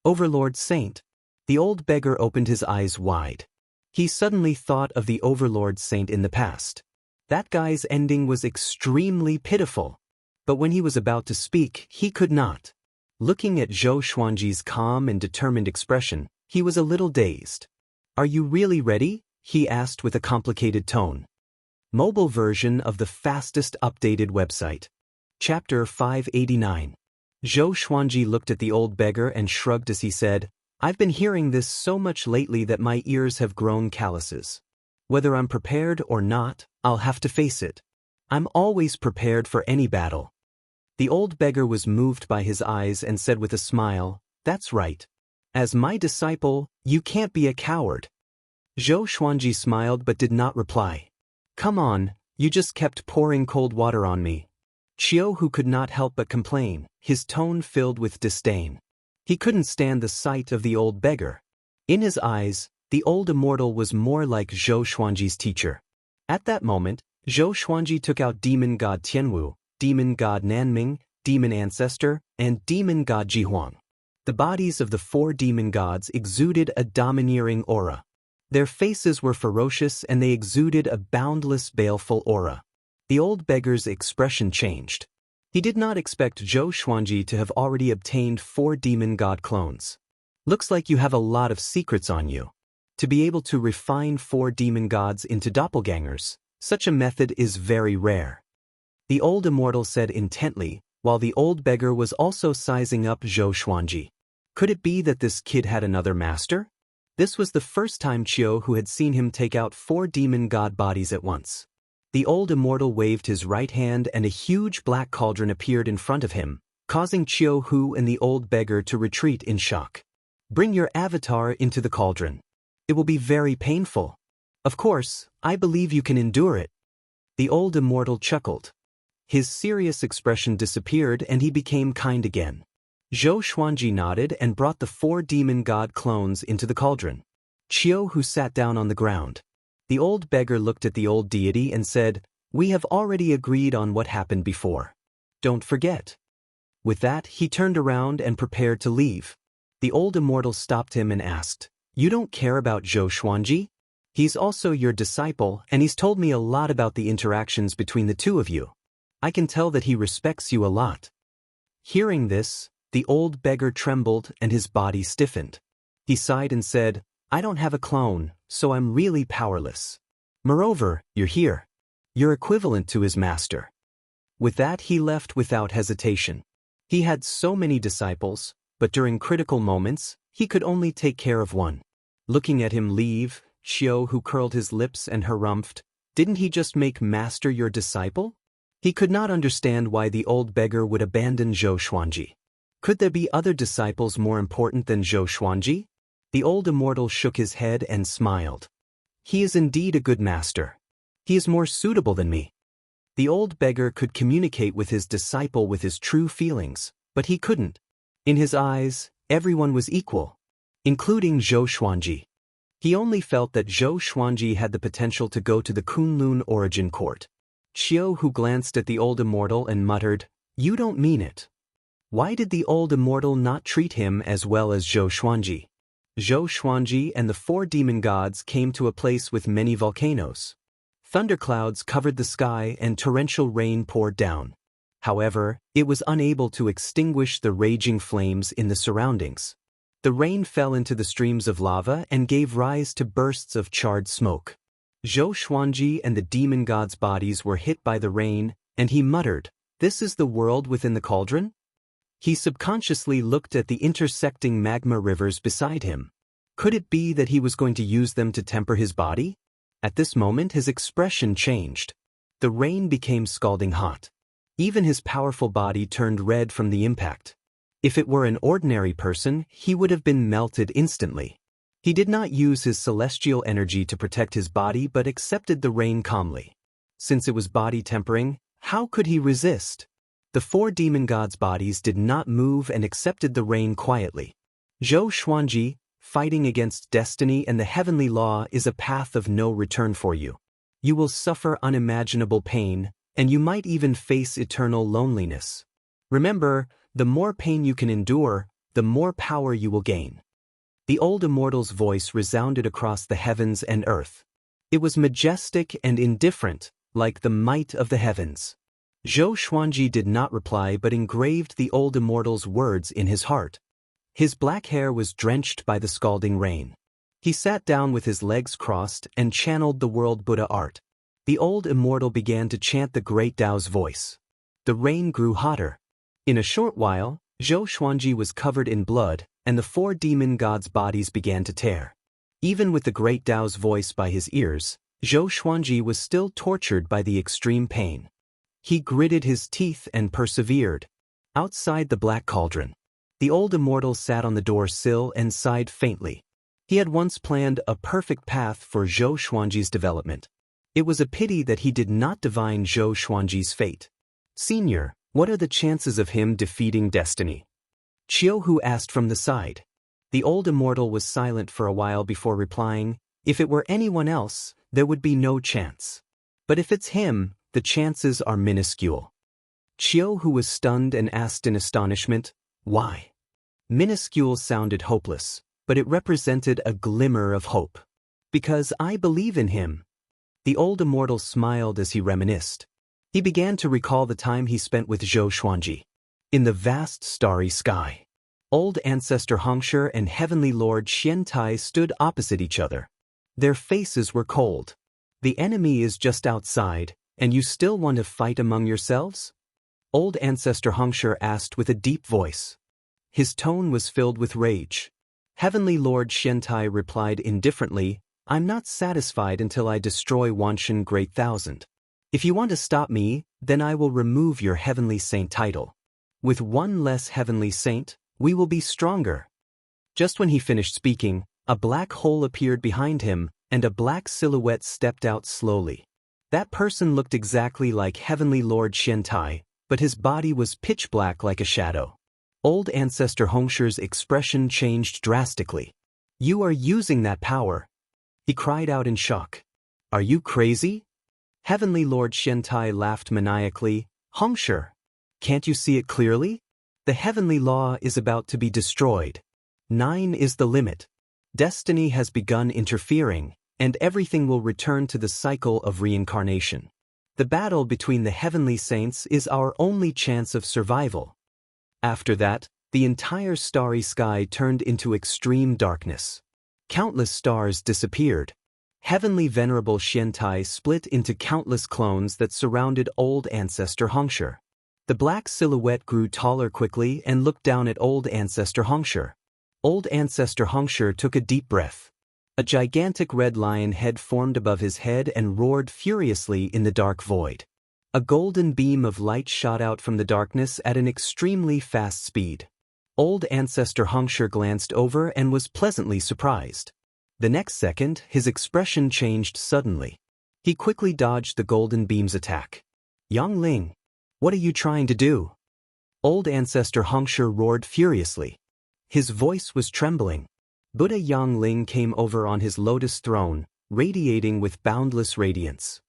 Overlord Saint. The old beggar opened his eyes wide. He suddenly thought of the Overlord Saint in the past. That guy's ending was extremely pitiful. But when he was about to speak, he could not. Looking at Zhou Xuanji's calm and determined expression, he was a little dazed. Are you really ready? He asked with a complicated tone. Mobile version of the fastest updated website. Chapter 589. Zhou Xuanji looked at the old beggar and shrugged as he said, I've been hearing this so much lately that my ears have grown calluses. Whether I'm prepared or not, I'll have to face it. I'm always prepared for any battle. The old beggar was moved by his eyes and said with a smile, that's right. As my disciple, you can't be a coward. Zhou Xuanji smiled but did not reply. Come on, you just kept pouring cold water on me. Qiu who could not help but complain, his tone filled with disdain. He couldn't stand the sight of the old beggar. In his eyes, the old immortal was more like Zhou Xuanji's teacher. At that moment, Zhou Xuanji took out demon god Tianwu, demon god Nanming, demon ancestor, and demon god Jihuang. The bodies of the four demon gods exuded a domineering aura. Their faces were ferocious and they exuded a boundless, baleful aura. The old beggar's expression changed. He did not expect Zhou Xuanji to have already obtained 4 demon god clones. Looks like you have a lot of secrets on you. To be able to refine 4 demon gods into doppelgangers, such a method is very rare. The old immortal said intently, while the old beggar was also sizing up Zhou Xuanji. Could it be that this kid had another master? This was the first time Qiu who had seen him take out 4 demon god bodies at once. The old immortal waved his right hand and a huge black cauldron appeared in front of him, causing Qiu Hu and the old beggar to retreat in shock. Bring your avatar into the cauldron. It will be very painful. Of course, I believe you can endure it. The old immortal chuckled. His serious expression disappeared and he became kind again. Zhou Xuanji nodded and brought the 4 demon god clones into the cauldron. Qiu Hu sat down on the ground. The old beggar looked at the old deity and said, "We have already agreed on what happened before. Don't forget." With that, he turned around and prepared to leave. The old immortal stopped him and asked, "You don't care about Zhou Xuanji? He's also your disciple and he's told me a lot about the interactions between the two of you. I can tell that he respects you a lot." Hearing this, the old beggar trembled and his body stiffened. He sighed and said, "I don't have a clone, so I'm really powerless. Moreover, you're here. You're equivalent to his master." With that he left without hesitation. He had so many disciples, but during critical moments, he could only take care of one. Looking at him leave, Xiao, who curled his lips and harumphed, "Didn't he just make master your disciple?" He could not understand why the old beggar would abandon Zhou Xuanji. Could there be other disciples more important than Zhou Xuanji? The old immortal shook his head and smiled. "He is indeed a good master. He is more suitable than me." The old beggar could communicate with his disciple with his true feelings, but he couldn't. In his eyes, everyone was equal, including Zhou Xuanji. He only felt that Zhou Xuanji had the potential to go to the Kunlun origin court. Xiao, who glanced at the old immortal and muttered, "You don't mean it." Why did the old immortal not treat him as well as Zhou Xuanji? Zhou Xuanji and the 4 demon gods came to a place with many volcanoes. Thunderclouds covered the sky and torrential rain poured down. However, it was unable to extinguish the raging flames in the surroundings. The rain fell into the streams of lava and gave rise to bursts of charred smoke. Zhou Xuanji and the demon gods' bodies were hit by the rain, and he muttered, "This is the world within the cauldron?" He subconsciously looked at the intersecting magma rivers beside him. Could it be that he was going to use them to temper his body? At this moment his expression changed. The rain became scalding hot. Even his powerful body turned red from the impact. If it were an ordinary person, he would have been melted instantly. He did not use his celestial energy to protect his body but accepted the rain calmly. Since it was body tempering, how could he resist? The 4 demon gods' bodies did not move and accepted the rain quietly. Zhou Xuanji, fighting against destiny and the heavenly law is a path of no return for you. You will suffer unimaginable pain, and you might even face eternal loneliness. Remember, the more pain you can endure, the more power you will gain. The old immortal's voice resounded across the heavens and earth. It was majestic and indifferent, like the might of the heavens. Zhou Xuanji did not reply but engraved the old immortal's words in his heart. His black hair was drenched by the scalding rain. He sat down with his legs crossed and channeled the world Buddha art. The old immortal began to chant the great Tao's voice. The rain grew hotter. In a short while, Zhou Xuanji was covered in blood, and the 4 demon gods' bodies began to tear. Even with the great Tao's voice by his ears, Zhou Xuanji was still tortured by the extreme pain. He gritted his teeth and persevered. Outside the black cauldron, the old immortal sat on the door sill and sighed faintly. He had once planned a perfect path for Zhou Xuanji's development. It was a pity that he did not divine Zhou Xuanji's fate. "Senior, what are the chances of him defeating destiny?" Qiuhu asked from the side. The old immortal was silent for a while before replying, "If it were anyone else, there would be no chance. But if it's him, the chances are minuscule." Qiuhu was stunned and asked in astonishment, "Why?" Minuscule sounded hopeless, but it represented a glimmer of hope. "Because I believe in him." The old immortal smiled as he reminisced. He began to recall the time he spent with Zhou Xuanji. In the vast starry sky, old ancestor Hongshi and heavenly lord Xiantai stood opposite each other. Their faces were cold. "The enemy is just outside, and you still want to fight among yourselves?" Old ancestor Hongshi asked with a deep voice. His tone was filled with rage. Heavenly Lord Xiantai replied indifferently, "I'm not satisfied until I destroy Wanshan Great Thousand. If you want to stop me, then I will remove your heavenly saint title. With one less heavenly saint, we will be stronger." Just when he finished speaking, a black hole appeared behind him, and a black silhouette stepped out slowly. That person looked exactly like Heavenly Lord Xiantai, but his body was pitch black like a shadow. Old ancestor Hongshi's expression changed drastically. "You are using that power," he cried out in shock. "Are you crazy?" Heavenly Lord Xiantai laughed maniacally. "Hongshi, can't you see it clearly? The heavenly law is about to be destroyed. 9 is the limit. Destiny has begun interfering, and everything will return to the cycle of reincarnation. The battle between the heavenly saints is our only chance of survival." After that, the entire starry sky turned into extreme darkness. Countless stars disappeared. Heavenly Venerable Xiantai split into countless clones that surrounded old Ancestor Hongxue. The black silhouette grew taller quickly and looked down at old Ancestor Hongxue. Old Ancestor Hongxue took a deep breath. A gigantic red lion head formed above his head and roared furiously in the dark void. A golden beam of light shot out from the darkness at an extremely fast speed. Old Ancestor Hongxue glanced over and was pleasantly surprised. The next second, his expression changed suddenly. He quickly dodged the golden beam's attack. "Yang Ling, what are you trying to do?" Old Ancestor Hongxue roared furiously. His voice was trembling. Buddha Yang Ling came over on his lotus throne, radiating with boundless radiance.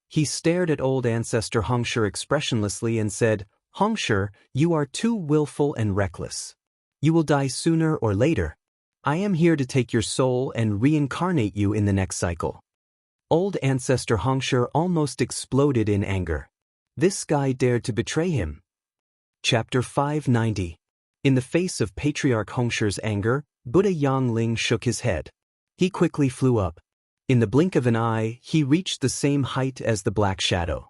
He stared at old Ancestor Hongxue expressionlessly and said, "Hongxue, you are too willful and reckless. You will die sooner or later. I am here to take your soul and reincarnate you in the next cycle." Old Ancestor Hongxue almost exploded in anger. This guy dared to betray him. Chapter 590. In the face of Patriarch Hongxue's anger, Buddha Yang Ling shook his head. He quickly flew up. In the blink of an eye, he reached the same height as the Black Shadow.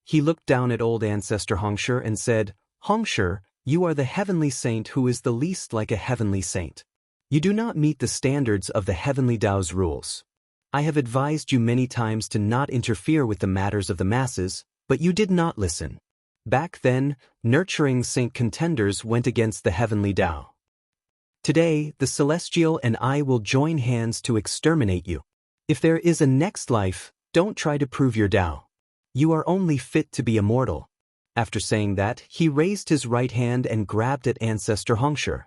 He looked down at old Ancestor Hongxue and said, "Hongxue, you are the heavenly saint who is the least like a heavenly saint. You do not meet the standards of the heavenly Tao's rules. I have advised you many times to not interfere with the matters of the masses, but you did not listen. Back then, nurturing saint contenders went against the heavenly Tao. Today, the celestial and I will join hands to exterminate you. If there is a next life, don't try to prove your Tao. You are only fit to be immortal." After saying that, he raised his right hand and grabbed at Ancestor Hongxue.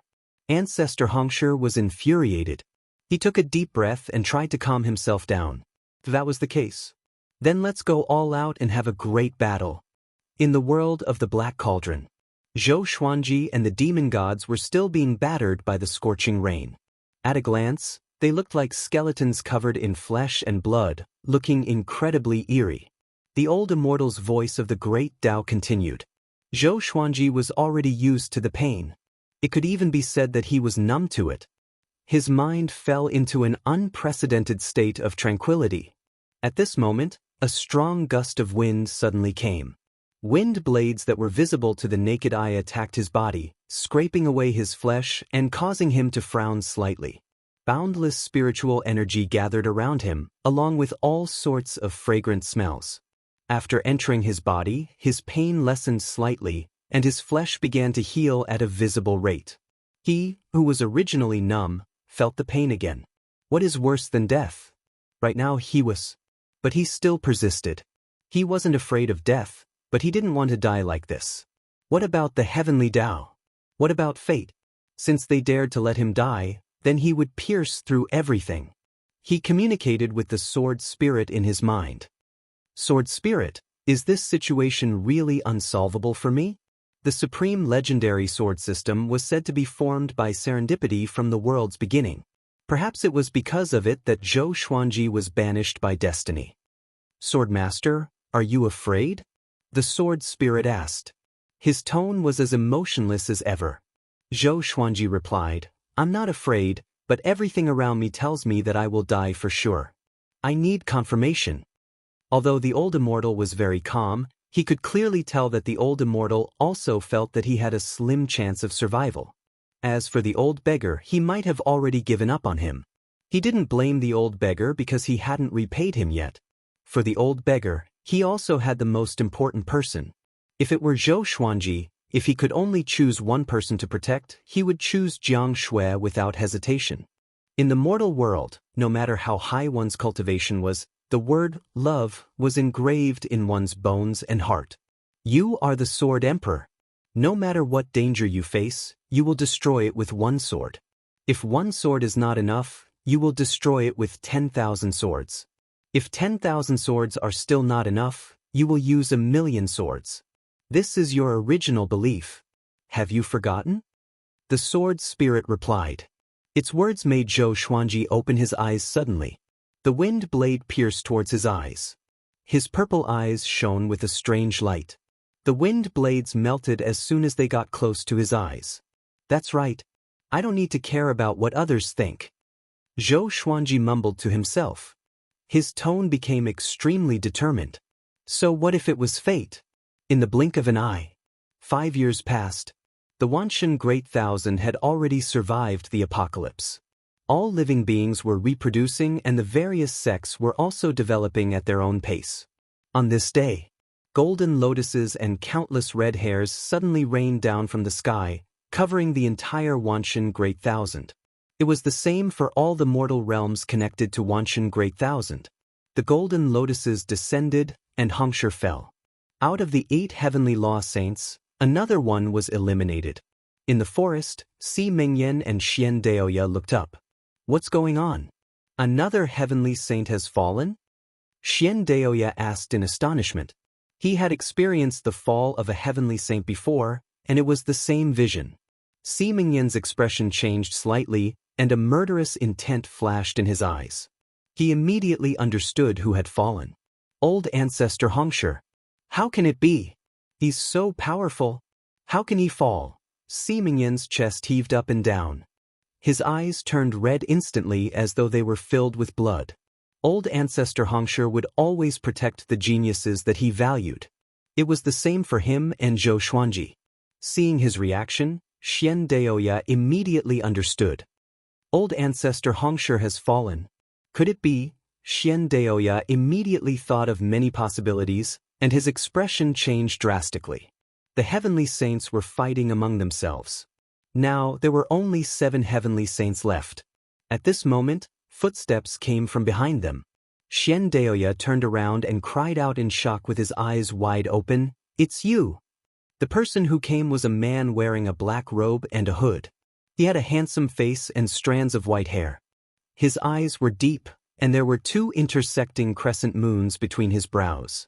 Ancestor Hongxue was infuriated. He took a deep breath and tried to calm himself down. That was the case. Then let's go all out and have a great battle. In the world of the Black Cauldron, Zhou Xuanji and the demon gods were still being battered by the scorching rain. At a glance, they looked like skeletons covered in flesh and blood, looking incredibly eerie. The old immortal's voice of the great Tao continued. Zhou Xuanji was already used to the pain. It could even be said that he was numb to it. His mind fell into an unprecedented state of tranquility. At this moment, a strong gust of wind suddenly came. Wind blades that were visible to the naked eye attacked his body, scraping away his flesh and causing him to frown slightly. Boundless spiritual energy gathered around him, along with all sorts of fragrant smells. After entering his body, his pain lessened slightly, and his flesh began to heal at a visible rate. He, who was originally numb, felt the pain again. What is worse than death? Right now he was. But he still persisted. He wasn't afraid of death, but he didn't want to die like this. What about the heavenly Tao? What about fate? Since they dared to let him die, then he would pierce through everything. He communicated with the sword spirit in his mind. "Sword spirit, is this situation really unsolvable for me?" The supreme legendary sword system was said to be formed by serendipity from the world's beginning. Perhaps it was because of it that Zhou Xuanji was banished by destiny. "Swordmaster, are you afraid?" the sword spirit asked. His tone was as emotionless as ever. Zhou Xuanji replied, "I'm not afraid, but everything around me tells me that I will die for sure. I need confirmation." Although the old immortal was very calm, he could clearly tell that the old immortal also felt that he had a slim chance of survival. As for the old beggar, he might have already given up on him. He didn't blame the old beggar because he hadn't repaid him yet. For the old beggar, he also had the most important person. If it were Zhou Xuanji, if he could only choose one person to protect, he would choose Jiang Shui without hesitation. In the mortal world, no matter how high one's cultivation was, the word love was engraved in one's bones and heart. You are the Sword Emperor. No matter what danger you face, you will destroy it with one sword. If one sword is not enough, you will destroy it with 10,000 swords. If 10,000 swords are still not enough, you will use 1,000,000 swords. This is your original belief. Have you forgotten? The sword spirit replied. Its words made Zhou Xuanji open his eyes suddenly. The wind blade pierced towards his eyes. His purple eyes shone with a strange light. The wind blades melted as soon as they got close to his eyes. That's right. I don't need to care about what others think. Zhou Xuanji mumbled to himself. His tone became extremely determined. So what if it was fate? In the blink of an eye. 5 years passed. The Wuxia Great Thousand had already survived the apocalypse. All living beings were reproducing and the various sects were also developing at their own pace. On this day, golden lotuses and countless red hairs suddenly rained down from the sky, covering the entire Wuxia Great Thousand. It was the same for all the mortal realms connected to Wuxia Great Thousand. The golden lotuses descended, and Xianxia fell. Out of the 8 heavenly law saints, another one was eliminated. In the forest, Si Mingyan and Xian Daoya looked up. What's going on? Another heavenly saint has fallen? Xian Daoya asked in astonishment. He had experienced the fall of a heavenly saint before, and it was the same vision. Si Mingyan's expression changed slightly, and a murderous intent flashed in his eyes. He immediately understood who had fallen. Old ancestor Xianxia. How can it be? He's so powerful. How can he fall? Si Mingyan's chest heaved up and down. His eyes turned red instantly as though they were filled with blood. Old ancestor Xianxia would always protect the geniuses that he valued. It was the same for him and Zhou Xuanji. Seeing his reaction, Xian Daoya immediately understood. Old ancestor Xianxia has fallen. Could it be? Xian Daoya immediately thought of many possibilities, and his expression changed drastically. The heavenly saints were fighting among themselves. Now there were only 7 heavenly saints left. At this moment, footsteps came from behind them. Xian Daoya turned around and cried out in shock with his eyes wide open, "It's you!" The person who came was a man wearing a black robe and a hood. He had a handsome face and strands of white hair. His eyes were deep, and there were 2 intersecting crescent moons between his brows.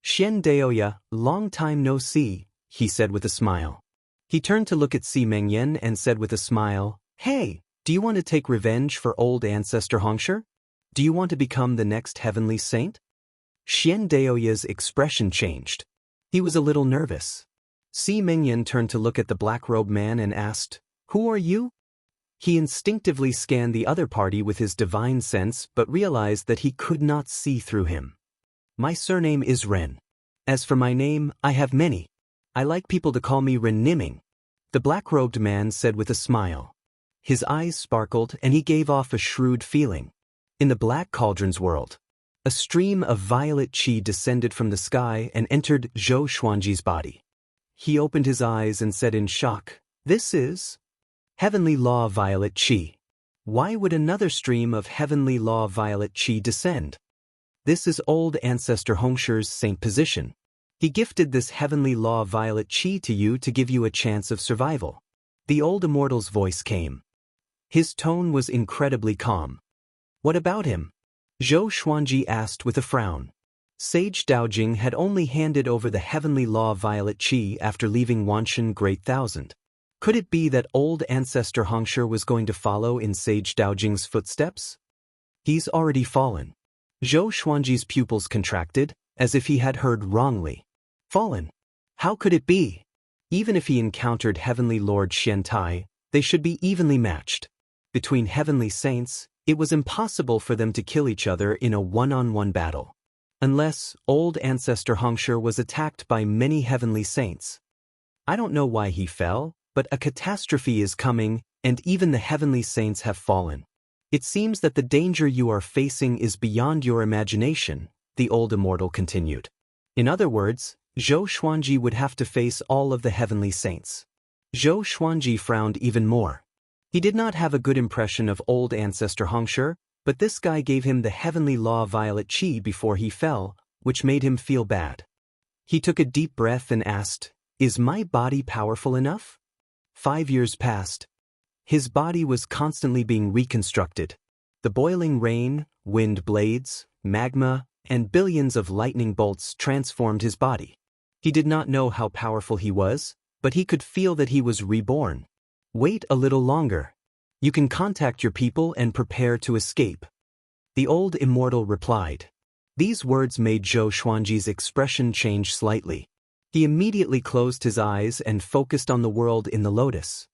"Xian Daoya, long time no see," he said with a smile. He turned to look at Si Mingyan and said with a smile, "Hey, do you want to take revenge for old ancestor Xianxia? Do you want to become the next heavenly saint?" Xian Daoya's expression changed. He was a little nervous. Si Mingyan turned to look at the black-robed man and asked, "Who are you?" He instinctively scanned the other party with his divine sense but realized that he could not see through him. "My surname is Ren. As for my name, I have many. I like people to call me Ren Niming," the black-robed man said with a smile. His eyes sparkled and he gave off a shrewd feeling. In the Black Cauldron's world, a stream of violet qi descended from the sky and entered Zhou Xuanji's body. He opened his eyes and said in shock, "This is heavenly law violet qi. Why would another stream of heavenly law violet qi descend? This is old ancestor Xianxia's saint position. He gifted this heavenly law violet qi to you to give you a chance of survival." The old immortal's voice came. His tone was incredibly calm. "What about him?" Zhou Xuanji asked with a frown. Sage Daojing had only handed over the heavenly law violet qi after leaving Wuxia Great Thousand. Could it be that old ancestor Xianxia was going to follow in Sage Daojing's footsteps? "He's already fallen." Zhou Xuanji's pupils contracted, as if he had heard wrongly. Fallen? How could it be? Even if he encountered Heavenly Lord Xiantai, they should be evenly matched. Between heavenly saints, it was impossible for them to kill each other in a one-on-one battle. Unless old ancestor Xianxia was attacked by many heavenly saints. I don't know why he fell, but a catastrophe is coming, and even the heavenly saints have fallen. It seems that the danger you are facing is beyond your imagination, the old immortal continued. In other words, Zhou Xuanji would have to face all of the heavenly saints. Zhou Xuanji frowned even more. He did not have a good impression of old ancestor Xianxia, but this guy gave him the heavenly law violet qi before he fell, which made him feel bad. He took a deep breath and asked, "Is my body powerful enough?" 5 years passed. His body was constantly being reconstructed. The boiling rain, wind blades, magma, and billions of lightning bolts transformed his body. He did not know how powerful he was, but he could feel that he was reborn. "Wait a little longer. You can contact your people and prepare to escape," the old immortal replied. These words made Zhou Xuanji's expression change slightly. He immediately closed his eyes and focused on the world in the lotus.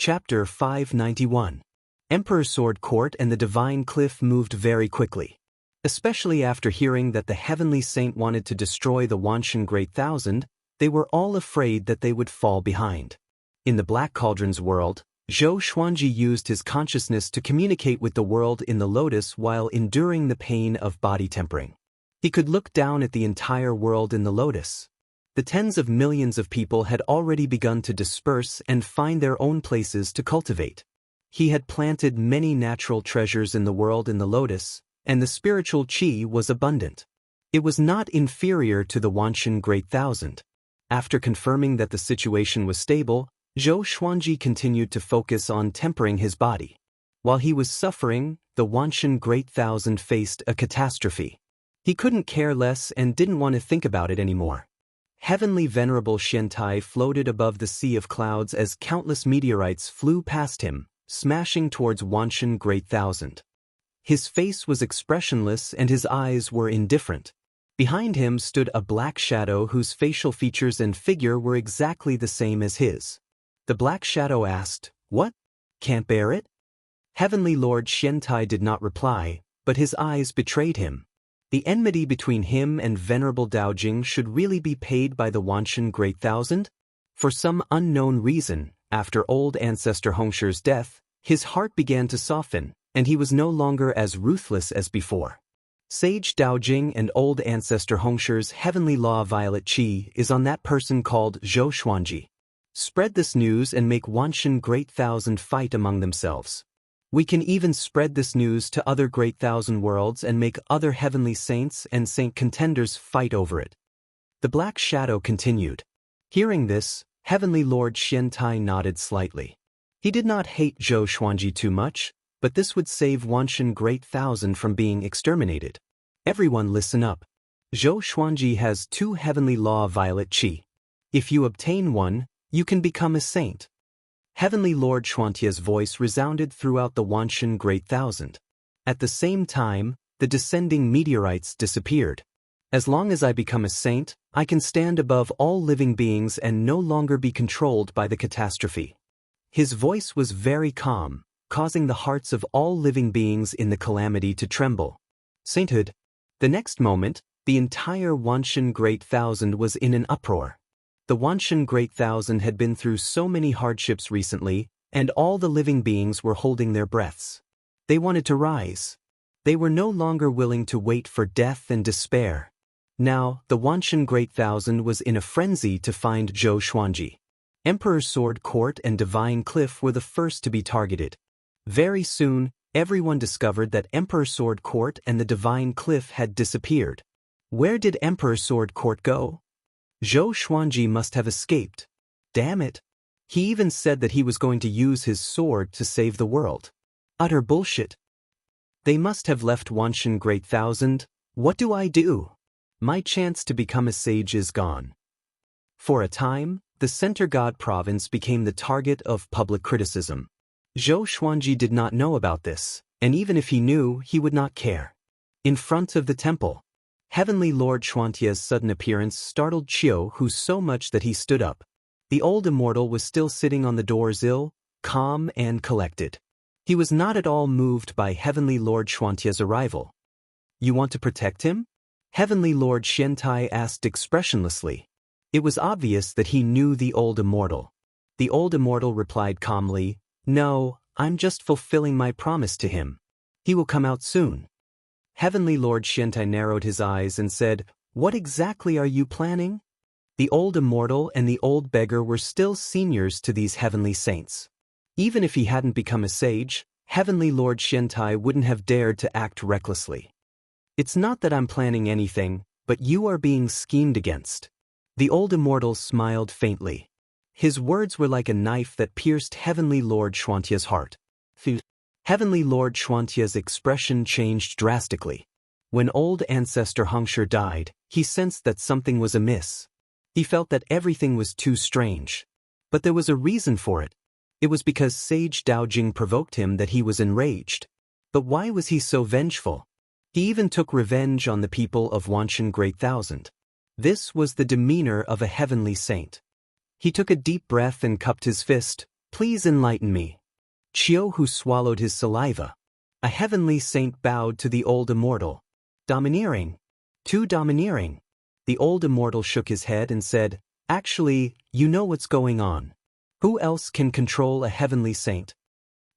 Chapter 591. Emperor Sword Court and the Divine Cliff moved very quickly. Especially after hearing that the Heavenly Saint wanted to destroy the Wanshan Great Thousand, they were all afraid that they would fall behind. In the Black Cauldron's world, Zhou Xuanji used his consciousness to communicate with the world in the lotus while enduring the pain of body tempering. He could look down at the entire world in the lotus. The tens of millions of people had already begun to disperse and find their own places to cultivate. He had planted many natural treasures in the world in the lotus, and the spiritual qi was abundant. It was not inferior to the Wanshan Great Thousand. After confirming that the situation was stable, Zhou Xuanji continued to focus on tempering his body. While he was suffering, the Wanshan Great Thousand faced a catastrophe. He couldn't care less and didn't want to think about it anymore. Heavenly Venerable Xiantai floated above the sea of clouds as countless meteorites flew past him, smashing towards Wanshan Great Thousand. His face was expressionless and his eyes were indifferent. Behind him stood a black shadow whose facial features and figure were exactly the same as his. The black shadow asked, "What? Can't bear it?" Heavenly Lord Xiantai did not reply, but his eyes betrayed him. The enmity between him and Venerable Daojing should really be paid by the Wanshan Great Thousand? For some unknown reason, after old Ancestor Hongshi's death, his heart began to soften, and he was no longer as ruthless as before. Sage Daojing and old Ancestor Hongshi's heavenly law violet qi is on that person called Zhou Xuanji. Spread this news and make Wanshan Great Thousand fight among themselves. We can even spread this news to other Great Thousand worlds and make other heavenly saints and saint contenders fight over it. The black shadow continued. Hearing this, Heavenly Lord Xiantai nodded slightly. He did not hate Zhou Xuanji too much, but this would save Wanshan Great Thousand from being exterminated. Everyone listen up. Zhou Xuanji has 2 heavenly law violet qi. If you obtain one, you can become a saint. Heavenly Lord Xuantia's voice resounded throughout the Wanshan Great Thousand. At the same time, the descending meteorites disappeared. As long as I become a saint, I can stand above all living beings and no longer be controlled by the catastrophe. His voice was very calm, causing the hearts of all living beings in the calamity to tremble. Sainthood. The next moment, the entire Wanshan Great Thousand was in an uproar. The Wanshan Great Thousand had been through so many hardships recently, and all the living beings were holding their breaths. They wanted to rise. They were no longer willing to wait for death and despair. Now, the Wanshan Great Thousand was in a frenzy to find Zhou Xuanji. Emperor Sword Court and Divine Cliff were the first to be targeted. Very soon, everyone discovered that Emperor Sword Court and the Divine Cliff had disappeared. Where did Emperor Sword Court go? Zhou Xuanji must have escaped. Damn it. He even said that he was going to use his sword to save the world. Utter bullshit. They must have left Wanshan Great Thousand. What do I do? My chance to become a sage is gone. For a time, the Center God province became the target of public criticism. Zhou Xuanji did not know about this, and even if he knew, he would not care. In front of the temple, Heavenly Lord Xuantia's sudden appearance startled Qiu Hu so much that he stood up. The old immortal was still sitting on the door's sill, calm and collected. He was not at all moved by Heavenly Lord Xuantia's arrival. You want to protect him? Heavenly Lord Xiantai asked expressionlessly. It was obvious that he knew the old immortal. The old immortal replied calmly, "No, I'm just fulfilling my promise to him. He will come out soon." Heavenly Lord Xiantai narrowed his eyes and said, "What exactly are you planning?" The old immortal and the old beggar were still seniors to these heavenly saints. Even if he hadn't become a sage, Heavenly Lord Xiantai wouldn't have dared to act recklessly. It's not that I'm planning anything, but you are being schemed against. The old immortal smiled faintly. His words were like a knife that pierced Heavenly Lord Xuantia's heart. Heavenly Lord Xuantia's expression changed drastically. When old Ancestor Hongshi died, he sensed that something was amiss. He felt that everything was too strange. But there was a reason for it. It was because Sage Daojing provoked him that he was enraged. But why was he so vengeful? He even took revenge on the people of Wanshan Great Thousand. This was the demeanor of a heavenly saint. He took a deep breath and cupped his fist. Please enlighten me. Qiu Hu swallowed his saliva. A heavenly saint bowed to the old immortal. Domineering. Too domineering. The old immortal shook his head and said, Actually, you know what's going on. Who else can control a heavenly saint?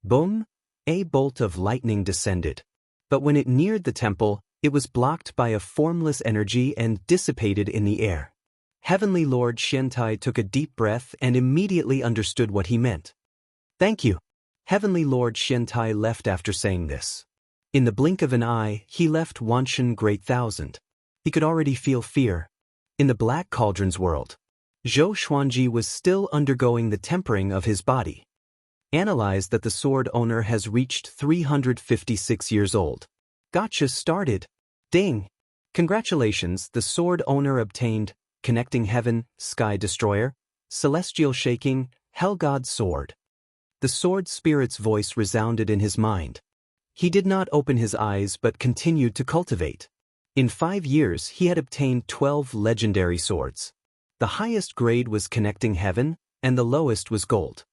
Boom! A bolt of lightning descended. But when it neared the temple, it was blocked by a formless energy and dissipated in the air. Heavenly Lord Xiantai took a deep breath and immediately understood what he meant. Thank you. Heavenly Lord Xiantai left after saying this. In the blink of an eye, he left Wanshan Great Thousand. He could already feel fear. In the Black Cauldron's world, Zhou Xuanji was still undergoing the tempering of his body. Analyze that the sword owner has reached 356 years old. Gotcha started. Ding! Congratulations, the sword owner obtained Connecting Heaven, Sky Destroyer, Celestial Shaking, Hell God Sword. The sword spirit's voice resounded in his mind. He did not open his eyes but continued to cultivate. In 5 years he had obtained 12 legendary swords. The highest grade was Connecting Heaven, and the lowest was Gold.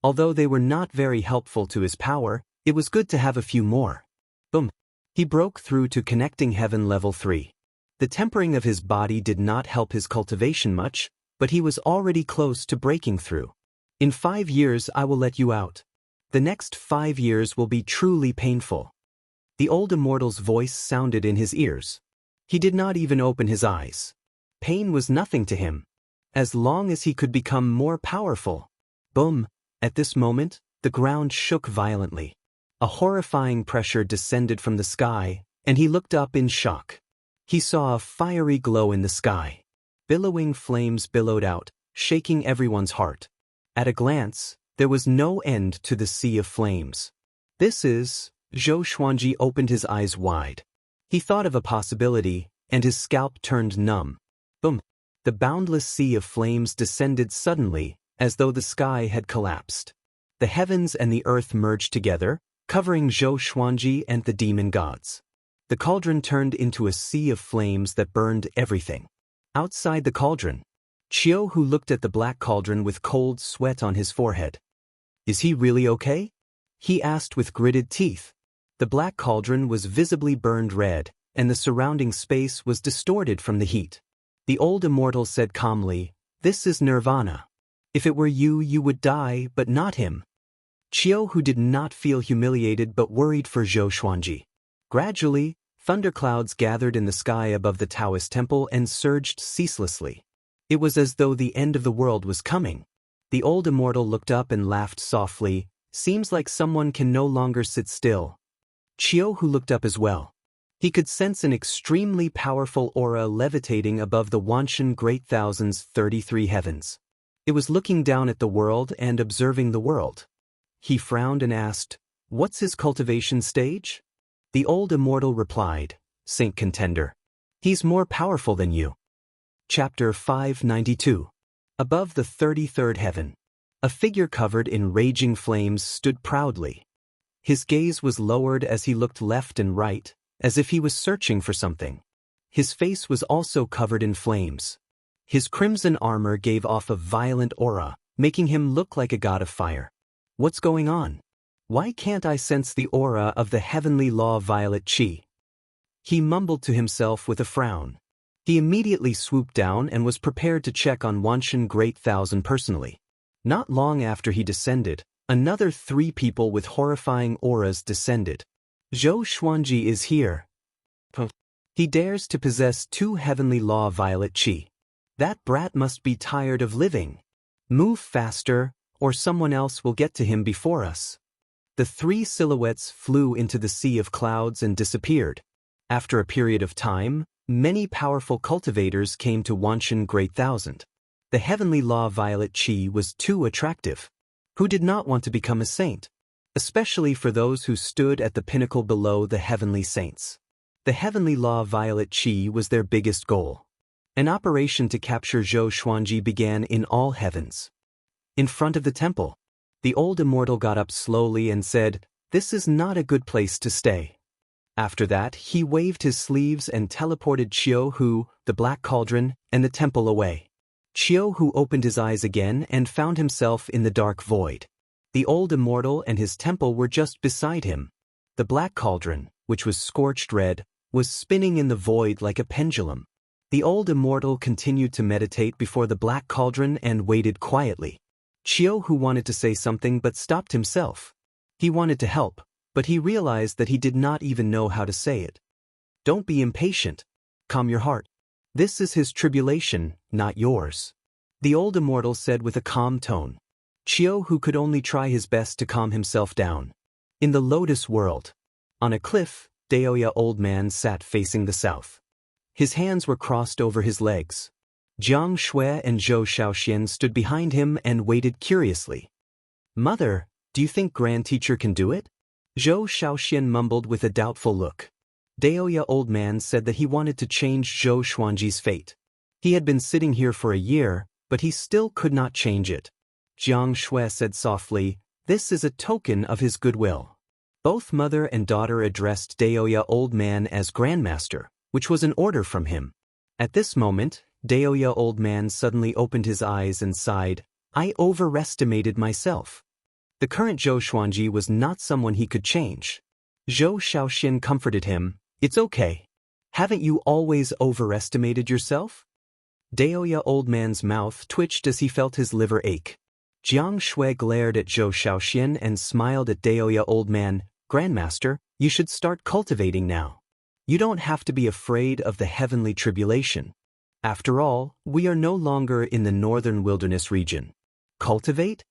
Although they were not very helpful to his power, it was good to have a few more. Boom! He broke through to Connecting Heaven level 3. The tempering of his body did not help his cultivation much, but he was already close to breaking through. In 5 years I will let you out. The next 5 years will be truly painful. The old immortal's voice sounded in his ears. He did not even open his eyes. Pain was nothing to him. As long as he could become more powerful. Boom! At this moment, the ground shook violently. A horrifying pressure descended from the sky, and he looked up in shock. He saw a fiery glow in the sky. Billowing flames billowed out, shaking everyone's heart. At a glance, there was no end to the sea of flames. This is... Zhou Xuanji opened his eyes wide. He thought of a possibility, and his scalp turned numb. Boom! The boundless sea of flames descended suddenly, as though the sky had collapsed. The heavens and the earth merged together, covering Zhou Xuanji and the demon gods. The cauldron turned into a sea of flames that burned everything. Outside the cauldron, Qiu Hu looked at the black cauldron with cold sweat on his forehead. Is he really okay? He asked with gritted teeth. The black cauldron was visibly burned red, and the surrounding space was distorted from the heat. The old immortal said calmly, This is nirvana. If it were you, you would die, but not him. Qiu Hu did not feel humiliated but worried for Zhou Xuanji. Gradually, thunderclouds gathered in the sky above the Daoist temple and surged ceaselessly. It was as though the end of the world was coming. The old immortal looked up and laughed softly. Seems like someone can no longer sit still. Qiu Hu looked up as well. He could sense an extremely powerful aura levitating above the Wanshan Great Thousand's 33 heavens. It was looking down at the world and observing the world. He frowned and asked, What's his cultivation stage? The old immortal replied, Saint Contender. He's more powerful than you. Chapter 592. Above the 33rd heaven, a figure covered in raging flames stood proudly. His gaze was lowered as he looked left and right, as if he was searching for something. His face was also covered in flames. His crimson armor gave off a violent aura, making him look like a god of fire. What's going on? Why can't I sense the aura of the heavenly law violet chi? He mumbled to himself with a frown. He immediately swooped down and was prepared to check on Wanshan Great Thousand personally. Not long after he descended, another 3 people with horrifying auras descended. Zhou Xuanji is here. He dares to possess 2 heavenly law violet chi. That brat must be tired of living. Move faster, or someone else will get to him before us. The 3 silhouettes flew into the sea of clouds and disappeared. After a period of time, many powerful cultivators came to Wanshan Great Thousand. The heavenly law violet chi was too attractive. Who did not want to become a saint? Especially for those who stood at the pinnacle below the heavenly saints. The heavenly law violet chi was their biggest goal. An operation to capture Zhou Xuanji began in all heavens. In front of the temple, the old immortal got up slowly and said, This is not a good place to stay. After that, he waved his sleeves and teleported Qiu Hu, the black cauldron, and the temple away. Qiu opened his eyes again and found himself in the dark void. The old immortal and his temple were just beside him. The black cauldron, which was scorched red, was spinning in the void like a pendulum. The old immortal continued to meditate before the black cauldron and waited quietly. Qiu wanted to say something but stopped himself. He wanted to help, but he realized that he did not even know how to say it. Don't be impatient. Calm your heart. This is his tribulation, not yours. The old immortal said with a calm tone. Qiu could only try his best to calm himself down. In the Lotus world. On a cliff, Daoist old man sat facing the south. His hands were crossed over his legs. Jiang Shui and Zhou Xiaoxian stood behind him and waited curiously. Mother, do you think Grand Teacher can do it? Zhou Xiaoxian mumbled with a doubtful look. Daoist old man said that he wanted to change Zhou Xuanji's fate. He had been sitting here for a year, but he still could not change it. Jiang Shui said softly, this is a token of his goodwill. Both mother and daughter addressed Daoist old man as Grandmaster, which was an order from him. At this moment, Daoist old man suddenly opened his eyes and sighed, I overestimated myself. The current Zhou Xuanji was not someone he could change. Zhou Xiaoxian comforted him, it's okay. Haven't you always overestimated yourself? Daoist old man's mouth twitched as he felt his liver ache. Jiang Shui glared at Zhou Xiaoxian and smiled at Daoist old man, Grandmaster, you should start cultivating now. You don't have to be afraid of the heavenly tribulation. After all, we are no longer in the northern wilderness region. Cultivate?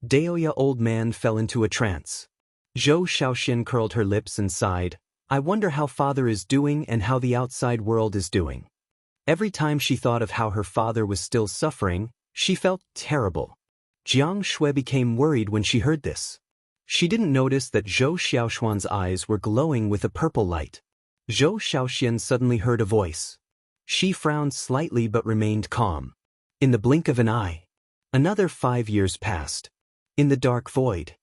Daoist old man fell into a trance. Zhou Xiaoxian curled her lips and sighed, I wonder how father is doing and how the outside world is doing. Every time she thought of how her father was still suffering, she felt terrible. Jiang Shui became worried when she heard this. She didn't notice that Zhou Xiaoxuan's eyes were glowing with a purple light. Zhou Xiaoxian suddenly heard a voice. She frowned slightly but remained calm. In the blink of an eye. Another 5 years passed. In the dark void.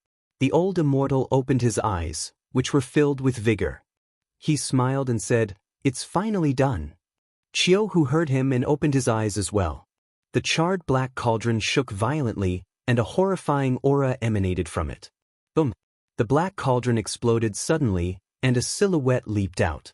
The old immortal opened his eyes, which were filled with vigor. He smiled and said, it's finally done. Qiu heard him and opened his eyes as well. The charred black cauldron shook violently, and a horrifying aura emanated from it. Boom! The black cauldron exploded suddenly, and a silhouette leaped out.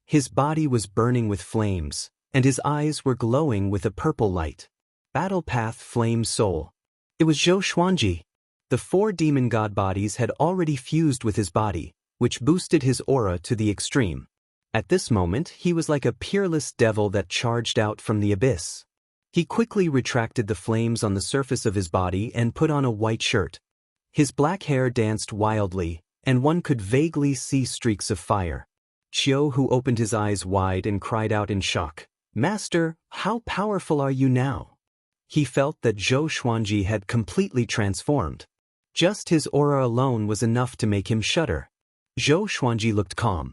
His body was burning with flames, and his eyes were glowing with a purple light. Battle Path Flame Soul. It was Zhou Xuanji. The 4 demon god bodies had already fused with his body, which boosted his aura to the extreme. At this moment, he was like a peerless devil that charged out from the abyss. He quickly retracted the flames on the surface of his body and put on a white shirt. His black hair danced wildly, and one could vaguely see streaks of fire. Qiu opened his eyes wide and cried out in shock, Master, how powerful are you now? He felt that Zhou Xuanji had completely transformed. Just his aura alone was enough to make him shudder. Zhou Xuanji looked calm.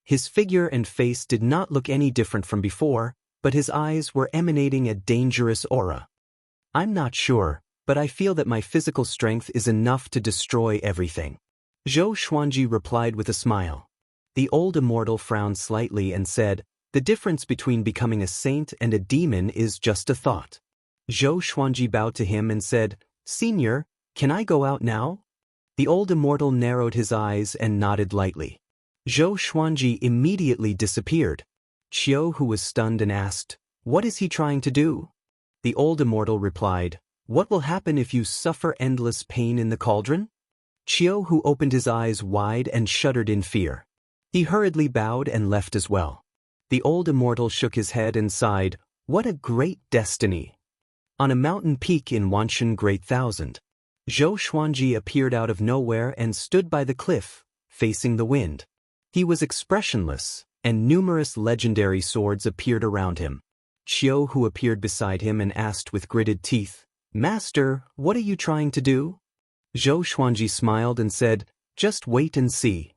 His figure and face did not look any different from before, but his eyes were emanating a dangerous aura. I'm not sure, but I feel that my physical strength is enough to destroy everything. Zhou Xuanji replied with a smile. The old immortal frowned slightly and said, the difference between becoming a saint and a demon is just a thought. Zhou Xuanji bowed to him and said, Senior, can I go out now? The old immortal narrowed his eyes and nodded lightly. Zhou Xuanji immediately disappeared. Qiu was stunned and asked, what is he trying to do? The old immortal replied, what will happen if you suffer endless pain in the cauldron? Qiu opened his eyes wide and shuddered in fear. He hurriedly bowed and left as well. The old immortal shook his head and sighed, what a great destiny. On a mountain peak in Wanshan Great Thousand, Zhou Xuanji appeared out of nowhere and stood by the cliff, facing the wind. He was expressionless, and numerous legendary swords appeared around him. Qiu appeared beside him and asked with gritted teeth, Master, what are you trying to do? Zhou Xuanji smiled and said, just wait and see.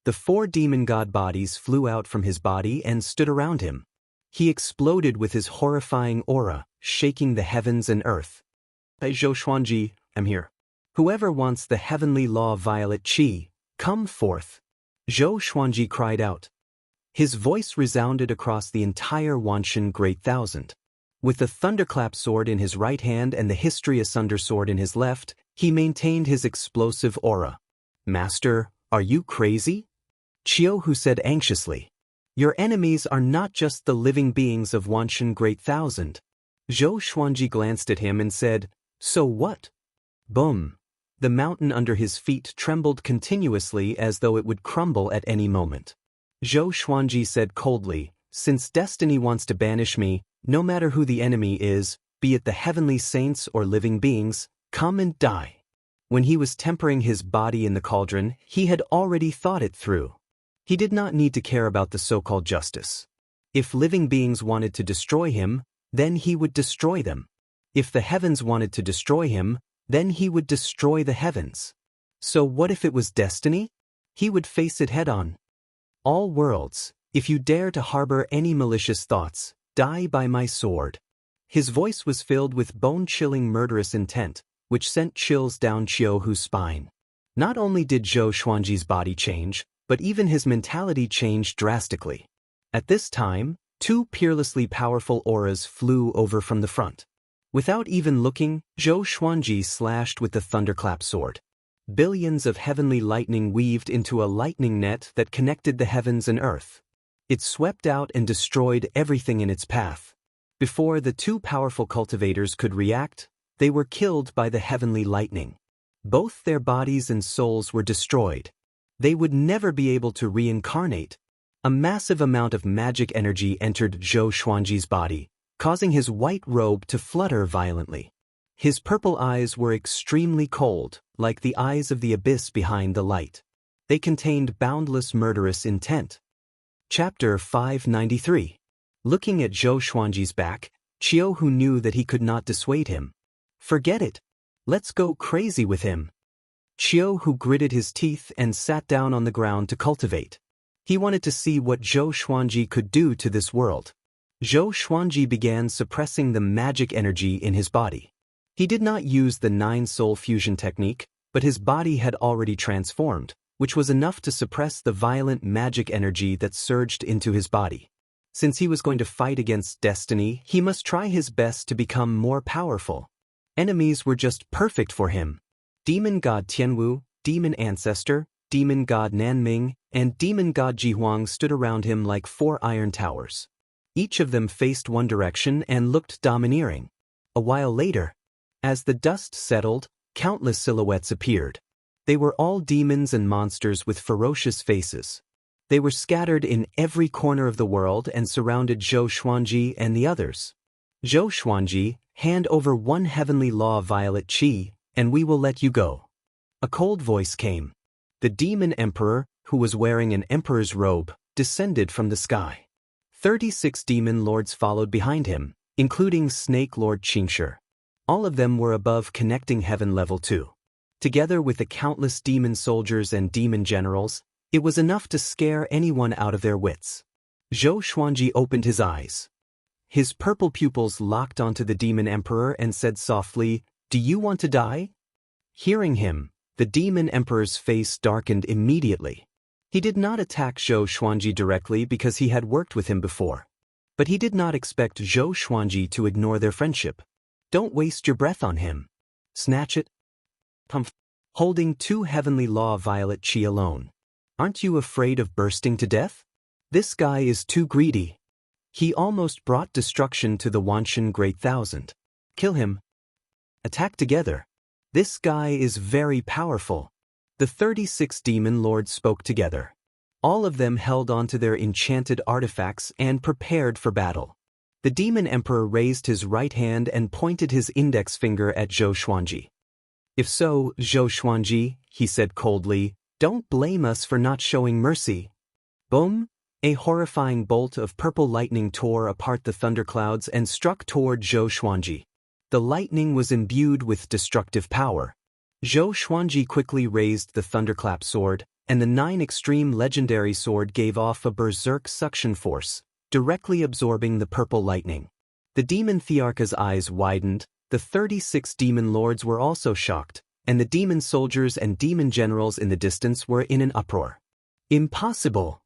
The 4 demon god bodies flew out from his body and stood around him. He exploded with his horrifying aura, shaking the heavens and earth. Hey Zhou Xuanji, I'm here. Whoever wants the heavenly law violet qi, come forth. Zhou Xuanji cried out. His voice resounded across the entire Wanshan Great Thousand. With the thunderclap sword in his right hand and the history asunder sword in his left, he maintained his explosive aura. "Master, are you crazy?" Qiuhu said anxiously. "Your enemies are not just the living beings of Wanshan Great Thousand." Zhou Xuanji glanced at him and said, "So what?" Boom! The mountain under his feet trembled continuously as though it would crumble at any moment. Zhou Xuanji said coldly, "Since destiny wants to banish me, no matter who the enemy is, be it the heavenly saints or living beings, come and die." When he was tempering his body in the cauldron, he had already thought it through. He did not need to care about the so-called justice. If living beings wanted to destroy him, then he would destroy them. If the heavens wanted to destroy him, then he would destroy the heavens. So what if it was destiny? He would face it head-on. "All worlds, if you dare to harbor any malicious thoughts, die by my sword." His voice was filled with bone-chilling murderous intent, which sent chills down Qiuhu's spine. Not only did Zhou Xuanji's body change, but even his mentality changed drastically. At this time, two peerlessly powerful auras flew over from the front. Without even looking, Zhou Xuanji slashed with the thunderclap sword. Billions of heavenly lightning weaved into a lightning net that connected the heavens and earth. It swept out and destroyed everything in its path. Before the two powerful cultivators could react, they were killed by the heavenly lightning. Both their bodies and souls were destroyed. They would never be able to reincarnate. A massive amount of magic energy entered Zhou Xuanji's body, causing his white robe to flutter violently. His purple eyes were extremely cold, like the eyes of the abyss behind the light. They contained boundless murderous intent. Chapter 593. Looking at Zhou Xuanji's back, Qiuhu knew that he could not dissuade him. "Forget it. Let's go crazy with him." Qiuhu gritted his teeth and sat down on the ground to cultivate. He wanted to see what Zhou Xuanji could do to this world. Zhou Xuanji began suppressing the magic energy in his body. He did not use the 9-soul fusion technique, but his body had already transformed, which was enough to suppress the violent magic energy that surged into his body. Since he was going to fight against destiny, he must try his best to become more powerful. Enemies were just perfect for him. Demon God Tianwu, Demon Ancestor, Demon God Nanming, and Demon God Jihuang stood around him like 4 iron towers. Each of them faced one direction and looked domineering. A while later, as the dust settled, countless silhouettes appeared. They were all demons and monsters with ferocious faces. They were scattered in every corner of the world and surrounded Zhou Xuanji and the others. "Zhou Xuanji, hand over 1 heavenly law violet qi, and we will let you go." A cold voice came. The demon emperor, who was wearing an emperor's robe, descended from the sky. 36 demon lords followed behind him, including Snake Lord Qingshi. All of them were above connecting heaven level 2. Together with the countless demon soldiers and demon generals, it was enough to scare anyone out of their wits. Zhou Xuanji opened his eyes. His purple pupils locked onto the demon emperor and said softly, "Do you want to die?" Hearing him, the demon emperor's face darkened immediately. He did not attack Zhou Xuanji directly because he had worked with him before. But he did not expect Zhou Xuanji to ignore their friendship. "Don't waste your breath on him. Snatch it." Pumph. Holding 2 heavenly law violet qi alone. "Aren't you afraid of bursting to death? This guy is too greedy. He almost brought destruction to the Wanshan Great Thousand. Kill him. Attack together. This guy is very powerful." The 36 demon lords spoke together. All of them held onto their enchanted artifacts and prepared for battle. The demon emperor raised his right hand and pointed his index finger at Zhou Xuanji. "If so, Zhou Xuanji," he said coldly, "don't blame us for not showing mercy." Boom! A horrifying bolt of purple lightning tore apart the thunderclouds and struck toward Zhou Xuanji. The lightning was imbued with destructive power. Zhou Xuanji quickly raised the thunderclap sword, and the 9 extreme legendary sword gave off a berserk suction force, directly absorbing the purple lightning. The demon Thearka's eyes widened, the 36 demon lords were also shocked, and the demon soldiers and demon generals in the distance were in an uproar. "Impossible!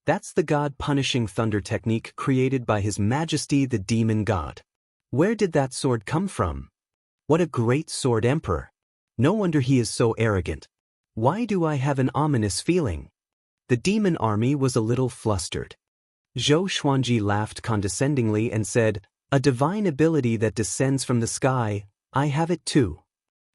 That's the god-punishing thunder technique created by His Majesty the Demon God. Where did that sword come from? What a great sword emperor. No wonder he is so arrogant. Why do I have an ominous feeling? The demon army was a little flustered. Zhou Xuanji laughed condescendingly and said, "A divine ability that descends from the sky, I have it too."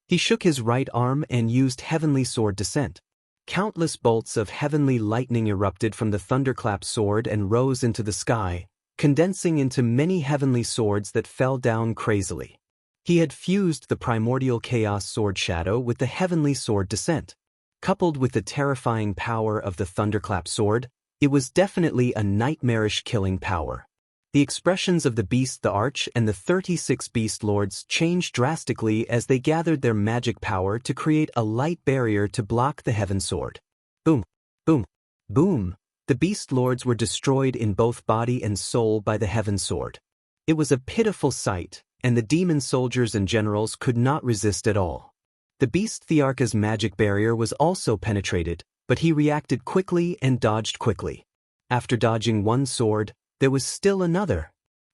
He shook his right arm and used heavenly sword descent. Countless bolts of heavenly lightning erupted from the thunderclap sword and rose into the sky, condensing into many heavenly swords that fell down crazily. He had fused the primordial chaos sword shadow with the heavenly sword descent. Coupled with the terrifying power of the thunderclap sword, it was definitely a nightmarish killing power. The expressions of the beast the Arch and the 36 beast lords changed drastically as they gathered their magic power to create a light barrier to block the heaven sword. Boom, boom, boom. The beast lords were destroyed in both body and soul by the heaven sword. It was a pitiful sight, and the demon soldiers and generals could not resist at all. The beast Thearcha's magic barrier was also penetrated, but he reacted quickly and dodged quickly. After dodging one sword, there was still another.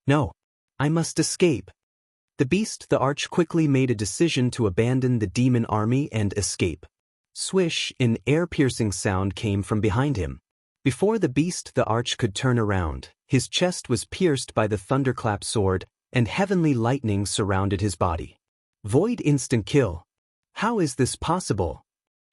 No, I must escape. The beast the Arch quickly made a decision to abandon the demon army and escape. Swish, an air-piercing sound came from behind him. Before the beast the Arch could turn around, his chest was pierced by the thunderclap sword, and heavenly lightning surrounded his body. Void instant kill. How is this possible?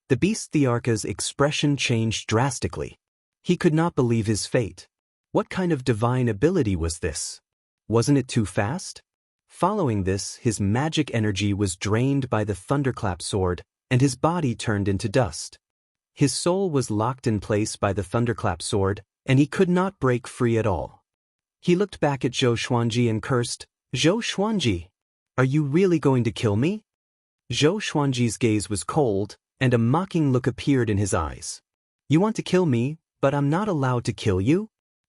The beast Thearcha's expression changed drastically. He could not believe his fate. What kind of divine ability was this? Wasn't it too fast? Following this, his magic energy was drained by the thunderclap sword, and his body turned into dust. His soul was locked in place by the thunderclap sword, and he could not break free at all. He looked back at Zhou Xuanji and cursed, "Zhou Xuanji, are you really going to kill me?" Zhou Xuanji's gaze was cold, and a mocking look appeared in his eyes. "You want to kill me, but I'm not allowed to kill you?"